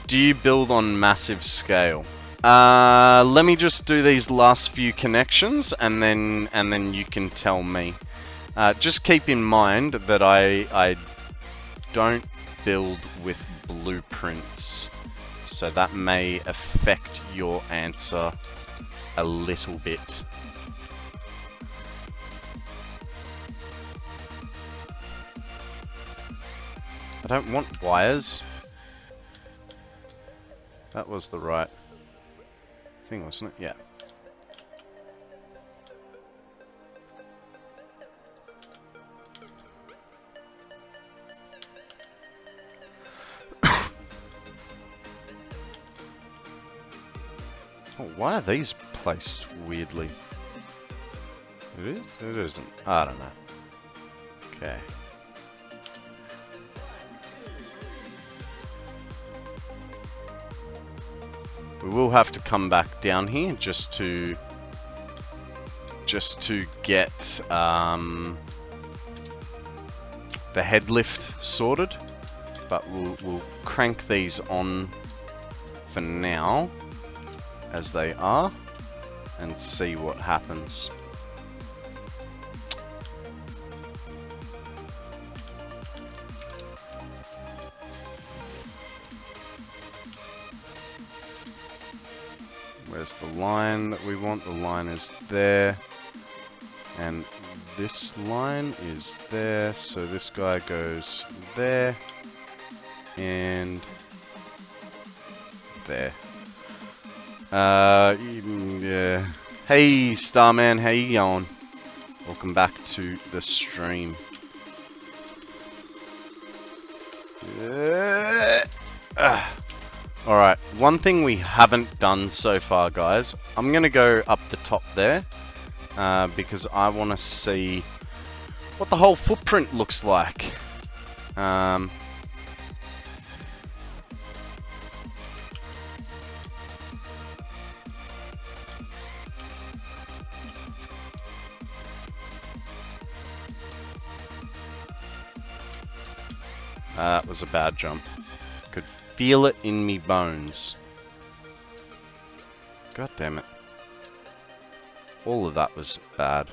Do you build on massive scale? Let me just do these last few connections and then you can tell me. Just keep in mind that I don't build with blueprints. So that may affect your answer a little bit. I don't want wires. That was the right thing, wasn't it? Yeah. Oh, why are these placed weirdly? It is? It isn't. I don't know. Okay. We will have to come back down here just to get the head lift sorted, but we'll crank these on for now as they are and see what happens. Where's the line that we want? The line is there. And this line is there. So this guy goes there. And there. Yeah. Hey Starman, how you going? Welcome back to the stream. Alright, one thing we haven't done so far, guys. I'm going to go up the top there, because I want to see what the whole footprint looks like. That was a bad jump. Could feel it in me bones. God damn it. All of that was bad.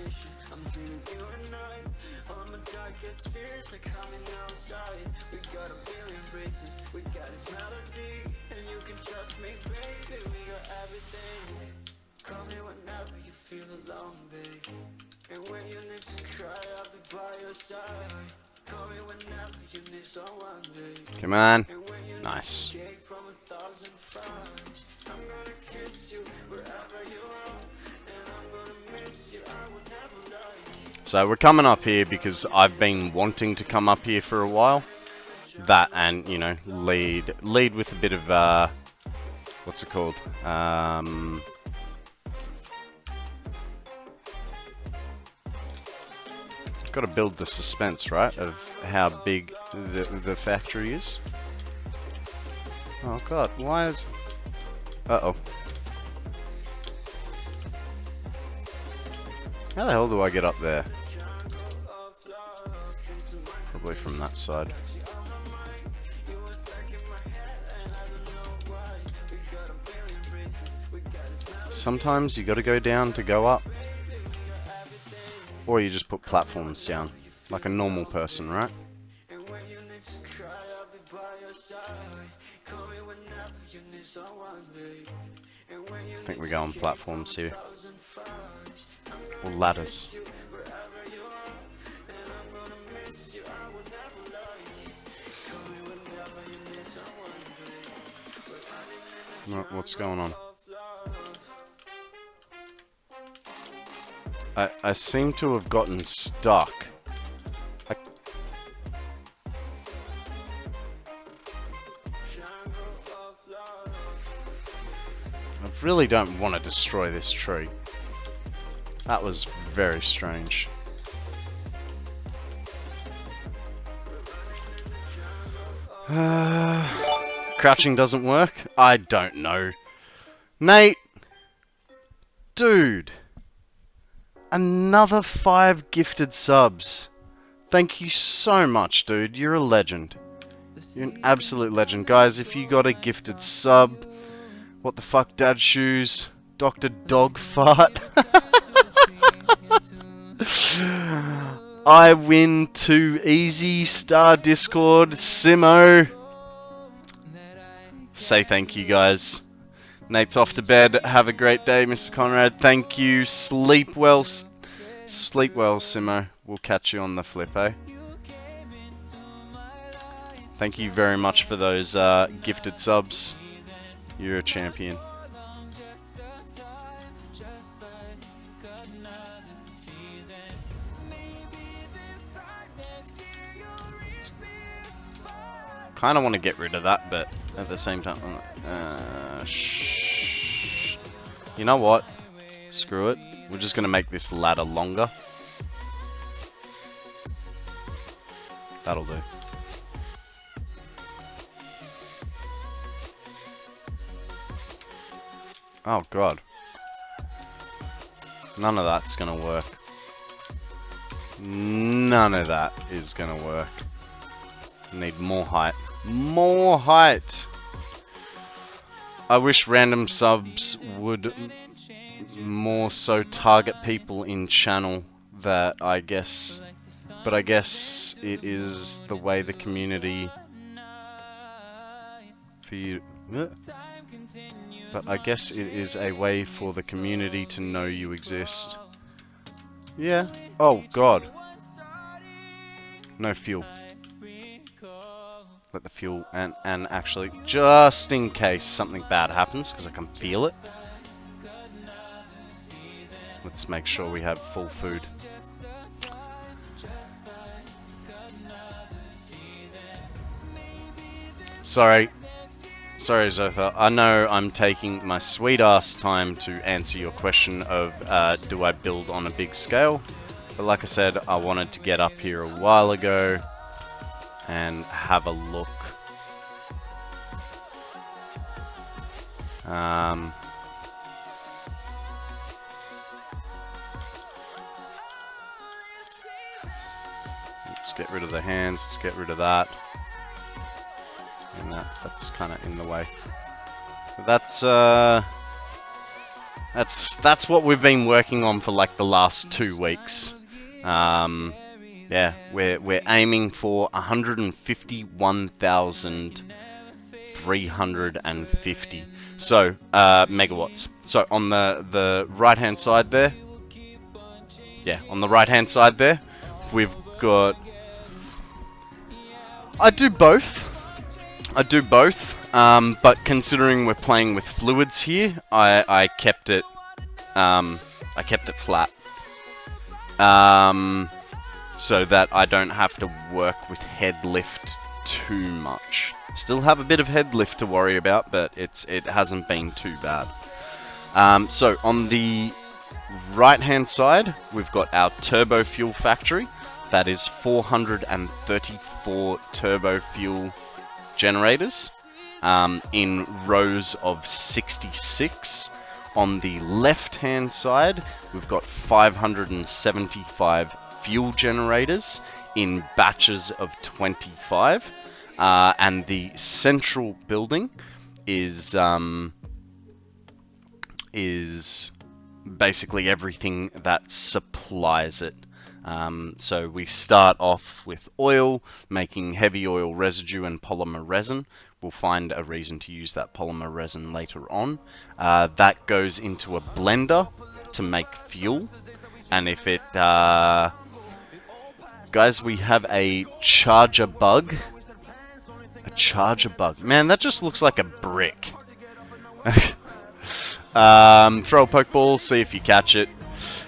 imagination. I'm dreaming you and I. All my darkest fears are coming outside. We got a billion races, we got this melody, and you can trust me, baby. We got everything. Call me whenever you feel alone, babe. And when you need to cry, I'll be by your side. Call me whenever you need someone, babe. Come on. Nice. From 1,000 fires, I'm gonna kiss you wherever you are, and I'm gonna miss you. I will never lie. So we're coming up here because I've been wanting to come up here for a while. That and, you know, lead with a bit of what's it called? Got to build the suspense, right, of how big the factory is. Oh god, why is... Uh-oh. How the hell do I get up there? Probably from that side. Sometimes you gotta go down to go up. Or you just put platforms down, like a normal person, right? I think we go on platforms here. Or ladders. What's going on? I seem to have gotten stuck. I really don't want to destroy this tree. That was very strange. Crouching doesn't work? I don't know. Nate! Dude! Another 5 gifted subs. Thank you so much, dude. You're a legend. You're an absolute legend. Guys, if you got a gifted sub, what the fuck, Dad Shoes, Dr. Dog Fart. I win too easy, Star Discord, Simo. Say thank you, guys. Nate's off to bed. Have a great day, Mr. Konrad. Thank you. Sleep well, Simo. We'll catch you on the flip, eh? Thank you very much for those gifted subs. You're a champion. Kind of want to get rid of that, but at the same time, you know what? Screw it. We're just gonna make this ladder longer. That'll do. Oh god. None of that's gonna work. None of that is gonna work. Need more height. More height! I wish random subs would more so target people in channel that I guess... But I guess it is the way the community... For you... But I guess it is a way for the community to know you exist. Yeah. Oh god. No fuel. Let the fuel and actually, just in case something bad happens, because I can feel it. Let's make sure we have full food. Sorry, Zotha. I know I'm taking my sweet ass time to answer your question of do I build on a big scale? But like I said, I wanted to get up here a while ago and have a look. Let's get rid of the hands, let's get rid of that. And that's kind of in the way. But that's That's what we've been working on for like the last 2 weeks. Yeah, we're aiming for 151,350. So megawatts. So on the right hand side there, yeah, on the right hand side there, we've got. I do both. But considering we're playing with fluids here, I kept it flat. So that I don't have to work with head lift too much. Still have a bit of head lift to worry about, but it hasn't been too bad. So on the right hand side, we've got our turbo fuel factory. That is 434 turbo fuel generators in rows of 66. On the left hand side, we've got 575 fuel generators in batches of 25, and the central building is basically everything that supplies it. So we start off with oil, making heavy oil residue and polymer resin. We'll find a reason to use that polymer resin later on. That goes into a blender to make fuel. And if it... guys, we have a charger bug. A charger bug. Man, that just looks like a brick. Throw a pokeball, see if you catch it.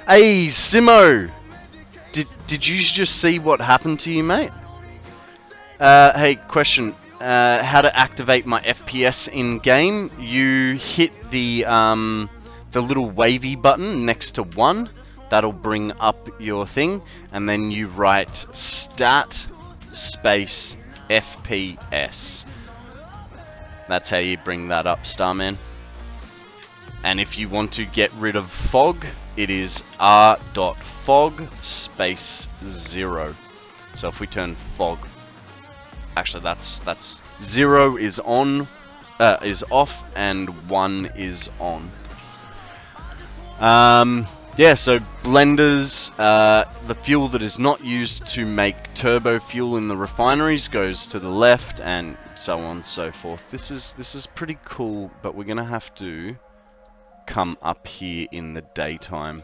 Hey, Simo! Did you just see what happened to you, mate? Hey, question. How to activate my FPS in game? You hit the little wavy button next to 1. That'll bring up your thing, and then you write stat space FPS. That's how you bring that up, Starman. And if you want to get rid of fog, it is r.fog space 0. So if we turn fog, actually that's 0 is on, is off, and 1 is on. Yeah, so blenders, the fuel that is not used to make turbo fuel in the refineries goes to the left, and so on and so forth. This is pretty cool, but we're gonna have to come up here in the daytime.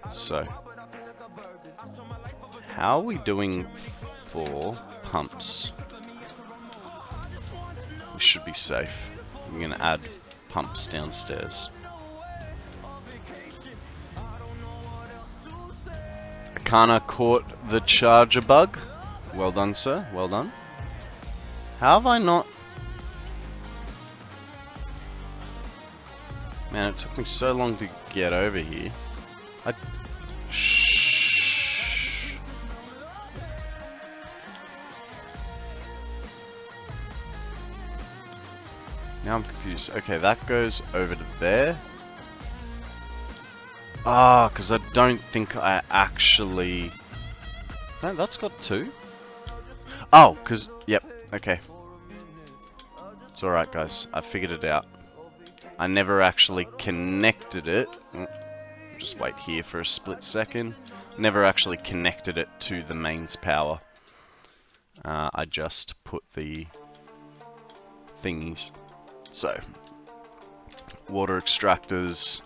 So, how are we doing for pumps? We should be safe. I'm gonna add pumps downstairs. Akana caught the charger bug. Well done, sir. Well done. How have I not... Man, it took me so long to get over here. Shh. Now I'm confused. Okay, that goes over to there. Ah, because I don't think I actually... No, that's got 2. Oh, because... Yep, okay. It's alright, guys. I figured it out. I never actually connected it. Just wait here for a split second. Never actually connected it to the mains power. I just put the thingies. So, water extractors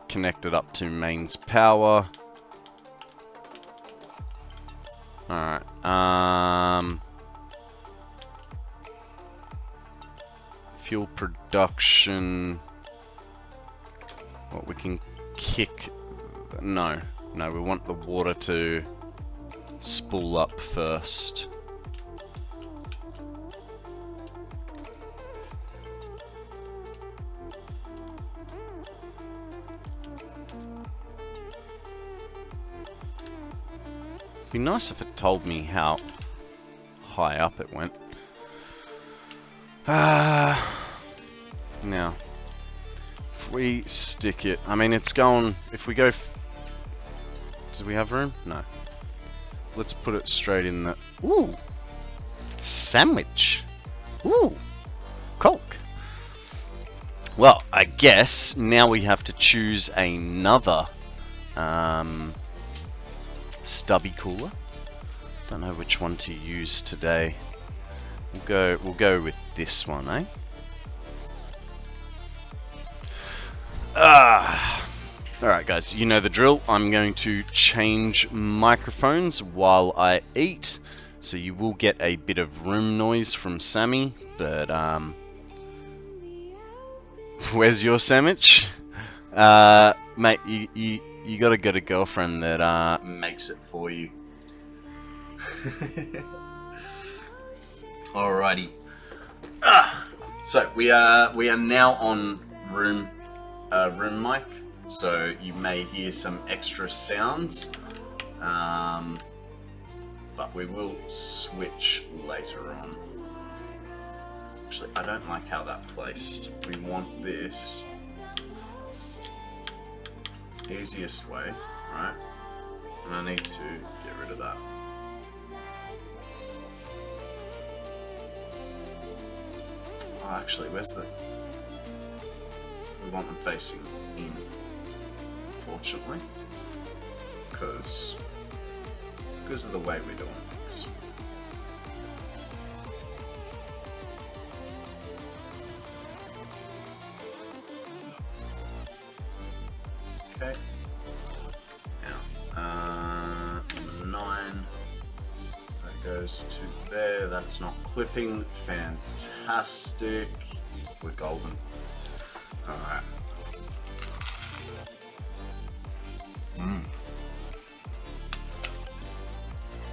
connected up to mains power. Alright, fuel production. What we can kick... No, we want the water to spool up first. It'd be nice if it told me how high up it went. Now, if we stick it, I mean it's going, if we go, do we have room? No. Let's put it straight in the, ooh, Sandwich. Ooh, Coke. Well, I guess now we have to choose another stubby cooler. Don't know which one to use today. We'll go with this one, eh? Alright guys, you know the drill. I'm going to change microphones while I eat, so you will get a bit of room noise from Sammy, but where's your sandwich? Mate, you gotta get a girlfriend that makes it for you. Alrighty. So we are now on room mic, so you may hear some extra sounds, but we will switch later on. Actually, I don't like how that placed. We want this easiest way, right? And I need to get rid of that. Oh, actually, where's the... We want them facing in, fortunately, because of the way we're doing things. Okay. Now, 9. That goes to there. That's not clipping. Fantastic. We're golden. Alright.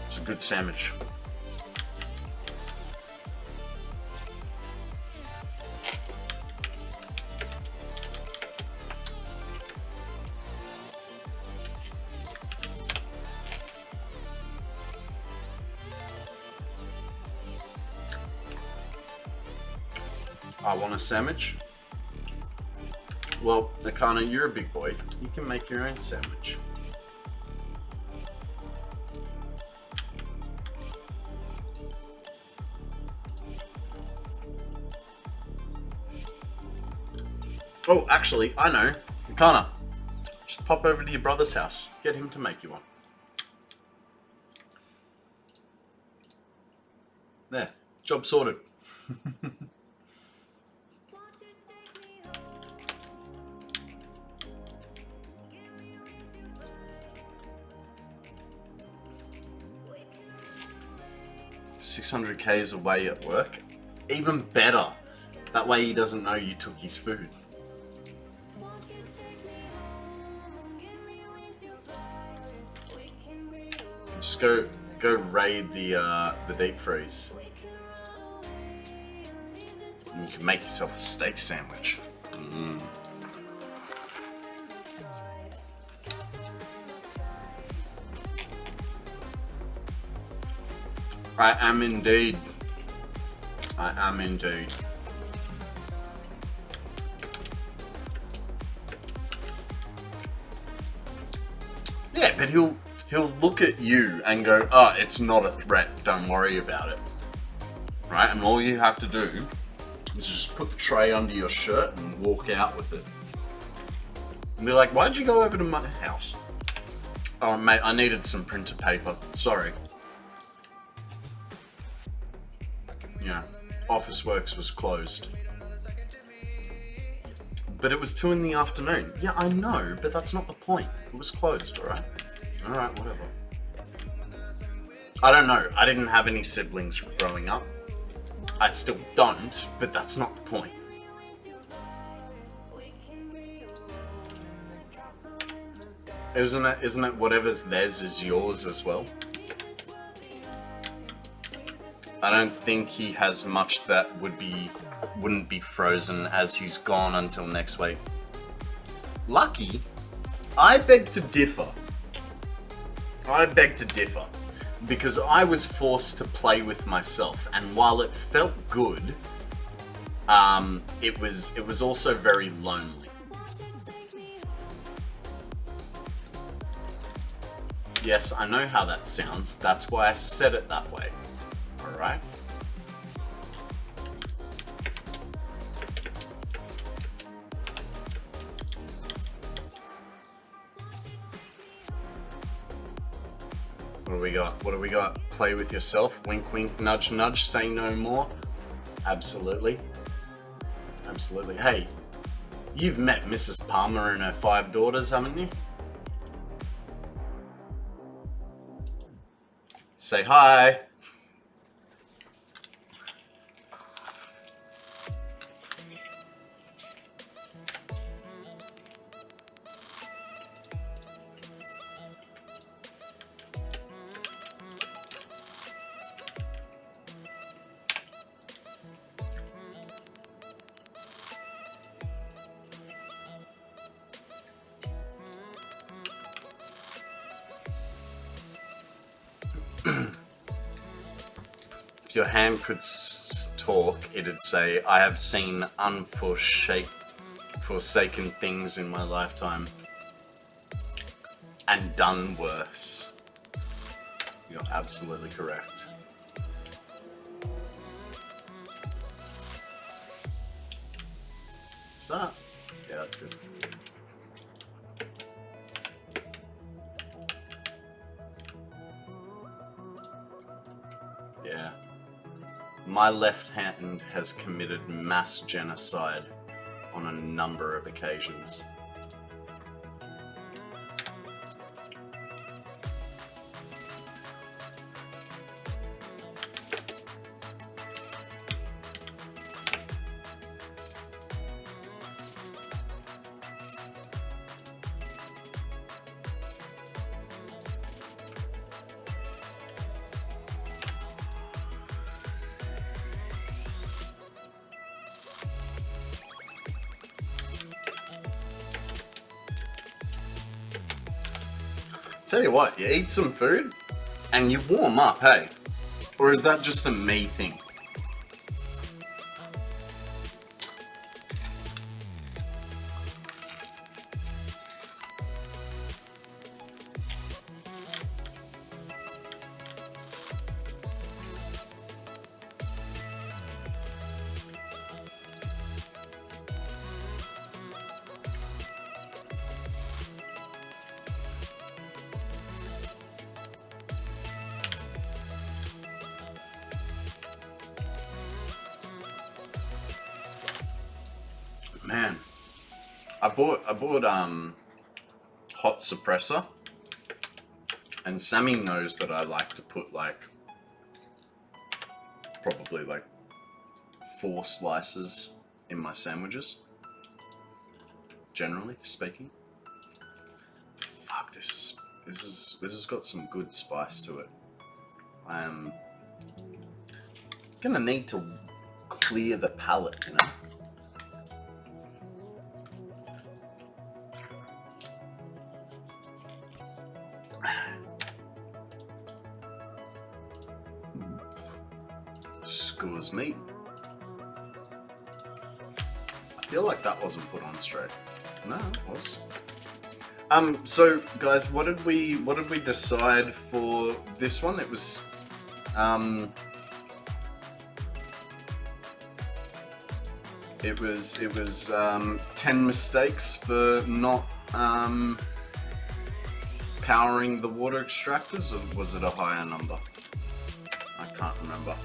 It's a good sandwich. I want a sandwich. Well, Nakana, you're a big boy. You can make your own sandwich. Oh, actually, I know. Nakana, just pop over to your brother's house. Get him to make you one. There, job sorted. $600K away at work. Even better. That way he doesn't know you took his food. Just go raid the deep freeze. And you can make yourself a steak sandwich. I am indeed. I am indeed. Yeah, but he'll look at you and go, "Oh, it's not a threat. Don't worry about it." Right? And all you have to do is just put the tray under your shirt and walk out with it. And be like, "Why'd you go over to my house?" "Oh, mate, I needed some printer paper. Sorry." Yeah, Officeworks was closed. But it was 2 in the afternoon. Yeah, I know, but that's not the point. It was closed, alright? Alright, whatever. I don't know. I didn't have any siblings growing up. I still don't, but that's not the point. Isn't it whatever's theirs is yours as well? I don't think he has much that wouldn't be frozen as he's gone until next week. Lucky? I beg to differ. I beg to differ. Because I was forced to play with myself, and while it felt good, it was also very lonely. Yes, I know how that sounds. That's why I said it that way. Alright? What do we got? What do we got? Play with yourself. Wink, wink, nudge, nudge. Say no more. Absolutely. Absolutely. Hey, you've met Mrs. Palmer and her 5 daughters, haven't you? Say hi. If your hand could talk, it'd say, I have seen forsaken things in my lifetime and done worse. You're absolutely correct. Is that? Yeah, that's good. Yeah. My left hand has committed mass genocide on a number of occasions. Tell you what, you eat some food and you warm up, hey? Or is that just a me thing? Man, I bought hot suppressor, and Sammy knows that I like to put like probably like 4 slices in my sandwiches, generally speaking. Fuck, this has got some good spice to it. I am gonna need to clear the palate, you know. Scores meat. I feel like that wasn't put on straight. No, it was. So guys, what did we decide for this one? It was it was 10 mistakes for not powering the water extractors, or was it a higher number? I can't remember.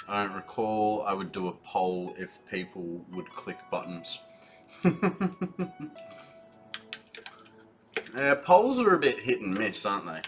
I don't recall. I would do a poll if people would click buttons. Yeah, polls are a bit hit and miss, aren't they?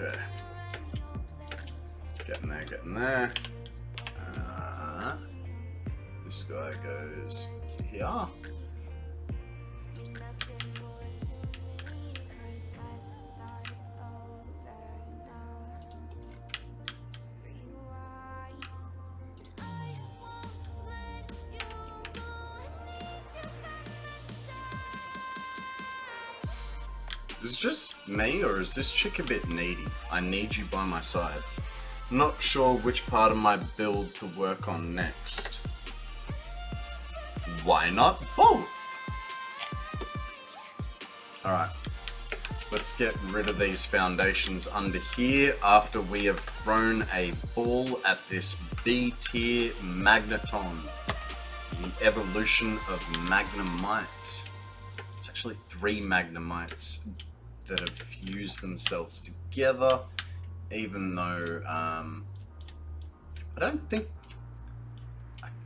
Okay. Getting there, getting there. This guy goes here. Is it just me, or is this chick a bit needy? I need you by my side. Not sure which part of my build to work on next. Why not both? Alright, let's get rid of these foundations under here after we have thrown a ball at this B tier magneton. The evolution of Magnemite. It's actually 3 Magnemites that have fused themselves together, even though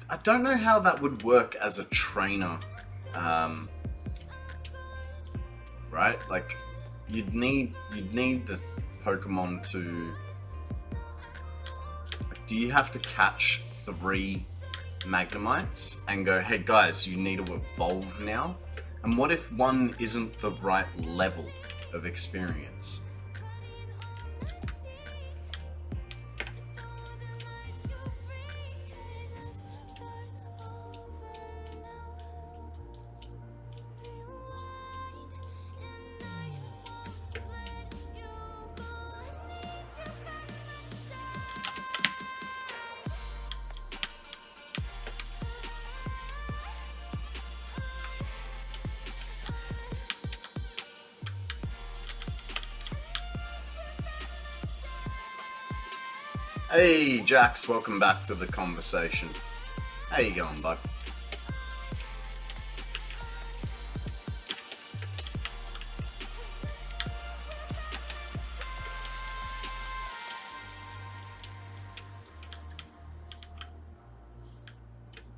I don't know how that would work as a trainer, right? Like you'd need the Pokemon to, like, do you have to catch 3 Magnemites and go, hey guys, you need to evolve now? And what if one isn't the right level of experience? Hey Jax, welcome back to the conversation. How you going, bud?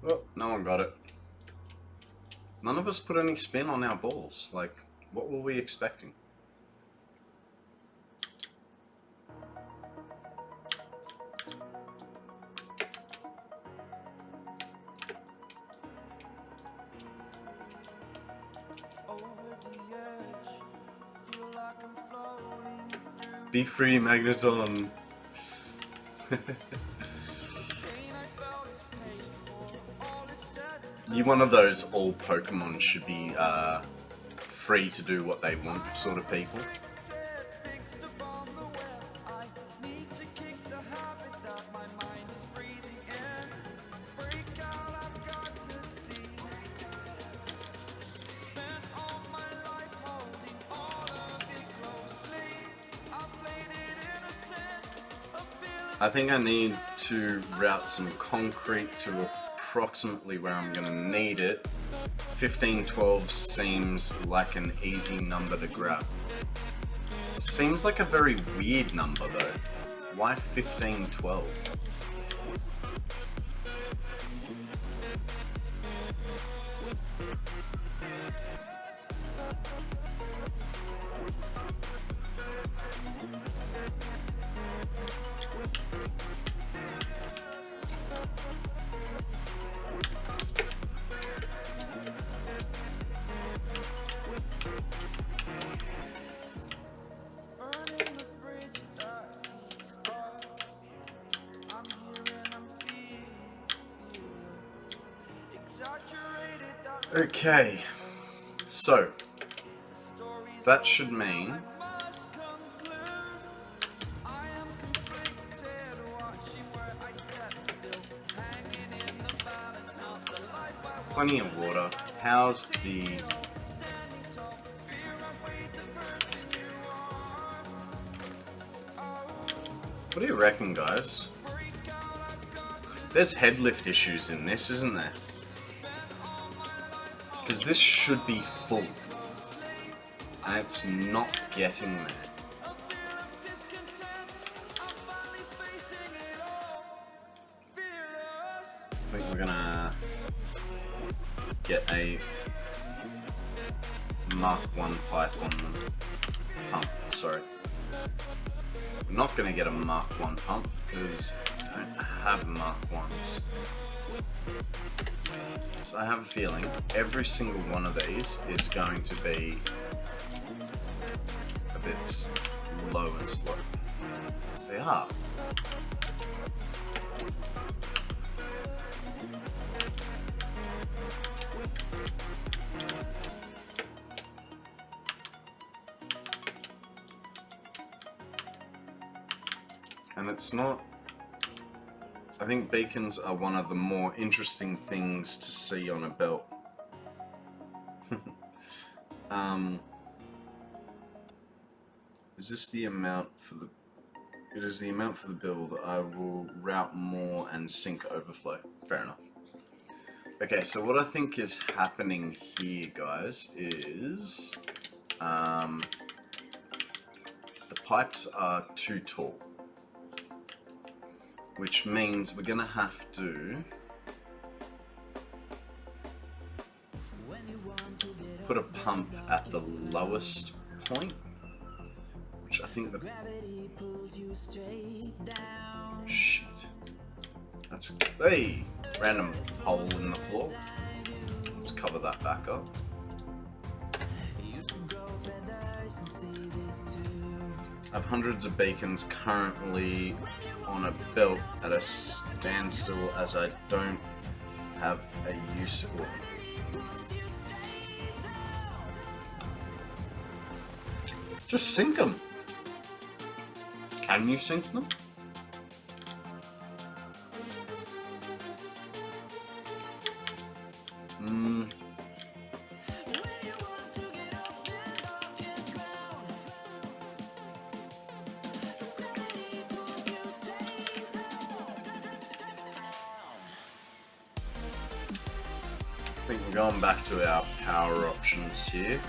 Well, no one got it. None of us put any spin on our balls. Like, what were we expecting? Be free, Magneton. You're one of those all Pokemon should be free to do what they want sort of people. I think I need to route some concrete to approximately where I'm going to need it. 1512 seems like an easy number to grab. Seems like a very weird number though. Why 1512? Okay, so that should mean plenty of water. How's the... What do you reckon, guys? There's head lift issues in this, isn't there? Because this should be full, and it's not getting there. I think we're gonna get a Mark 1 pipe on the pump, sorry. I'm not going to get a Mark 1 pump because I don't have Mark 1s. So I have a feeling every single one of these is going to be a bit low and slow. They are. And it's not... I think beacons are one of the more interesting things to see on a belt. Is this the amount for the... It is the amount for the build. I will route more and sync overflow. Fair enough. Okay, so what I think is happening here, guys, is... the pipes are too tall. Which means we're gonna have to put a pump at the lowest point, which I think the... Shit. That's a... Hey! Random hole in the floor. Let's cover that back up. I have hundreds of beacons currently on a belt at a standstill as I don't have a use for them. Just sink them. Can you sink them? I think we're going back to our power options here.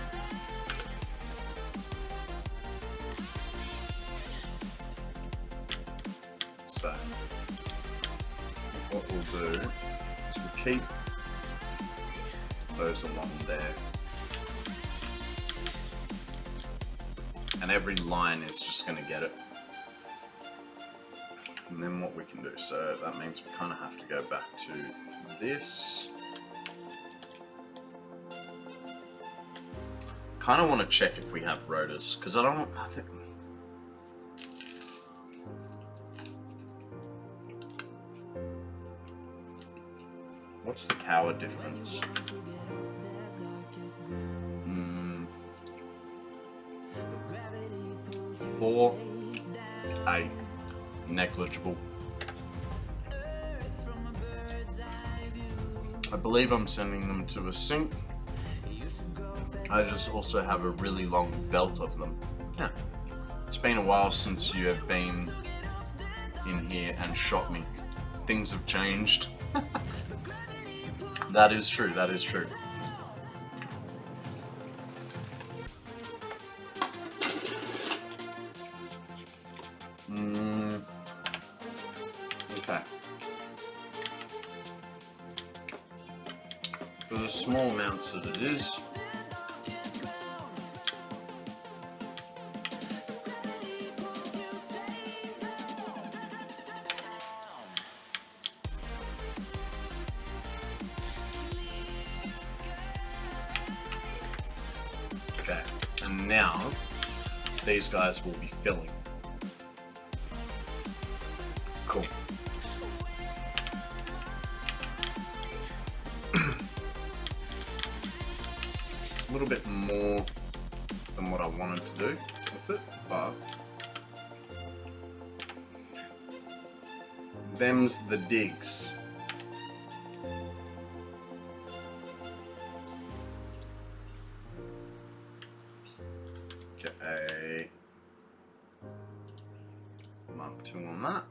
So, what we'll do is we'll keep those along there. And every line is just going to get it. And then what we can do, so that means we kind of have to go back to this. Kind of want to check if we have rotors, because I think... What's the power difference? 4, 8, negligible. I believe I'm sending them to a sink. I just also have a really long belt of them. Yeah. It's been a while since you have been in here and shot me. Things have changed. That is true, that is true. Okay. For the small amounts that it is, okay, and now these guys will be filling. Cool. It's a little bit more than what I wanted to do with it, but them's the digs. Okay, Mark 2 on that.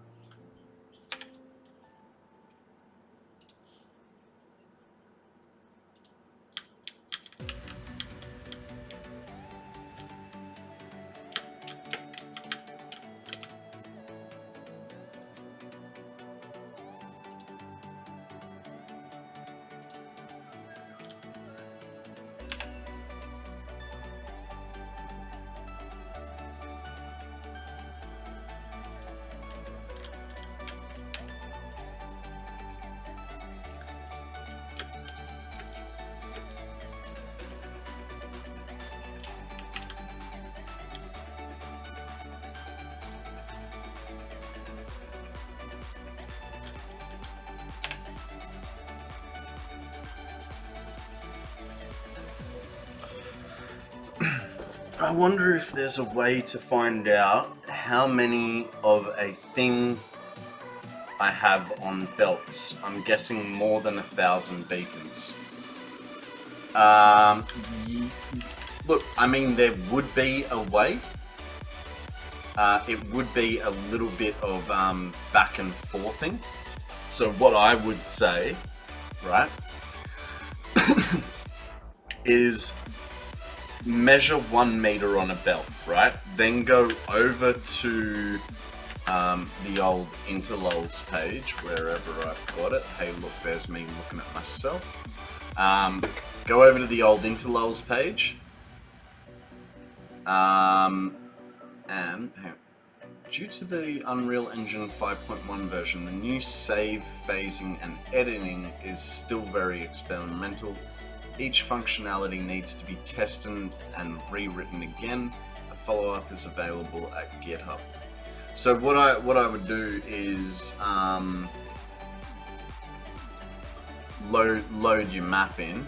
I wonder if there's a way to find out how many of a thing I have on belts. I'm guessing more than 1,000 beacons. Look, I mean, there would be a way. It would be a little bit of back and forthing. So what I would say, right, is measure 1 meter on a belt, right? Then go over to the old interlulls page, wherever I've got it. Hey, look, there's me looking at myself. Go over to the old interlulls page. And due to the Unreal Engine 5.1 version, the new save, phasing, and editing is still very experimental. Each functionality needs to be tested and rewritten again. A follow-up is available at GitHub. So what I would do is load your map in.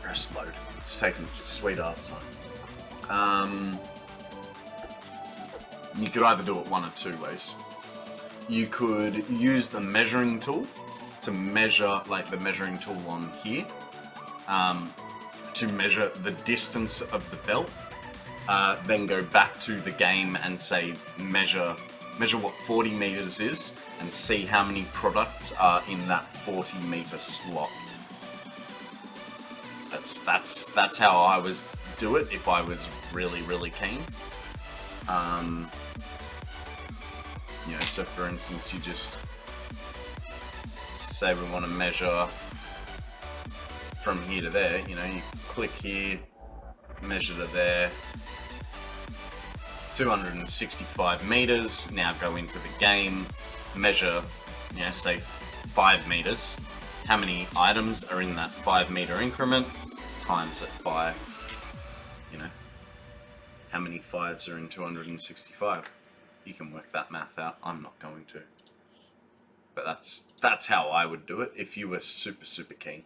Press load. It's taken sweet ass time. You could either do it one or two ways. You could use the measuring tool to measure, like the measuring tool on here, to measure the distance of the belt. Then go back to the game and say measure what 40 meters is, and see how many products are in that 40 meter slot. That's how I was do it if I was really keen. You know, so for instance, you just say we want to measure from here to there. You know, you click here, measure to there, 265 meters. Now go into the game, measure, you know, say 5 meters. How many items are in that 5 meter increment? Times it by, you know, how many 5s are in 265. You can work that math out. I'm not going to. But that's how I would do it if you were super keen.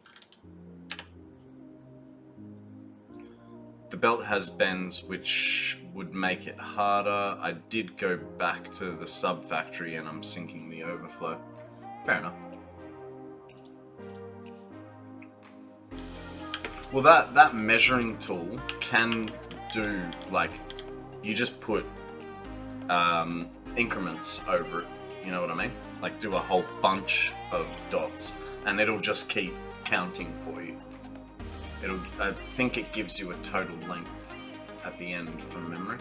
The belt has bends which would make it harder. I did go back to the sub factory and I'm syncing the overflow. Fair enough. Well, that measuring tool can do, like, you just put increments over it, you know what I mean? Like, do a whole bunch of dots, and it'll just keep counting for you. I think it gives you a total length at the end from memory.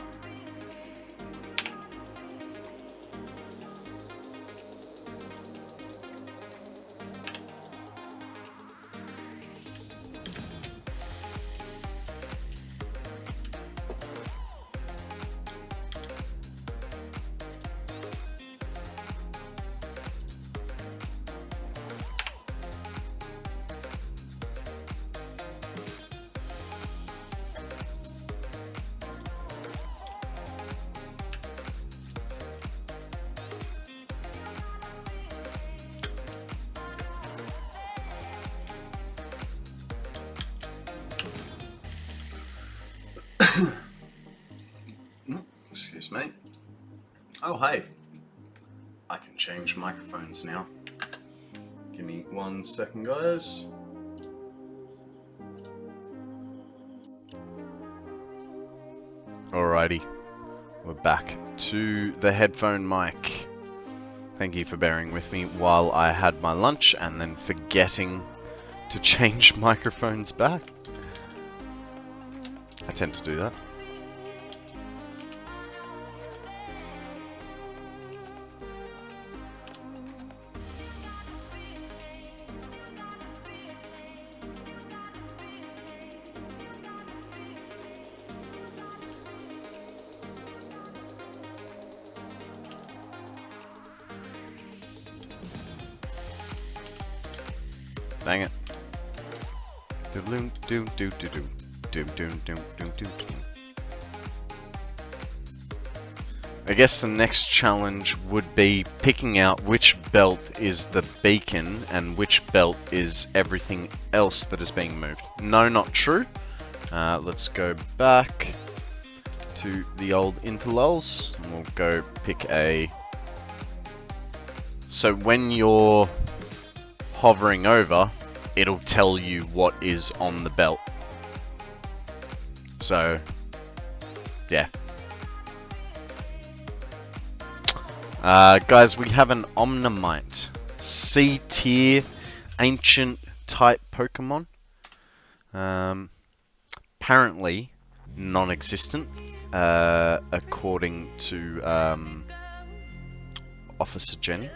Excuse me. Oh, hey. I can change microphones now. Give me 1 second, guys. Alrighty. We're back to the headphone mic. Thank you for bearing with me while I had my lunch and then forgetting to change microphones back. I tend to do that. Dang it. I guess the next challenge would be picking out which belt is the beacon and which belt is everything else that is being moved. No, not true. Let's go back to the old interlulls and we'll go pick a... So when you're hovering over, it'll tell you what is on the belt. So, yeah. Guys, we have an Omnimite. C-tier, ancient type Pokemon. Apparently non-existent, according to Officer Jenny.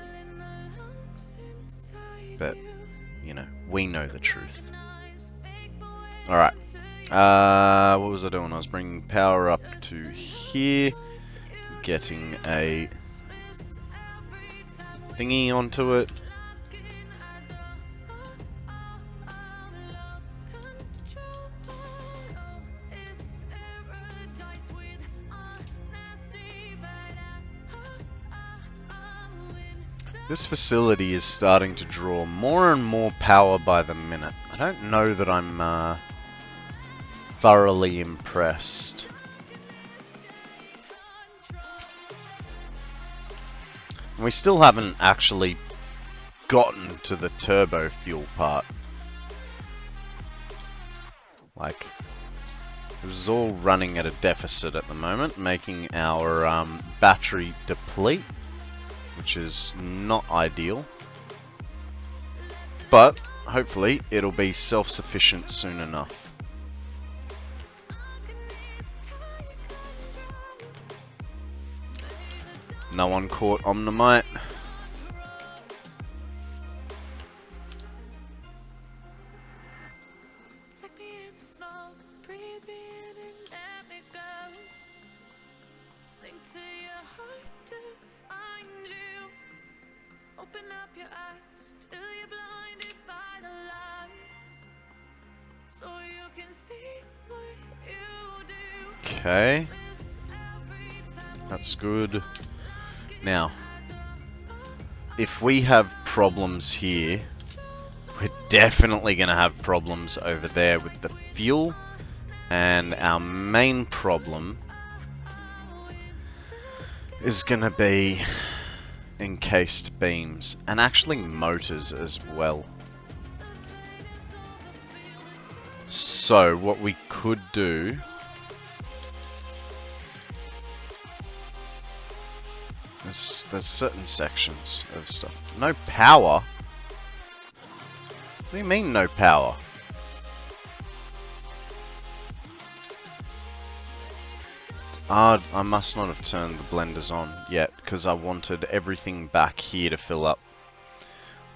But, you know, we know the truth. Alright. What was I doing? I was bringing power up to here. Getting a thingy onto it. This facility is starting to draw more and more power by the minute. I don't know that I'm thoroughly impressed. We still haven't actually gotten to the turbo fuel part. Like, this is all running at a deficit at the moment, making our battery deplete, which is not ideal. But hopefully it'll be self-sufficient soon enough. No one caught Omnimite. Okay, that's good. Now, if we have problems here, we're definitely going to have problems over there with the fuel. And our main problem is going to be encased beams and actually motors as well. So what we could do, there's certain sections of stuff. No power? What do you mean no power? I must not have turned the blenders on yet because I wanted everything back here to fill up.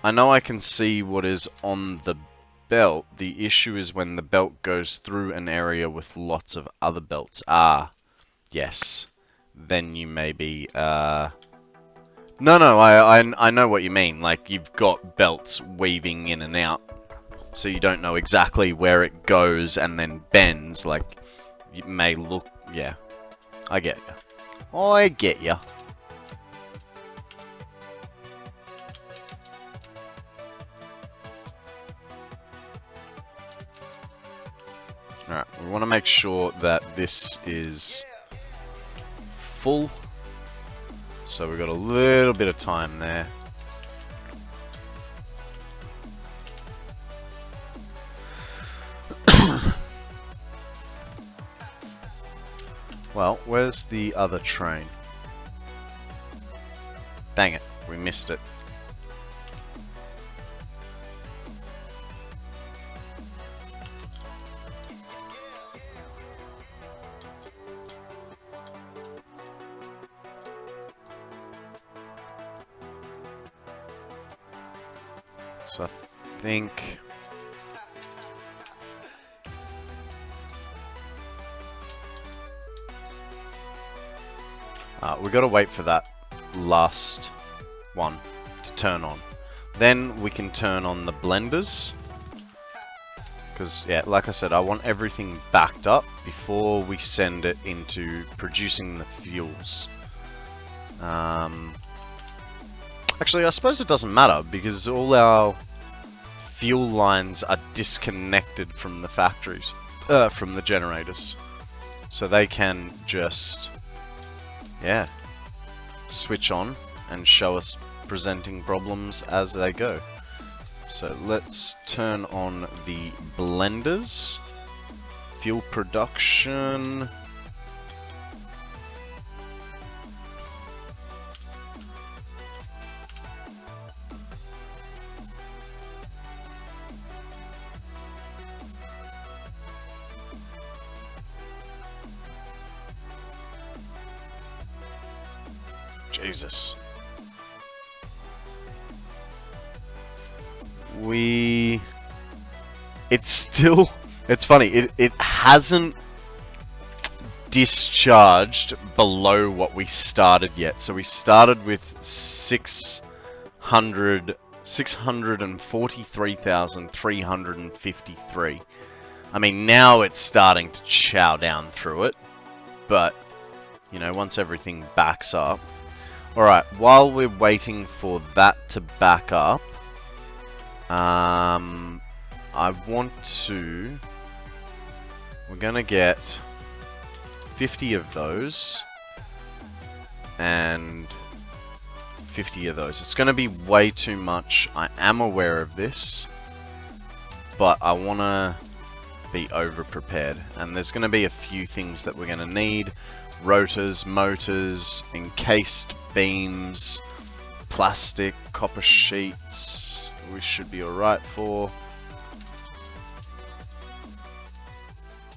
I know I can see what is on the belt. The issue is when the belt goes through an area with lots of other belts. Ah, yes. Then you may be, No, I know what you mean. Like, you've got belts weaving in and out, so you don't know exactly where it goes and then bends. Like, it may look... Yeah, I get ya. I get ya. Alright, we want to make sure that this is full. So we've got a little bit of time there. Well, where's the other train? Dang it, we missed it. So I think... we gotta wait for that last one to turn on. Then we can turn on the blenders. Because, yeah, like I said, I want everything backed up before we send it into producing the fuels. Actually, I suppose it doesn't matter because all our fuel lines are disconnected from the factories, from the generators. So they can just, yeah, switch on and show us presenting problems as they go. So let's turn on the blenders. Fuel production. Jesus. It's funny, it hasn't discharged below what we started yet. So we started with 643,353. I mean, now it's starting to chow down through it, but, you know, once everything backs up. Alright, while we're waiting for that to back up, I want to... We're gonna get 50 of those and 50 of those. It's gonna be way too much. I am aware of this, but I wanna be over prepared. And there's gonna be a few things that we're gonna need. Rotors, motors, encased beams, plastic, copper sheets. We should be alright for.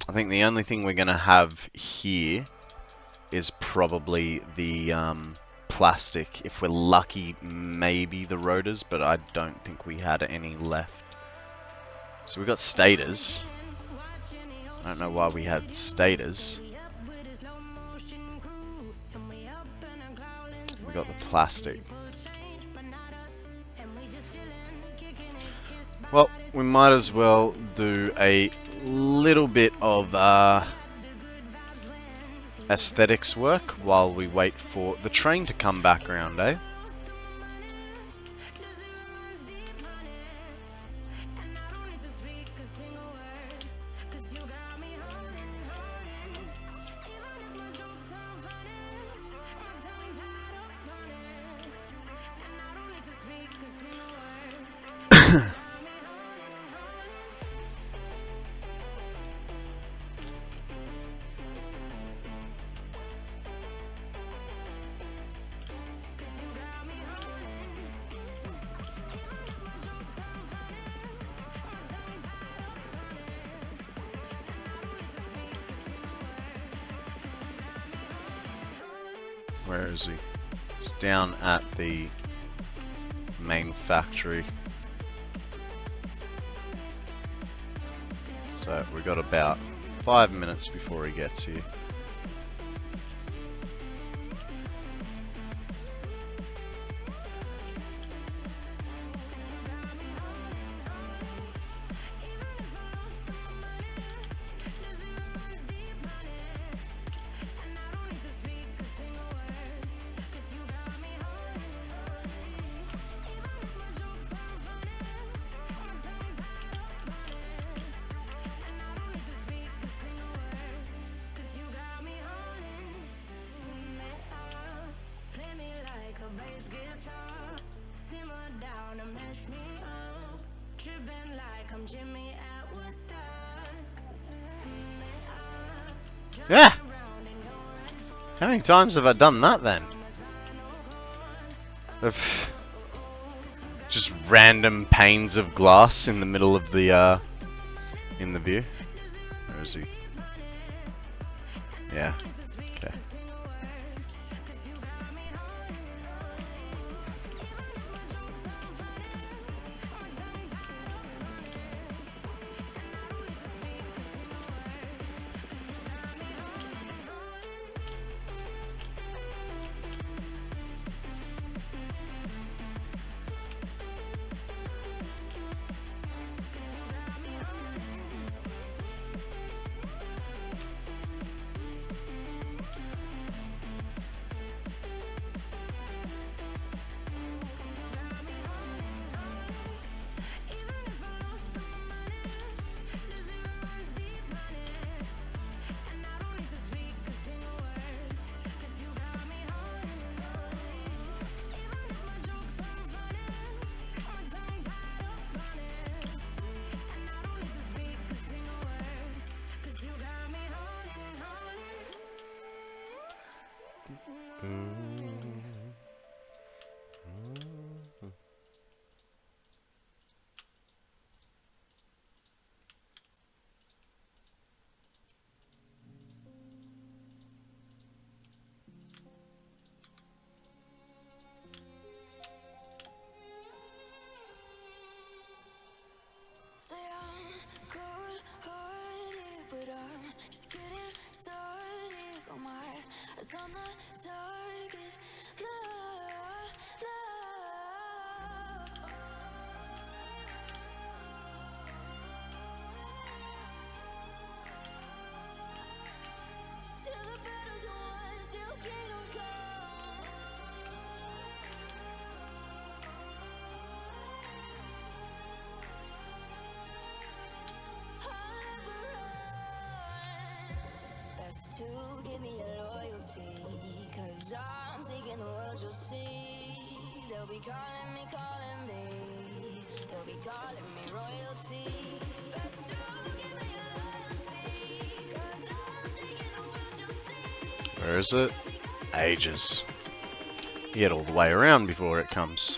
I think the only thing we're going to have here is probably the plastic. If we're lucky, maybe the rotors, but I don't think we had any left. So we got stators. I don't know why we had stators. We got the plastic. Well, we might as well do a little bit of aesthetics work while we wait for the train to come back around, eh? Where is he? He's down at the main factory. So we've got about 5 minutes before he gets here. Yeah! How many times have I done that then? Just random panes of glass in the middle of the in the view. Where is he? Yeah. Okay. To give me your loyalty, cause I'm taking the world, you'll see. They'll be calling me, they'll be calling me royalty. Best to give me your loyalty, cause I'm taking the world, you'll see. Where is it? Ages. You get all the way around before it comes.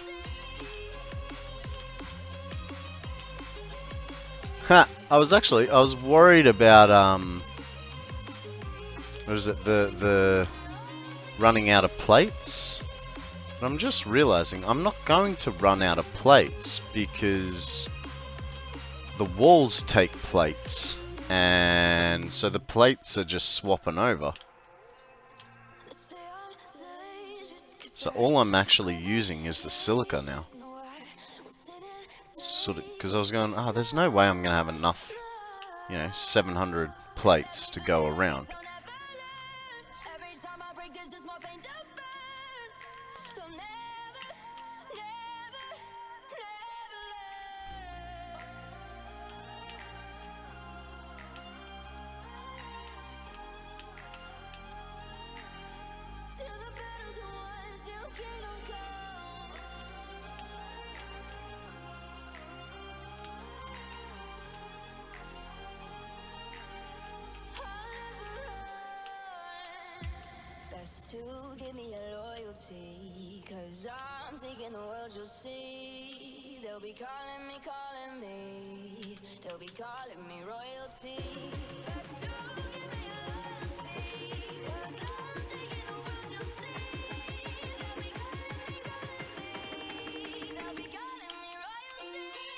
Ha! I was worried about, what is it, the running out of plates? But I'm just realizing I'm not going to run out of plates because the walls take plates, and so the plates are just swapping over. So all I'm actually using is the silica now. Sort of, because I was going, there's no way I'm going to have enough, 700 plates to go around. To give me your loyalty, cause I'm taking the world, you'll see. They'll be calling me, they'll be calling me royalty. Best to give me your loyalty, cause I'm taking the world, you'll see. They'll be calling me, they'll be calling me royalty.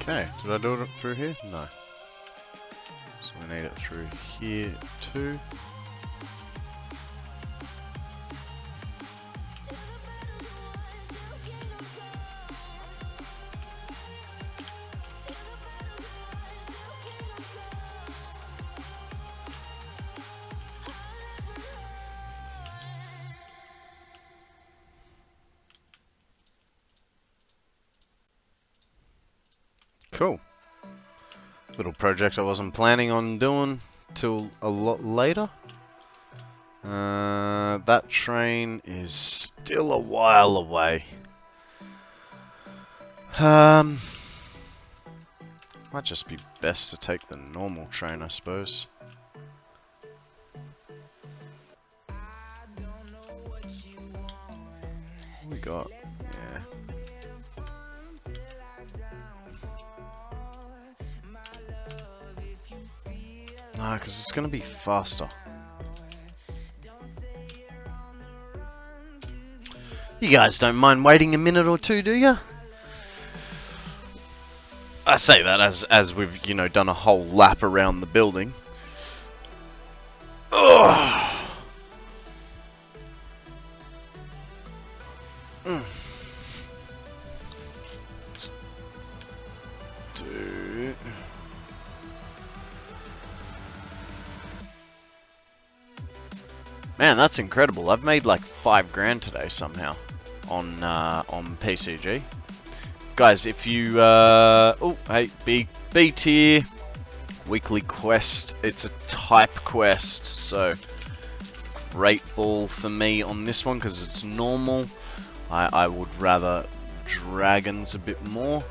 Okay, did I do it through here? No. So we need it through here too. Cool. Little project I wasn't planning on doing till a lot later. That train is still a while away. Might just be best to take the normal train, I suppose. What we got? Yeah. No, because it's going to be faster. You guys don't mind waiting a minute or two, do you? I say that as we've, done a whole lap around the building. Ugh. Let's do... Man, that's incredible. I've made like 5 grand today somehow on PCG. Guys, if you oh, hey, B tier weekly quest. It's a type quest, so great ball for me on this one because it's normal. I would rather dragons a bit more.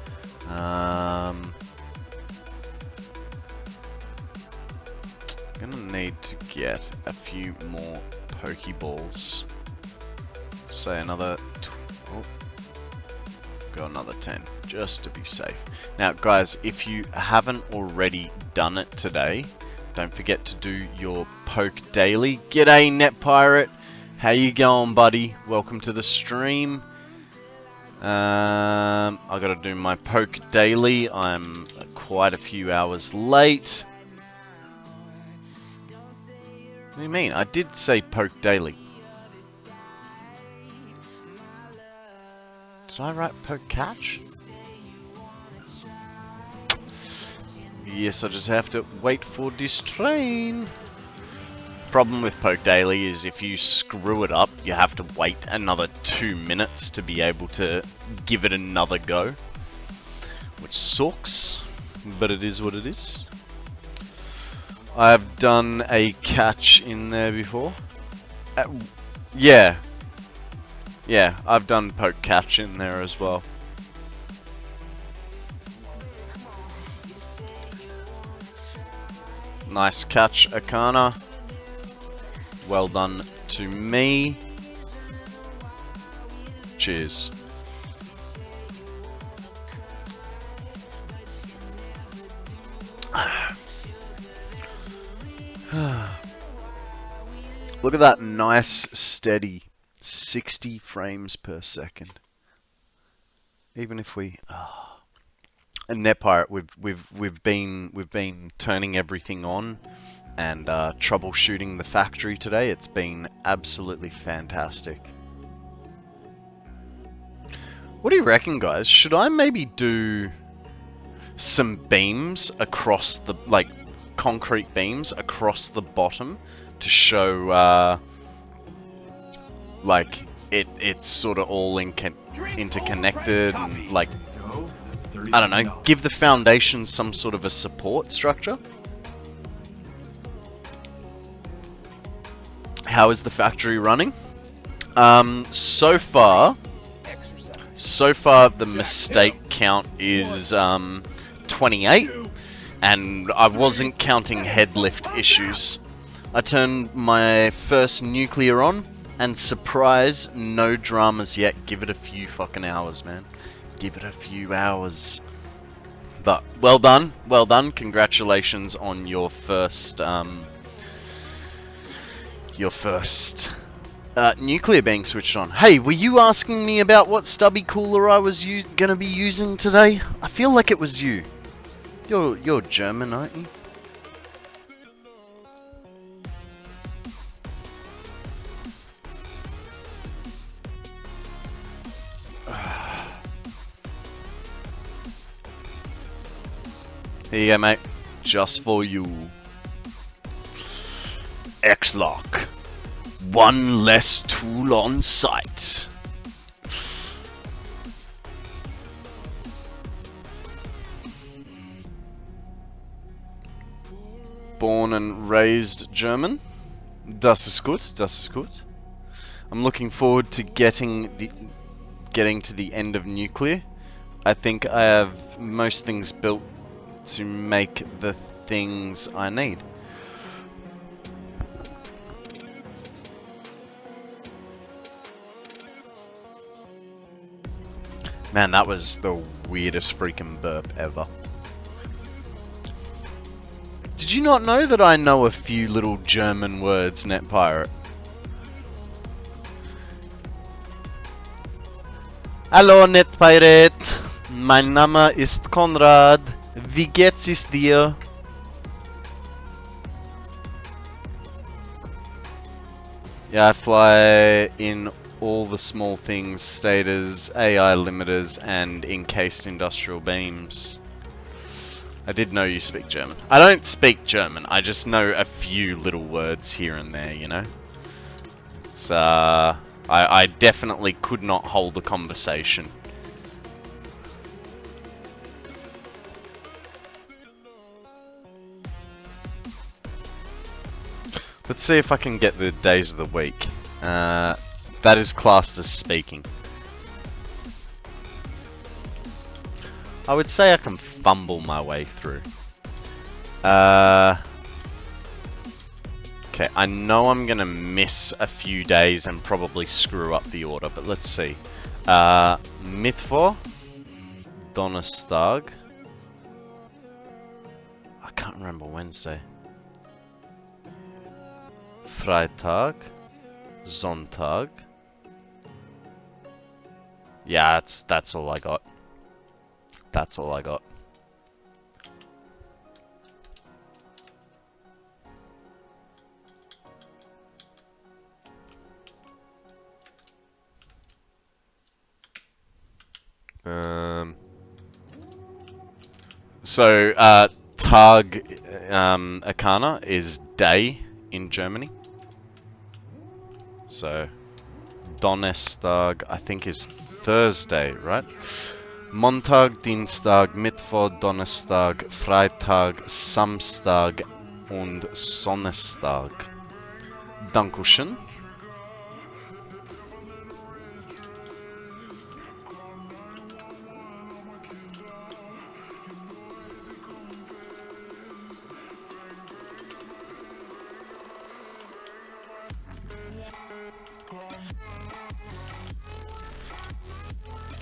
Gonna need to get a few more Pokeballs. Say another. go another 10, just to be safe. Now, guys, if you haven't already done it today, don't forget to do your poke daily. G'day, Net Pirate. How you going, buddy? Welcome to the stream. I gotta do my poke daily. I'm quite a few hours late. What do you mean? I did say poke daily. Did I write poke catch? Yes, I just have to wait for this train. Problem with poke daily is if you screw it up, you have to wait another 2 minutes to be able to give it another go. Which sucks, but it is what it is. I've done a catch in there before. Yeah, I've done poke catch in there as well. Nice catch, Akana. Well done to me. Cheers. Look at that nice, steady 60 frames per second. Even if we, and Net Pirate, we've been turning everything on and troubleshooting the factory today. It's been absolutely fantastic. What do you reckon, guys? Should I maybe do some beams across the, like, concrete beams across the bottom to show, like, it's sort of all interconnected and, like, I don't know, give the foundation some sort of a support structure? How is the factory running? So far the mistake count is 28, and I wasn't counting head lift issues. I turned my first nuclear on, and surprise, no dramas yet. Give it a few fucking hours, man. Give it a few hours. But well done, congratulations on your first nuclear being switched on. Hey, were you asking me about what stubby cooler I was gonna be using today? I feel like it was you. You're German, aren't you? Here you go, mate. Just for you. X-Lock. One less tool on site. Born and raised German. Das ist gut, das ist gut. I'm looking forward to getting to the end of nuclear. I think I have most things built to make the things I need. Man, that was the weirdest freaking burp ever. Did you not know that I know a few little German words, Net Pirate? Hallo, Net Pirate. Mein Name ist Konrad. Wie geht's es dir? Yeah, I fly in all the small things, stators, AI limiters, and encased industrial beams. I did know you speak German. I don't speak German, I just know a few little words here and there, you know? It's, I definitely could not hold a conversation. Let's see if I can get the days of the week. That is classed as speaking. I would say I can fumble my way through. Okay, I know I'm gonna miss a few days and probably screw up the order, but let's see. Mittwoch, Donnerstag. I can't remember Wednesday. Freitag. Sonntag. Yeah, that's all I got. That's all I got. So, Tag Akana is day in Germany. So, Donnerstag, I think, is Thursday, right? Montag, Dienstag, Mittwoch, Donnerstag, Freitag, Samstag und Sonnestag. Dankeschön.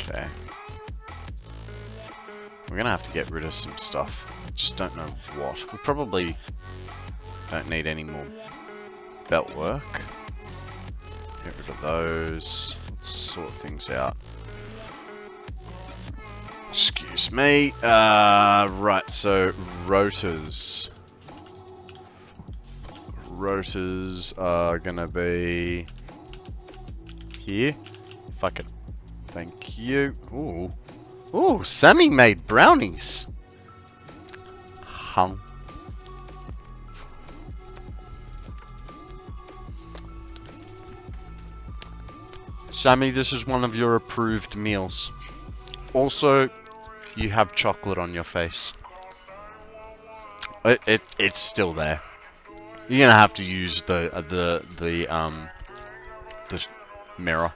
Okay. We're gonna have to get rid of some stuff. Just don't know what. We probably don't need any more belt work. Get rid of those. Let's sort things out. Excuse me. Right, so rotors. Rotors are gonna be here. Fuck it. Thank you. Ooh. Ooh, Sammy made brownies. Hum. Sammy, this is one of your approved meals. Also, you have chocolate on your face. It's still there. You're gonna have to use the mirror.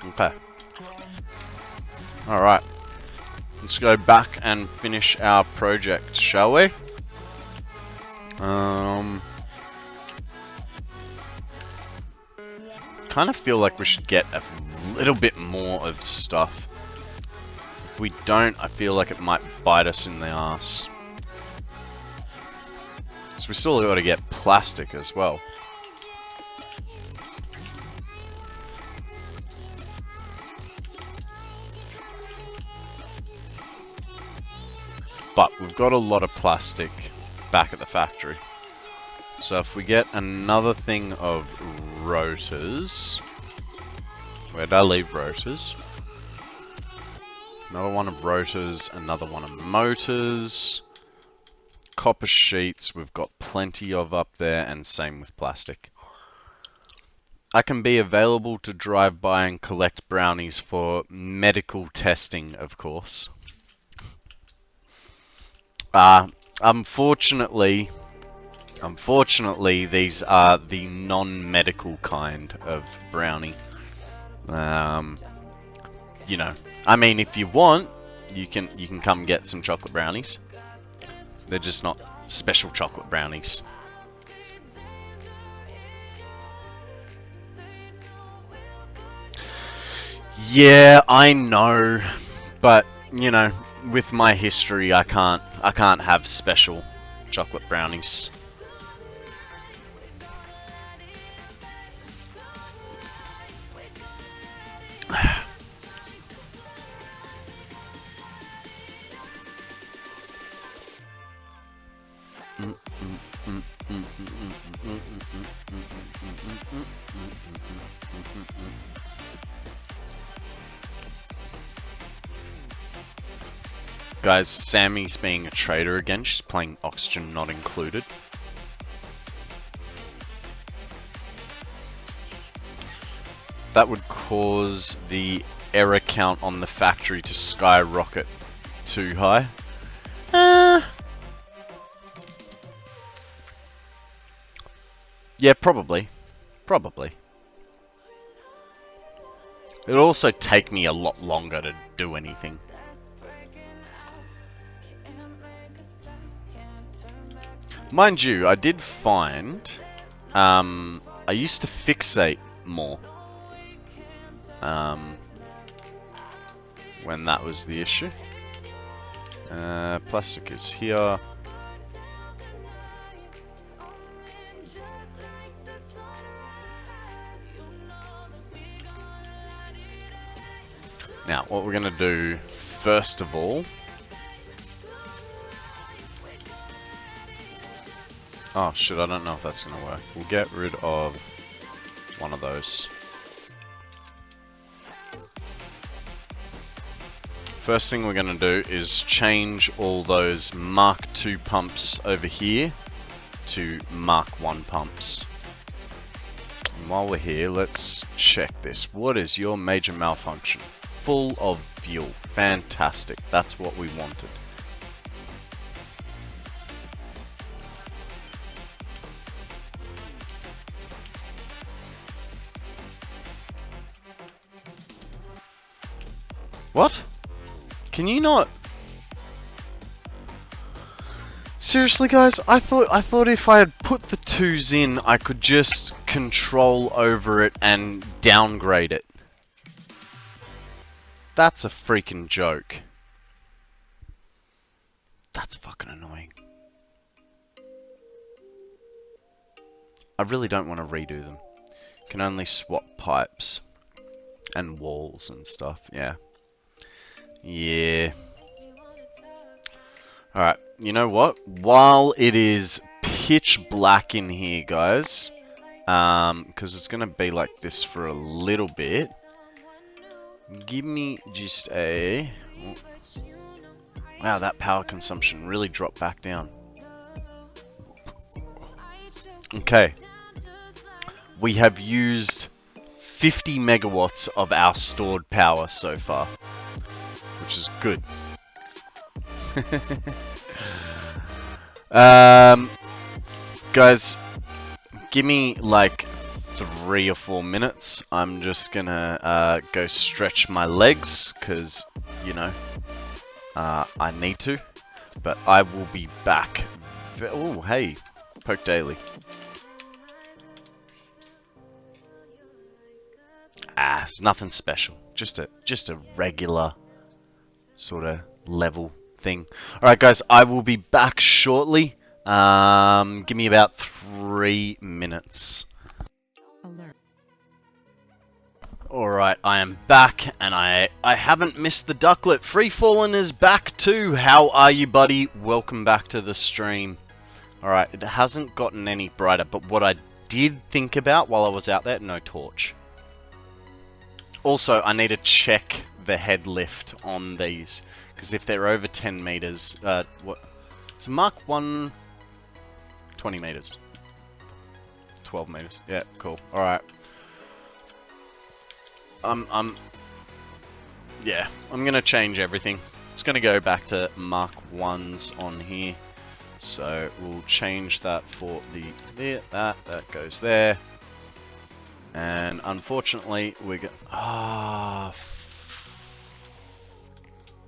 Okay. Alright. Let's go back and finish our project, shall we? Kind of feel like we should get a little bit more of stuff. If we don't, I feel like it might bite us in the ass. So we still got to get plastic as well. But we've got a lot of plastic back at the factory. So if we get another thing of rotors, where'd I leave rotors? Another one of rotors, another one of motors, copper sheets, we've got plenty of up there, and same with plastic. I can be available to drive by and collect brownies for medical testing, of course. Unfortunately, these are the non-medical kind of brownie. You know, I mean, if you want, you can come get some chocolate brownies. They're just not special chocolate brownies. Yeah, I know, but you know, with my history, I can't have special chocolate brownies. Guys, Sammy's being a traitor again. She's playing Oxygen Not Included. That would cause the error count on the factory to skyrocket too high. Yeah, probably. Probably. It'll also take me a lot longer to do anything. Mind you, I did find I used to fixate more when that was the issue. Plastic is here. Now, what we're going to do, first of all... Oh shit, I don't know if that's going to work. We'll get rid of one of those. First thing we're going to do is change all those Mark II pumps over here to Mark I pumps. And while we're here, let's check this. What is your major malfunction? Full of fuel. Fantastic. That's what we wanted. What? Can you not? Seriously, guys, I thought if I had put the 2s in, I could just control over it and downgrade it. That's a freaking joke. That's fucking annoying. I really don't want to redo them. Can only swap pipes and walls and stuff. Yeah. Yeah. Alright, you know what? While it is pitch black in here, guys, because it's going to be like this for a little bit, give me just a... Wow, that power consumption really dropped back down. Okay. We have used 50 megawatts of our stored power so far, which is good. Guys, give me like 3 or 4 minutes. I'm just gonna go stretch my legs because, you know, I need to. But I will be back. Oh, hey, Poke Daily. It's nothing special. Just a regular sort of level thing. Alright guys, I will be back shortly. Give me about 3 minutes. Alert. Alright, I am back, and I haven't missed the ducklet. Freefallin is back too. How are you, buddy? Welcome back to the stream. Alright, it hasn't gotten any brighter, but what I did think about while I was out there, no torch. Also, I need to check the head lift on these, because if they're over 10 meters, what? So Mark 1, 20 meters, 12 meters. Yeah, cool. All right. Yeah, I'm gonna change everything. It's gonna go back to Mark 1s on here. So we'll change that for the there. That goes there. And unfortunately, we get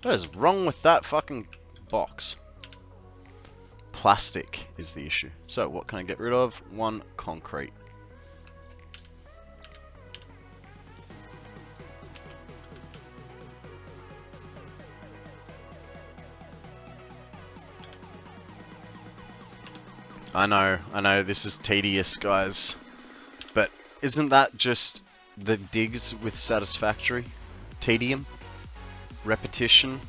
what is wrong with that fucking box? Plastic is the issue. So what can I get rid of? 1 concrete. I know, this is tedious, guys. But isn't that just the digs with Satisfactory? Tedium? Repetition?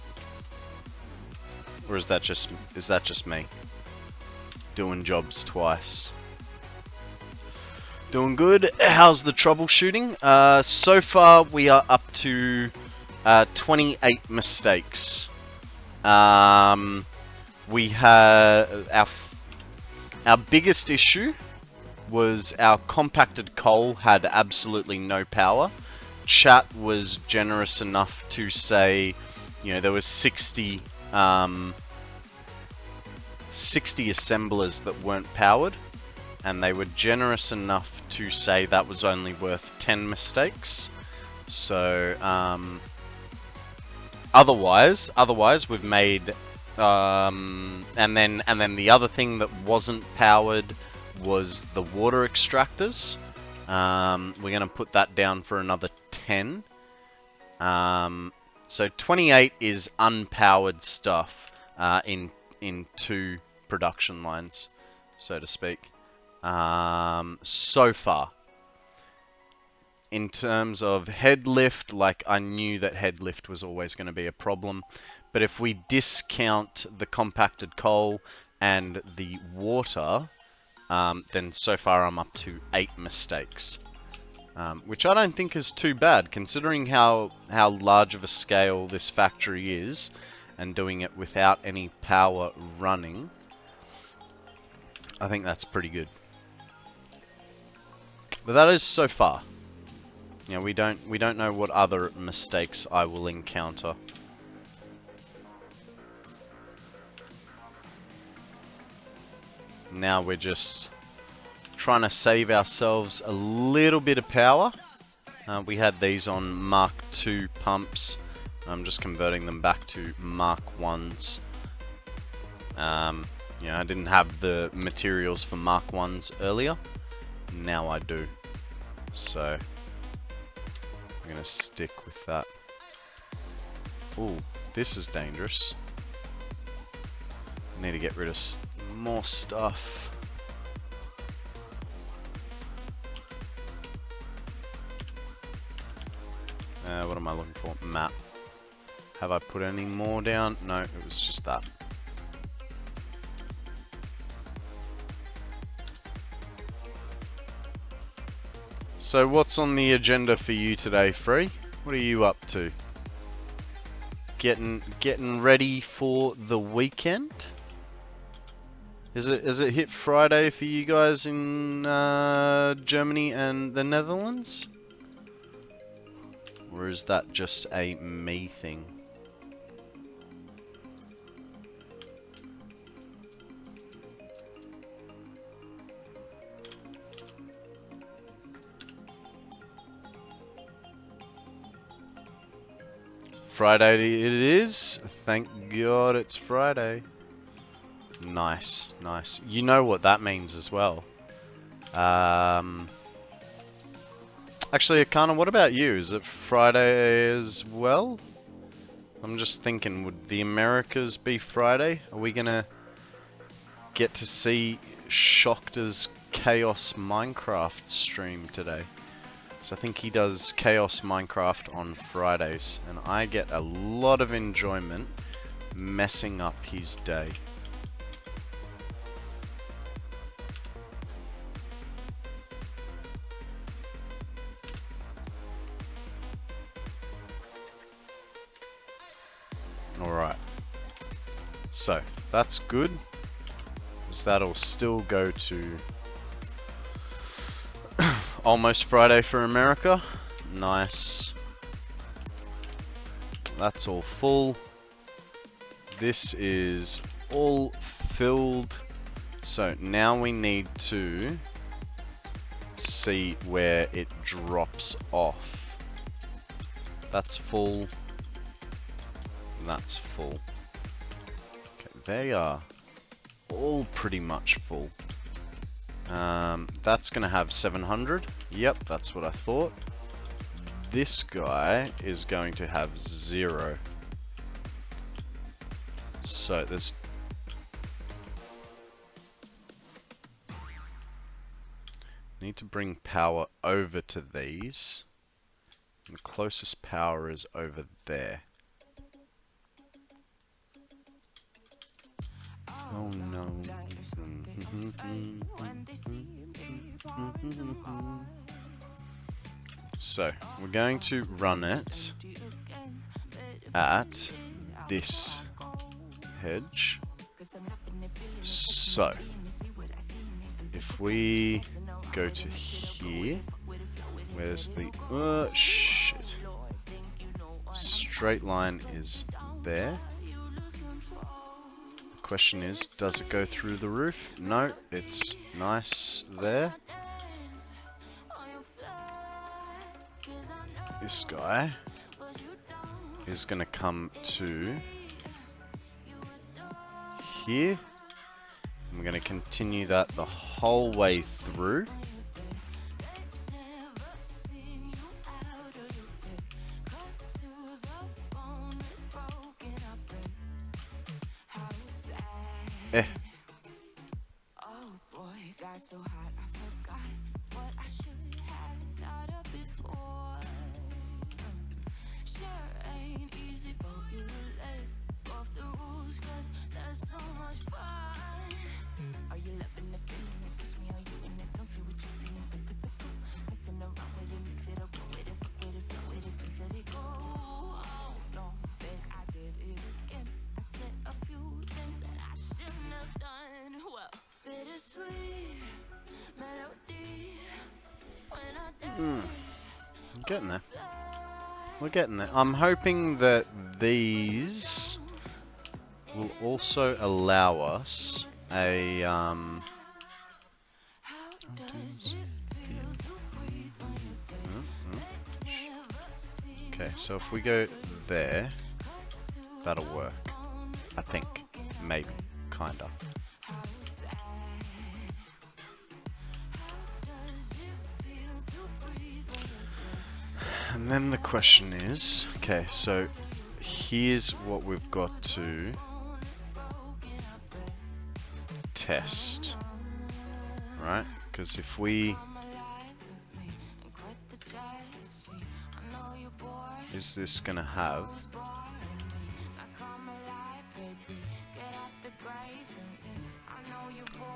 Or is that just me? Doing jobs twice. Doing good. How's the troubleshooting? So far we are up to 28 mistakes. We have our biggest issue was our compacted coal had absolutely no power. Chat was generous enough to say, you know, there was 60 assemblers that weren't powered, and they were generous enough to say that was only worth 10 mistakes. So otherwise we've made And then the other thing that wasn't powered was the water extractors. We're gonna put that down for another 10. So 28 is unpowered stuff in 2 production lines, so to speak. So far. In terms of head lift, like, I knew that head lift was always going to be a problem. But if we discount the compacted coal and the water, then so far I'm up to 8 mistakes. Which I don't think is too bad, considering how large of a scale this factory is, and doing it without any power running. I think that's pretty good. But that is so far. You know, we don't know what other mistakes I will encounter. Now we're just trying to save ourselves a little bit of power. We had these on Mark II pumps. I'm just converting them back to Mark 1s. You know, I didn't have the materials for Mark 1s earlier. Now I do. So I'm gonna stick with that. Ooh, this is dangerous. I need to get rid of more stuff. What am I looking for? Map. Have I put any more down? No, it was just that. So what's on the agenda for you today, Free? What are you up to? Getting ready for the weekend? Is it hit Friday for you guys in Germany and the Netherlands? Or is that just a me thing? Friday it is. Thank God it's Friday. Nice, nice. You know what that means as well. Actually, Akana, what about you? Is it Friday as well? I'm just thinking, would the Americas be Friday? Are we gonna get to see Shockta's Chaos Minecraft stream today? So I think he does Chaos Minecraft on Fridays, and I get a lot of enjoyment messing up his day. Alright, so that's good, because that'll still go to almost Friday for America. Nice. That's all full. This is all filled. So now we need to see where it drops off. That's full. That's full. Okay, they are all pretty much full. That's gonna have 700. Yep, that's what I thought. This guy is going to have 0. So there's need to bring power over to these. And the closest power is over there. Oh no. So, we're going to run it at this hedge. So, if we go to here, where's the... shit. Straight line is there. Question is, does it go through the roof? No, it's nice there. This guy is going to come to here. I'm going to continue that the whole way through. Getting there. We're getting there. I'm hoping that these will also allow us a okay, so if we go there, that'll work. I think. Maybe. Kinda. And then the question is, okay, so here's what we've got to test, right? Because if we... Is this gonna have...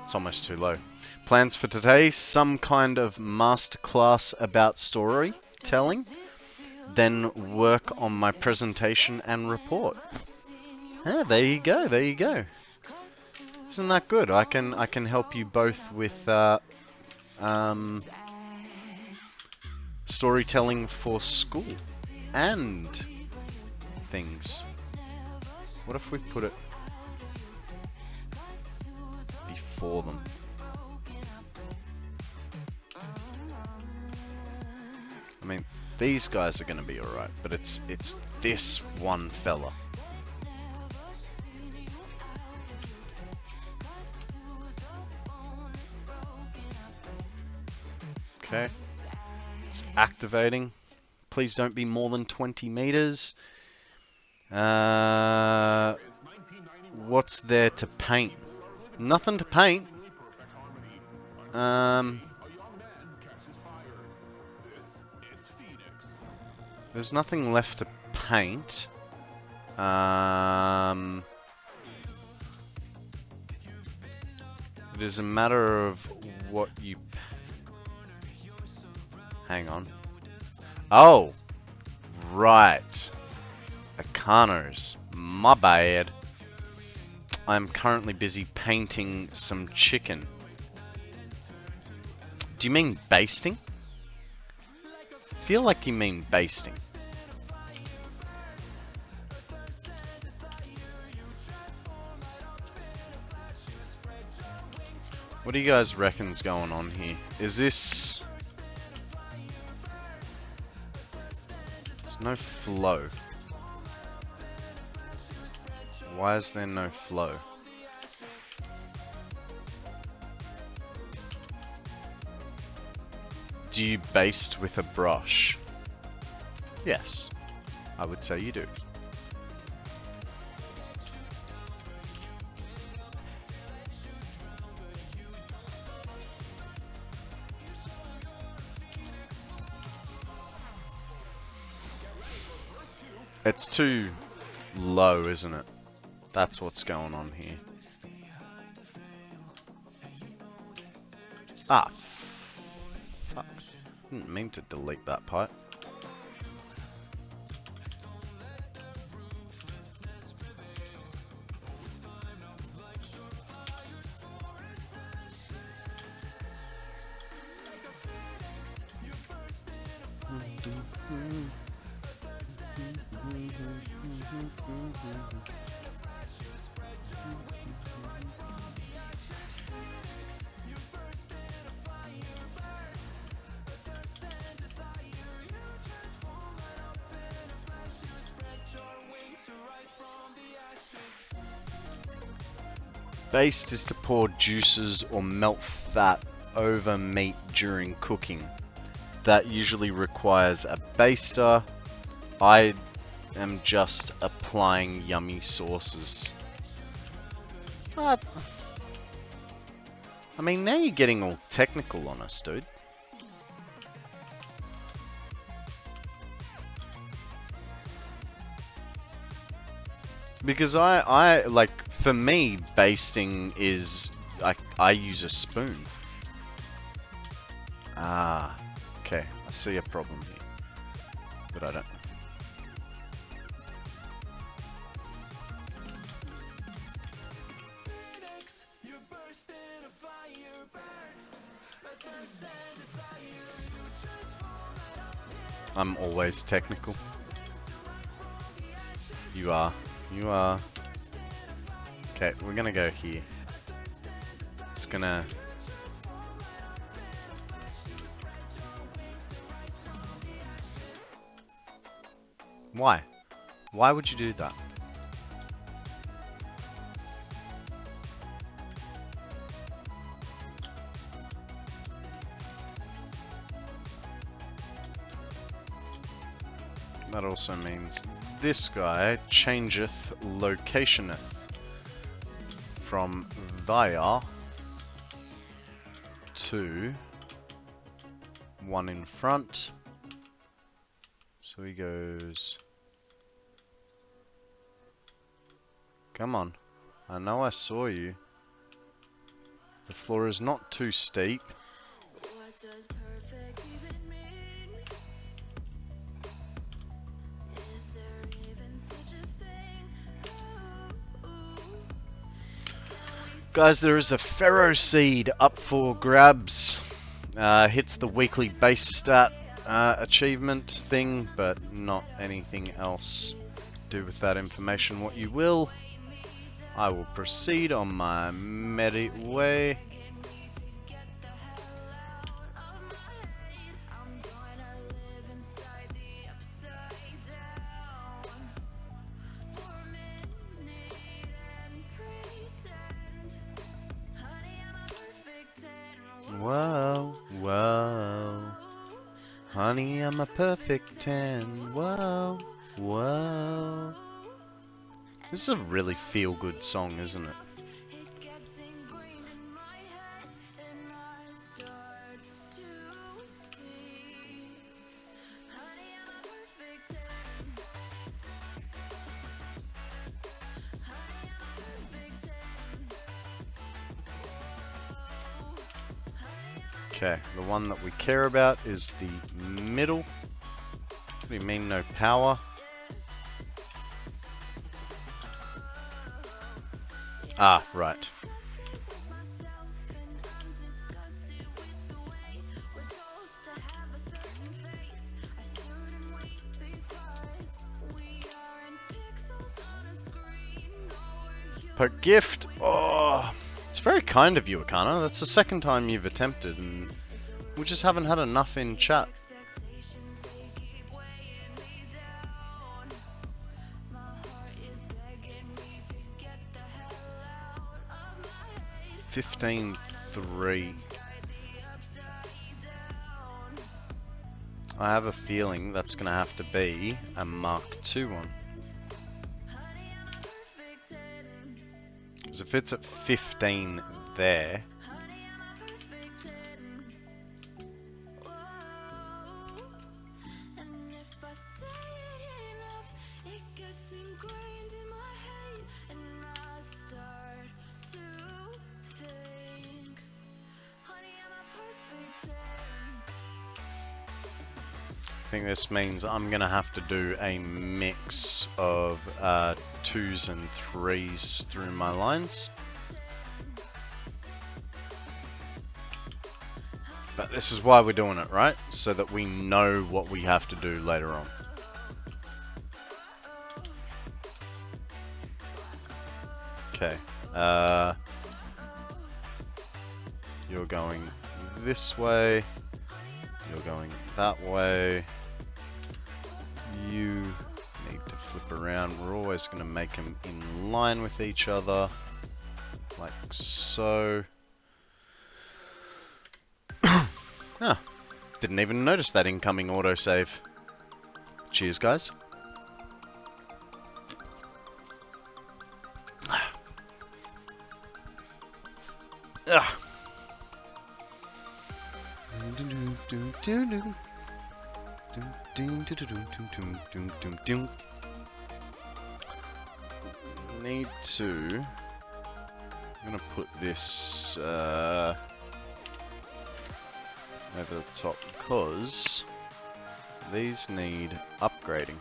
It's almost too low. Plans for today, some kind of masterclass about storytelling. Then work on my presentation and report. Yeah, there you go, there you go. Isn't that good? I can help you both with storytelling for school and things. What if we put it before them? I mean, these guys are going to be alright, but it's this one fella. Okay, it's activating. Please don't be more than 20 meters. What's there to paint? Nothing to paint. There's nothing left to paint. It is a matter of what you... Hang on. Oh! Right. Acanos. My bad. I'm currently busy painting some chicken. Do you mean basting? I feel like you mean basting. What do you guys reckon's going on here? Is this... There's no flow. Why is there no flow? Do you baste with a brush? Yes, I would say you do. It's too low, isn't it? That's what's going on here. Ah, fuck. Didn't mean to delete that part. Baste is to pour juices or melt fat over meat during cooking. That usually requires a baster. I am just applying yummy sauces. But, I mean, now you're getting all technical on us, dude. Because I like, for me, basting is, I use a spoon. Ah, okay, I see a problem here, but I don't. I'm always technical. You are. You are. Okay, we're gonna go here. It's gonna... Why? Why would you do that? That also means this guy changeth locationeth from there to one in front. So he goes... Come on. I know I saw you. The floor is not too steep. What does perfect even mean? Is there even such a thing? Guys, there is a Pharaoh seed up for grabs. Hits the weekly base stat achievement thing, but not anything else. Do with that information what you will. I will proceed on my merry way. Whoa, whoa, honey, I'm a perfect 10. Whoa, whoa. This is a really feel-good song, isn't it? Okay, the one that we care about is the middle. What do you mean no power? Ah, right. Per gift? Oh, it's very kind of you, Akana. That's the second time you've attempted, and we just haven't had enough in chat. 15-3. I have a feeling that's going to have to be a Mark II one. Because if it's at 15 there... I think this means I'm going to have to do a mix of 2s and 3s through my lines. But this is why we're doing it, right? So that we know what we have to do later on. Okay. You're going this way. You're going that way. You need to flip around. We're always going to make them in line with each other. like so. Ah, didn't even notice that incoming autosave. Cheers, guys. Ah. Need to. I'm gonna put this over the top because these need upgrading.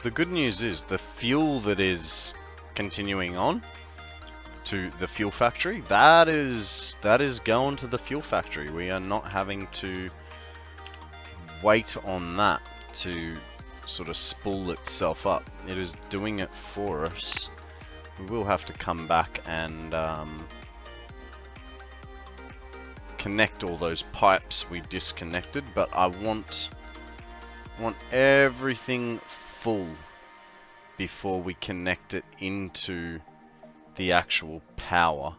The good news is the fuel that is continuing on to the fuel factory, that is going to the fuel factory. We are not having to wait on that to sort of spool itself up. It is doing it for us. We will have to come back and connect all those pipes we disconnected, but I want everything full before we connect it into the actual power,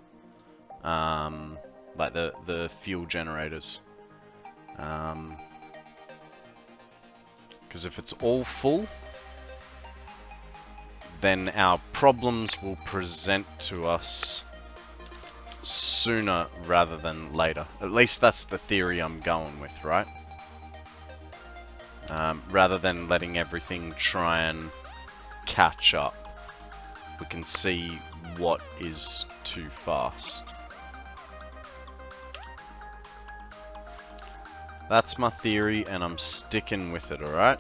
like the fuel generators, because if it's all full, then our problems will present to us sooner rather than later. At least that's the theory I'm going with, right? Rather than letting everything try and catch up, we can see what is too fast. That's my theory, and I'm sticking with it, alright?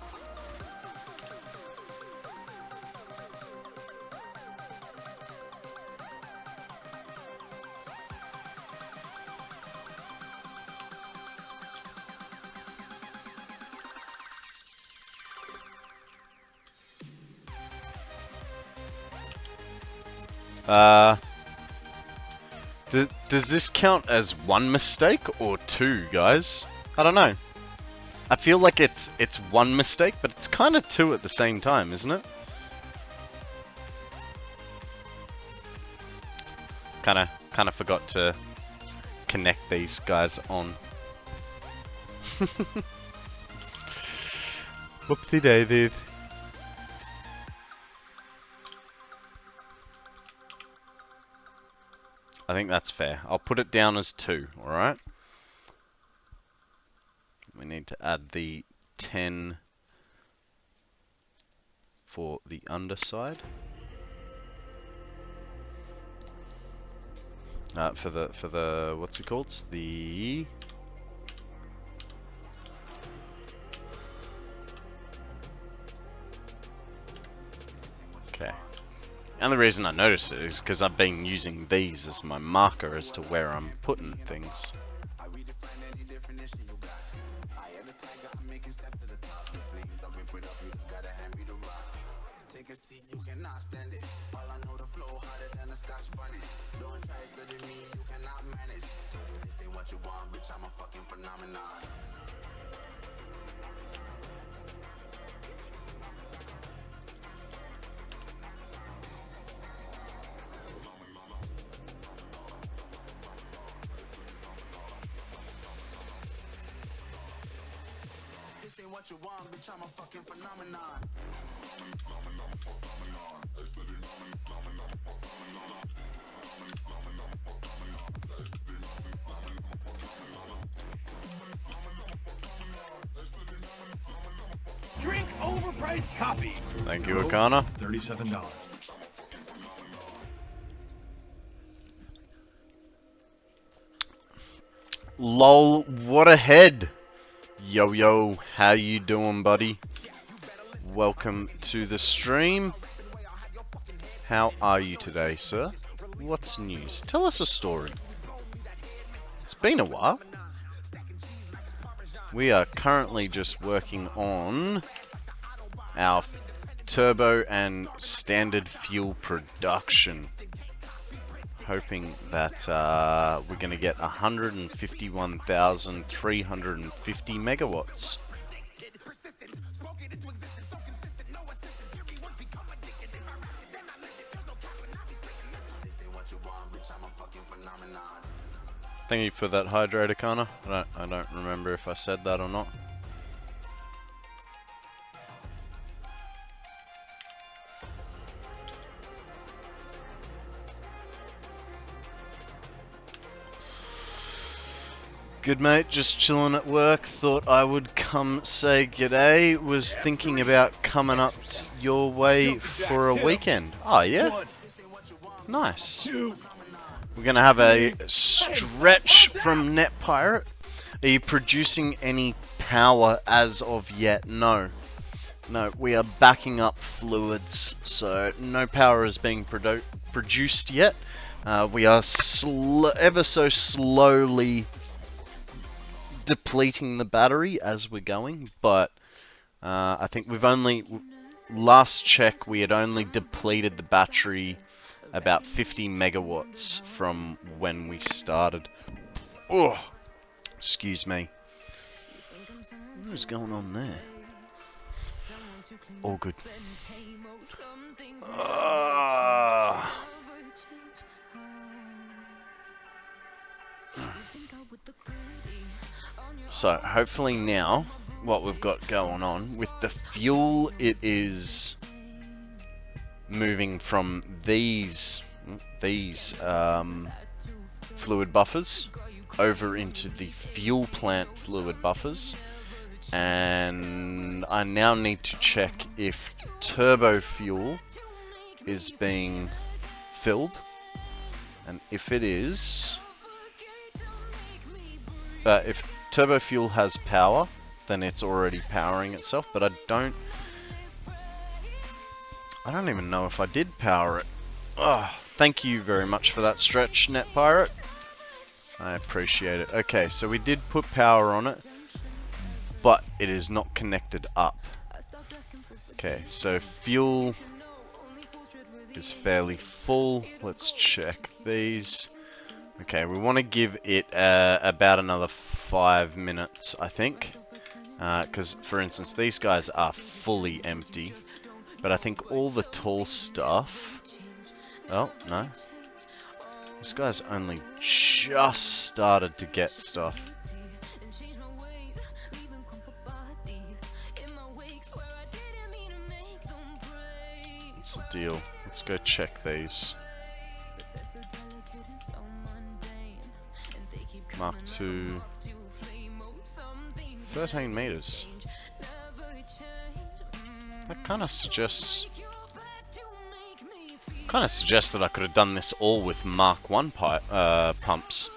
Does this count as one mistake or two, guys? I don't know. I feel like it's one mistake, but it's kind of two at the same time, isn't it? Kind of forgot to connect these guys on. Whoopsie daisy. I think that's fair. I'll put it down as 2, alright? We need to add the 10 for the underside. For the what's it called? It's the okay. And the reason I noticed it is because I've been using these as my marker as to where I'm putting things. Drink overpriced copy. Thank you, Akana. $37. Lol, what a head! Yo, yo, how you doing, buddy? Welcome to the stream. How are you today, sir? What's news? Tell us a story. It's been a while. We are currently just working on our turbo and standard fuel production. Hoping that we're going to get 151,350 megawatts. Thank you for that hydrator, Connor. I don't remember if I said that or not. Good mate, just chilling at work. Thought I would come say g'day. Was thinking about coming up your way for a weekend. Oh yeah? Nice. We're gonna have a stretch from Net Pirate. Are you producing any power as of yet? No. No, we are backing up fluids, so no power is being produced yet. We are ever so slowly depleting the battery as we're going, but I think we've only, last check, we had only depleted the battery about 50 megawatts from when we started. Oh, excuse me. What is going on there? All good. So hopefully now, what we've got going on with the fuel, it is moving from these fluid buffers over into the fuel plant fluid buffers, and I now need to check if turbo fuel is being filled, and if it is, if turbo fuel has power, then it's already powering itself, but I don't even know if I did power it. Oh, thank you very much for that stretch, Net Pirate. I appreciate it. Okay, so we did put power on it, but it is not connected up. Okay, so fuel is fairly full. Let's check these. Okay, we want to give it about another 5 minutes, I think. Because, for instance, these guys are fully empty. But I think all the tall stuff... Oh, no. This guy's only just started to get stuff. What's the deal? Let's go check these. Mark 2. 13 meters. That kind of suggests that I could have done this all with Mark 1 pumps.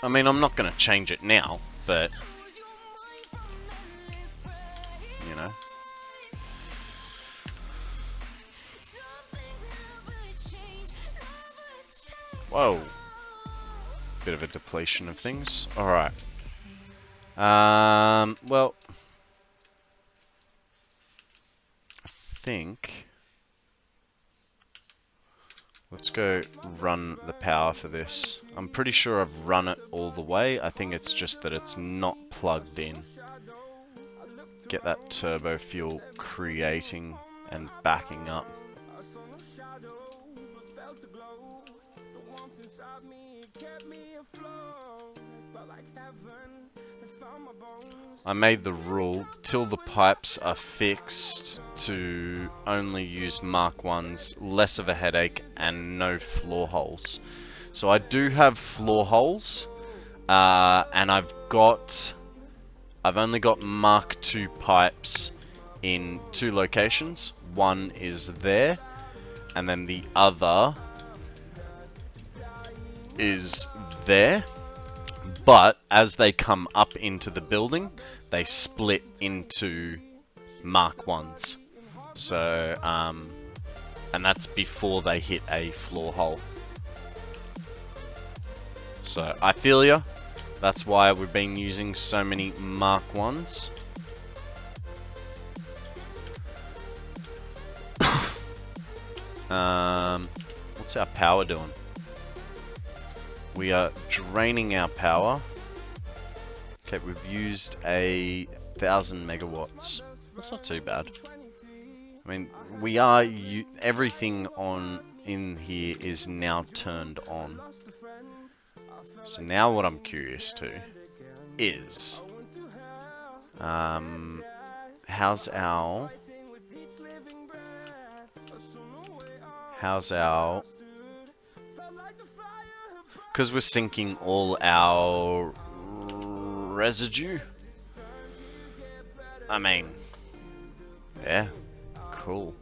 I mean, I'm not going to change it now, but you know. Whoa. Bit of a depletion of things. Alright. Well, I think let's go run the power for this. I'm pretty sure I've run it all the way. I think it's just that it's not plugged in. Get that turbo fuel creating and backing up. I made the rule till the pipes are fixed to only use Mark 1s, less of a headache, and no floor holes. So I do have floor holes, and I've only got Mark 2 pipes in 2 locations. One is there, and then the other is there. But as they come up into the building, they split into Mark 1s. So, and that's before they hit a floor hole. So, I feel ya. That's why we've been using so many Mark 1s. What's our power doing? We are draining our power. Okay, we've used 1,000 megawatts. That's not too bad. I mean, we are everything in here is now turned on. So now what I'm curious to is how's our because we're sinking all our residue. I mean, yeah, cool.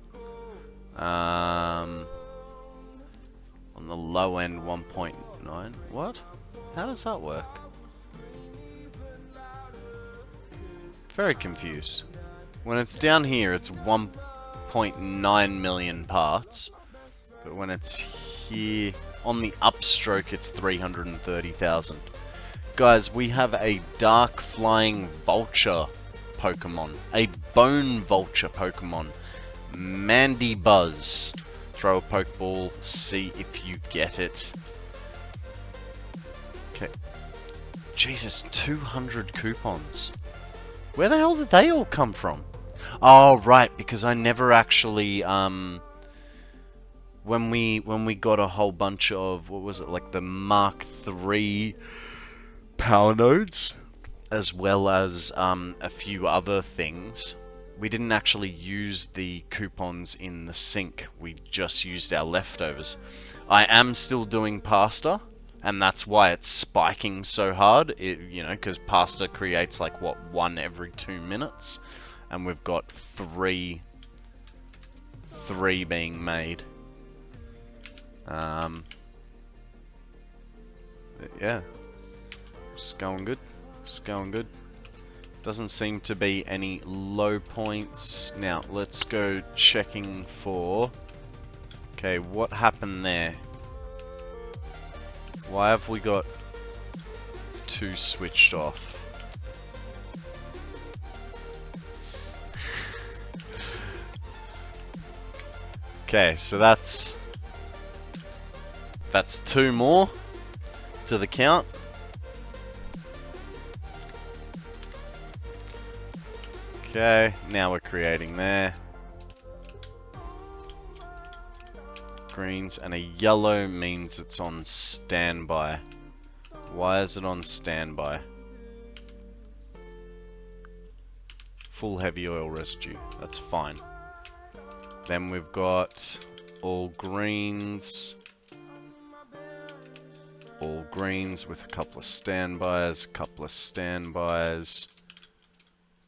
On the low end, 1.9. What? How does that work? Very confused. When it's down here, it's 1.9 million parts, but when it's here on the upstroke, it's 330,000. Guys, we have a dark flying vulture Pokemon, a bone vulture Pokemon, Mandy Buzz. Throw a Pokeball, see if you get it. Okay. Jesus, 200 coupons. Where the hell did they all come from? Oh, right, because I never actually, when we got a whole bunch of, what was it, like the Mark III power nodes, as well as a few other things, we didn't actually use the coupons in the sink. We just used our leftovers. I am still doing pasta, and that's why it's spiking so hard. You know, because pasta creates like what, 1 every 2 minutes, and we've got three being made. Yeah, it's going good. It's going good. Doesn't seem to be any low points. Now, let's go checking for... Okay, what happened there? Why have we got 2 switched off? Okay, so that's 2 more to the count. Okay, now we're creating there. Greens and a yellow means it's on standby. Why is it on standby? Full heavy oil residue, that's fine. Then we've got all greens with a couple of standbys,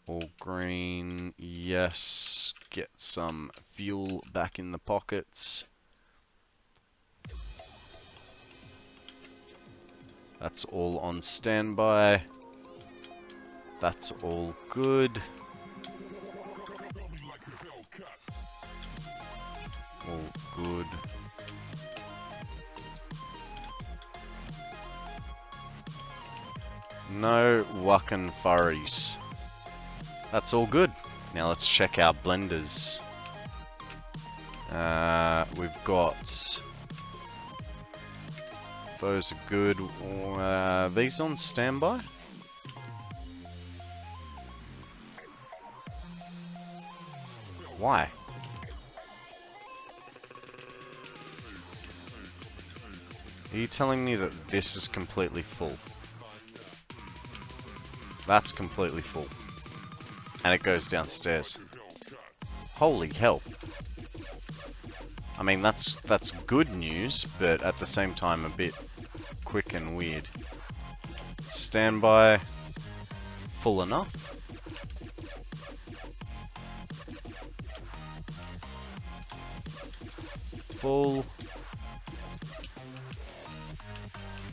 all green, yes. Get some fuel back in the pockets. That's all on standby. That's all good. All good. No wuckin' furries. That's all good. Now let's check our blenders. We've got... Those are good. These on standby? Why? Are you telling me that this is completely full? That's completely full. And it goes downstairs. Holy hell. I mean, that's good news, but at the same time a bit quick and weird. Standby. Full enough. Full.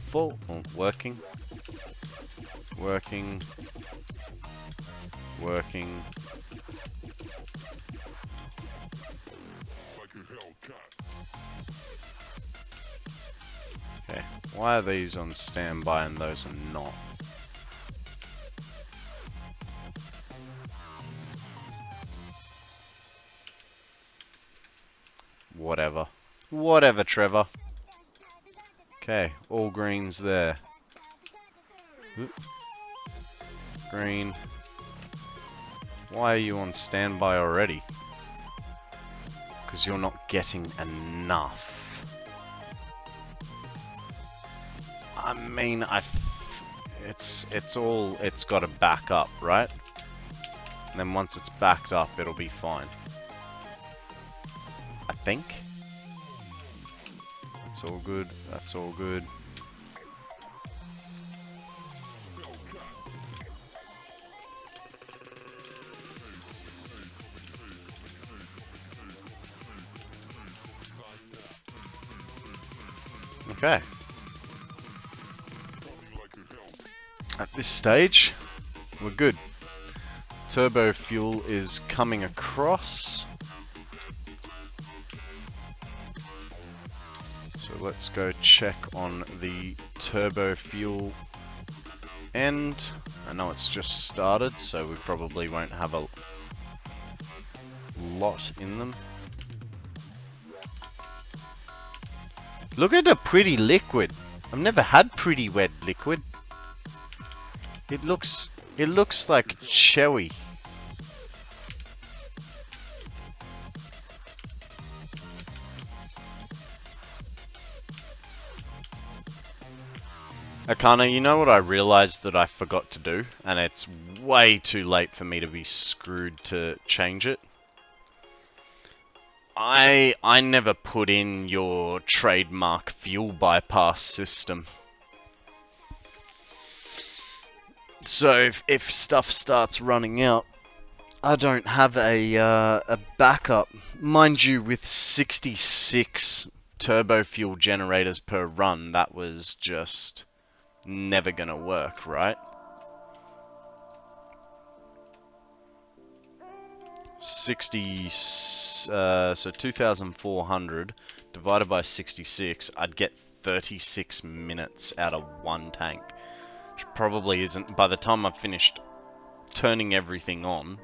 Full. Oh, working. Working. Working. Okay, why are these on standby and those are not? Whatever. Whatever, Trevor. Okay, all greens there. Oop. Green. Why are you on standby already? Because you're not getting enough. I mean, it's got to back up, right? And then once it's backed up, it'll be fine. I think. That's all good. That's all good. Okay. At this stage, we're good. Turbo fuel is coming across. So let's go check on the turbo fuel end. I know it's just started, so we probably won't have a lot in them. Look at the pretty liquid. I've never had pretty wet liquid. It looks like cherry. Akana, you know what I realized that I forgot to do? And it's way too late for me to be screwed to change it. I never put in your trademark fuel bypass system. So if stuff starts running out, I don't have a backup. Mind you, with 66 turbo fuel generators per run, that was just never gonna work, right? 60, so 2,400 divided by 66, I'd get 36 minutes out of one tank. Which probably isn't, by the time I've finished turning everything on,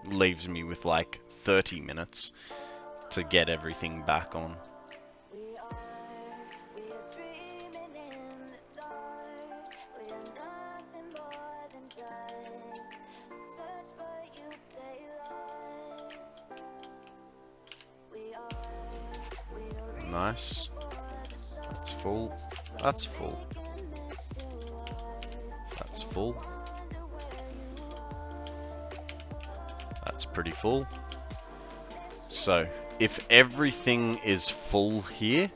leaves me with like 30 minutes to get everything back on. Nice. That's full. That's full. That's full. That's pretty full. So, if everything is full here,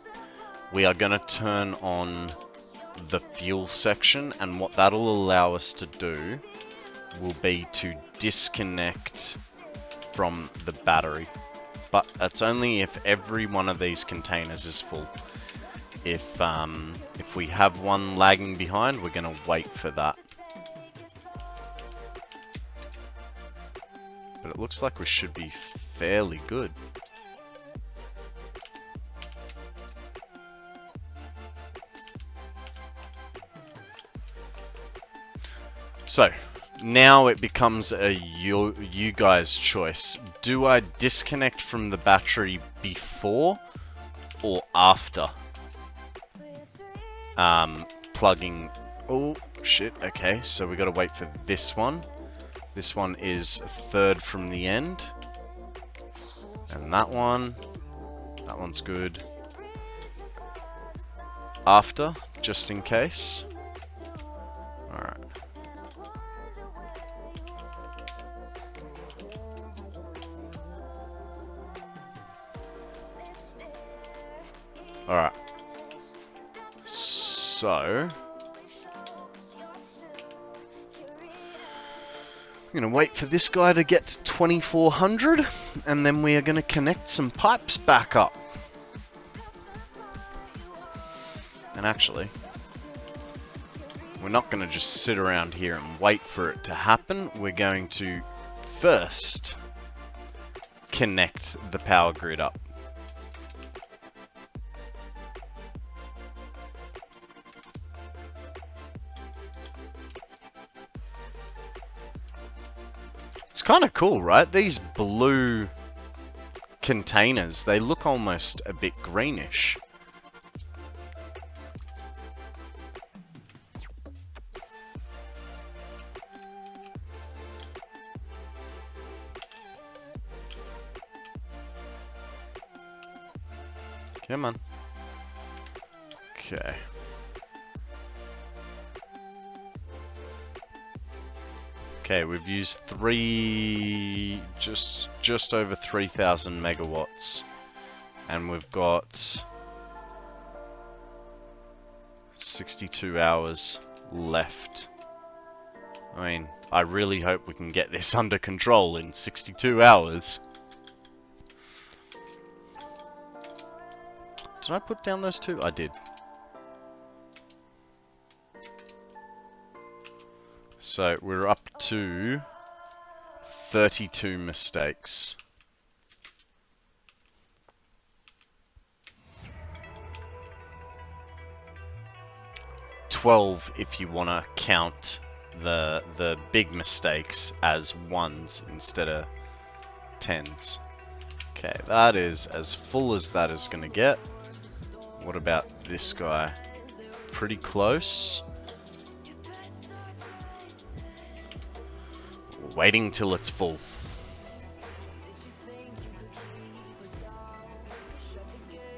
we are going to turn on the fuel section, and what that'll allow us to do will be to disconnect from the battery. But that's only if every one of these containers is full. If we have one lagging behind, we're going to wait for that. But it looks like we should be fairly good. So, now it becomes a you guys' choice. Do I disconnect from the battery before or after plugging? Oh shit, okay, so we gotta wait for this one. This one is third from the end. And that one's good. After, just in case. Alright. Alright. So... I'm going to wait for this guy to get to 2400, and then we are going to connect some pipes back up. And actually, we're not going to just sit around here and wait for it to happen. We're going to first connect the power grid up. It's kind of cool, right? These blue containers, they look almost a bit greenish. Come on. Okay. Okay, we've used just over 3,000 megawatts, and we've got 62 hours left. I mean, I really hope we can get this under control in 62 hours. Did I put down those two? I did. So we're up to 32 mistakes. "12 if you want to count the big mistakes as ones instead of tens. Okay, that is as full as that is going to get. What about this guy? Pretty close. Waiting till it's full.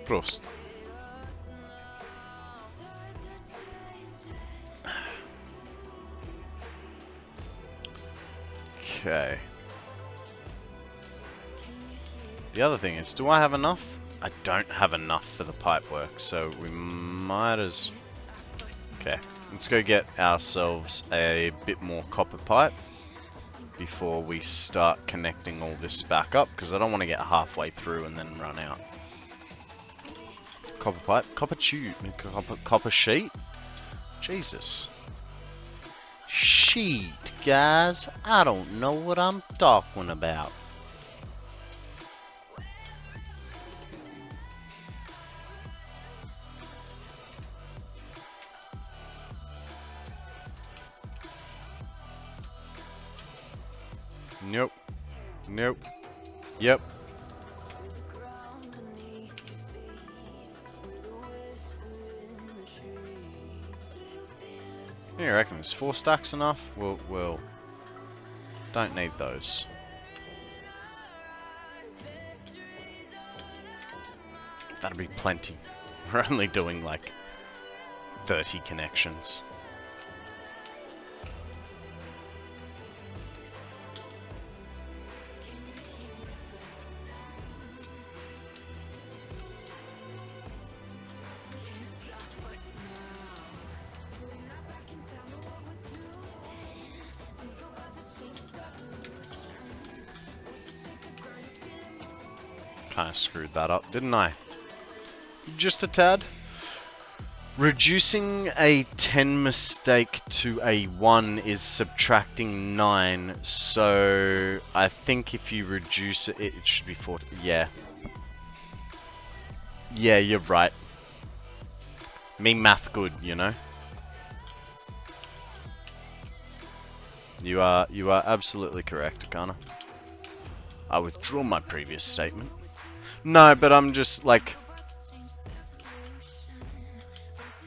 Prost. Okay. The other thing is, do I have enough? I don't have enough for the pipe work, so we might as... Okay, let's go get ourselves a bit more copper pipe before we start connecting all this back up, because I don't want to get halfway through and then run out. Copper pipe, copper tube, copper sheet? Jesus. Sheet, guys. I don't know what I'm talking about. Nope. Nope. Yep. You reckon is 4 stacks enough? We'll don't need those. That'll be plenty. We're only doing like 30 connections. Kind of screwed that up, didn't I? Just a tad. Reducing a 10 mistake to a 1 is subtracting 9, so I think if you reduce it, it should be 40. Yeah. Yeah, you're right. Me math good, you know? You are absolutely correct, Akana. I withdraw my previous statement. No, but I'm just like...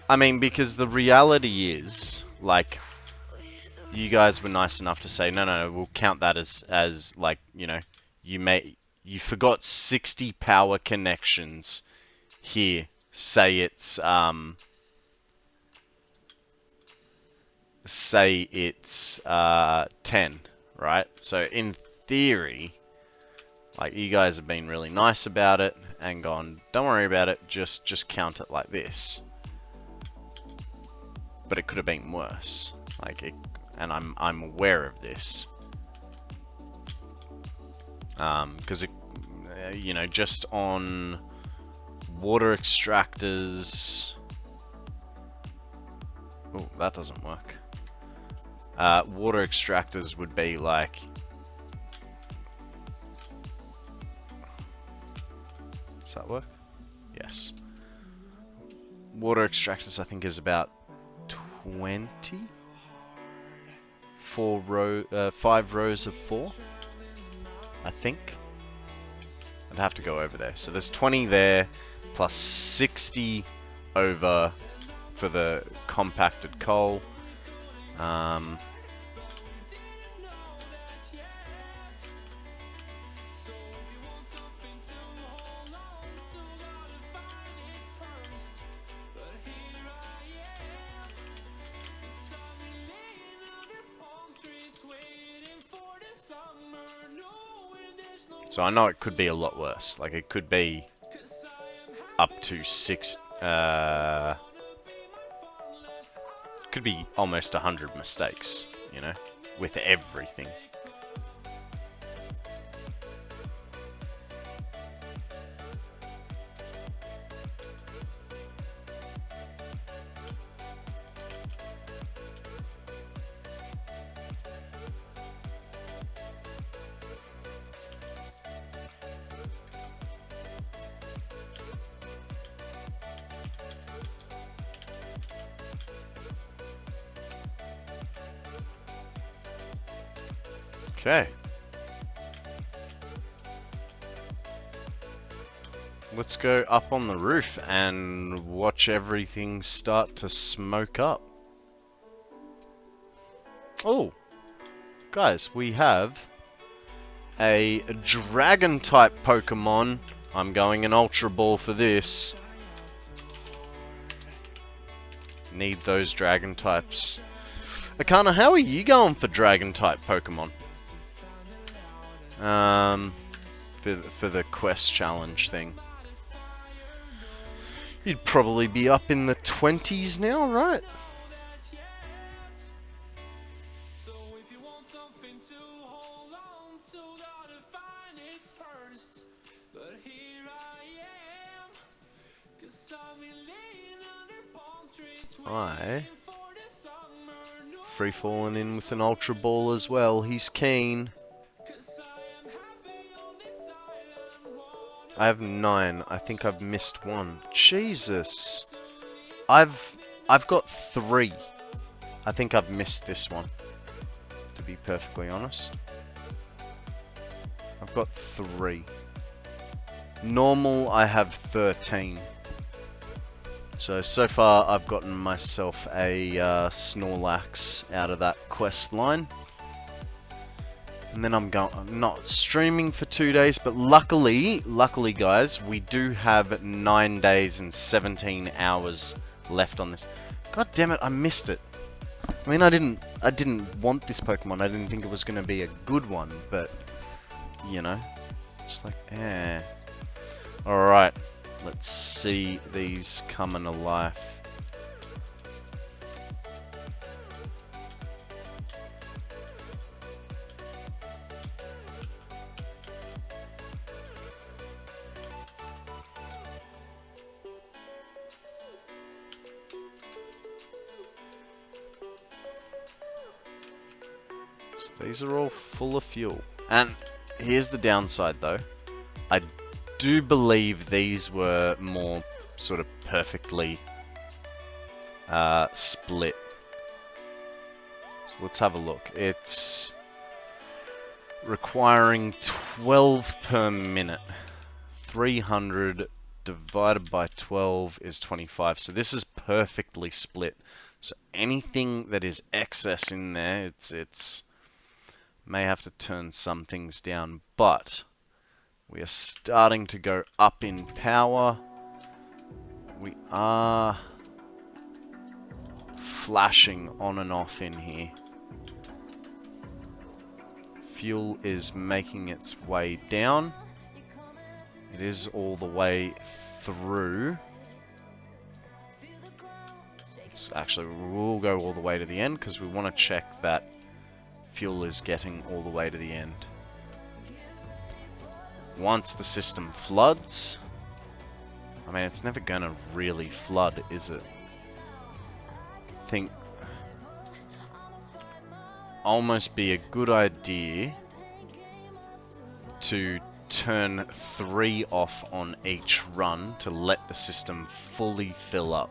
I mean, because the reality is, like, you guys were nice enough to say, no, we'll count that as like, you know, you forgot 60 power connections here. Say it's 10, right? So in theory, like, you guys have been really nice about it, and gone, don't worry about it, just count it like this. But it could have been worse. Like it, and I'm aware of this. Because it, you know, just on water extractors. Oh, that doesn't work. Water extractors would be like. Does that work? Yes. Water extractors, I think, is about 20. 5 rows of 4. I think. I'd have to go over there. So there's 20 there, plus 60 over for the compacted coal. So I know it could be a lot worse. Like it could be up to 6. Could be almost 100 mistakes, you know, with everything. Okay. Let's go up on the roof and watch everything start to smoke up. Oh, guys, we have a dragon type Pokemon. I'm going an Ultra Ball for this. Need those dragon types. Akana, how are you going for dragon type Pokemon? For the quest challenge thing. You'd probably be up in the 20s now, right? I free falling in with an Ultra Ball as well. He's keen. I have 9. I think I've missed 1. Jesus. I've got 3. I think I've missed this one, to be perfectly honest. I've got 3. Normal, I have 13. So far I've gotten myself a Snorlax out of that quest line. And then I'm not streaming for 2 days, but luckily guys, we do have 9 days and 17 hours left on this. God damn it, I missed it. I mean, I didn't want this Pokemon. I didn't think it was going to be a good one, but you know, it's like, eh. All right, let's see these coming to life. These are all full of fuel. And here's the downside though. I do believe these were more sort of perfectly split. So let's have a look. It's requiring 12 per minute. 300 divided by 12 is 25. So this is perfectly split. So anything that is excess in there, it's may have to turn some things down, but we are starting to go up in power. We are flashing on and off in here. Fuel is making its way down. It is all the way through. It's actually, we'll go all the way to the end because we want to check that fuel is getting all the way to the end. Once the system floods, I mean, it's never gonna really flood, is it? I think almost be a good idea to turn 3 off on each run to let the system fully fill up.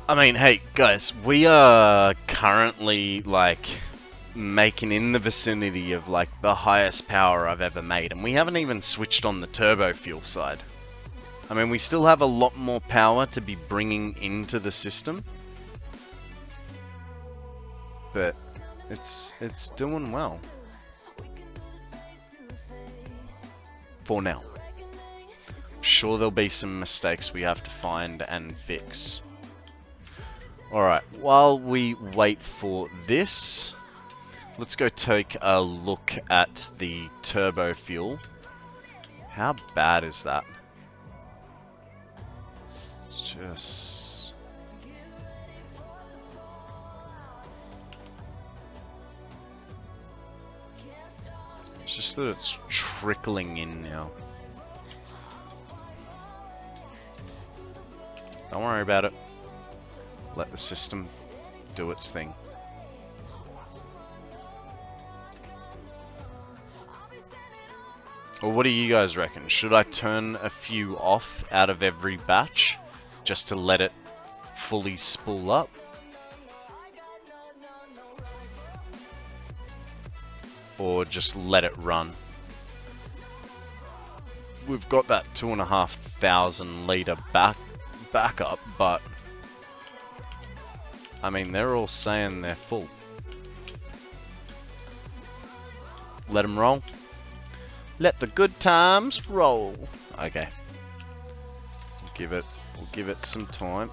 I mean, hey guys, we are currently like making in the vicinity of like the highest power I've ever made, and we haven't even switched on the turbo fuel side. I mean, we still have a lot more power to be bringing into the system, but it's doing well for now. Sure, there'll be some mistakes we have to find and fix. Alright, while we wait for this, let's go take a look at the turbo fuel. How bad is that? It's just... It's just that it's trickling in now. Don't worry about it. Let the system do its thing. Well, what do you guys reckon? Should I turn a few off out of every batch just to let it fully spool up? Or just let it run? We've got that 2,500 litre backup, but I mean, they're all saying they're full. Let them roll. Let the good times roll. Okay. We'll give it some time.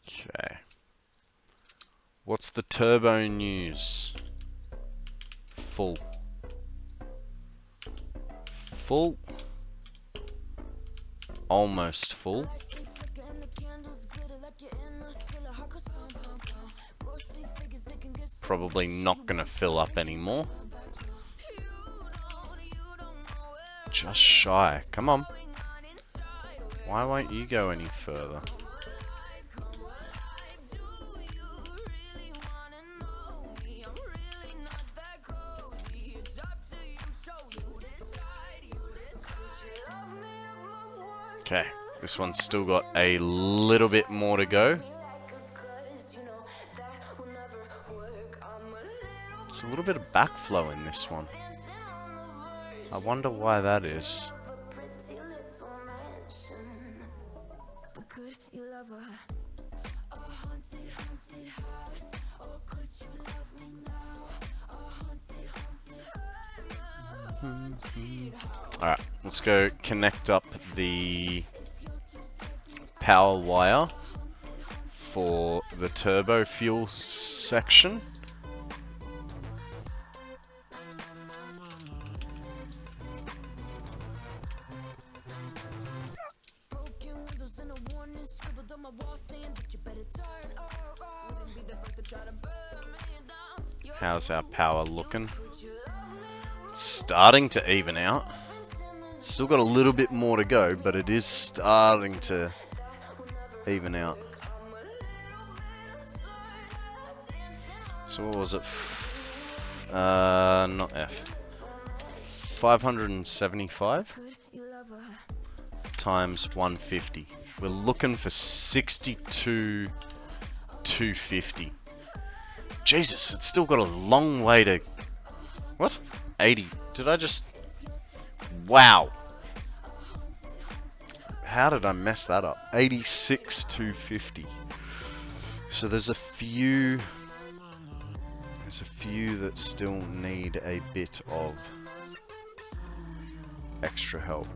Okay. What's the turbo news? Full. Full. Almost full. Probably not gonna fill up anymore. Just shy. Come on. Why won't you go any further? Okay, this one's still got a little bit more to go. It's a little bit of backflow in this one. I wonder why that is. Alright, let's go connect up the power wire for the turbo fuel section. How's our power looking? It's starting to even out. Still got a little bit more to go, but it is starting to even out. So what was it? Not F. 575 times 150. We're looking for 62,250. Jesus, it's still got a long way to... What? 80. Did I just... Wow. How did I mess that up? 86,250. So there's a few... There's a few that still need a bit of extra help.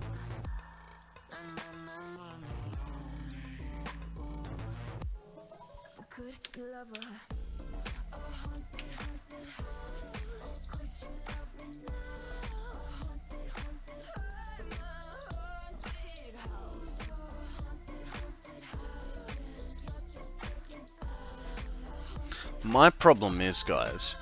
My problem is, guys,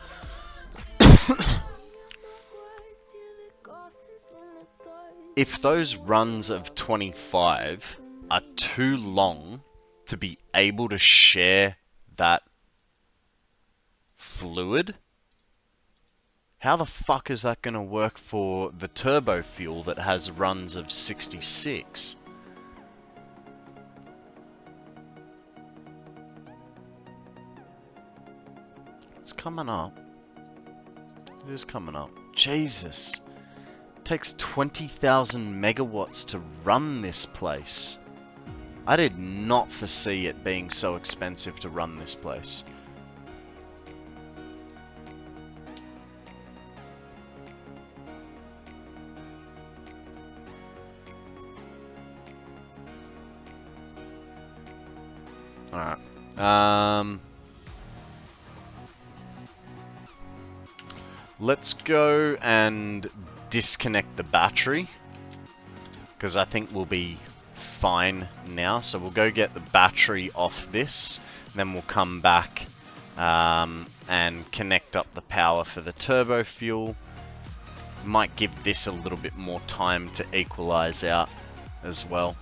if those runs of 25 are too long to be able to share that fluid, how the fuck is that going to work for the turbo fuel that has runs of 66? It's coming up. It is coming up. Jesus. It takes 20,000 megawatts to run this place. I did not foresee it being so expensive to run this place. Alright. Let's go and disconnect the battery, because I think we'll be fine now. So we'll go get the battery off this, then we'll come back and connect up the power for the turbo fuel. Might give this a little bit more time to equalize out as well.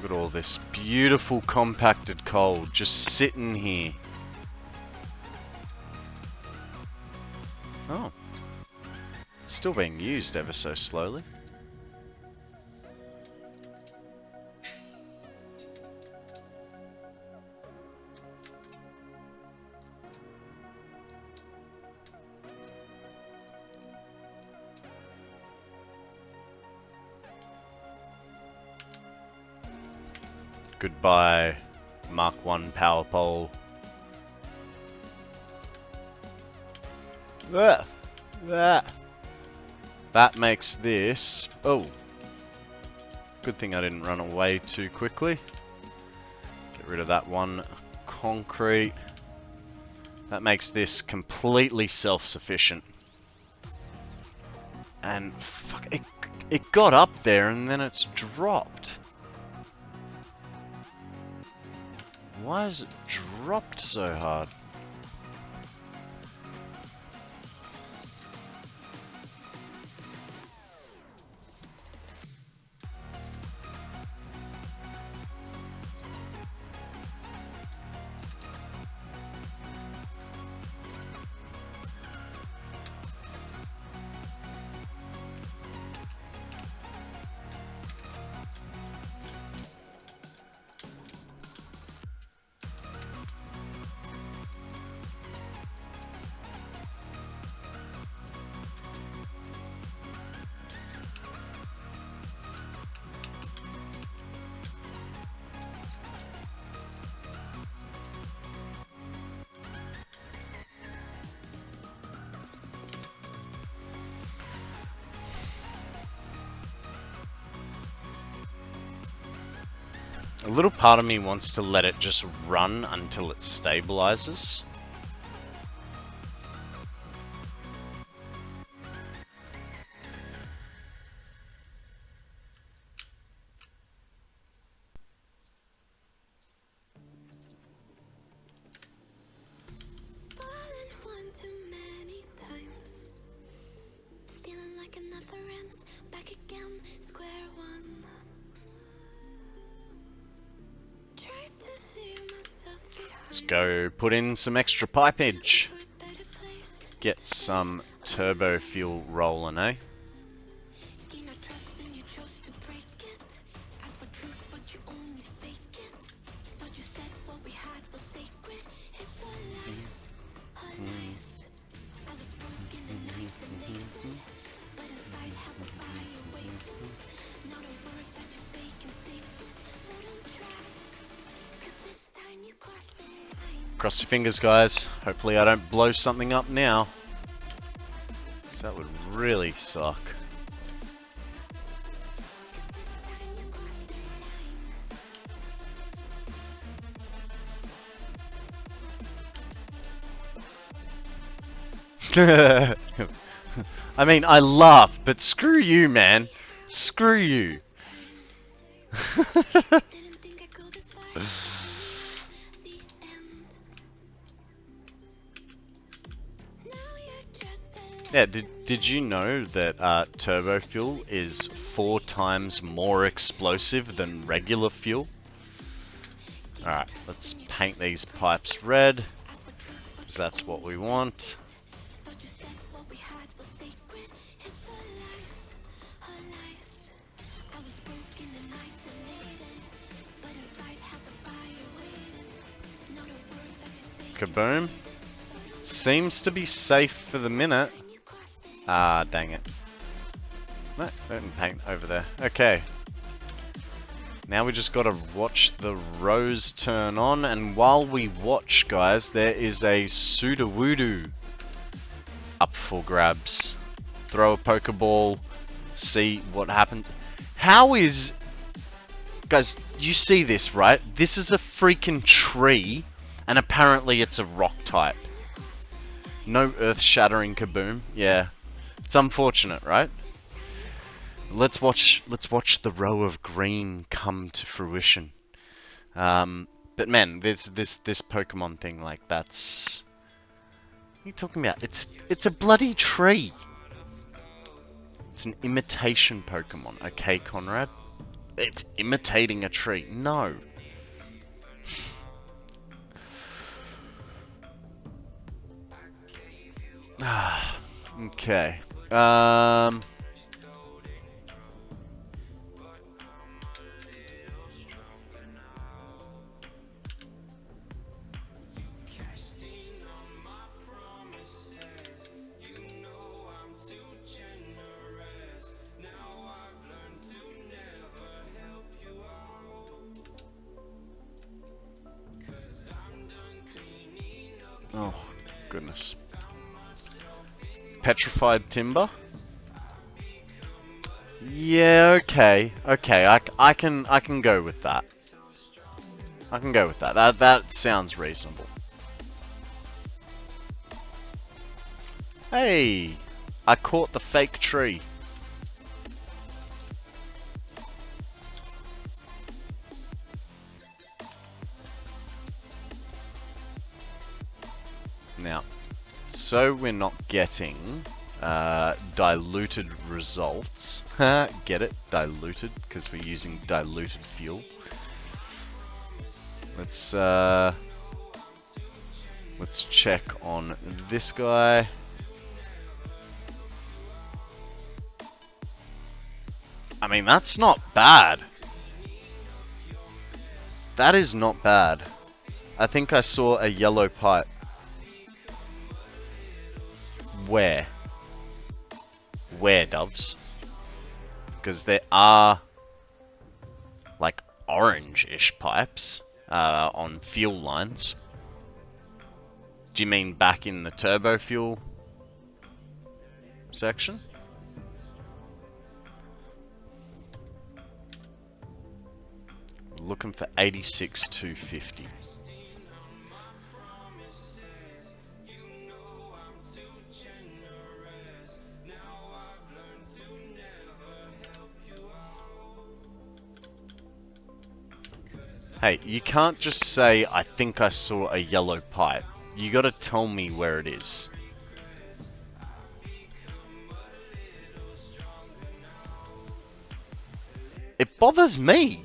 Look at all this beautiful compacted coal just sitting here. Oh. It's still being used ever so slowly. Goodbye, Mark 1 power pole. That makes this... Oh. Good thing I didn't run away too quickly. Get rid of that one concrete. That makes this completely self-sufficient. And fuck, it got up there and then it's dropped. Why is it dropped so hard? A little part of me wants to let it just run until it stabilizes. Let's go put in some extra pipage. Get some turbo fuel rolling, eh? Cross your fingers, guys. Hopefully I don't blow something up now. 'Cause that would really suck. I mean, I laugh, but screw you, man. Screw you. Yeah, did you know that turbo fuel is 4 times more explosive than regular fuel? Alright, let's paint these pipes red, because that's what we want. Kaboom. Seems to be safe for the minute. Ah, dang it. No, don't paint over there. Okay. Now we just gotta watch the rows turn on, and while we watch, guys, there is a Sudowoodo up for grabs. Throw a Pokeball, see what happens. How is... Guys, you see this, right? This is a freaking tree, and apparently it's a rock type. No earth-shattering kaboom. Yeah. It's unfortunate, right? Let's watch the row of green come to fruition. But man, this Pokemon thing, like, that's... What are you talking about? It's a bloody tree. It's an imitation Pokemon, okay, Konrad? It's imitating a tree. No. Okay. Oh, goodness. Petrified timber? Yeah, okay. Okay, I can go with that. I can go with that. That sounds reasonable. Hey! I caught the fake tree. Now, so we're not getting diluted results. Get it? Diluted, because we're using diluted fuel. Let's check on this guy. I mean, that's not bad. That is not bad. I think I saw a yellow pipe. Where? Where, doves? Because there are, like, orange-ish pipes on fuel lines. Do you mean back in the turbo fuel section? Looking for 86,250. Hey, you can't just say, I think I saw a yellow pipe. You gotta tell me where it is. It bothers me.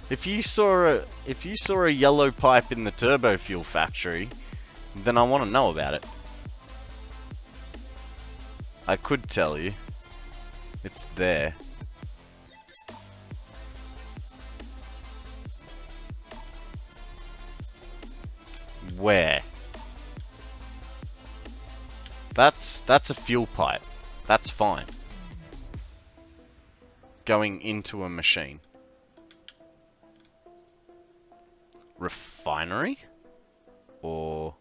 If you saw a yellow pipe in the turbo fuel factory, then I want to know about it. I could tell you. It's there. Where? That's a fuel pipe. That's fine. Going into a machine. Refinery? Or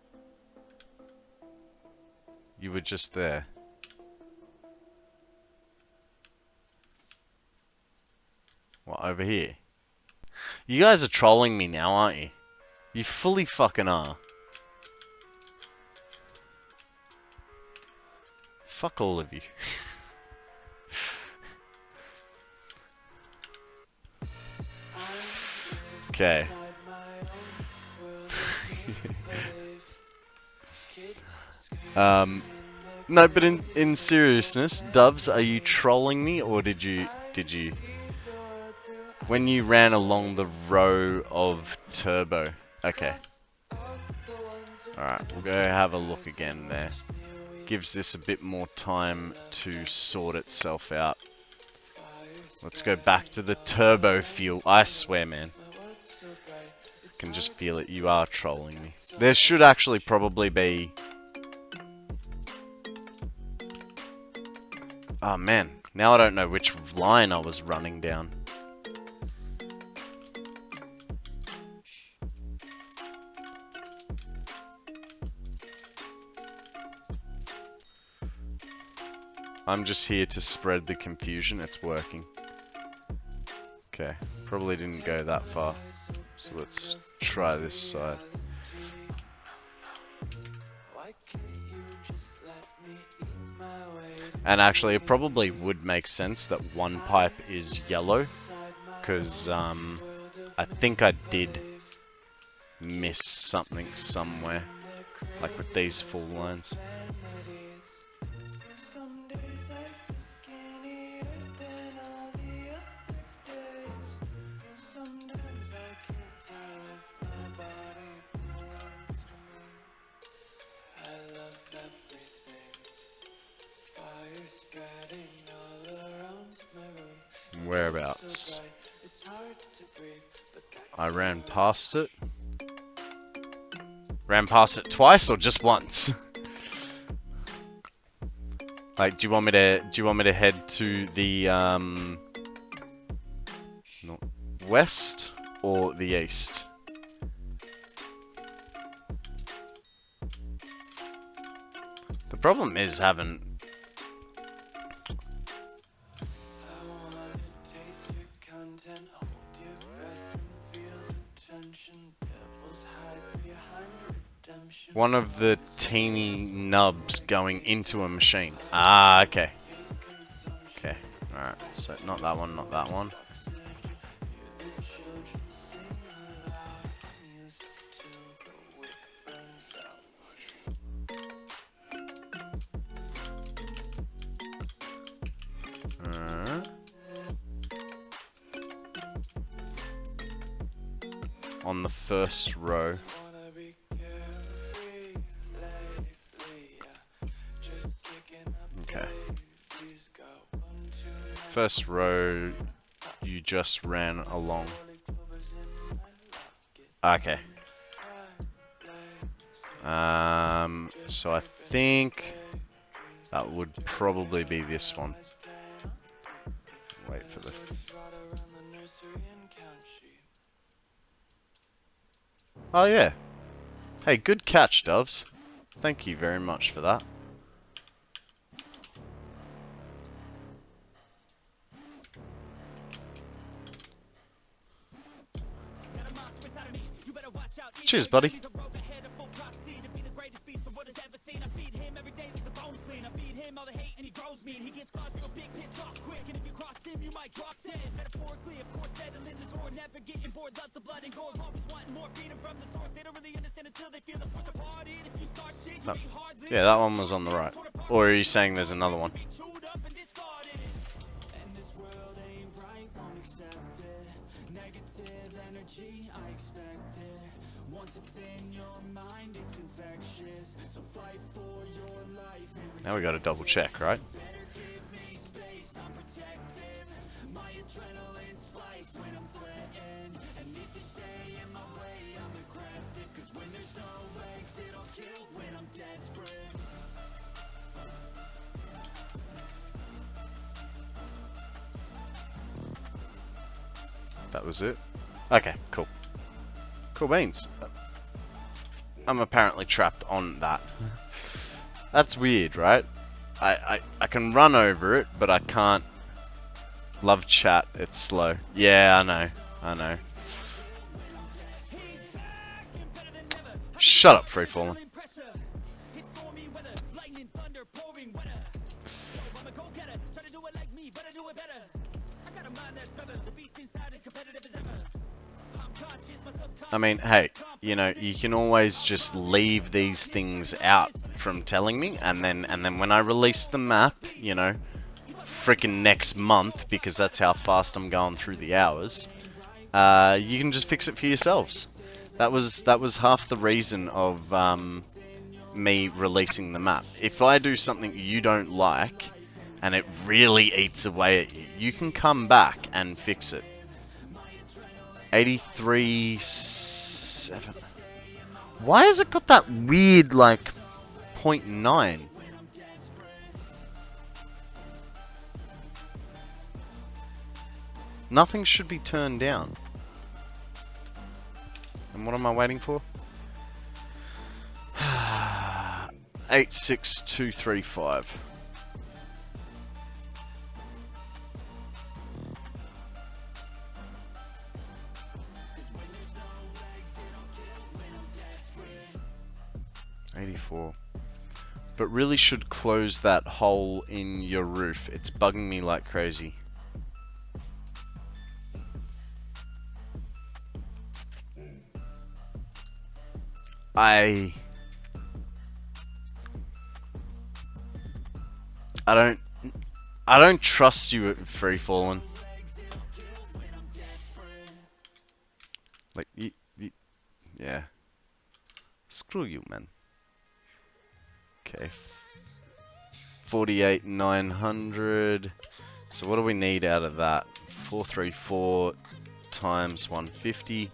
you were just there? What, over here? You guys are trolling me now, aren't you? You fully fucking are. Fuck all of you. Okay. No, but in seriousness, Doves, are you trolling me, or did you when you ran along the row of turbo? Okay. Alright, we'll go have a look again there. Gives this a bit more time to sort itself out. Let's go back to the turbo fuel. I swear, man. I can just feel it. You are trolling me. There should actually probably be... Oh, man. Now I don't know which line I was running down. I'm just here to spread the confusion. It's working. Okay, probably didn't go that far. So let's try this side. And actually, it probably would make sense that one pipe is yellow, because I think I did miss something somewhere, like with these full lines. Whereabouts? I ran past it. Ran past it twice or just once? Like, do you want me to head to the west or the east? The problem is having... One of the teeny nubs going into a machine. Ah, okay. Okay, alright. So, not that one, not that one. On the first row. Okay. First row, you just ran along. Okay. So I think that would probably be this one. Wait for the... Oh yeah. Hey, good catch, Doves. Thank you very much for that. Cheers, buddy. Oh. Yeah, that one was on the right. Or are you saying there's another one? Now we gotta double check, right? That was it. Okay, cool. Cool beans. I'm apparently trapped on that. That's weird, right? I can run over it, but I can't. Love chat, it's slow. Yeah, I know. Shut up, free falling. I mean, hey, you know, you can always just leave these things out from telling me, and then when I release the map, you know, freaking next month, because that's how fast I'm going through the hours, you can just fix it for yourselves. That was half the reason of me releasing the map. If I do something you don't like, and it really eats away at you, you can come back and fix it. 83.7. Why has it got that weird, like, 0.9? Nothing should be turned down. And what am I waiting for? 86235. But really should close that hole in your roof. It's bugging me like crazy. I don't trust you at free falling. Like yeah. Screw you, man. Okay. 48,900. So what do we need out of that? 434 times 150.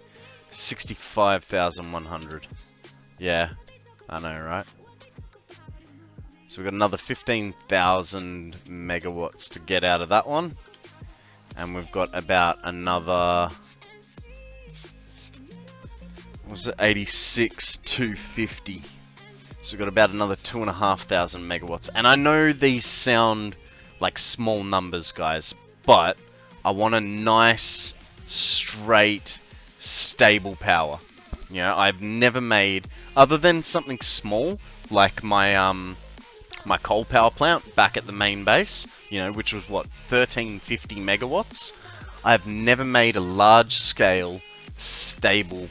65,100. Yeah, I know, right? So we've got another 15,000 megawatts to get out of that one. And we've got about another... what was it? 86,250. So we've got about another 2,500 megawatts. And I know these sound like small numbers, guys, but I want a nice, straight, stable power. You know, I've never made, other than something small, like my my coal power plant back at the main base, you know, which was what, 1350 megawatts. I've never made a large scale, stable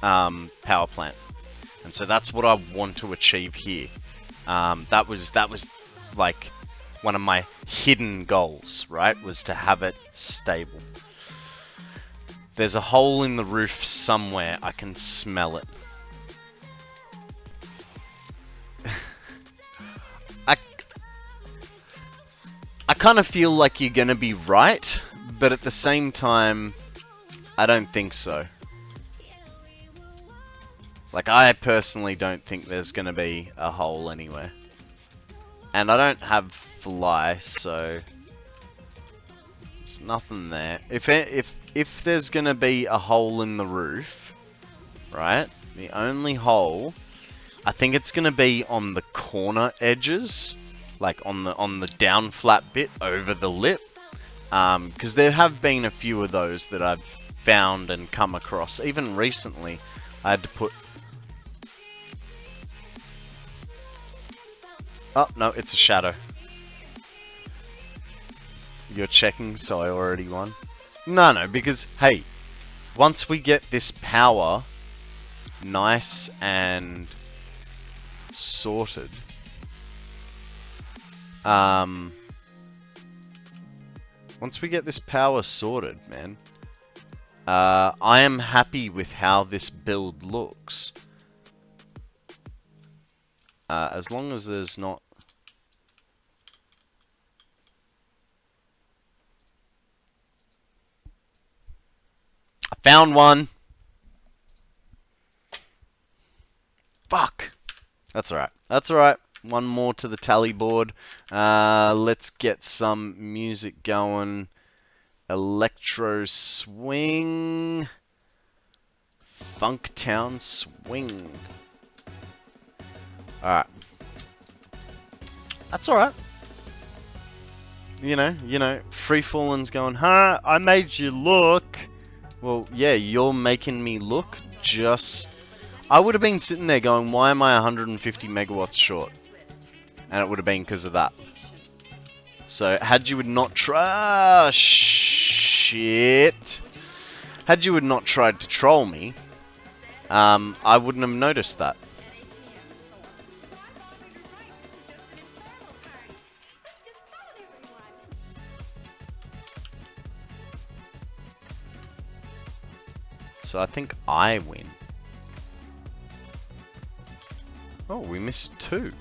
power plant. And so that's what I want to achieve here. That was like one of my hidden goals, right? Was to have it stable. There's a hole in the roof somewhere. I can smell it. I kind of feel like you're gonna be right, but at the same time, I don't think so. Like, I personally don't think there's gonna be a hole anywhere. And I don't have fly, so there's nothing there. If there's gonna be a hole in the roof, right? The only hole, I think it's gonna be on the corner edges, like on the down flat bit over the lip, because there have been a few of those that I've found and come across. Even recently, I had to put. Oh no, it's a shadow. You're checking, so I already won. No, because, hey, once we get this power nice and sorted, once we get this power sorted, man, I am happy with how this build looks. As long as there's not... I found one! Fuck! That's alright. That's alright. One more to the tally board. Let's get some music going. Electro swing. Funktown swing. Alright. That's alright. You know, Free Fallen's going, huh, I made you look. Well, yeah, you're making me look. I would have been sitting there going, why am I 150 megawatts short? And it would have been because of that. So, had you not tried... Shit. Had you not tried to troll me, I wouldn't have noticed that. So I think I win. Oh, we missed 2.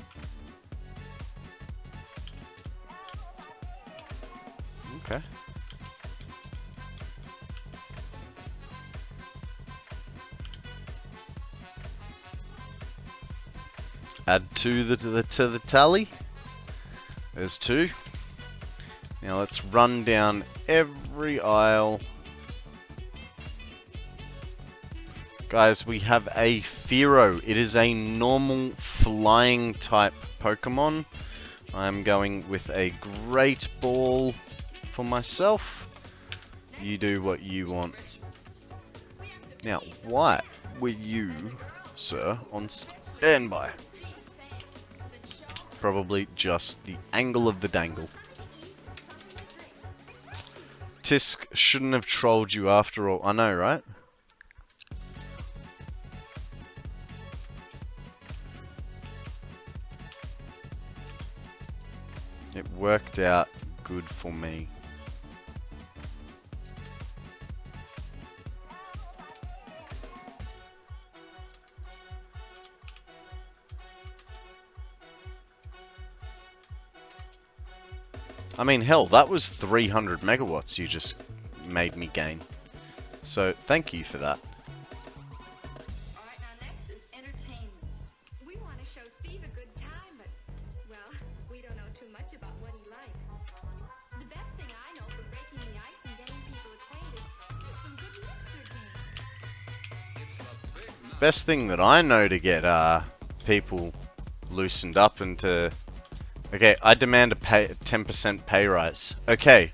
Okay. Add 2 to the tally. There's 2. Now let's run down every aisle. Guys, we have a Fearow. It is a normal flying type Pokemon. I'm going with a Great Ball for myself. You do what you want. Now, why were you, sir, on standby? Probably just the angle of the dangle. Tisk shouldn't have trolled you after all. I know, right? It worked out good for me. I mean, hell, that was 300 megawatts you just made me gain. So, thank you for that. Alright, now next is entertainment. We want to show Steve a good time, but, well, we don't know too much about what he likes. The best thing I know for breaking the ice and getting people acquainted is some good mixer games. Best thing that I know to get people loosened up and to... Okay, I demand a 10% pay rise. Okay,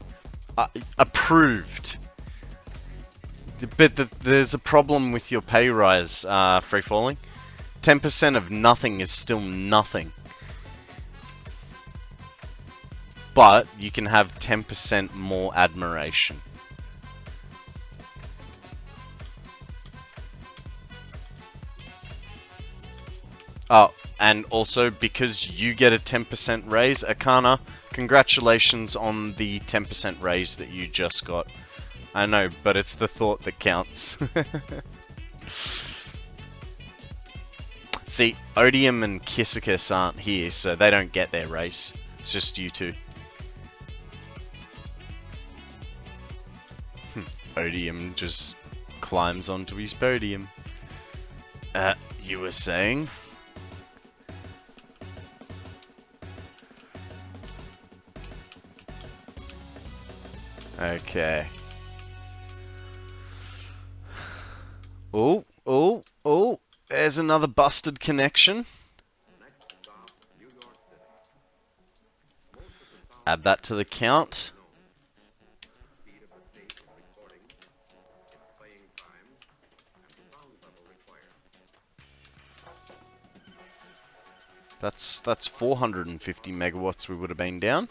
approved. But there's a problem with your pay rise, Free Falling. 10% of nothing is still nothing. But you can have 10% more admiration. Oh, and also because you get a 10% raise, Akana, congratulations on the 10% raise that you just got. I know, but it's the thought that counts. See, Odium and Kissikis aren't here, so they don't get their raise. It's just you two. Odium just climbs onto his podium. You were saying? Okay. Oh, there's another busted connection. Add that to the count. That's 450 megawatts we would have been down.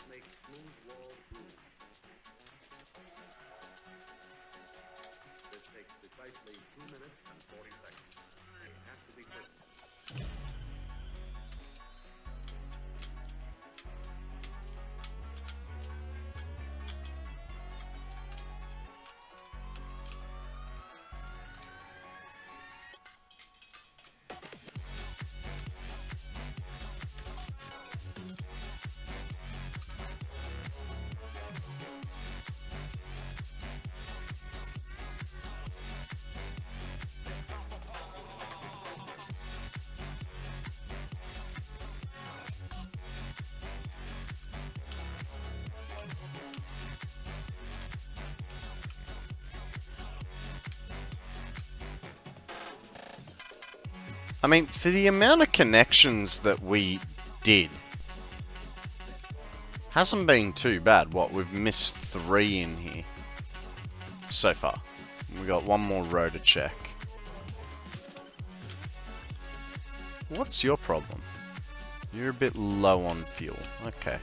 I mean, for the amount of connections that we did, hasn't been too bad. What, we've missed 3 in here so far. We got 1 more row to check. What's your problem? You're a bit low on fuel. Okay.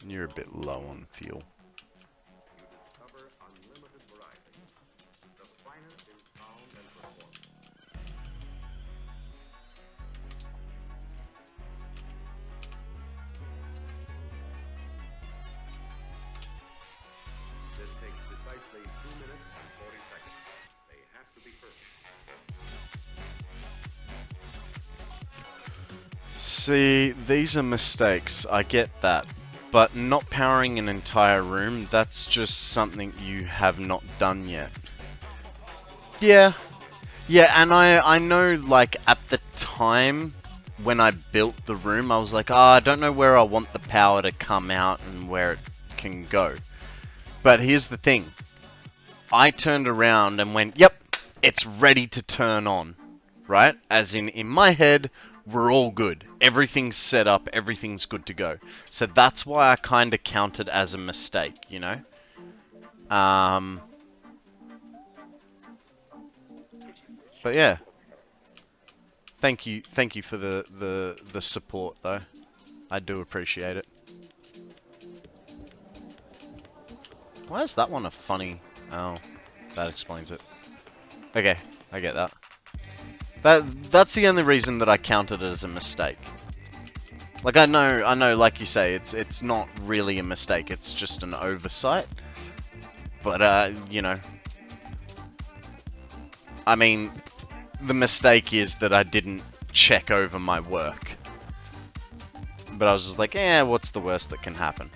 You're a bit low on fuel. See, these are mistakes, I get that, but not powering an entire room, that's just something you have not done yet. Yeah, and I know, like, at the time when I built the room, I was like, I don't know where I want the power to come out and where it can go. But here's the thing, I turned around and went, yep, it's ready to turn on, right? As in my head, we're all good. Everything's set up, everything's good to go. So that's why I kind of count it as a mistake, you know? But yeah. Thank you for the support though. I do appreciate it. Why is that one a funny... Oh, that explains it. Okay, I get that. That's the only reason that I counted it as a mistake. Like, I know, like you say, it's not really a mistake, it's just an oversight. But, you know, I mean, the mistake is that I didn't check over my work. But I was just like, what's the worst that can happen?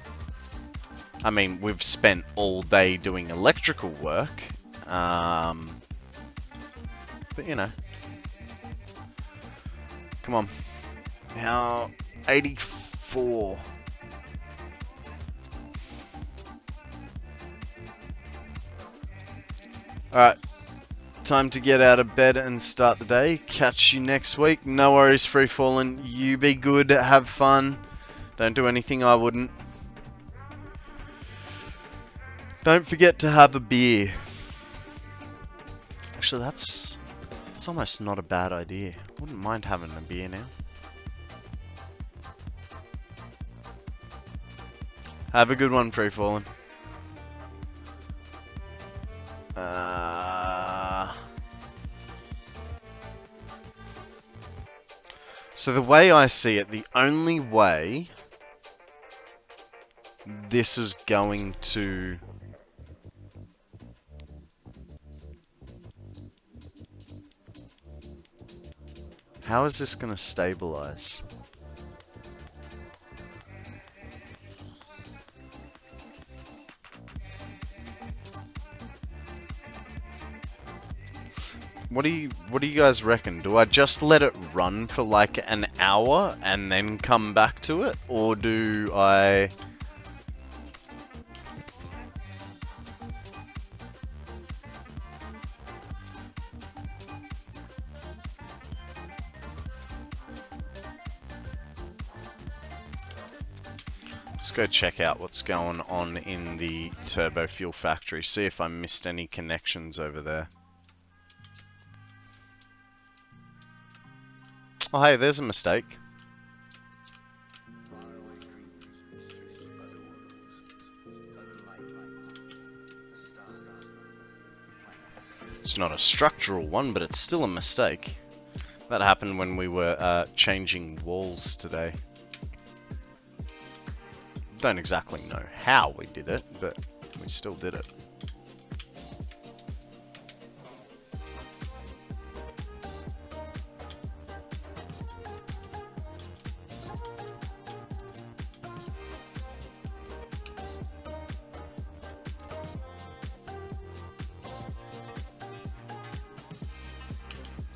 I mean, we've spent all day doing electrical work, but you know. Come on. Now, 84. Alright. Time to get out of bed and start the day. Catch you next week. No worries, Free Fallen. You be good. Have fun. Don't do anything I wouldn't. Don't forget to have a beer. Actually, that's almost not a bad idea. Wouldn't mind having a beer now. Have a good one, Free Fallen. So the way I see it, the only way this is going to... How is this going to stabilize? What do you guys reckon? Do I just let it run for like an hour and then come back to it? Or do I... Let's go check out what's going on in the turbo fuel factory. See if I missed any connections over there. Oh hey, there's a mistake. It's not a structural one, but it's still a mistake. That happened when we were changing walls today. Don't exactly know how we did it, but we still did it.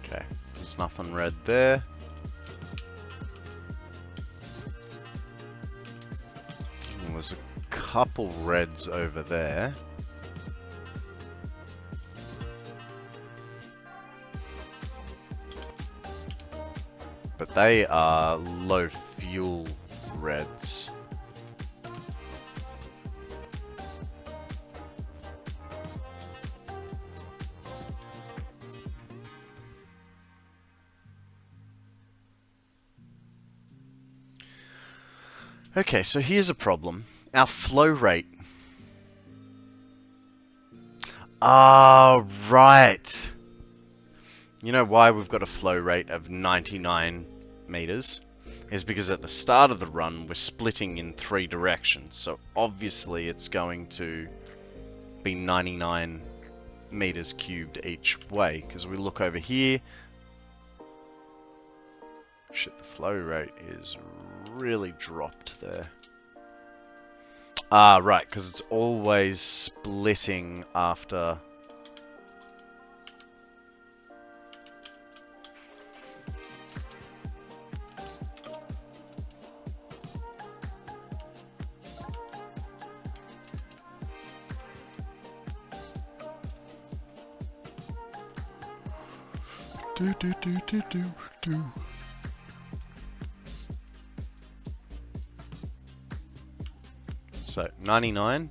Okay, there's nothing red there. was a couple reds over there. But they are low fuel reds. Okay, so here's a problem. Our flow rate. Ah, right. You know why we've got a flow rate of 99 meters? Is because at the start of the run, we're splitting in 3 directions. So obviously it's going to be 99 meters cubed each way. Because we look over here. Shit, the flow rate is really dropped there. Ah, right, because it's always splitting after... Do. So 99,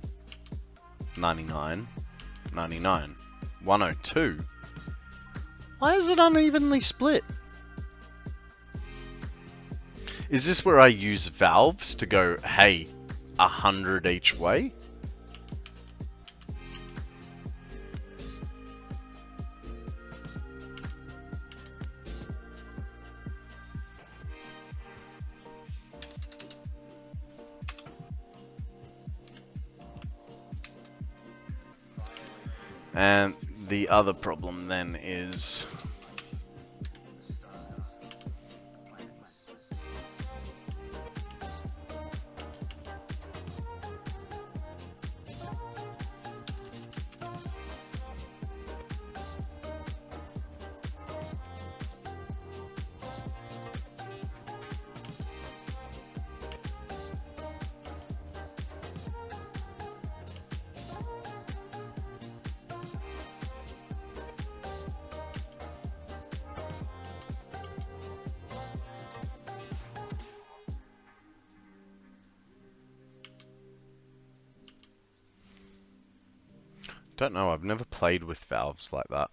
99, 99, 102. Why is it unevenly split? Is this where I use valves to go, hey, 100 each way? And the other problem then is... Don't know, I've never played with valves like that.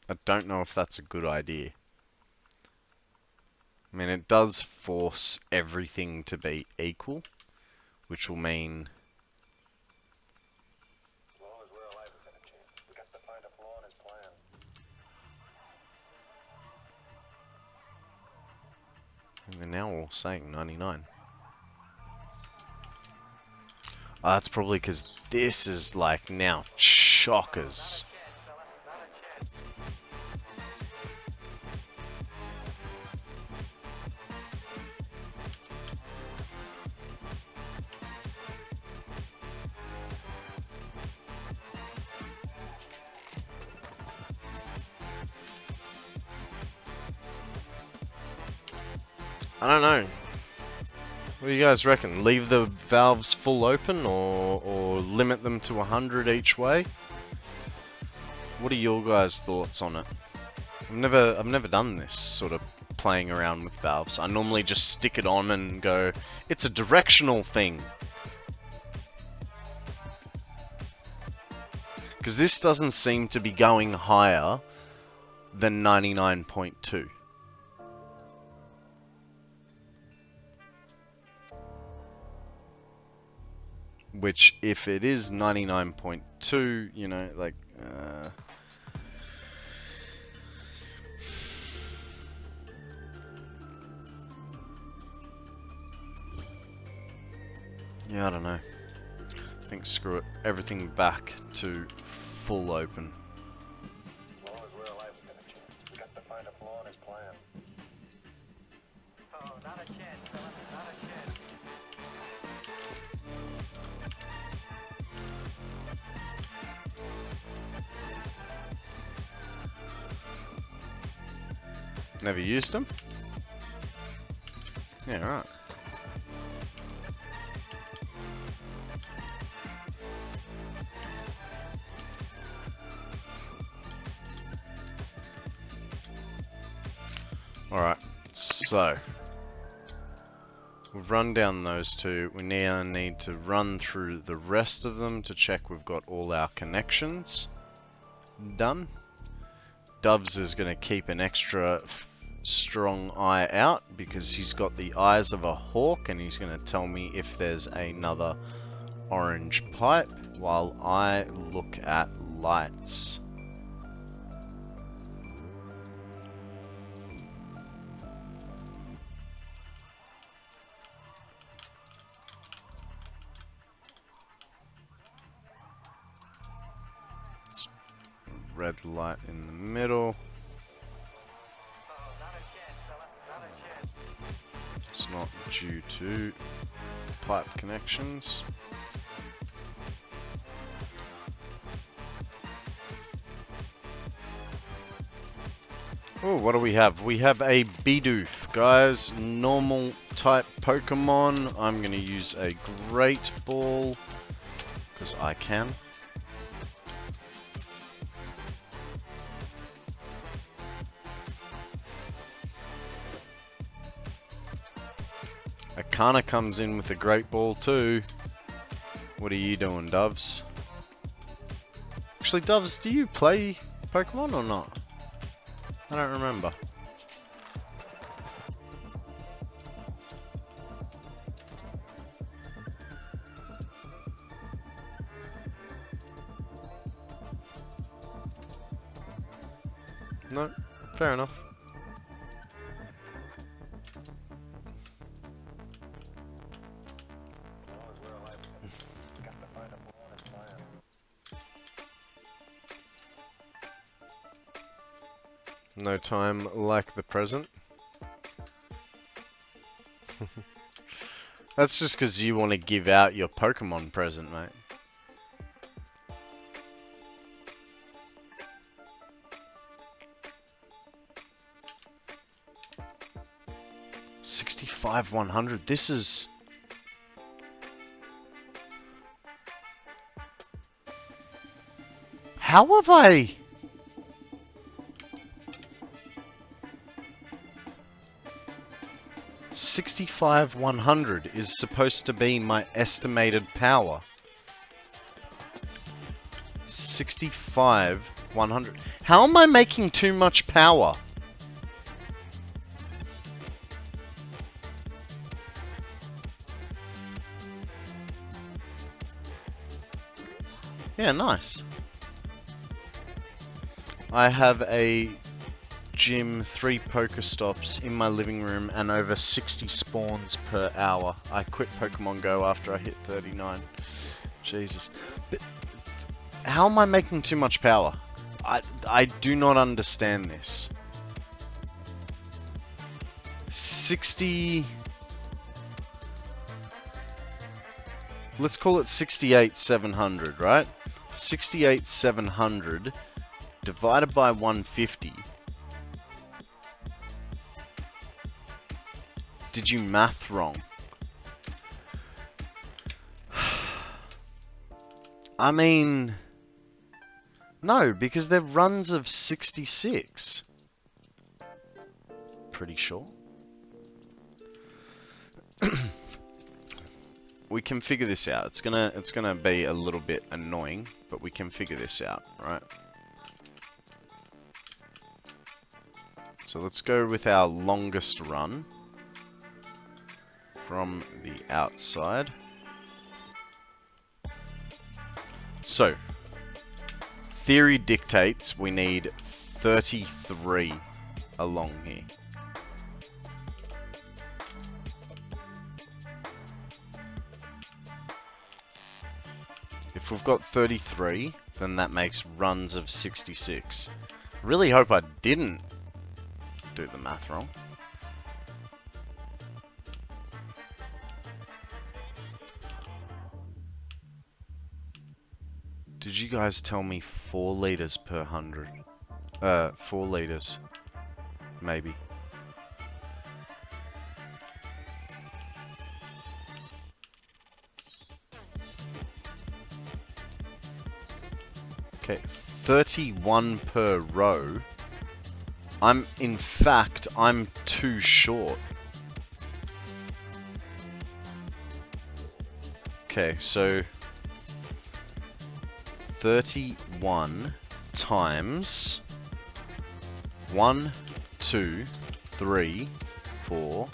I don't know if that's a good idea. I mean, it does force everything to be equal, which will mean... And they're now all saying 99. That's probably because this is like now chockers. I don't know. What do you guys reckon? Leave the valves full open or limit them to 100 each way? What are your guys' thoughts on it? I've never done this sort of playing around with valves. I normally just stick it on and go, it's a directional thing. Because this doesn't seem to be going higher than 99.2. Which, if it is 99.2, you know, like, yeah, I don't know. I think screw it. Everything back to full open. Never used them? Yeah, right. Alright, so we've run down those two. We now need to run through the rest of them to check we've got all our connections done. Doves is going to keep an extra strong eye out because he's got the eyes of a hawk and he's going to tell me if there's another orange pipe while I look at lights. Red light in the middle. It's not due to pipe connections. Oh, what do we have? We have a Bidoof, guys. Normal type Pokemon. I'm going to use a Great Ball because I can. Akana comes in with a Great Ball too. What are you doing, Doves? Actually, Doves, do you play Pokemon or not? I don't remember. No, fair enough. No time like the present. That's just because you want to give out your Pokemon present, mate. $65 100. This is... How have I... $65 100 is supposed to be my estimated power. $65 100. How am I making too much power? Yeah, nice. I have a gym, 3 Pokestops in my living room, and over 60 spawns per hour. I quit Pokemon Go after I hit 39. Jesus. But how am I making too much power? I do not understand this. 60... Let's call it 68,700, right? 68,700 divided by 150. Did you math wrong? I mean... No, because they're runs of 66. Pretty sure. We can figure this out. It's gonna be a little bit annoying, but we can figure this out, right? So let's go with our longest run from the outside. So, theory dictates we need 33 along here. If we've got 33, then that makes runs of 66. Really hope I didn't do the math wrong. Did you guys tell me 4 liters per 100? 4 liters. Maybe. Okay, 31 per row. In fact, I'm too short. Okay, so 31 times 1, 2, 3, 4,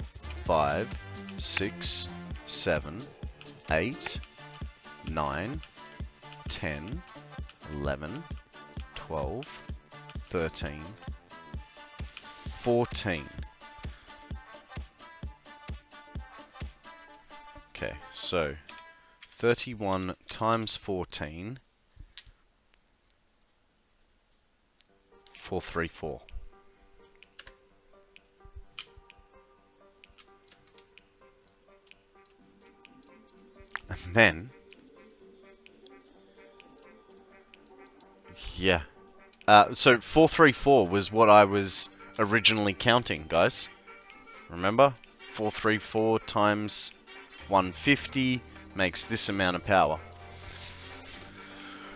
5, 6, 7, 8, 9, 10, 11, 12, 13, 14. Okay, so 31 times 14, 434. And then, yeah. So 434 was what I was originally counting, guys. Remember? 434 times 150 makes this amount of power.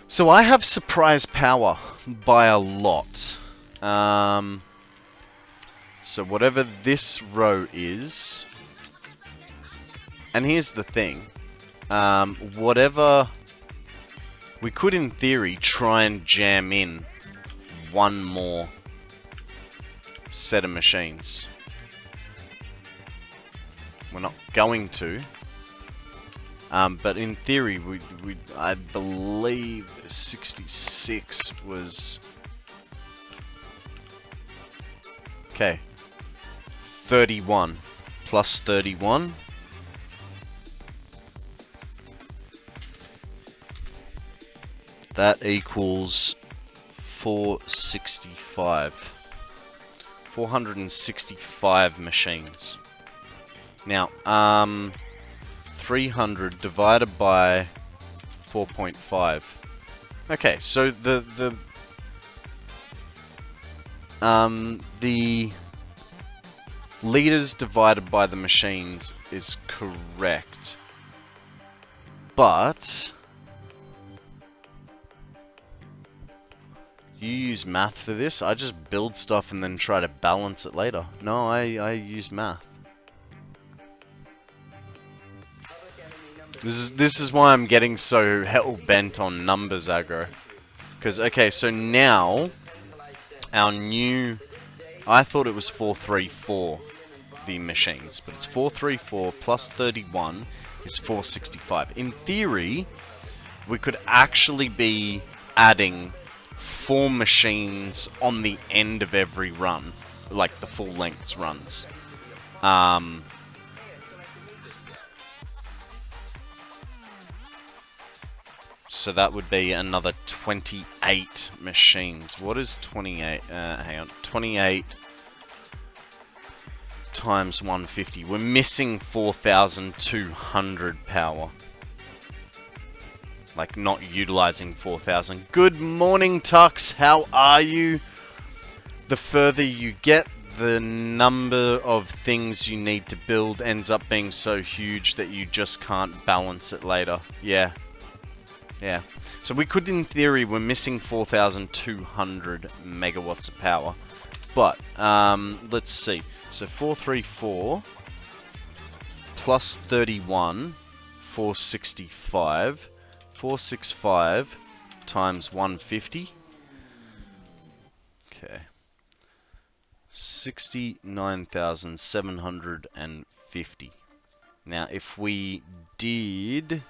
So I have surprise power by a lot. So whatever this row is, and here's the thing, whatever, we could in theory try and jam in one more set of machines. We're not going to, but in theory, I believe 66 was, okay, 31 plus 31. That equals 465. 465 machines. Now, 300 divided by 4.5. Okay, so the liters divided by the machines is correct, but you use math for this? I just build stuff and then try to balance it later. No, I use math. This is why I'm getting so hell-bent on numbers aggro. Because, okay, so now, our new, I thought it was 434, the machines, but it's 434 plus 31 is 465. In theory, we could actually be adding 4 machines on the end of every run, like the full lengths runs. So that would be another 28 machines. What is 28? Hang on. 28 times 150. We're missing 4,200 power. Like, not utilizing 4,000. Good morning, Tux. How are you? The further you get, the number of things you need to build ends up being so huge that you just can't balance it later. Yeah. Yeah. So we could, in theory, we're missing 4,200 megawatts of power. But, let's see. So 434 plus 31, 465. 465 times 150. Okay. 69,750. Now, if we did,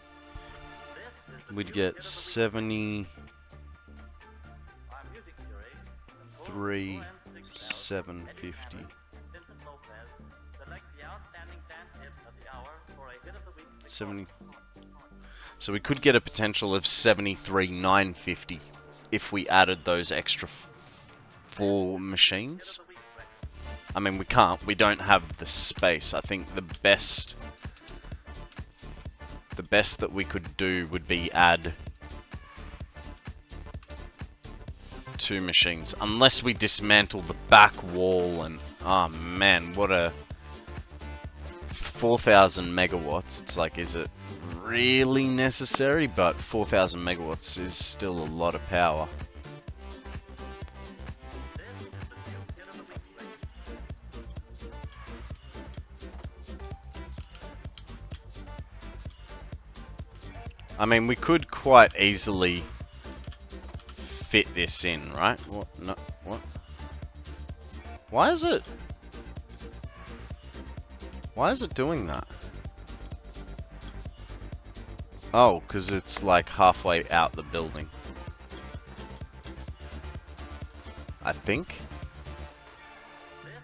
we'd get 73,750. So we could get a potential of 73,950 if we added those extra 4 machines. I mean, we can't. We don't have the space. I think the best that we could do would be add 2 machines, unless we dismantle the back wall. And oh man, what a 4,000 megawatts. It's like, is it really necessary? But 4,000 megawatts is still a lot of power. I mean, we could quite easily fit this in, right? What? No, what? Why is it? Why is it doing that? Oh, because it's like halfway out the building. I think.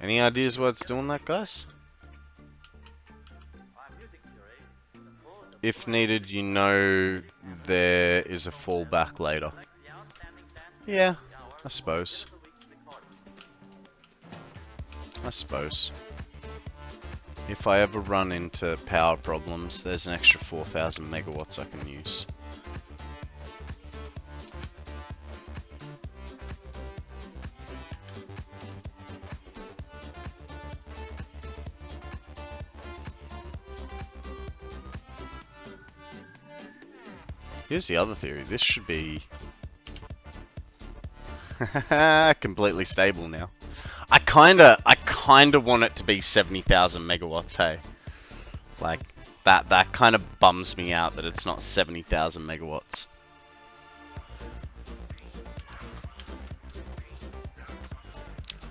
Any ideas why it's doing that, guys? If needed, you know there is a fallback later. Yeah, I suppose. I suppose. If I ever run into power problems, there's an extra 4,000 megawatts I can use. Here's the other theory. This should be completely stable now. I kinda want it to be 70,000 megawatts, hey. Like that kind of bums me out that it's not 70,000 megawatts.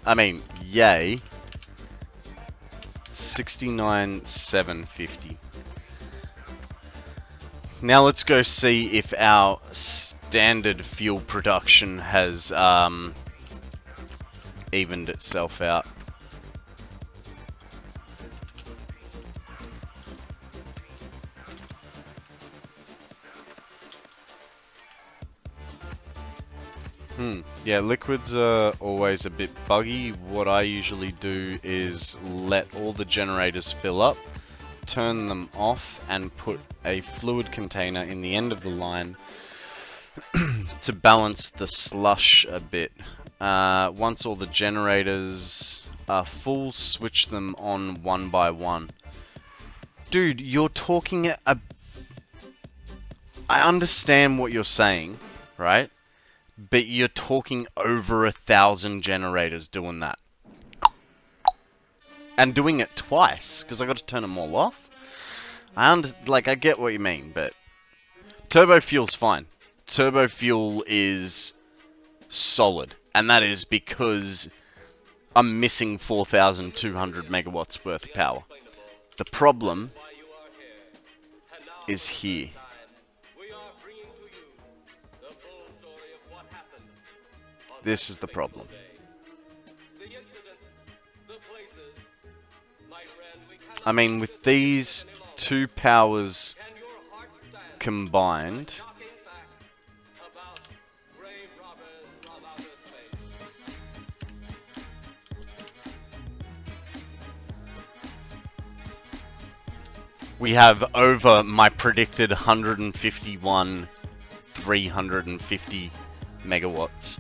I mean, yay. 69,750. Now let's go see if our standard fuel production has evened itself out. Yeah, liquids are always a bit buggy. What I usually do is let all the generators fill up, turn them off, and put a fluid container in the end of the line to balance the slush a bit. Once all the generators are full, switch them on one by one. Dude, you're talking I understand what you're saying, right? But you're talking over 1,000 generators doing that. And doing it twice, because I got to turn them all off. I get what you mean, but turbo fuel's fine. Turbo fuel is solid, and that is because I'm missing 4,200 megawatts worth of power. The problem is here. This is the problem. I mean, with these two powers combined, we have over my predicted 350 megawatts.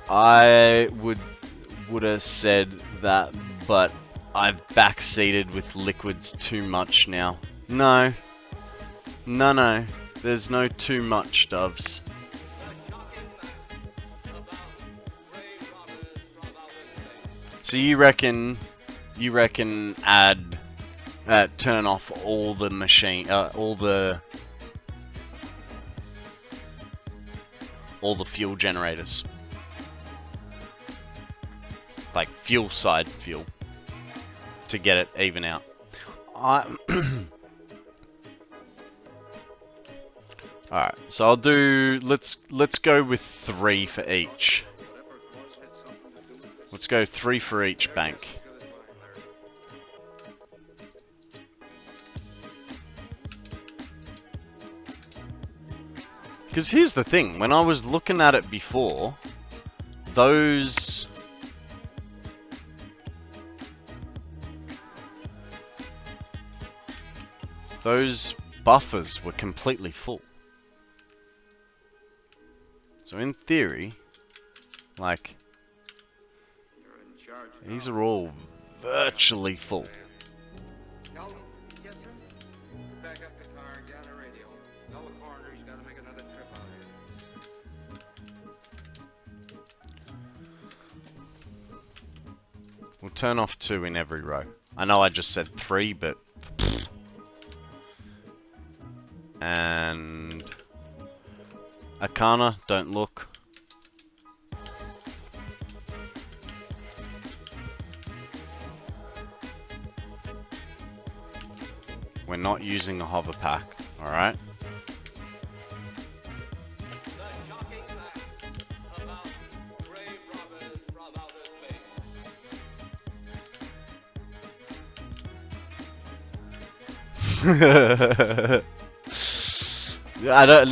I would have said that, but I've backseated with liquids too much now. No. There's no too much, doves. So you reckon add turn off all the all the fuel generators. Like fuel side fuel to get it even out. Alright, so I'll do let's go with 3 for each. Let's go 3 for each bank. Because here's the thing, when I was looking at it before, those buffers were completely full. So in theory, like, these are all virtually full. Calvin? Yes, sir? Back up the car, get on the radio. Tell the coroner he's got to make another trip out here. We'll turn off 2 in every row. I know I just said 3, but And Akana, don't look. We're not using a hover pack, alright?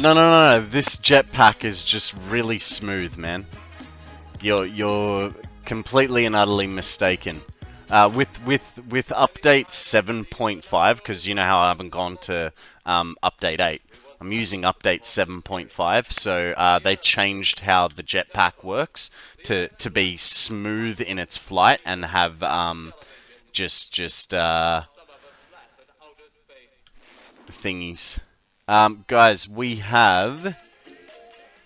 No. This jetpack is just really smooth, man. You're completely and utterly mistaken. With update 7.5, because you know how I haven't gone to update 8. I'm using update 7.5, so they changed how the jetpack works to be smooth in its flight and have just thingies. Guys, we have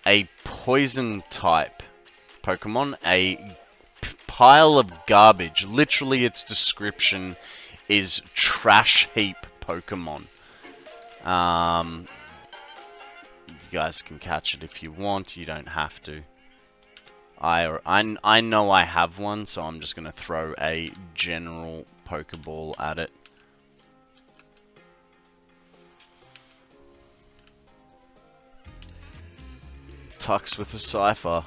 a poison type Pokemon, a pile of garbage. Literally, its description is trash heap Pokemon. You guys can catch it if you want. You don't have to. I know I have one, so I'm just gonna throw a general Pokeball at it. Tux with a Cypher.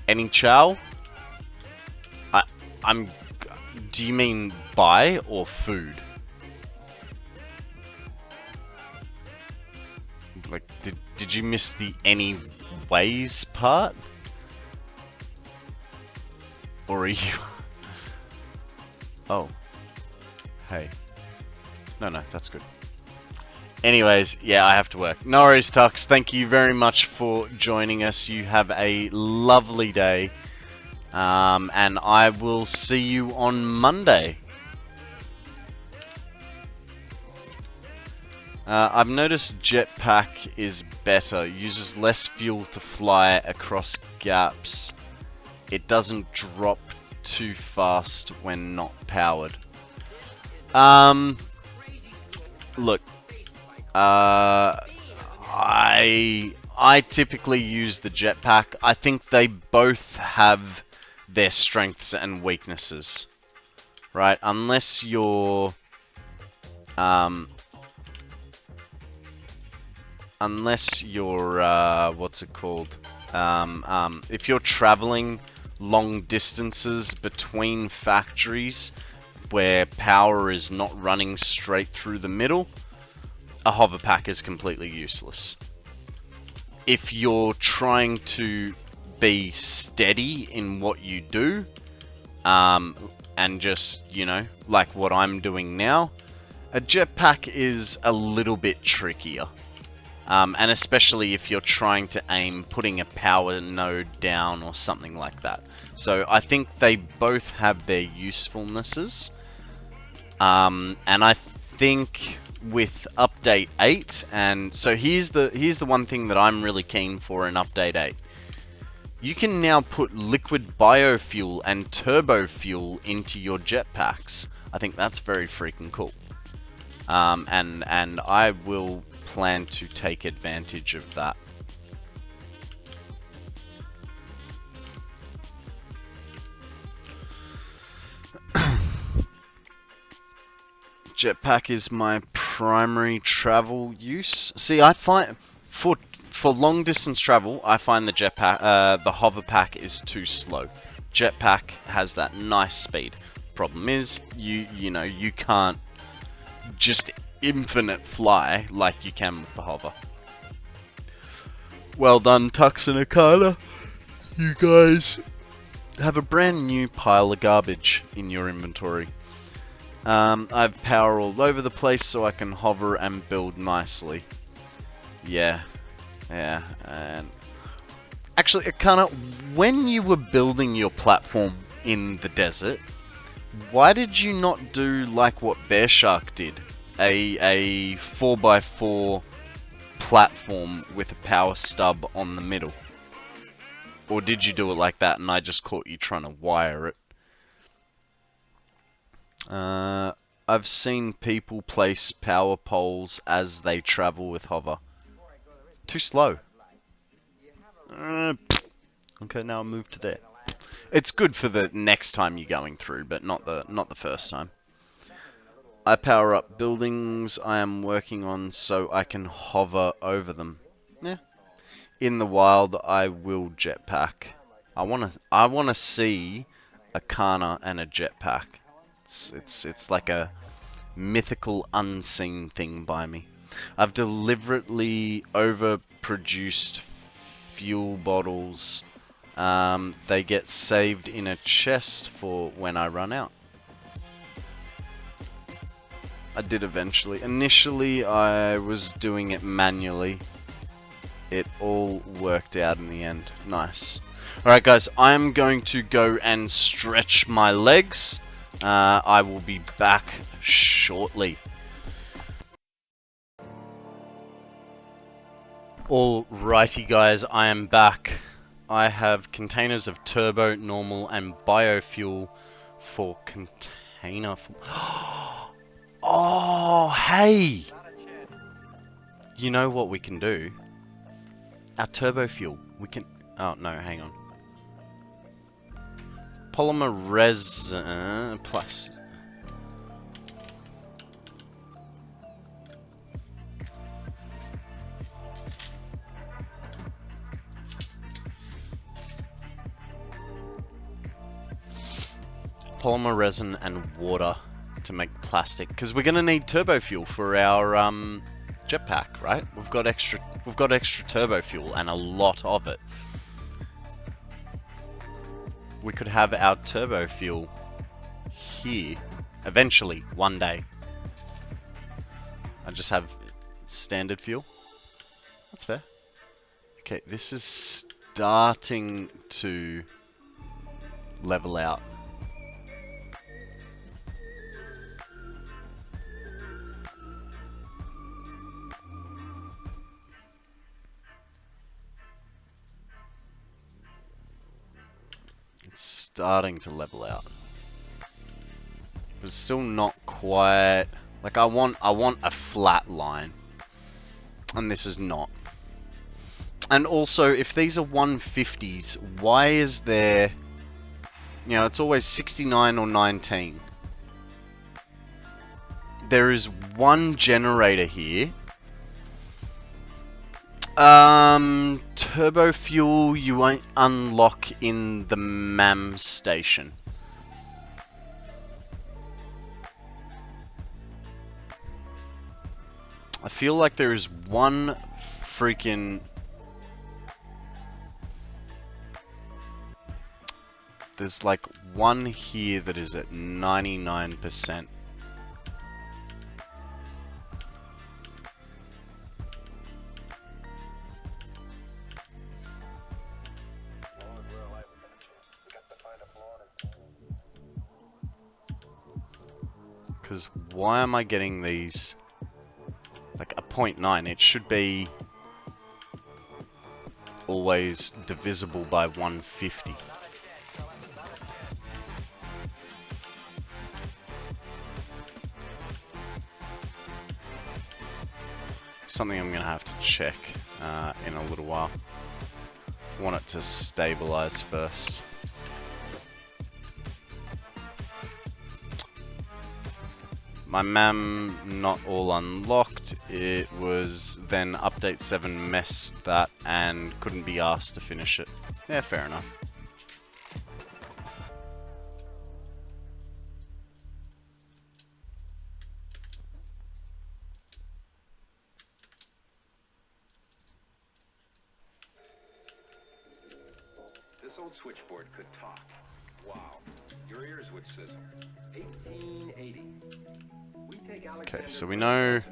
Any chow? I'm. Do you mean buy or food? Like, did you miss the any ways part? Or are you? Oh. Hey. No, that's good. Anyways, yeah, I have to work. No worries, Tux. Thank you very much for joining us. You have a lovely day. And I will see you on Monday. I've noticed jetpack is better. Uses less fuel to fly across gaps. It doesn't drop too fast when not powered. Look. I typically use the jetpack. I think they both have their strengths and weaknesses, right? Unless you're, what's it called? If you're traveling long distances between factories where power is not running straight through the middle, a hover pack is completely useless. If you're trying to be steady in what you do, and just, you know, like what I'm doing now, a jetpack is a little bit trickier. And especially if you're trying to aim putting a power node down or something like that. So I think they both have their usefulnesses. And I think with update 8, and so here's the one thing that I'm really keen for in update 8. You can now put liquid biofuel and turbo fuel into your jetpacks. I think that's very freaking cool. And I will plan to take advantage of that. Jetpack is my primary travel use. See, I find for long distance travel, I find the jetpack, the hover pack is too slow. Jetpack has that nice speed. Problem is, you know, you can't just infinite fly like you can with the hover. Well done, Tux and Akana. You guys have a brand new pile of garbage in your inventory. I have power all over the place so I can hover and build nicely. Yeah, and actually, Akana, when you were building your platform in the desert, why did you not do like what Bear Shark did? A 4x4 platform with a power stub on the middle? Or did you do it like that and I just caught you trying to wire it? I've seen people place power poles as they travel with hover. Too slow. Okay, now I'll move to there. It's good for the next time you're going through, but not the first time. I power up buildings I am working on so I can hover over them. Yeah. In the wild, I will jetpack. I wanna see a Kana and a jetpack. It's like a mythical unseen thing by me. I've deliberately overproduced fuel bottles. They get saved in a chest for when I run out. I did eventually. Initially, I was doing it manually. It all worked out in the end. Nice. Alright guys, I'm going to go and stretch my legs. I will be back shortly. Alrighty guys, I am back. I have containers of turbo, normal, and biofuel for container. Oh, hey! You know what we can do? Our turbo fuel. We can... Oh, no, hang on. Polymer resin... plus... Polymer resin and water to make plastic, because we're gonna need turbo fuel for our jetpack, right? We've got extra turbo fuel and a lot of it. We could have our turbo fuel here eventually one day. I just have standard fuel. That's fair. Okay, this is starting to level out. It's starting to level out. But it's still not quite... Like, I want a flat line. And this is not. And also, if these are 150s, why is there... You know, it's always 69 or 19. There is one generator here. Turbo fuel you won't unlock in the MAM station. I feel like there is one freaking... There's like one here that is at 99%. Because why am I getting these like a 0.9? It should be always divisible by 150. Something I'm gonna have to check in a little while. Want it to stabilize first. My MAM not all unlocked. It was then update 7 messed that and couldn't be asked to finish it. Yeah, fair enough. This old switchboard could talk. Wow. Your ears would sizzle. 1880. Okay, so we know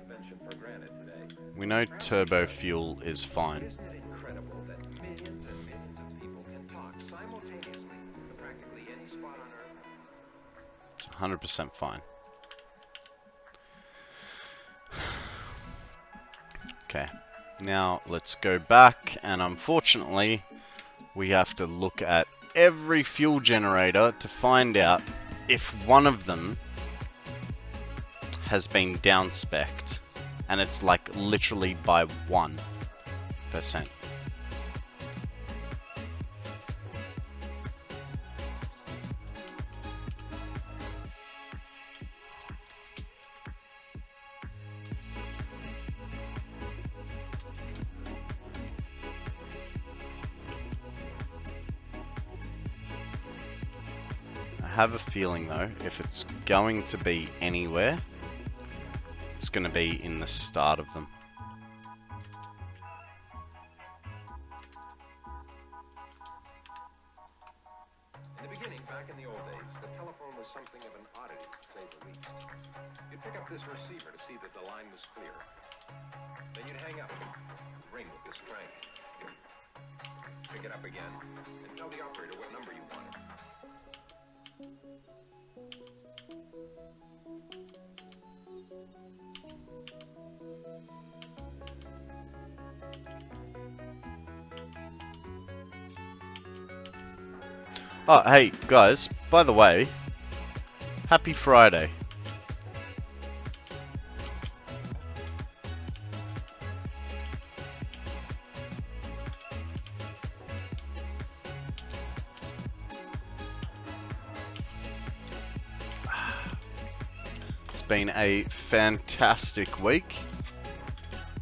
turbo fuel is fine. Isn't it incredible that millions and millions of people can talk simultaneously to practically any spot on Earth? It's 100% fine. Okay. Now let's go back, and unfortunately we have to look at every fuel generator to find out if one of them has been down-specced, and it's like literally by 1%. I have a feeling though, if it's going to be anywhere, it's going to be in the start of them. In the beginning, back in the old days, the telephone was something of an oddity, to say the least. You'd pick up this receiver to see that the line was clear. Then you'd hang up and ring with this crank. Pick it up again and tell the operator what number you wanted. Oh, hey, guys, by the way, happy Friday. It's been a fantastic week.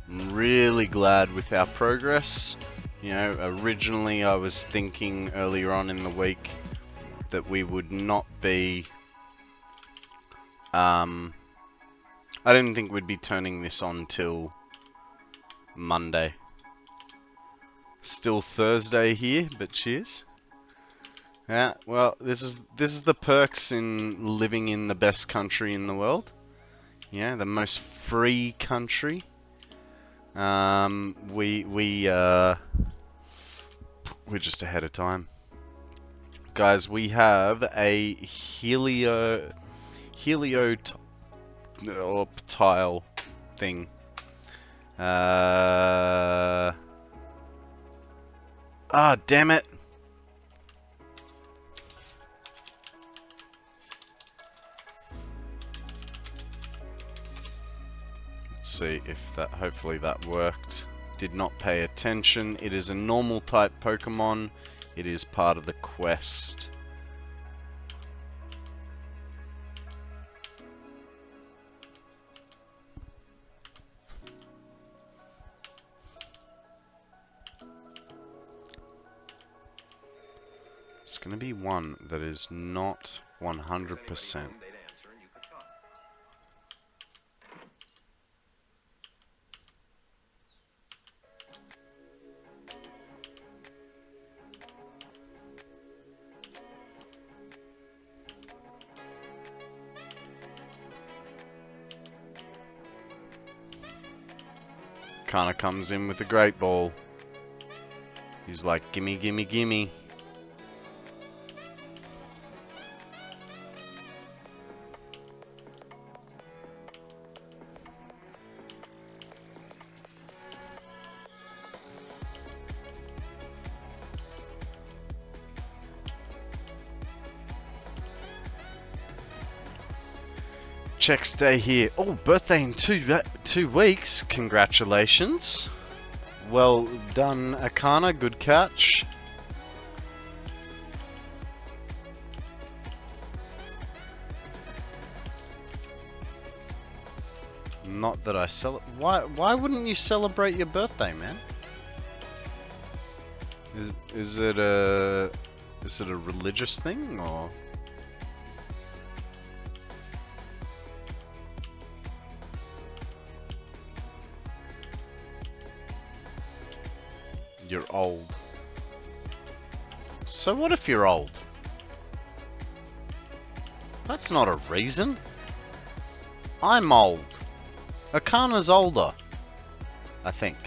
I'm really glad with our progress. You know, originally I was thinking earlier on in the week that we would not be... I didn't think we'd be turning this on till Monday. Still Thursday here, but cheers. Yeah, well, this is the perks in living in the best country in the world. Yeah, the most free country. We're just ahead of time. Guys, we have a heliotile thing. Damn it. Let's see if that, hopefully that worked. Did not pay attention. It is a normal type Pokemon. It is part of the quest. It's going to be one that is not 100%. Kinda comes in with a great ball. He's like, gimme, gimme, gimme. Check stay here. Oh, birthday in two weeks. Congratulations. Well done, Akana. Good catch. Not that I Why wouldn't you celebrate your birthday, man? Is it a religious thing or? You're old. So what if you're old? That's not a reason. I'm old. Akana's older, I think.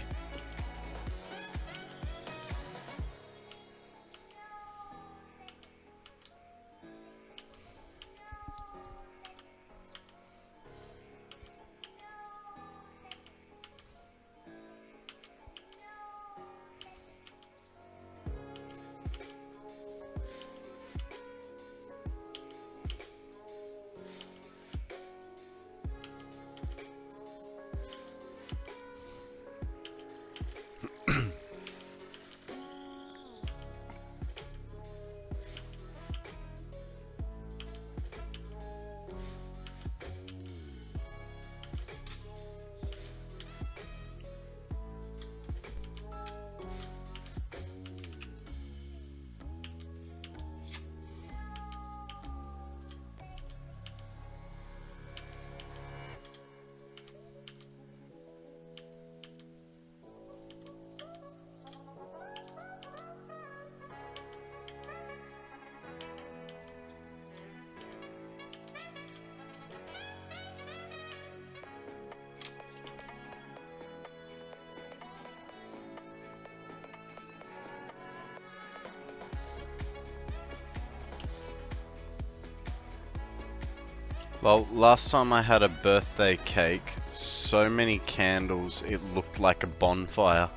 Well, last time I had a birthday cake, so many candles, it looked like a bonfire.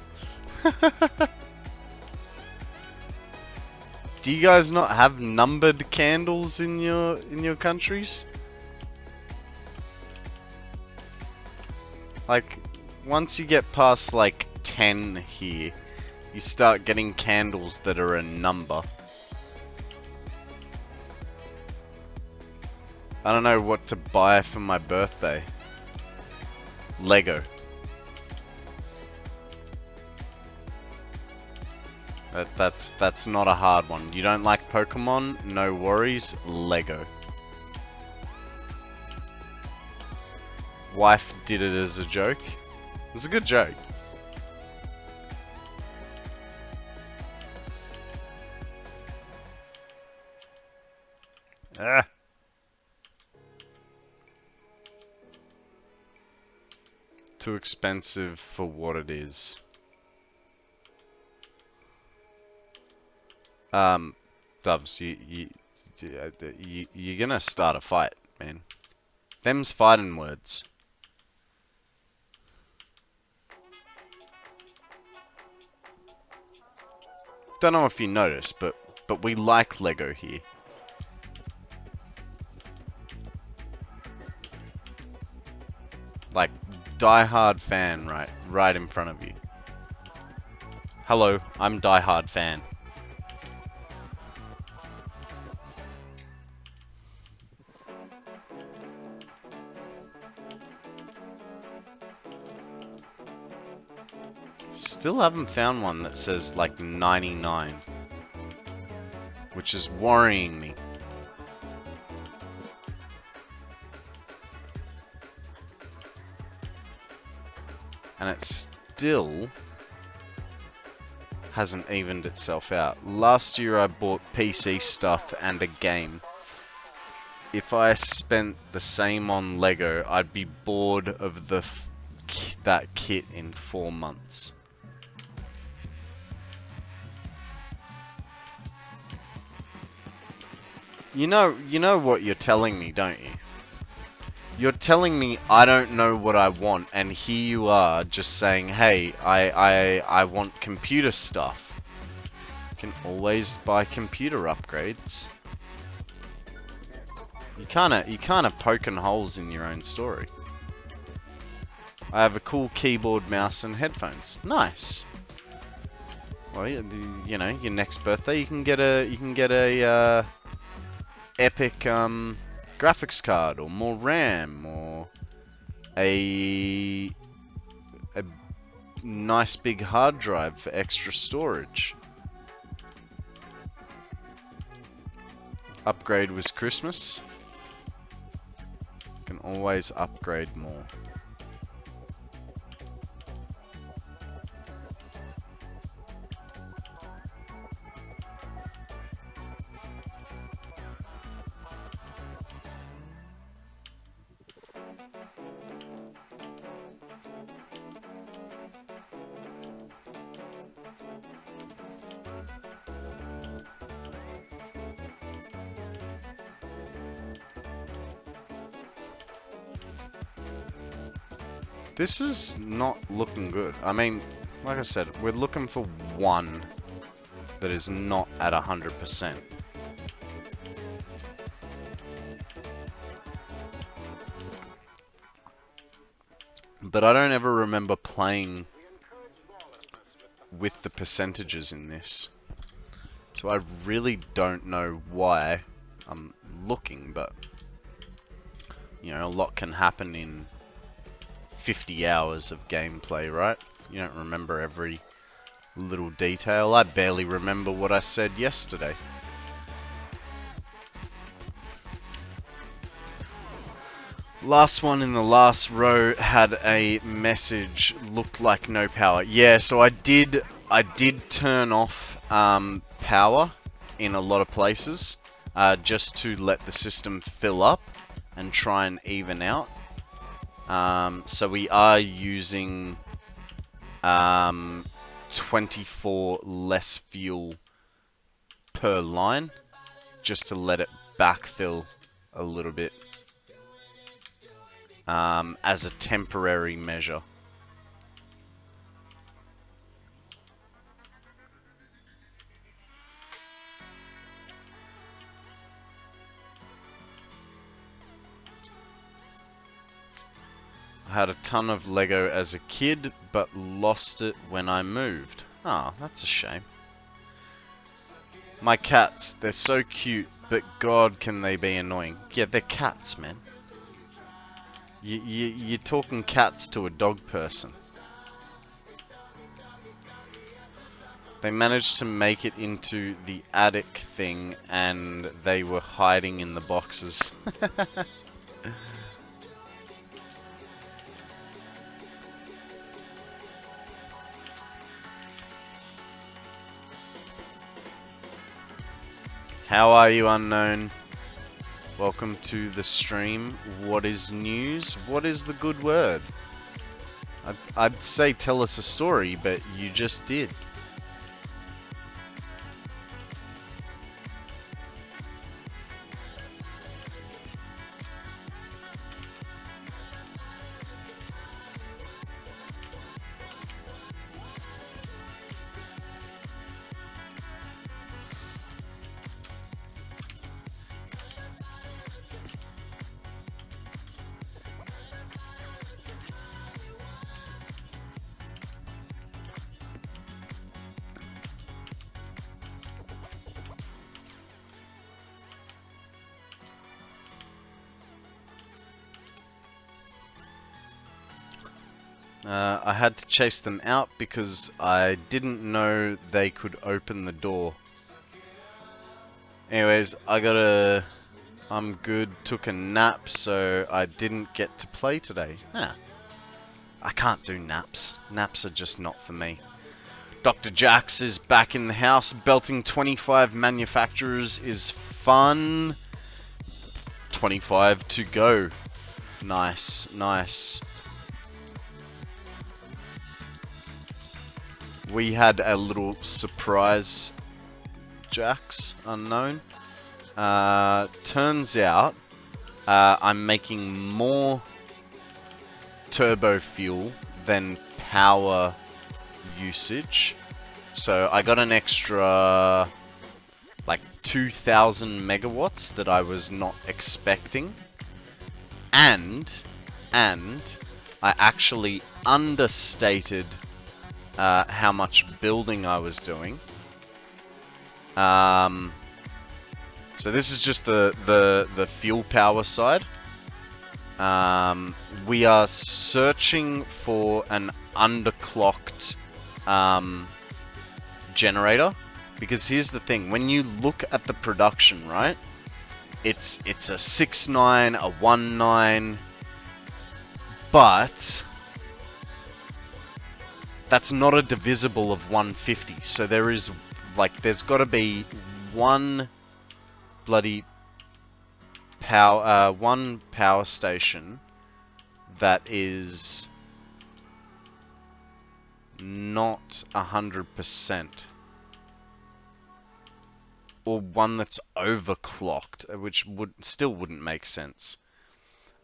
Do you guys not have numbered candles in your countries? Like, once you get past like 10 here, you start getting candles that are a number. I don't know what to buy for my birthday. Lego. That's not a hard one. You don't like Pokemon? No worries. Lego. Wife did it as a joke. It was a good joke. Ah. Too expensive for what it is. Doves, you're gonna start a fight, man. Them's fighting words. Don't know if you noticed, but we like Lego here. Like, die-hard fan, right in front of you. Hello, I'm die-hard fan. Still haven't found one that says like 99, which is worrying me. And it still hasn't evened itself out. Last year I bought PC stuff and a game. If I spent the same on Lego, I'd be bored of that kit in 4 months. You know what you're telling me, don't you? You're telling me I don't know what I want, and here you are just saying, hey, I want computer stuff. You can always buy computer upgrades. You kinda poking holes in your own story. I have a cool keyboard, mouse, and headphones. Nice. Well, you know, your next birthday, you can get a epic graphics card, or more RAM, or a nice big hard drive for extra storage. Upgrade was Christmas. You can always upgrade more. This is not looking good. I mean, like I said, we're looking for one that is not at 100%. But I don't ever remember playing with the percentages in this. So I really don't know why I'm looking, but you know, a lot can happen in 50 hours of gameplay, right? You don't remember every little detail. I barely remember what I said yesterday. Last one in the last row had a message, looked like no power. Yeah, so I did turn off power in a lot of places just to let the system fill up and try and even out. So we are using 24 less fuel per line just to let it backfill a little bit. as a temporary measure. I had a ton of Lego as a kid, but lost it when I moved. Ah, that's a shame. My cats, they're so cute, but God, can they be annoying. Yeah, they're cats, man. You're talking cats to a dog person. They managed to make it into the attic thing, and they were hiding in the boxes. How are you, unknown? Welcome to the stream. What is news? What is the good word? I'd say tell us a story, but you just did. I had to chase them out because I didn't know they could open the door. Anyways, I'm good, took a nap, so I didn't get to play today. Huh. I can't do naps. Naps are just not for me. Dr. Jax is back in the house. Belting 25 manufacturers is fun. 25 to go. Nice, nice. We had a little surprise, Jax, unknown. Turns out I'm making more turbo fuel than power usage. So I got an extra like 2,000 megawatts that I was not expecting. And I actually understated how much building I was doing. So this is just the fuel power side. We are searching for an underclocked generator, because here's the thing: when you look at the production, right, it's a 6.9, a 1.9, but that's not a divisible of 150. So there's got to be one bloody one power station that is not 100%, or one that's overclocked, which wouldn't make sense.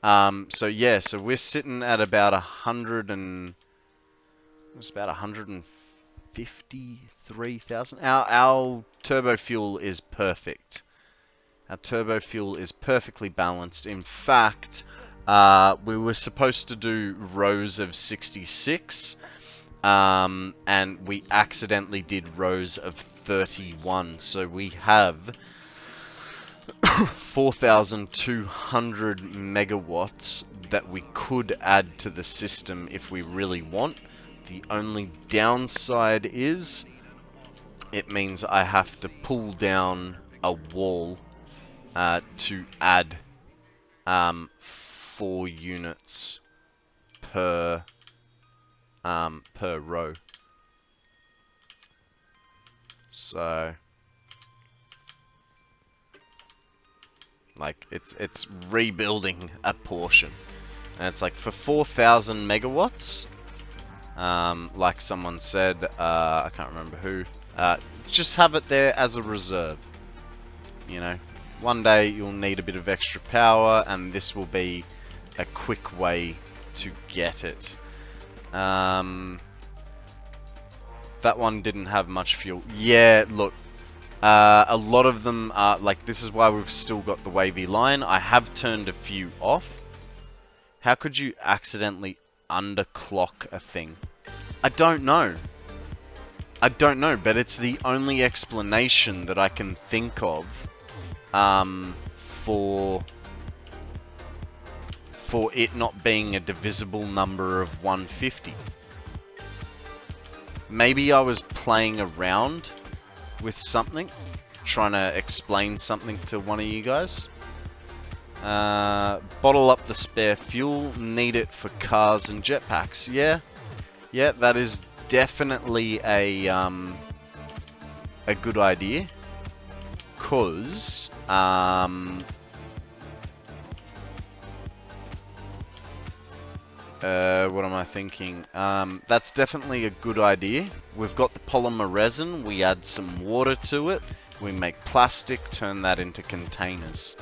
So yeah, so we're sitting at about 153,000. Our turbo fuel is perfect. Our turbo fuel is perfectly balanced. In fact, we were supposed to do rows of 66, and we accidentally did rows of 31. So we have 4,200 megawatts that we could add to the system if we really want. The only downside is it means I have to pull down a wall to add 4 units per row. So like it's rebuilding a portion, and it's like for 4,000 megawatts. Like someone said, I can't remember who, just have it there as a reserve. You know, one day you'll need a bit of extra power, and this will be a quick way to get it. That one didn't have much fuel. Yeah, look, a lot of them are, like, this is why we've still got the wavy line. I have turned a few off. How could you accidentally underclock a thing? I don't know. I don't know, but it's the only explanation that I can think of for it not being a divisible number of 150. Maybe I was playing around with something, trying to explain something to one of you guys. Bottle up the spare fuel, need it for cars and jetpacks. Yeah, that is definitely a good idea. Cause what am I thinking? That's definitely a good idea. We've got the polymer resin, we add some water to it, we make plastic, turn that into containers.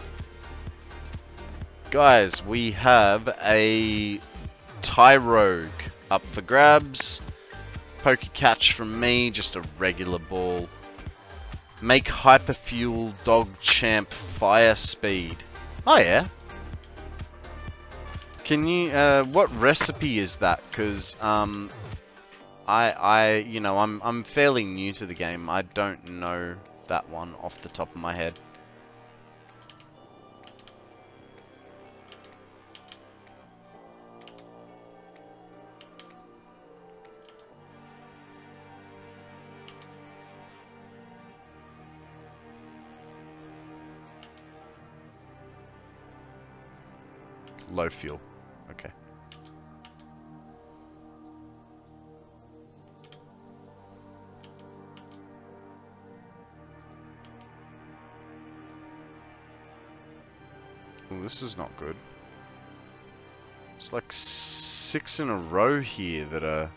Guys, we have a tie rogue up for grabs. Pokey catch from me, just a regular ball. Make hyperfuel dog champ fire speed. Oh yeah. Can you, what recipe is that? Because, you know, I'm fairly new to the game. I don't know that one off the top of my head. Low fuel. Okay. Well, this is not good. It's like 6 in a row here that are...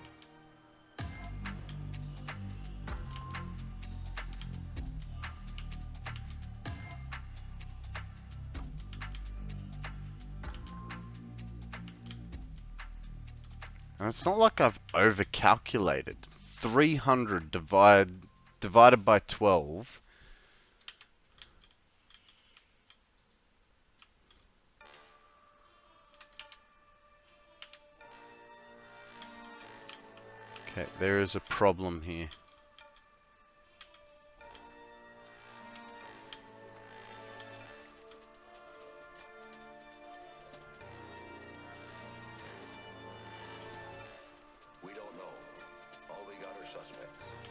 And it's not like I've overcalculated. 300 divided by 12. Okay, there is a problem here.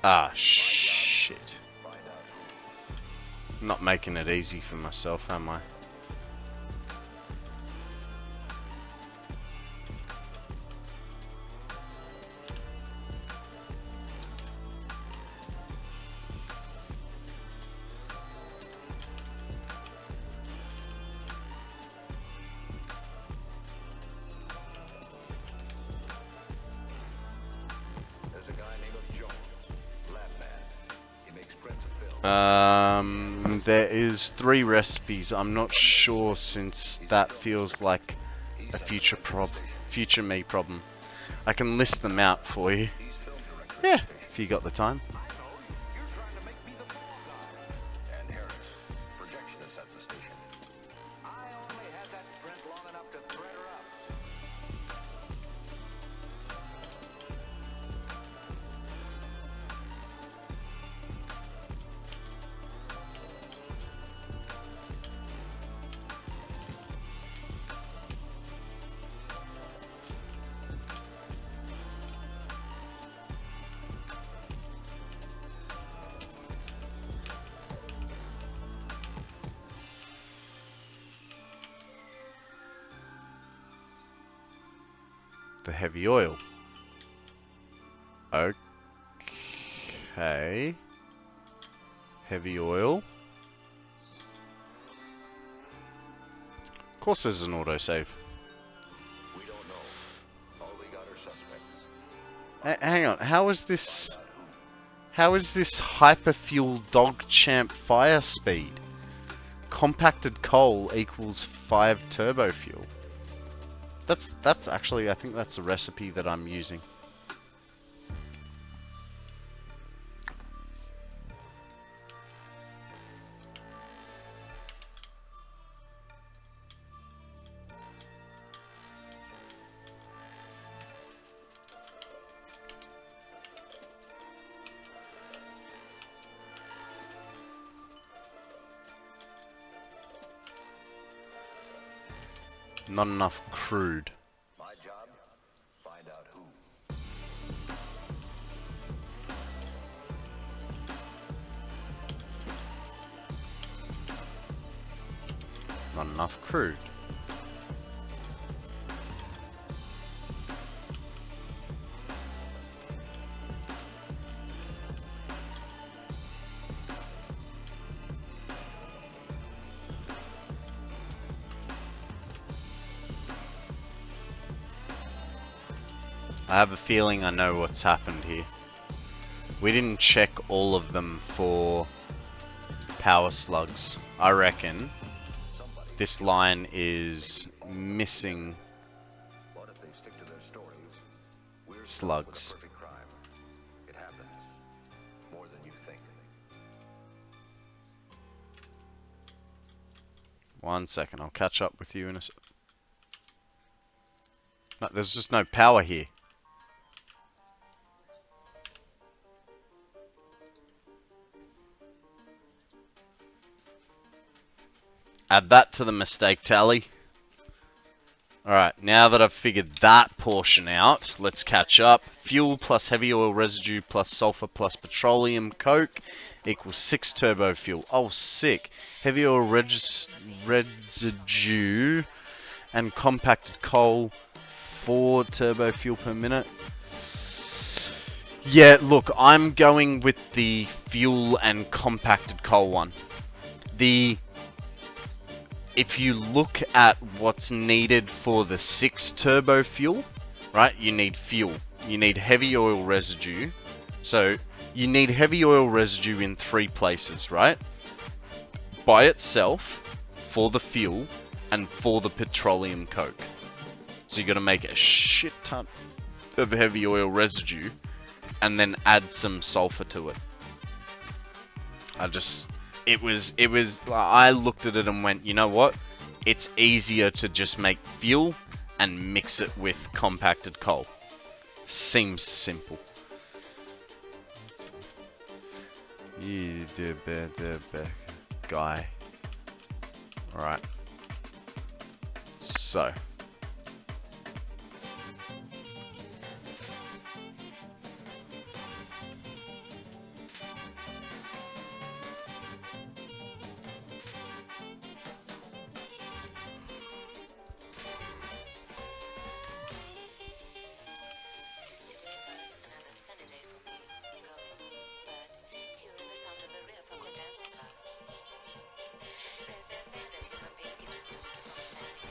Ah, shit. Not making it easy for myself, am I? There is 3 recipes. I'm not sure, since that feels like a future me problem. I can list them out for you. Yeah, if you got the time. The heavy oil. Okay. Heavy oil. Of course there's an autosave. We don't know. All we got are suspects. Hang on, how is this hyperfuel dog champ fire speed? Compacted coal equals 5 turbo fuel. That's actually, I think that's a recipe that I'm using. Not enough crude. My job? Find out who. Not enough crude. I have a feeling I know what's happened here. We didn't check all of them for power slugs. I reckon this line is missing What if they stick to their stories? We're slugs. perfect crime. It happens more than you think. One second, I'll catch up with you in a sec. No, there's just no power here. Add that to the mistake tally. Alright, now that I've figured that portion out, let's catch up. Fuel plus heavy oil residue plus sulfur plus petroleum coke equals 6 turbo fuel. Oh, sick. Heavy oil residue and compacted coal, 4 turbo fuel per minute. Yeah, look, I'm going with the fuel and compacted coal one. If you look at what's needed for the 6 turbo fuel, right, you need fuel. You need heavy oil residue. So, you need heavy oil residue in 3 places, right? By itself, for the fuel, and for the petroleum coke. So you got to make a shit ton of heavy oil residue, and then add some sulfur to it. I looked at it and went, you know what? It's easier to just make fuel and mix it with compacted coal. Seems simple. You do better, guy. Alright. So.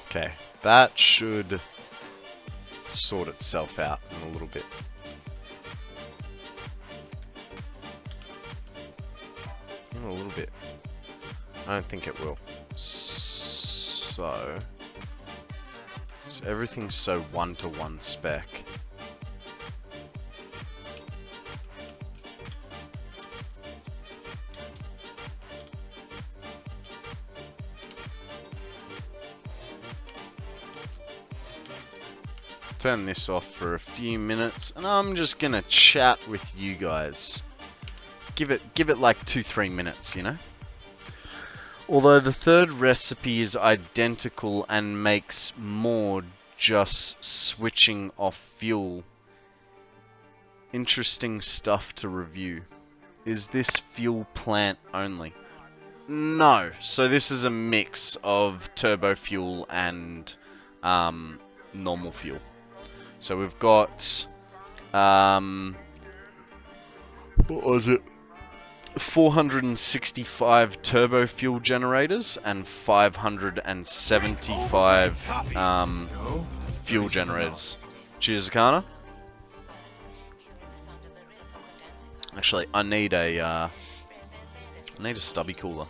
Okay, that should sort itself out in a little bit. In a little bit. I don't think it will. So everything's so 1-to-1 spec. Turn this off for a few minutes, and I'm just gonna chat with you guys. Give it like 2-3 minutes, you know? Although the third recipe is identical and makes more just switching off fuel. Interesting stuff to review. Is this fuel plant only? No. So this is a mix of turbo fuel and normal fuel. So we've got, what was it? 465 turbo fuel generators and 575 fuel generators. Cheers, Akana. Actually, I need a stubby cooler.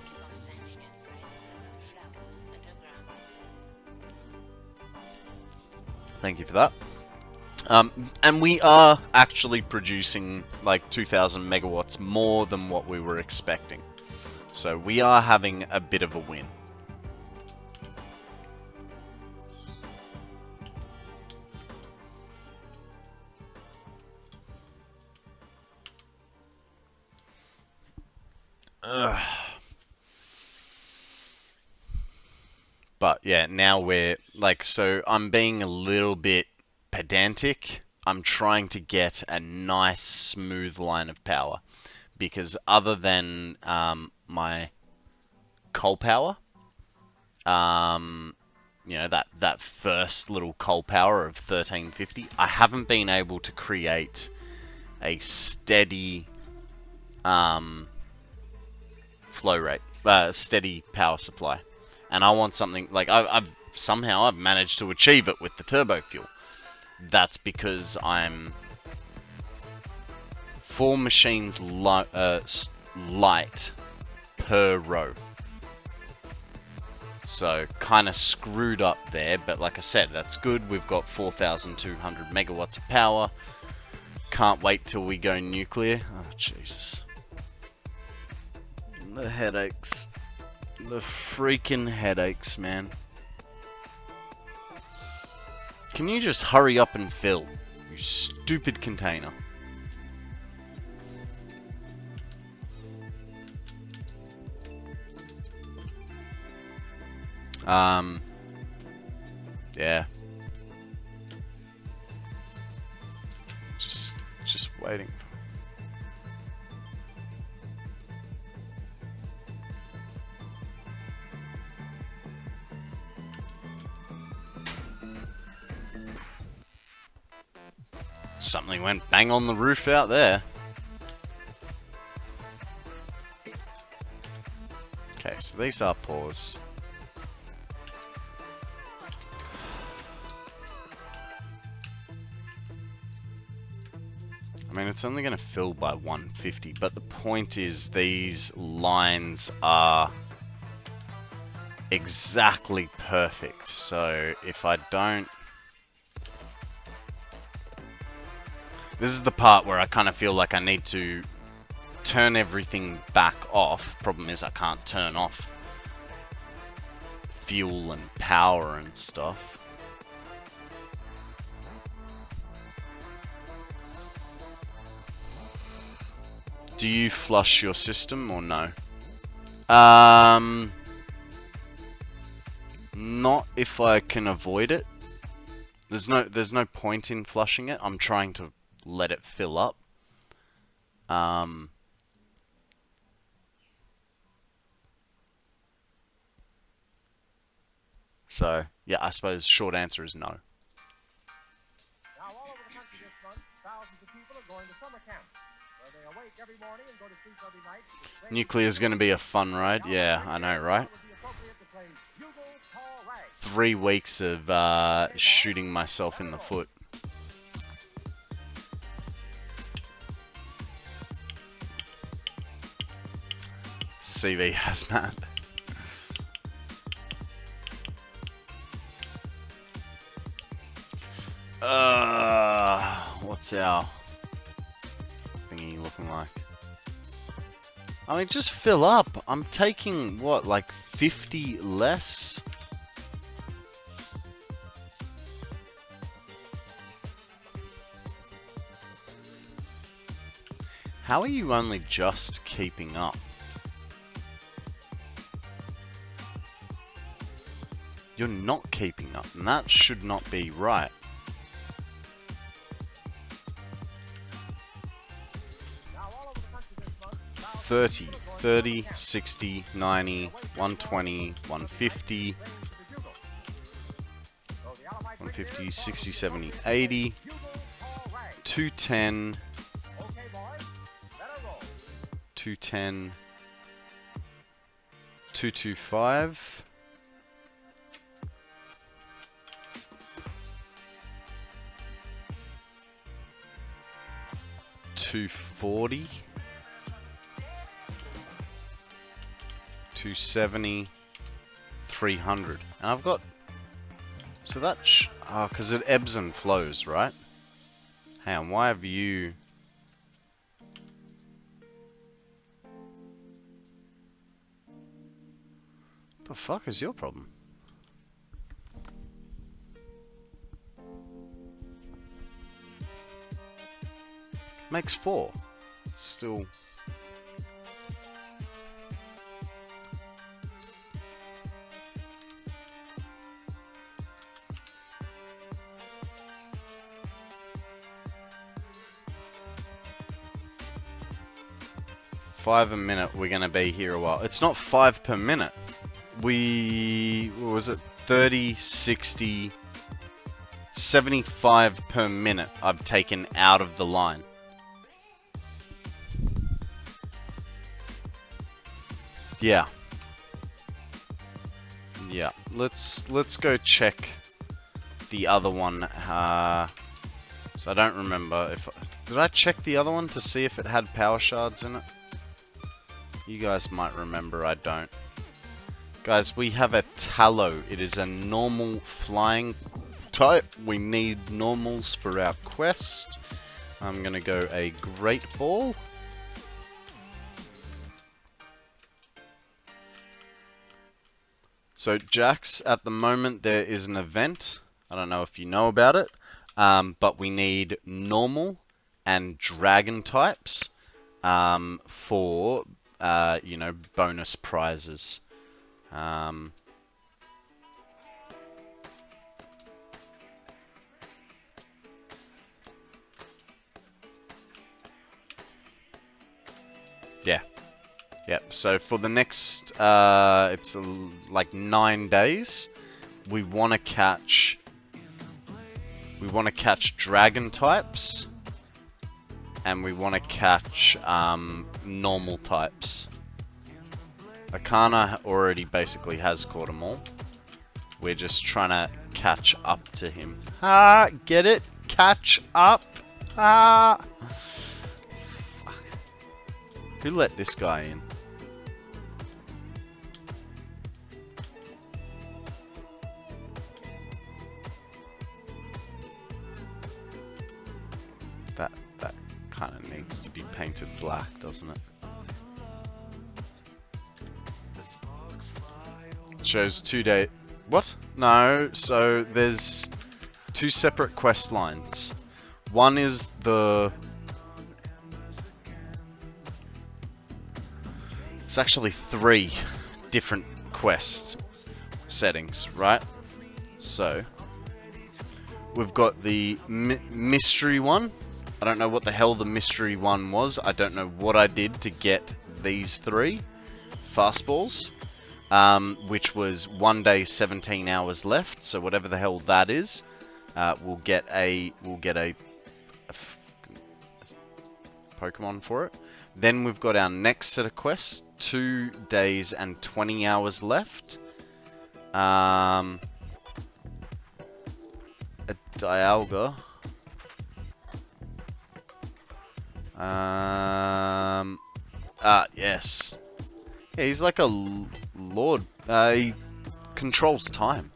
Thank you for that. And we are actually producing like 2,000 megawatts more than what we were expecting. So we are having a bit of a win. Ugh. But yeah, now we're like, so I'm being a little bit pedantic. I'm trying to get a nice smooth line of power, because other than my coal power, you know, that first little coal power of 1350, I haven't been able to create a steady flow rate, steady power supply. And I want something like I've managed to achieve it with the turbo fuel. That's because I'm 4 machines light per row. So kind of screwed up there, but like I said, that's good. We've got 4,200 megawatts of power. Can't wait till we go nuclear. Oh Jesus. The headaches. The freaking headaches, man. Can you just hurry up and fill, you stupid container? Yeah. Just waiting. Something went bang on the roof out there. Okay, so these are paused. I mean, it's only going to fill by 150, but the point is these lines are exactly perfect. So if I don't... This is the part where I kind of feel like I need to turn everything back off. Problem is I can't turn off fuel and power and stuff. Do you flush your system or no? Not if I can avoid it. There's no point in flushing it. I'm trying to let it fill up. So yeah, I suppose short answer is no. Now, all over the country this month, thousands of people are going to summer camp, where they awake every morning and go to sleep every night. Nuclear is going to be a fun ride. Yeah, I know, right? 3 weeks of shooting myself in the foot. CV hazmat. What's our thingy looking like? I mean, just fill up. I'm taking, what, like 50 less? How are you only just keeping up? You're not keeping up, and that should not be right. $30, 60, 90, 120, 150, 150, 60, 70, 80, 210, 210, 225, 240, 270, 300, and I've got So that because it ebbs and flows, right? Hang on, why have you... What the fuck is your problem? Makes 4. Still... 5 a minute, we're gonna be here a while. It's not 5 per minute. What was it? 30, 60, 75 per minute I've taken out of the line. Yeah. Yeah. Let's go check the other one. So I don't remember if... Did I check the other one to see if it had power shards in it? You guys might remember, I don't. Guys, we have a tallow. It is a normal flying type. We need normals for our quest. I'm gonna go a great ball. So Jax, at the moment there is an event. I don't know if you know about it, but we need normal and dragon types for you know, bonus prizes. Yeah. Yep. So for the next, it's like 9 days. We want to catch dragon types, and we want to catch normal types. Akana already basically has caught them all. We're just trying to catch up to him. Ah, get it? Catch up. Ah. Fuck. Who let this guy in? That kind of needs to be painted black, doesn't it? Shows 2 day. What? No. So there's 2 separate quest lines. One is the... It's actually 3 different quest settings, right? So we've got the mystery one. I don't know what the hell the mystery one was. I don't know what I did to get these 3 fastballs, which was 1 day, 17 hours left. So whatever the hell that is, we'll get a Pokemon for it. Then we've got our next set of quests, 2 days and 20 hours left. A Dialga. Yes. Yeah, he's like a lord. He controls time.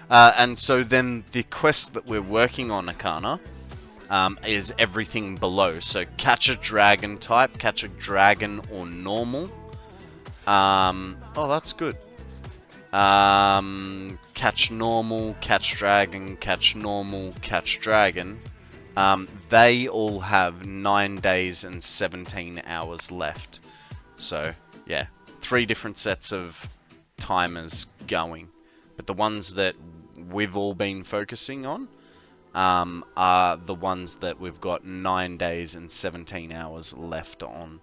And so then the quest that we're working on, Akana, is everything below. So catch a dragon type, catch a dragon or normal. Oh, that's good. Catch normal, catch dragon, catch normal, catch dragon. They all have 9 days and 17 hours left. So, yeah, 3 different sets of timers going. But the ones that we've all been focusing on are the ones that we've got 9 days and 17 hours left on.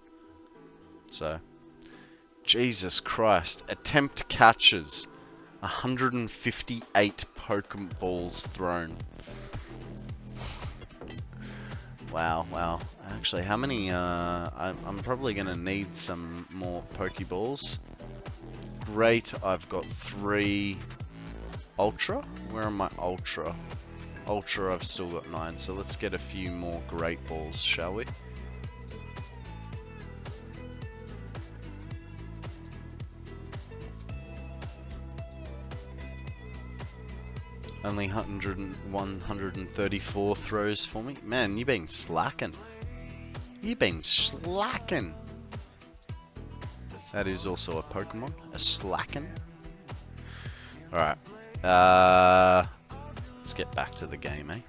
So, Jesus Christ. Attempt catches. 158 Pokeballs thrown. Wow, wow. Actually, how many, I'm probably going to need some more Pokeballs. Great, I've got 3 Ultra. Where are my Ultra? Ultra, I've still got 9, so let's get a few more Great Balls, shall we? Only 134 throws for me. Man, you been slacking. You been slacking. That is also a Pokemon. A Slacken. Alright. Let's get back to the game, eh?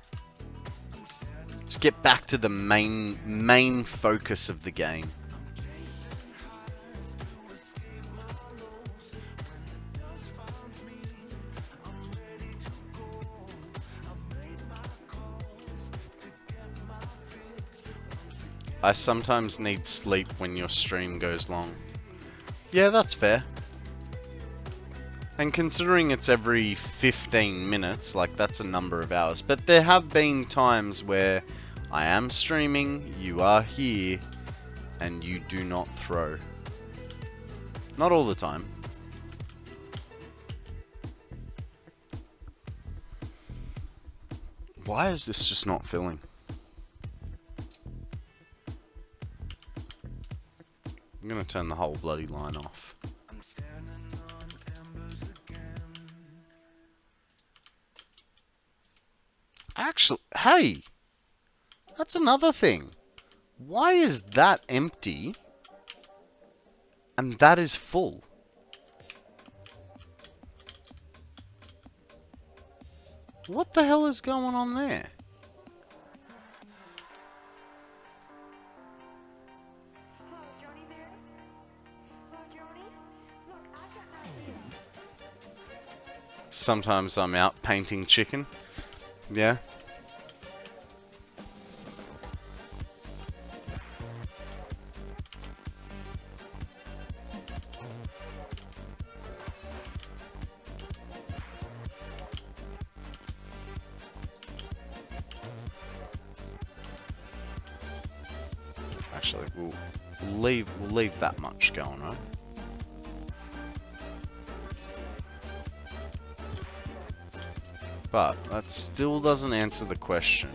Let's get back to the main focus of the game. I sometimes need sleep when your stream goes long. Yeah, that's fair. And considering it's every 15 minutes, like that's a number of hours. But there have been times where I am streaming, you are here, and you do not throw. Not all the time. Why is this just not filling? I'm gonna turn the whole bloody line off. Actually, hey! That's another thing. Why is that empty and that is full? What the hell is going on there? Sometimes I'm out painting chicken. Yeah. Actually, we'll leave that much going, right? But that still doesn't answer the question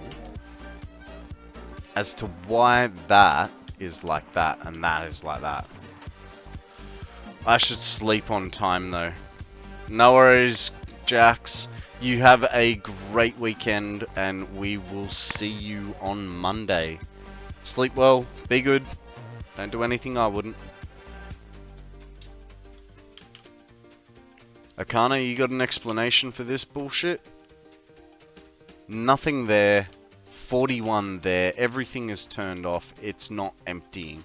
as to why that is like that and that is like that. I should sleep on time though. No worries, Jax. You have a great weekend and we will see you on Monday. Sleep well, be good, don't do anything I wouldn't. Akana, you got an explanation for this bullshit? Nothing there, 41 there, everything is turned off, it's not emptying.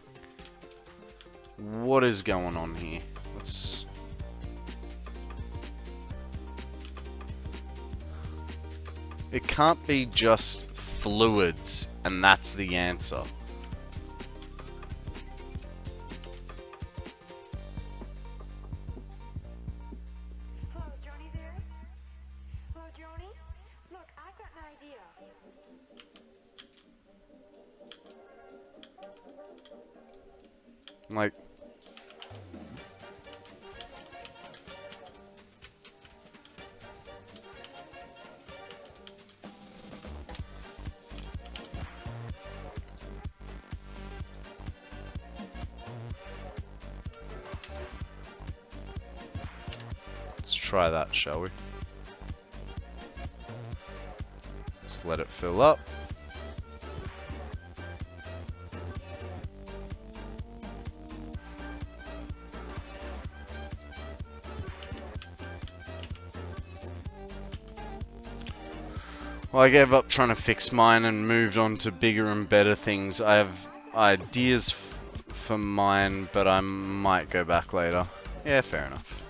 What is going on here? Let's... It can't be just fluids, and that's the answer. Hello, Johnny there? Hello, Johnny? Look, I've got an idea. Like... Let's try that, shall we? Let's let it fill up. Well, I gave up trying to fix mine and moved on to bigger and better things. I have ideas for mine, but I might go back later. Yeah, fair enough.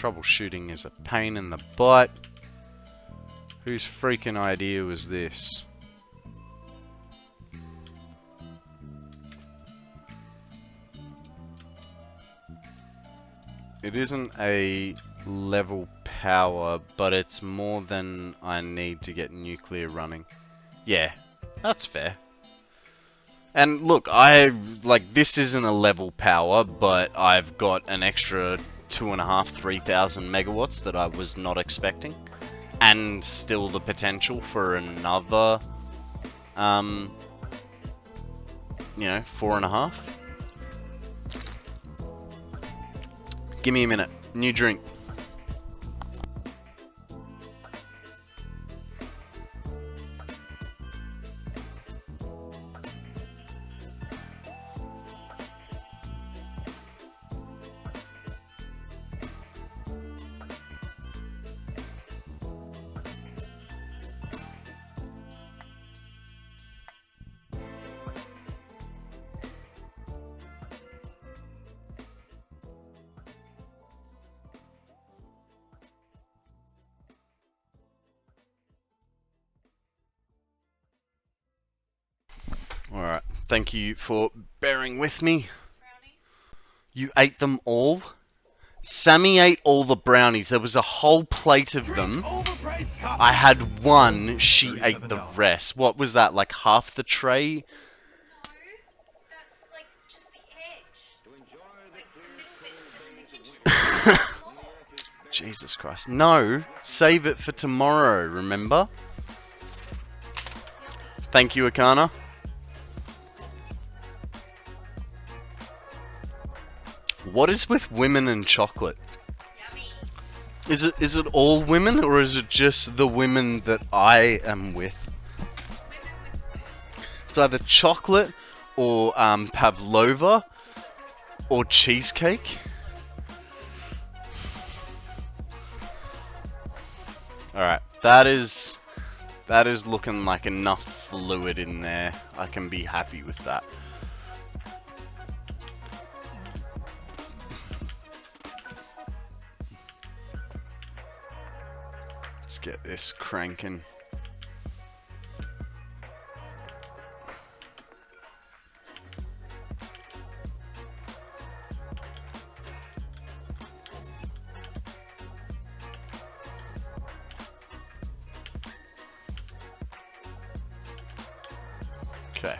Troubleshooting is a pain in the butt. Whose freaking idea was this? It isn't a level power, but it's more than I need to get nuclear running. Yeah, that's fair. And look, this isn't a level power, but I've got an extra 2,500–3,000 megawatts that I was not expecting. And still the potential for another, 4.5. Give me a minute. New drink. Alright, thank you for bearing with me. You ate them all? Sammy ate all the brownies. There was a whole plate of them. I had one, she ate the rest. What was that, like half the tray? Jesus Christ. No, save it for tomorrow, remember? Thank you, Akana. What is with women and chocolate? Is it all women, or is it just the women that I am with? It's either chocolate or pavlova or cheesecake. Alright, that is looking like enough fluid in there. I can be happy with that. Let's get this cranking. Okay.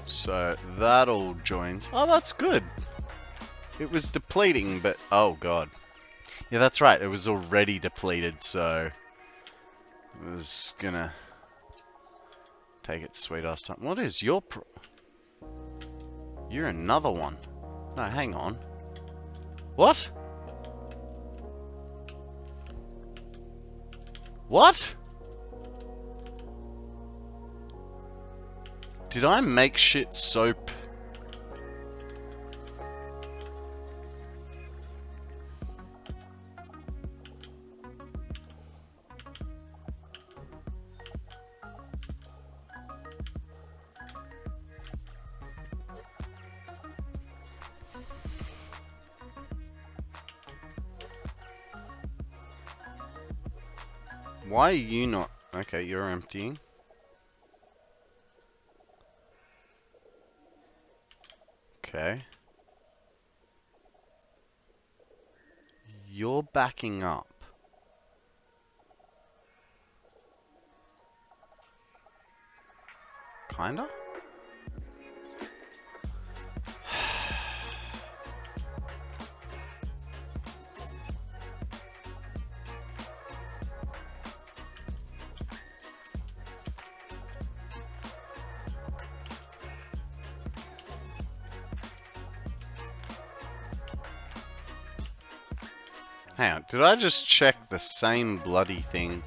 So that all joins. Oh, that's good. It was depleting, but oh god. Yeah, that's right. It was already depleted, so it was gonna take its sweet ass time. What is your You're another one. No, hang on. What? What? Did I make shit soap? Why are you not? Okay, you're emptying. Okay. You're backing up. Kinda? Hang on, did I just check the same bloody thing?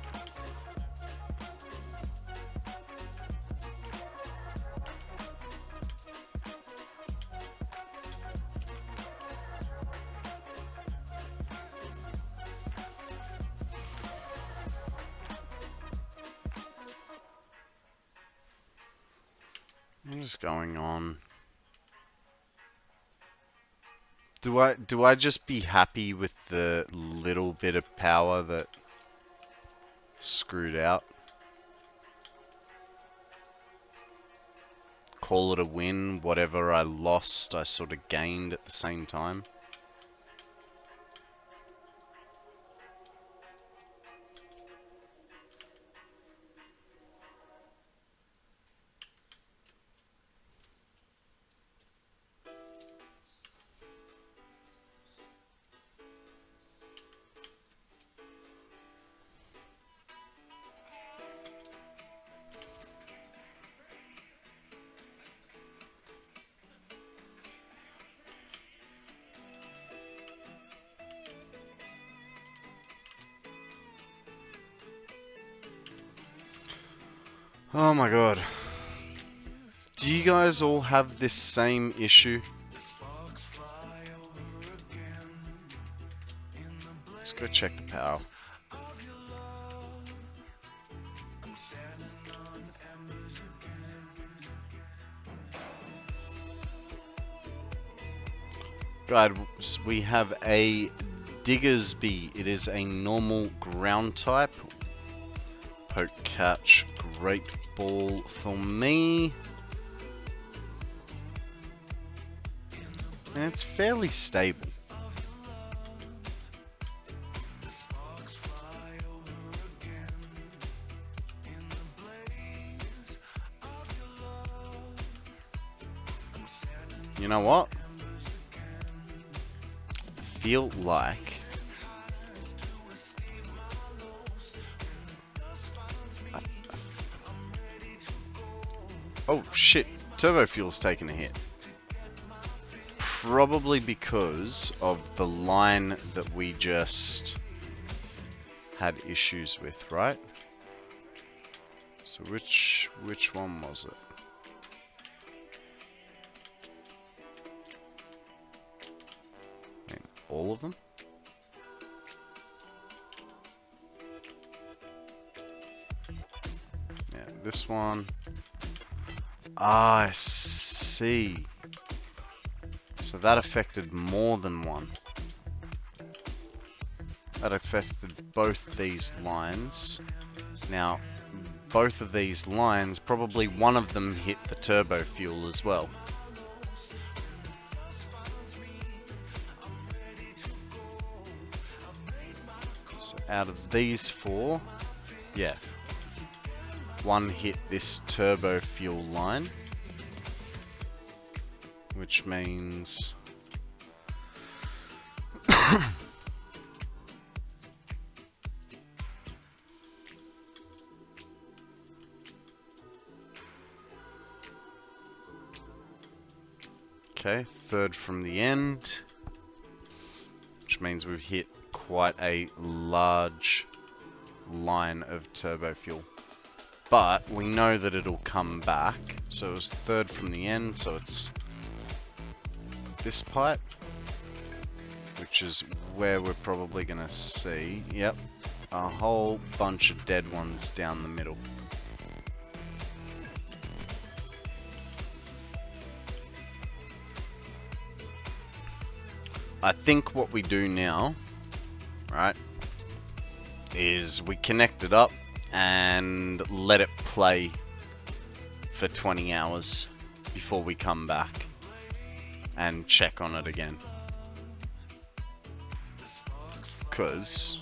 What is going on? Do I just be happy with the little bit of power that screwed out? Call it a win. Whatever I lost, I sort of gained at the same time. Oh my god. Do you guys all have this same issue? Let's go check the power. Guys, we have a Diggersby. It is a normal ground type. Poke catch, great ball for me. And it's fairly stable. You know what? I feel like oh shit, turbo fuel's taken a hit. Probably because of the line that we just had issues with, right? So which one was it? All of them? Yeah, this one. Ah, I see. So that affected more than one. That affected both these lines. Now, both of these lines, probably one of them hit the turbo fuel as well. So out of these four, yeah, one hit this turbo fuel line, which means okay, third from the end, which means we've hit quite a large line of turbo fuel. But we know that it'll come back. So it was third from the end, so it's this pipe, which is where we're probably gonna see, yep, a whole bunch of dead ones down the middle. I think what we do now, right, is we connect it up and let it play for 20 hours before we come back and check on it again. Because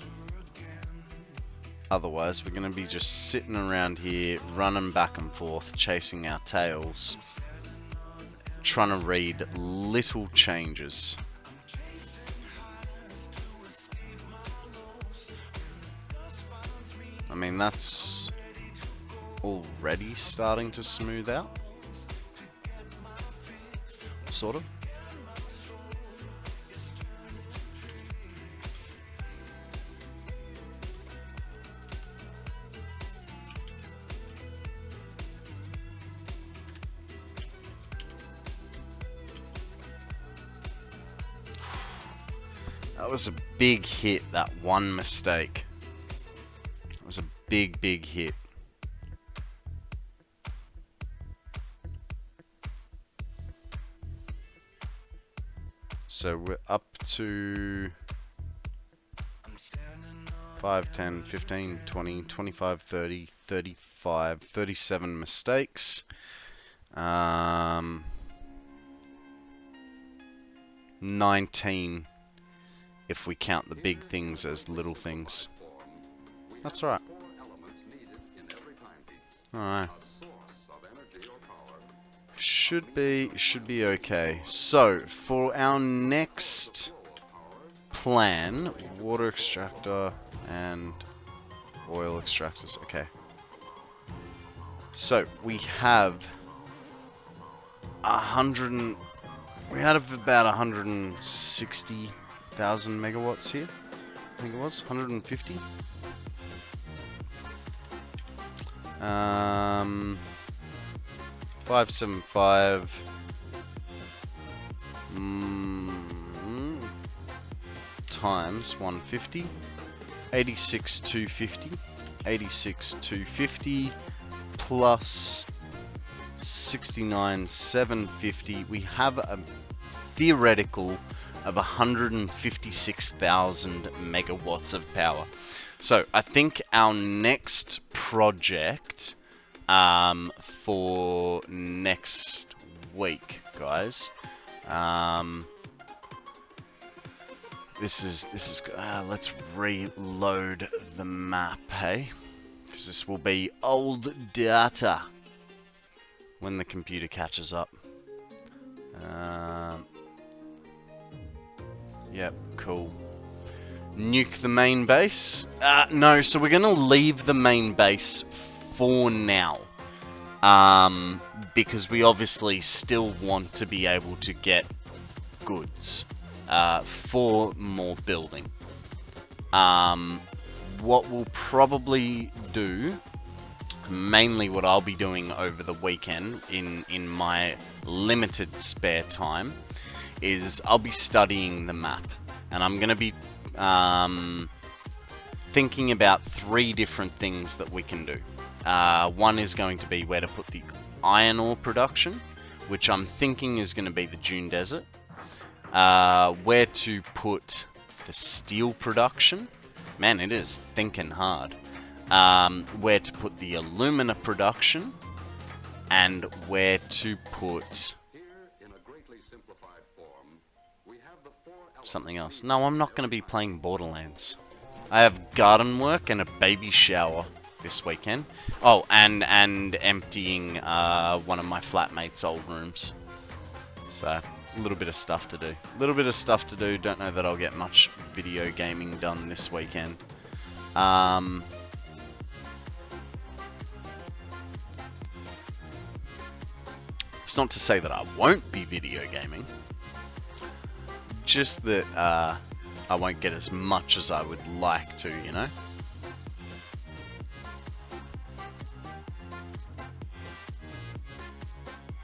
otherwise we're going to be just sitting around here running back and forth, chasing our tails, trying to read little changes. I mean, that's already starting to smooth out. Sort of. That was a big hit, that one mistake. It was a big hit. So we're up to 5, 10, 15, 20, 25, 30, 35, 37 mistakes. 19 if we count the big things as little things. That's right. Alright. Should be okay. So, for our next plan, water extractor and oil extractors. Okay. So, we have we had about 160,000 megawatts here. I think it was 150. 575 times 150, 86,250 plus 69,750. We have a theoretical of 156,000 megawatts of power. So I think our next project for next week, guys, this is let's reload the map, hey, because this will be old data when the computer catches up. Yep, cool. Nuke the main base? No, so we're gonna leave the main base for now. Because we obviously still want to be able to get goods for more building. What we'll probably do, mainly what I'll be doing over the weekend in my limited spare time, is I'll be studying the map, and I'm going to be thinking about 3 different things that we can do. One is going to be where to put the iron ore production, which I'm thinking is going to be the Dune Desert. Where to put the steel production. Man, it is thinking hard. Where to put the alumina production, and where to put something else. No, I'm not going to be playing Borderlands. I have garden work and a baby shower this weekend. Oh, and emptying one of my flatmates' old rooms. So, a little bit of stuff to do. Don't know that I'll get much video gaming done this weekend. It's not to say that I won't be video gaming. Just that I won't get as much as I would like to, you know?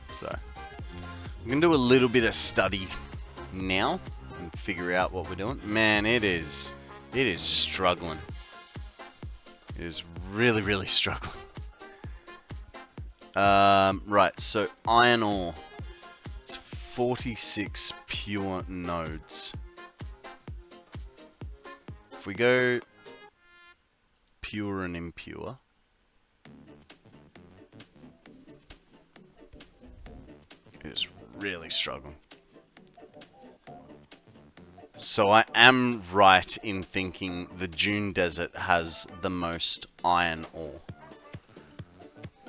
So, I'm going to do a little bit of study now and figure out what we're doing. Man, it is struggling. It is really, really struggling. Right, so iron ore. It's 46 pure nodes. If we go pure and impure, it is really struggling. So I am right in thinking the Dune Desert has the most iron ore.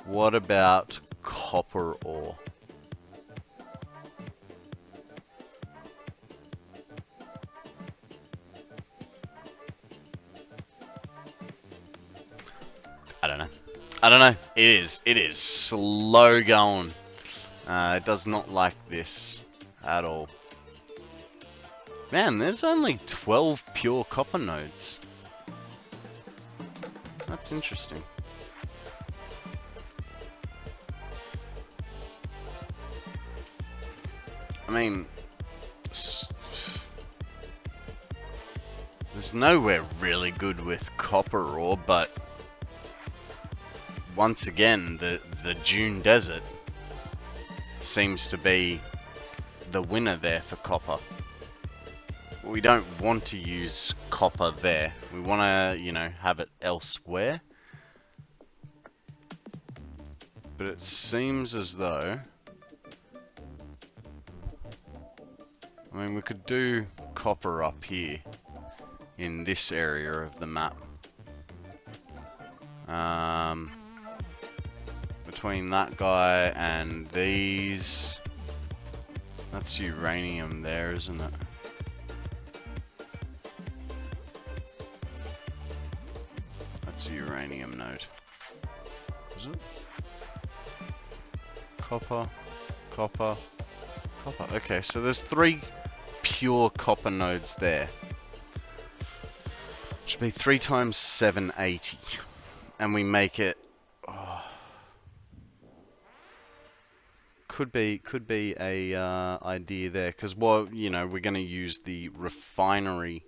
What about copper ore? I don't know. It is slow going. It does not like this at all. Man, there's only 12 pure copper nodes. That's interesting. I mean, there's nowhere really good with copper ore, but once again, the Dune Desert seems to be the winner there for copper. we don't want to use copper there. We want to, you know, have it elsewhere. But it seems as though, I mean, we could do copper up here in this area of the map. Between that guy and these, that's uranium there, isn't it? That's a uranium node. Is it? Copper, copper, copper. Okay, so there's 3 pure copper nodes there. Should be 3 times 780. And we make it... Oh, could be a idea there. Because, well, you know, we're going to use the refinery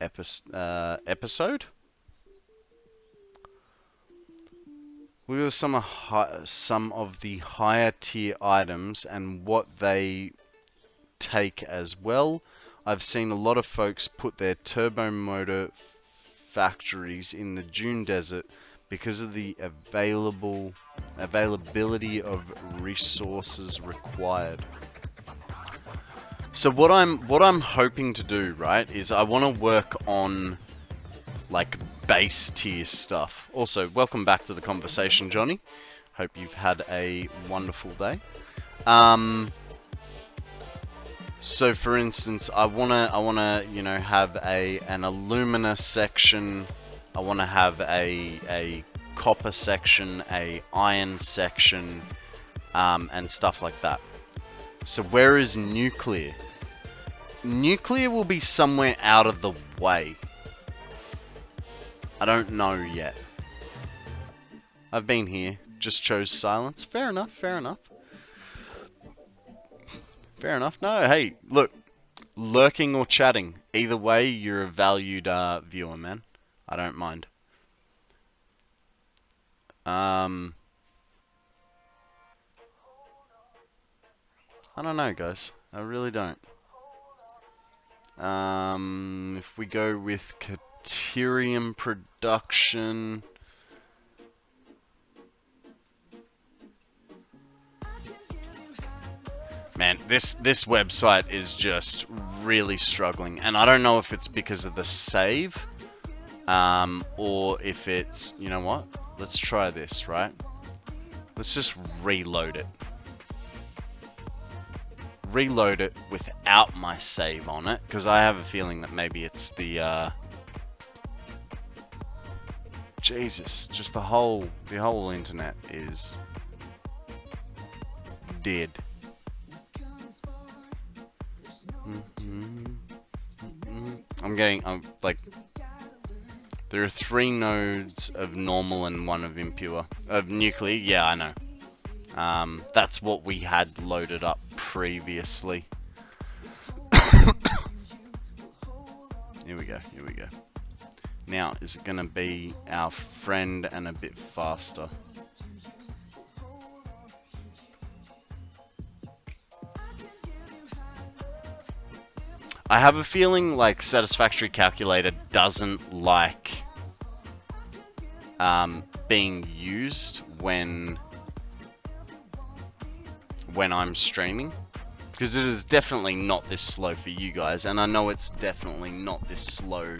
episode. We have some of the higher tier items and what they take as well. I've seen a lot of folks put their turbo motor factories in the Dune Desert because of the availability of resources required. So what I'm hoping to do, right, is I want to work on like base tier stuff. Also, welcome back to the conversation, Johnny. Hope you've had a wonderful day. So for instance, I wanna, you know, have an alumina section. I wanna have a copper section, a iron section, and stuff like that. So where is nuclear? Nuclear will be somewhere out of the way. I don't know yet. I've been here, just chose silence. Fair enough, fair enough. Fair enough. No, hey, look, lurking or chatting, either way, you're a valued viewer, man. I don't mind. I don't know, guys. I really don't. If we go with Caterium production... Man, this website is just really struggling, and I don't know if it's because of the save, or if it's, you know what? Let's try this, right? Let's just reload it. Reload it without my save on it, because I have a feeling that maybe it's the, Jesus, just the whole internet is dead. I'm like, there are 3 nodes of normal and 1 of impure. Of nuclear, yeah, I know. That's what we had loaded up previously. Here we go, here we go. Now, is it gonna be our friend and a bit faster? I have a feeling like Satisfactory Calculator doesn't like being used when I'm streaming, because it is definitely not this slow for you guys, and I know it's definitely not this slow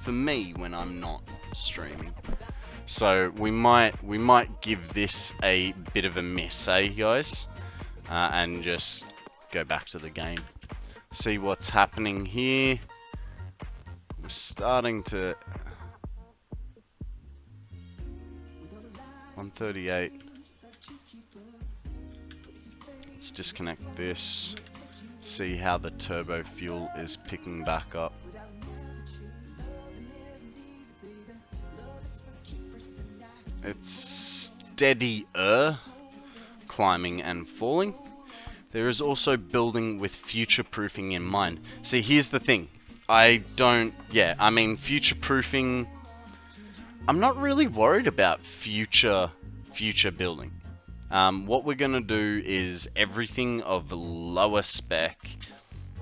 for me when I'm not streaming. So we might give this a bit of a miss, eh, guys? And just go back to the game. See what's happening here. We're starting to 138. Let's disconnect this. See how the turbo fuel is picking back up. It's steadier climbing and falling. There is also building with future-proofing in mind. See, here's the thing. I mean, future-proofing... I'm not really worried about future building. What we're going to do is everything of lower spec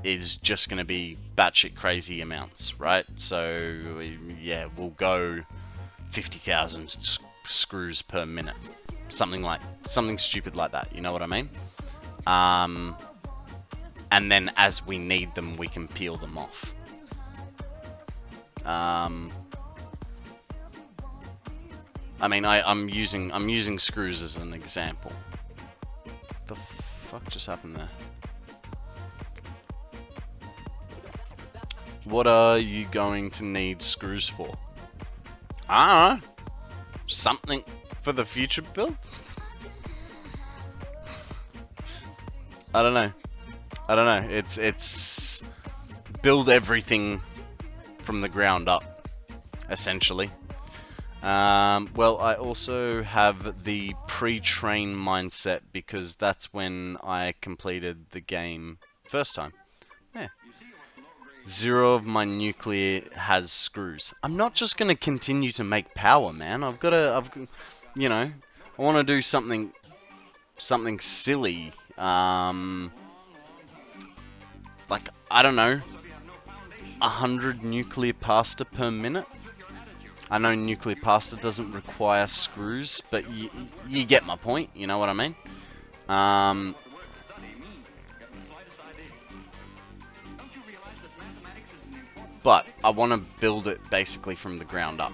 is just going to be batshit crazy amounts, right? So yeah, we'll go 50,000 screws per minute, something stupid like that. You know what I mean? And then as we need them, we can peel them off. I mean, I'm using screws as an example. The fuck just happened there? What are you going to need screws for? I don't know. Something for the future build? I don't know. It's build everything from the ground up, essentially. Well, I also have the pre-train mindset because that's when I completed the game first time. Yeah. 0 of my nuclear has screws. I'm not just gonna continue to make power, man. You know, I want to do something silly. Like, I don't know, 100 nuclear pasta per minute. I know nuclear pasta doesn't require screws, but you get my point. You know what I mean? But I want to build it basically from the ground up.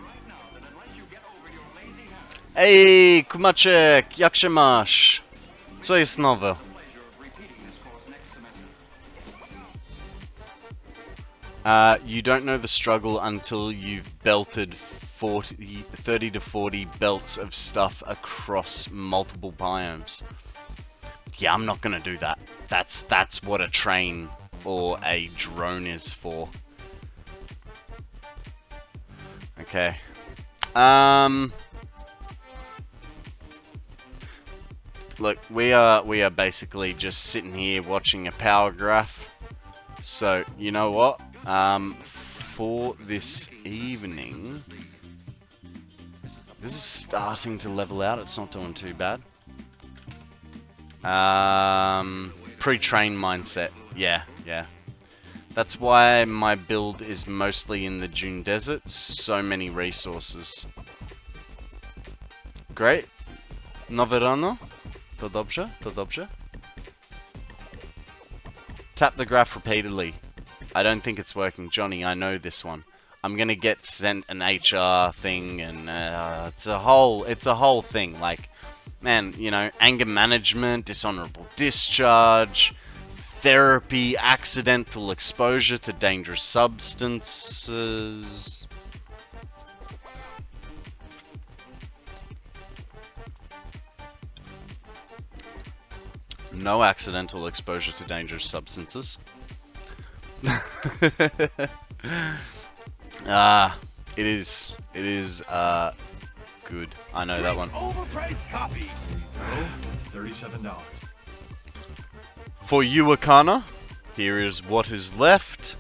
Hey, Kumachek, jak się masz? Co jest nowe? You don't know the struggle until you've belted 30 to 40 belts of stuff across multiple biomes. Yeah, I'm not gonna do that. That's what a train or a drone is for. Okay. Look, we are basically just sitting here watching a power graph. So, you know what? For this evening, this is starting to level out. It's not doing too bad. Pre-train mindset. Yeah. That's why my build is mostly in the Dune Desert. So many resources. Great. Nowe rano. To dobrze, to dobrze. Tap the graph repeatedly. I don't think it's working. Johnny, I know this one. I'm gonna get sent an HR thing, and it's a whole thing. Like, man, you know, anger management, dishonorable discharge, therapy, accidental exposure to dangerous substances. No accidental exposure to dangerous substances. It is good. I know that one. Overpriced copy. No, it's $37. For you, Akana, here is what is left.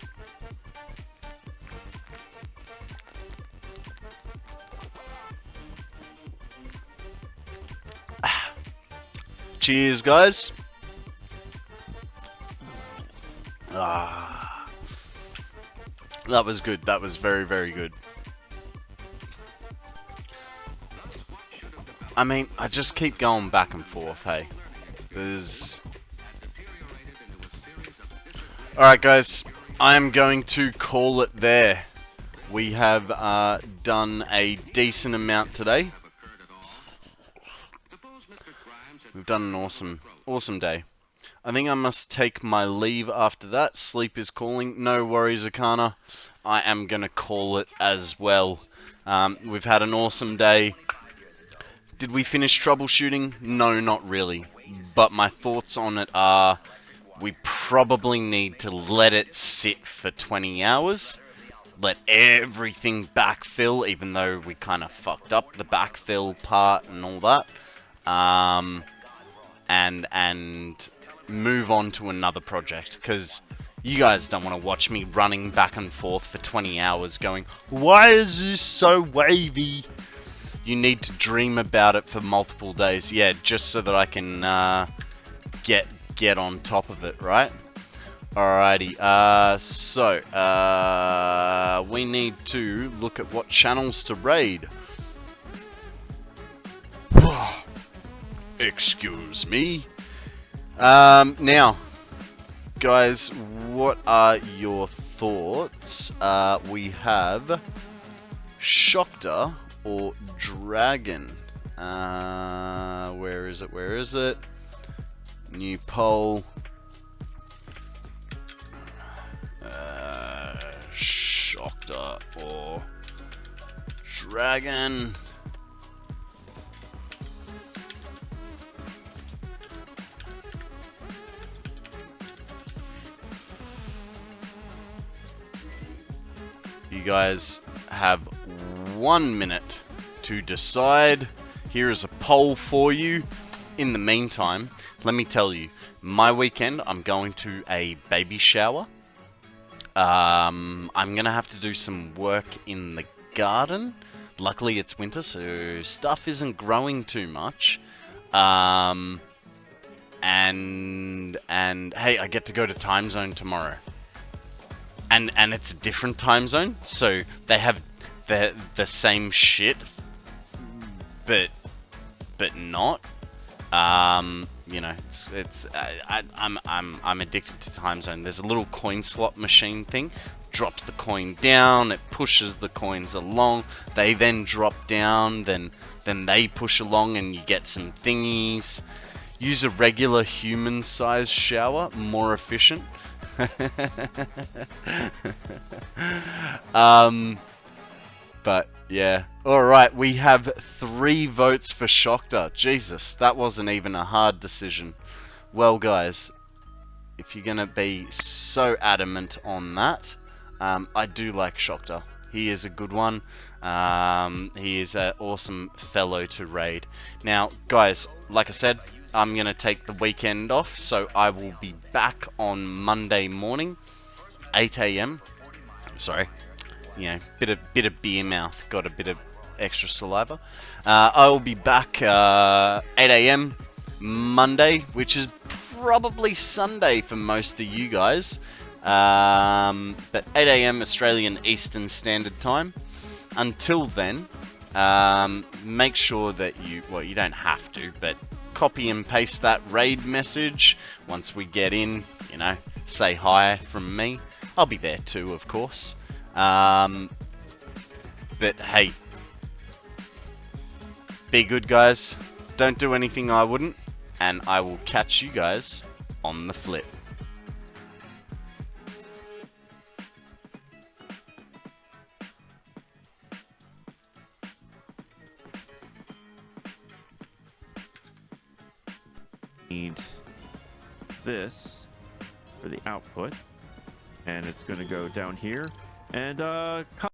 Cheers, guys. That was good. That was very, very good. I mean, I just keep going back and forth, hey. Alright, guys. I am going to call it there. We have done a decent amount today. We've done an awesome day. I think I must take my leave after that. Sleep is calling. No worries, Akana. I am going to call it as well. We've had an awesome day. Did we finish troubleshooting? No, not really. But my thoughts on it are we probably need to let it sit for 20 hours. Let everything backfill, even though we kind of fucked up the backfill part and all that. And move on to another project, because you guys don't want to watch me running back and forth for 20 hours going, why is this so wavy? You need to dream about it for multiple days, yeah, just so that I can get on top of it, right? Alrighty, we need to look at what channels to raid. Excuse me. Now, guys, what are your thoughts? We have Shokta or Dragon. Where is it? Where is it? New poll. Shokta or Dragon. You guys have 1 minute to decide. Here is a poll for you. In the meantime, let me tell you, my weekend, I'm going to a baby shower. I'm gonna have to do some work in the garden. Luckily it's winter, so stuff isn't growing too much. And hey, I get to go to time zone tomorrow. And it's a different time zone, so they have the same shit, but not. You know, I'm addicted to time zone. There's a little coin slot machine thing. Drops the coin down, it pushes the coins along. They then drop down, then they push along, and you get some thingies. Use a regular human-sized shower, more efficient. But yeah, alright, we have 3 votes for Shokta. Jesus, that wasn't even a hard decision. Well guys, if you're gonna be so adamant on that, I do like Shokta. He is a good one. He is an awesome fellow to raid. Now guys, like I said, I'm gonna take the weekend off, so I will be back on Monday morning, 8 AM. Sorry, you know, bit of beer mouth, got a bit of extra saliva. I will be back 8 AM Monday, which is probably Sunday for most of you guys. But 8 AM Australian Eastern Standard Time. Until then, make sure that you don't have to, but copy and paste that raid message once we get in, you know, say hi from me. I'll be there too, of course. But hey, be good guys, don't do anything I wouldn't, and I will catch you guys on the flip. Need this for the output, and it's going to go down here, and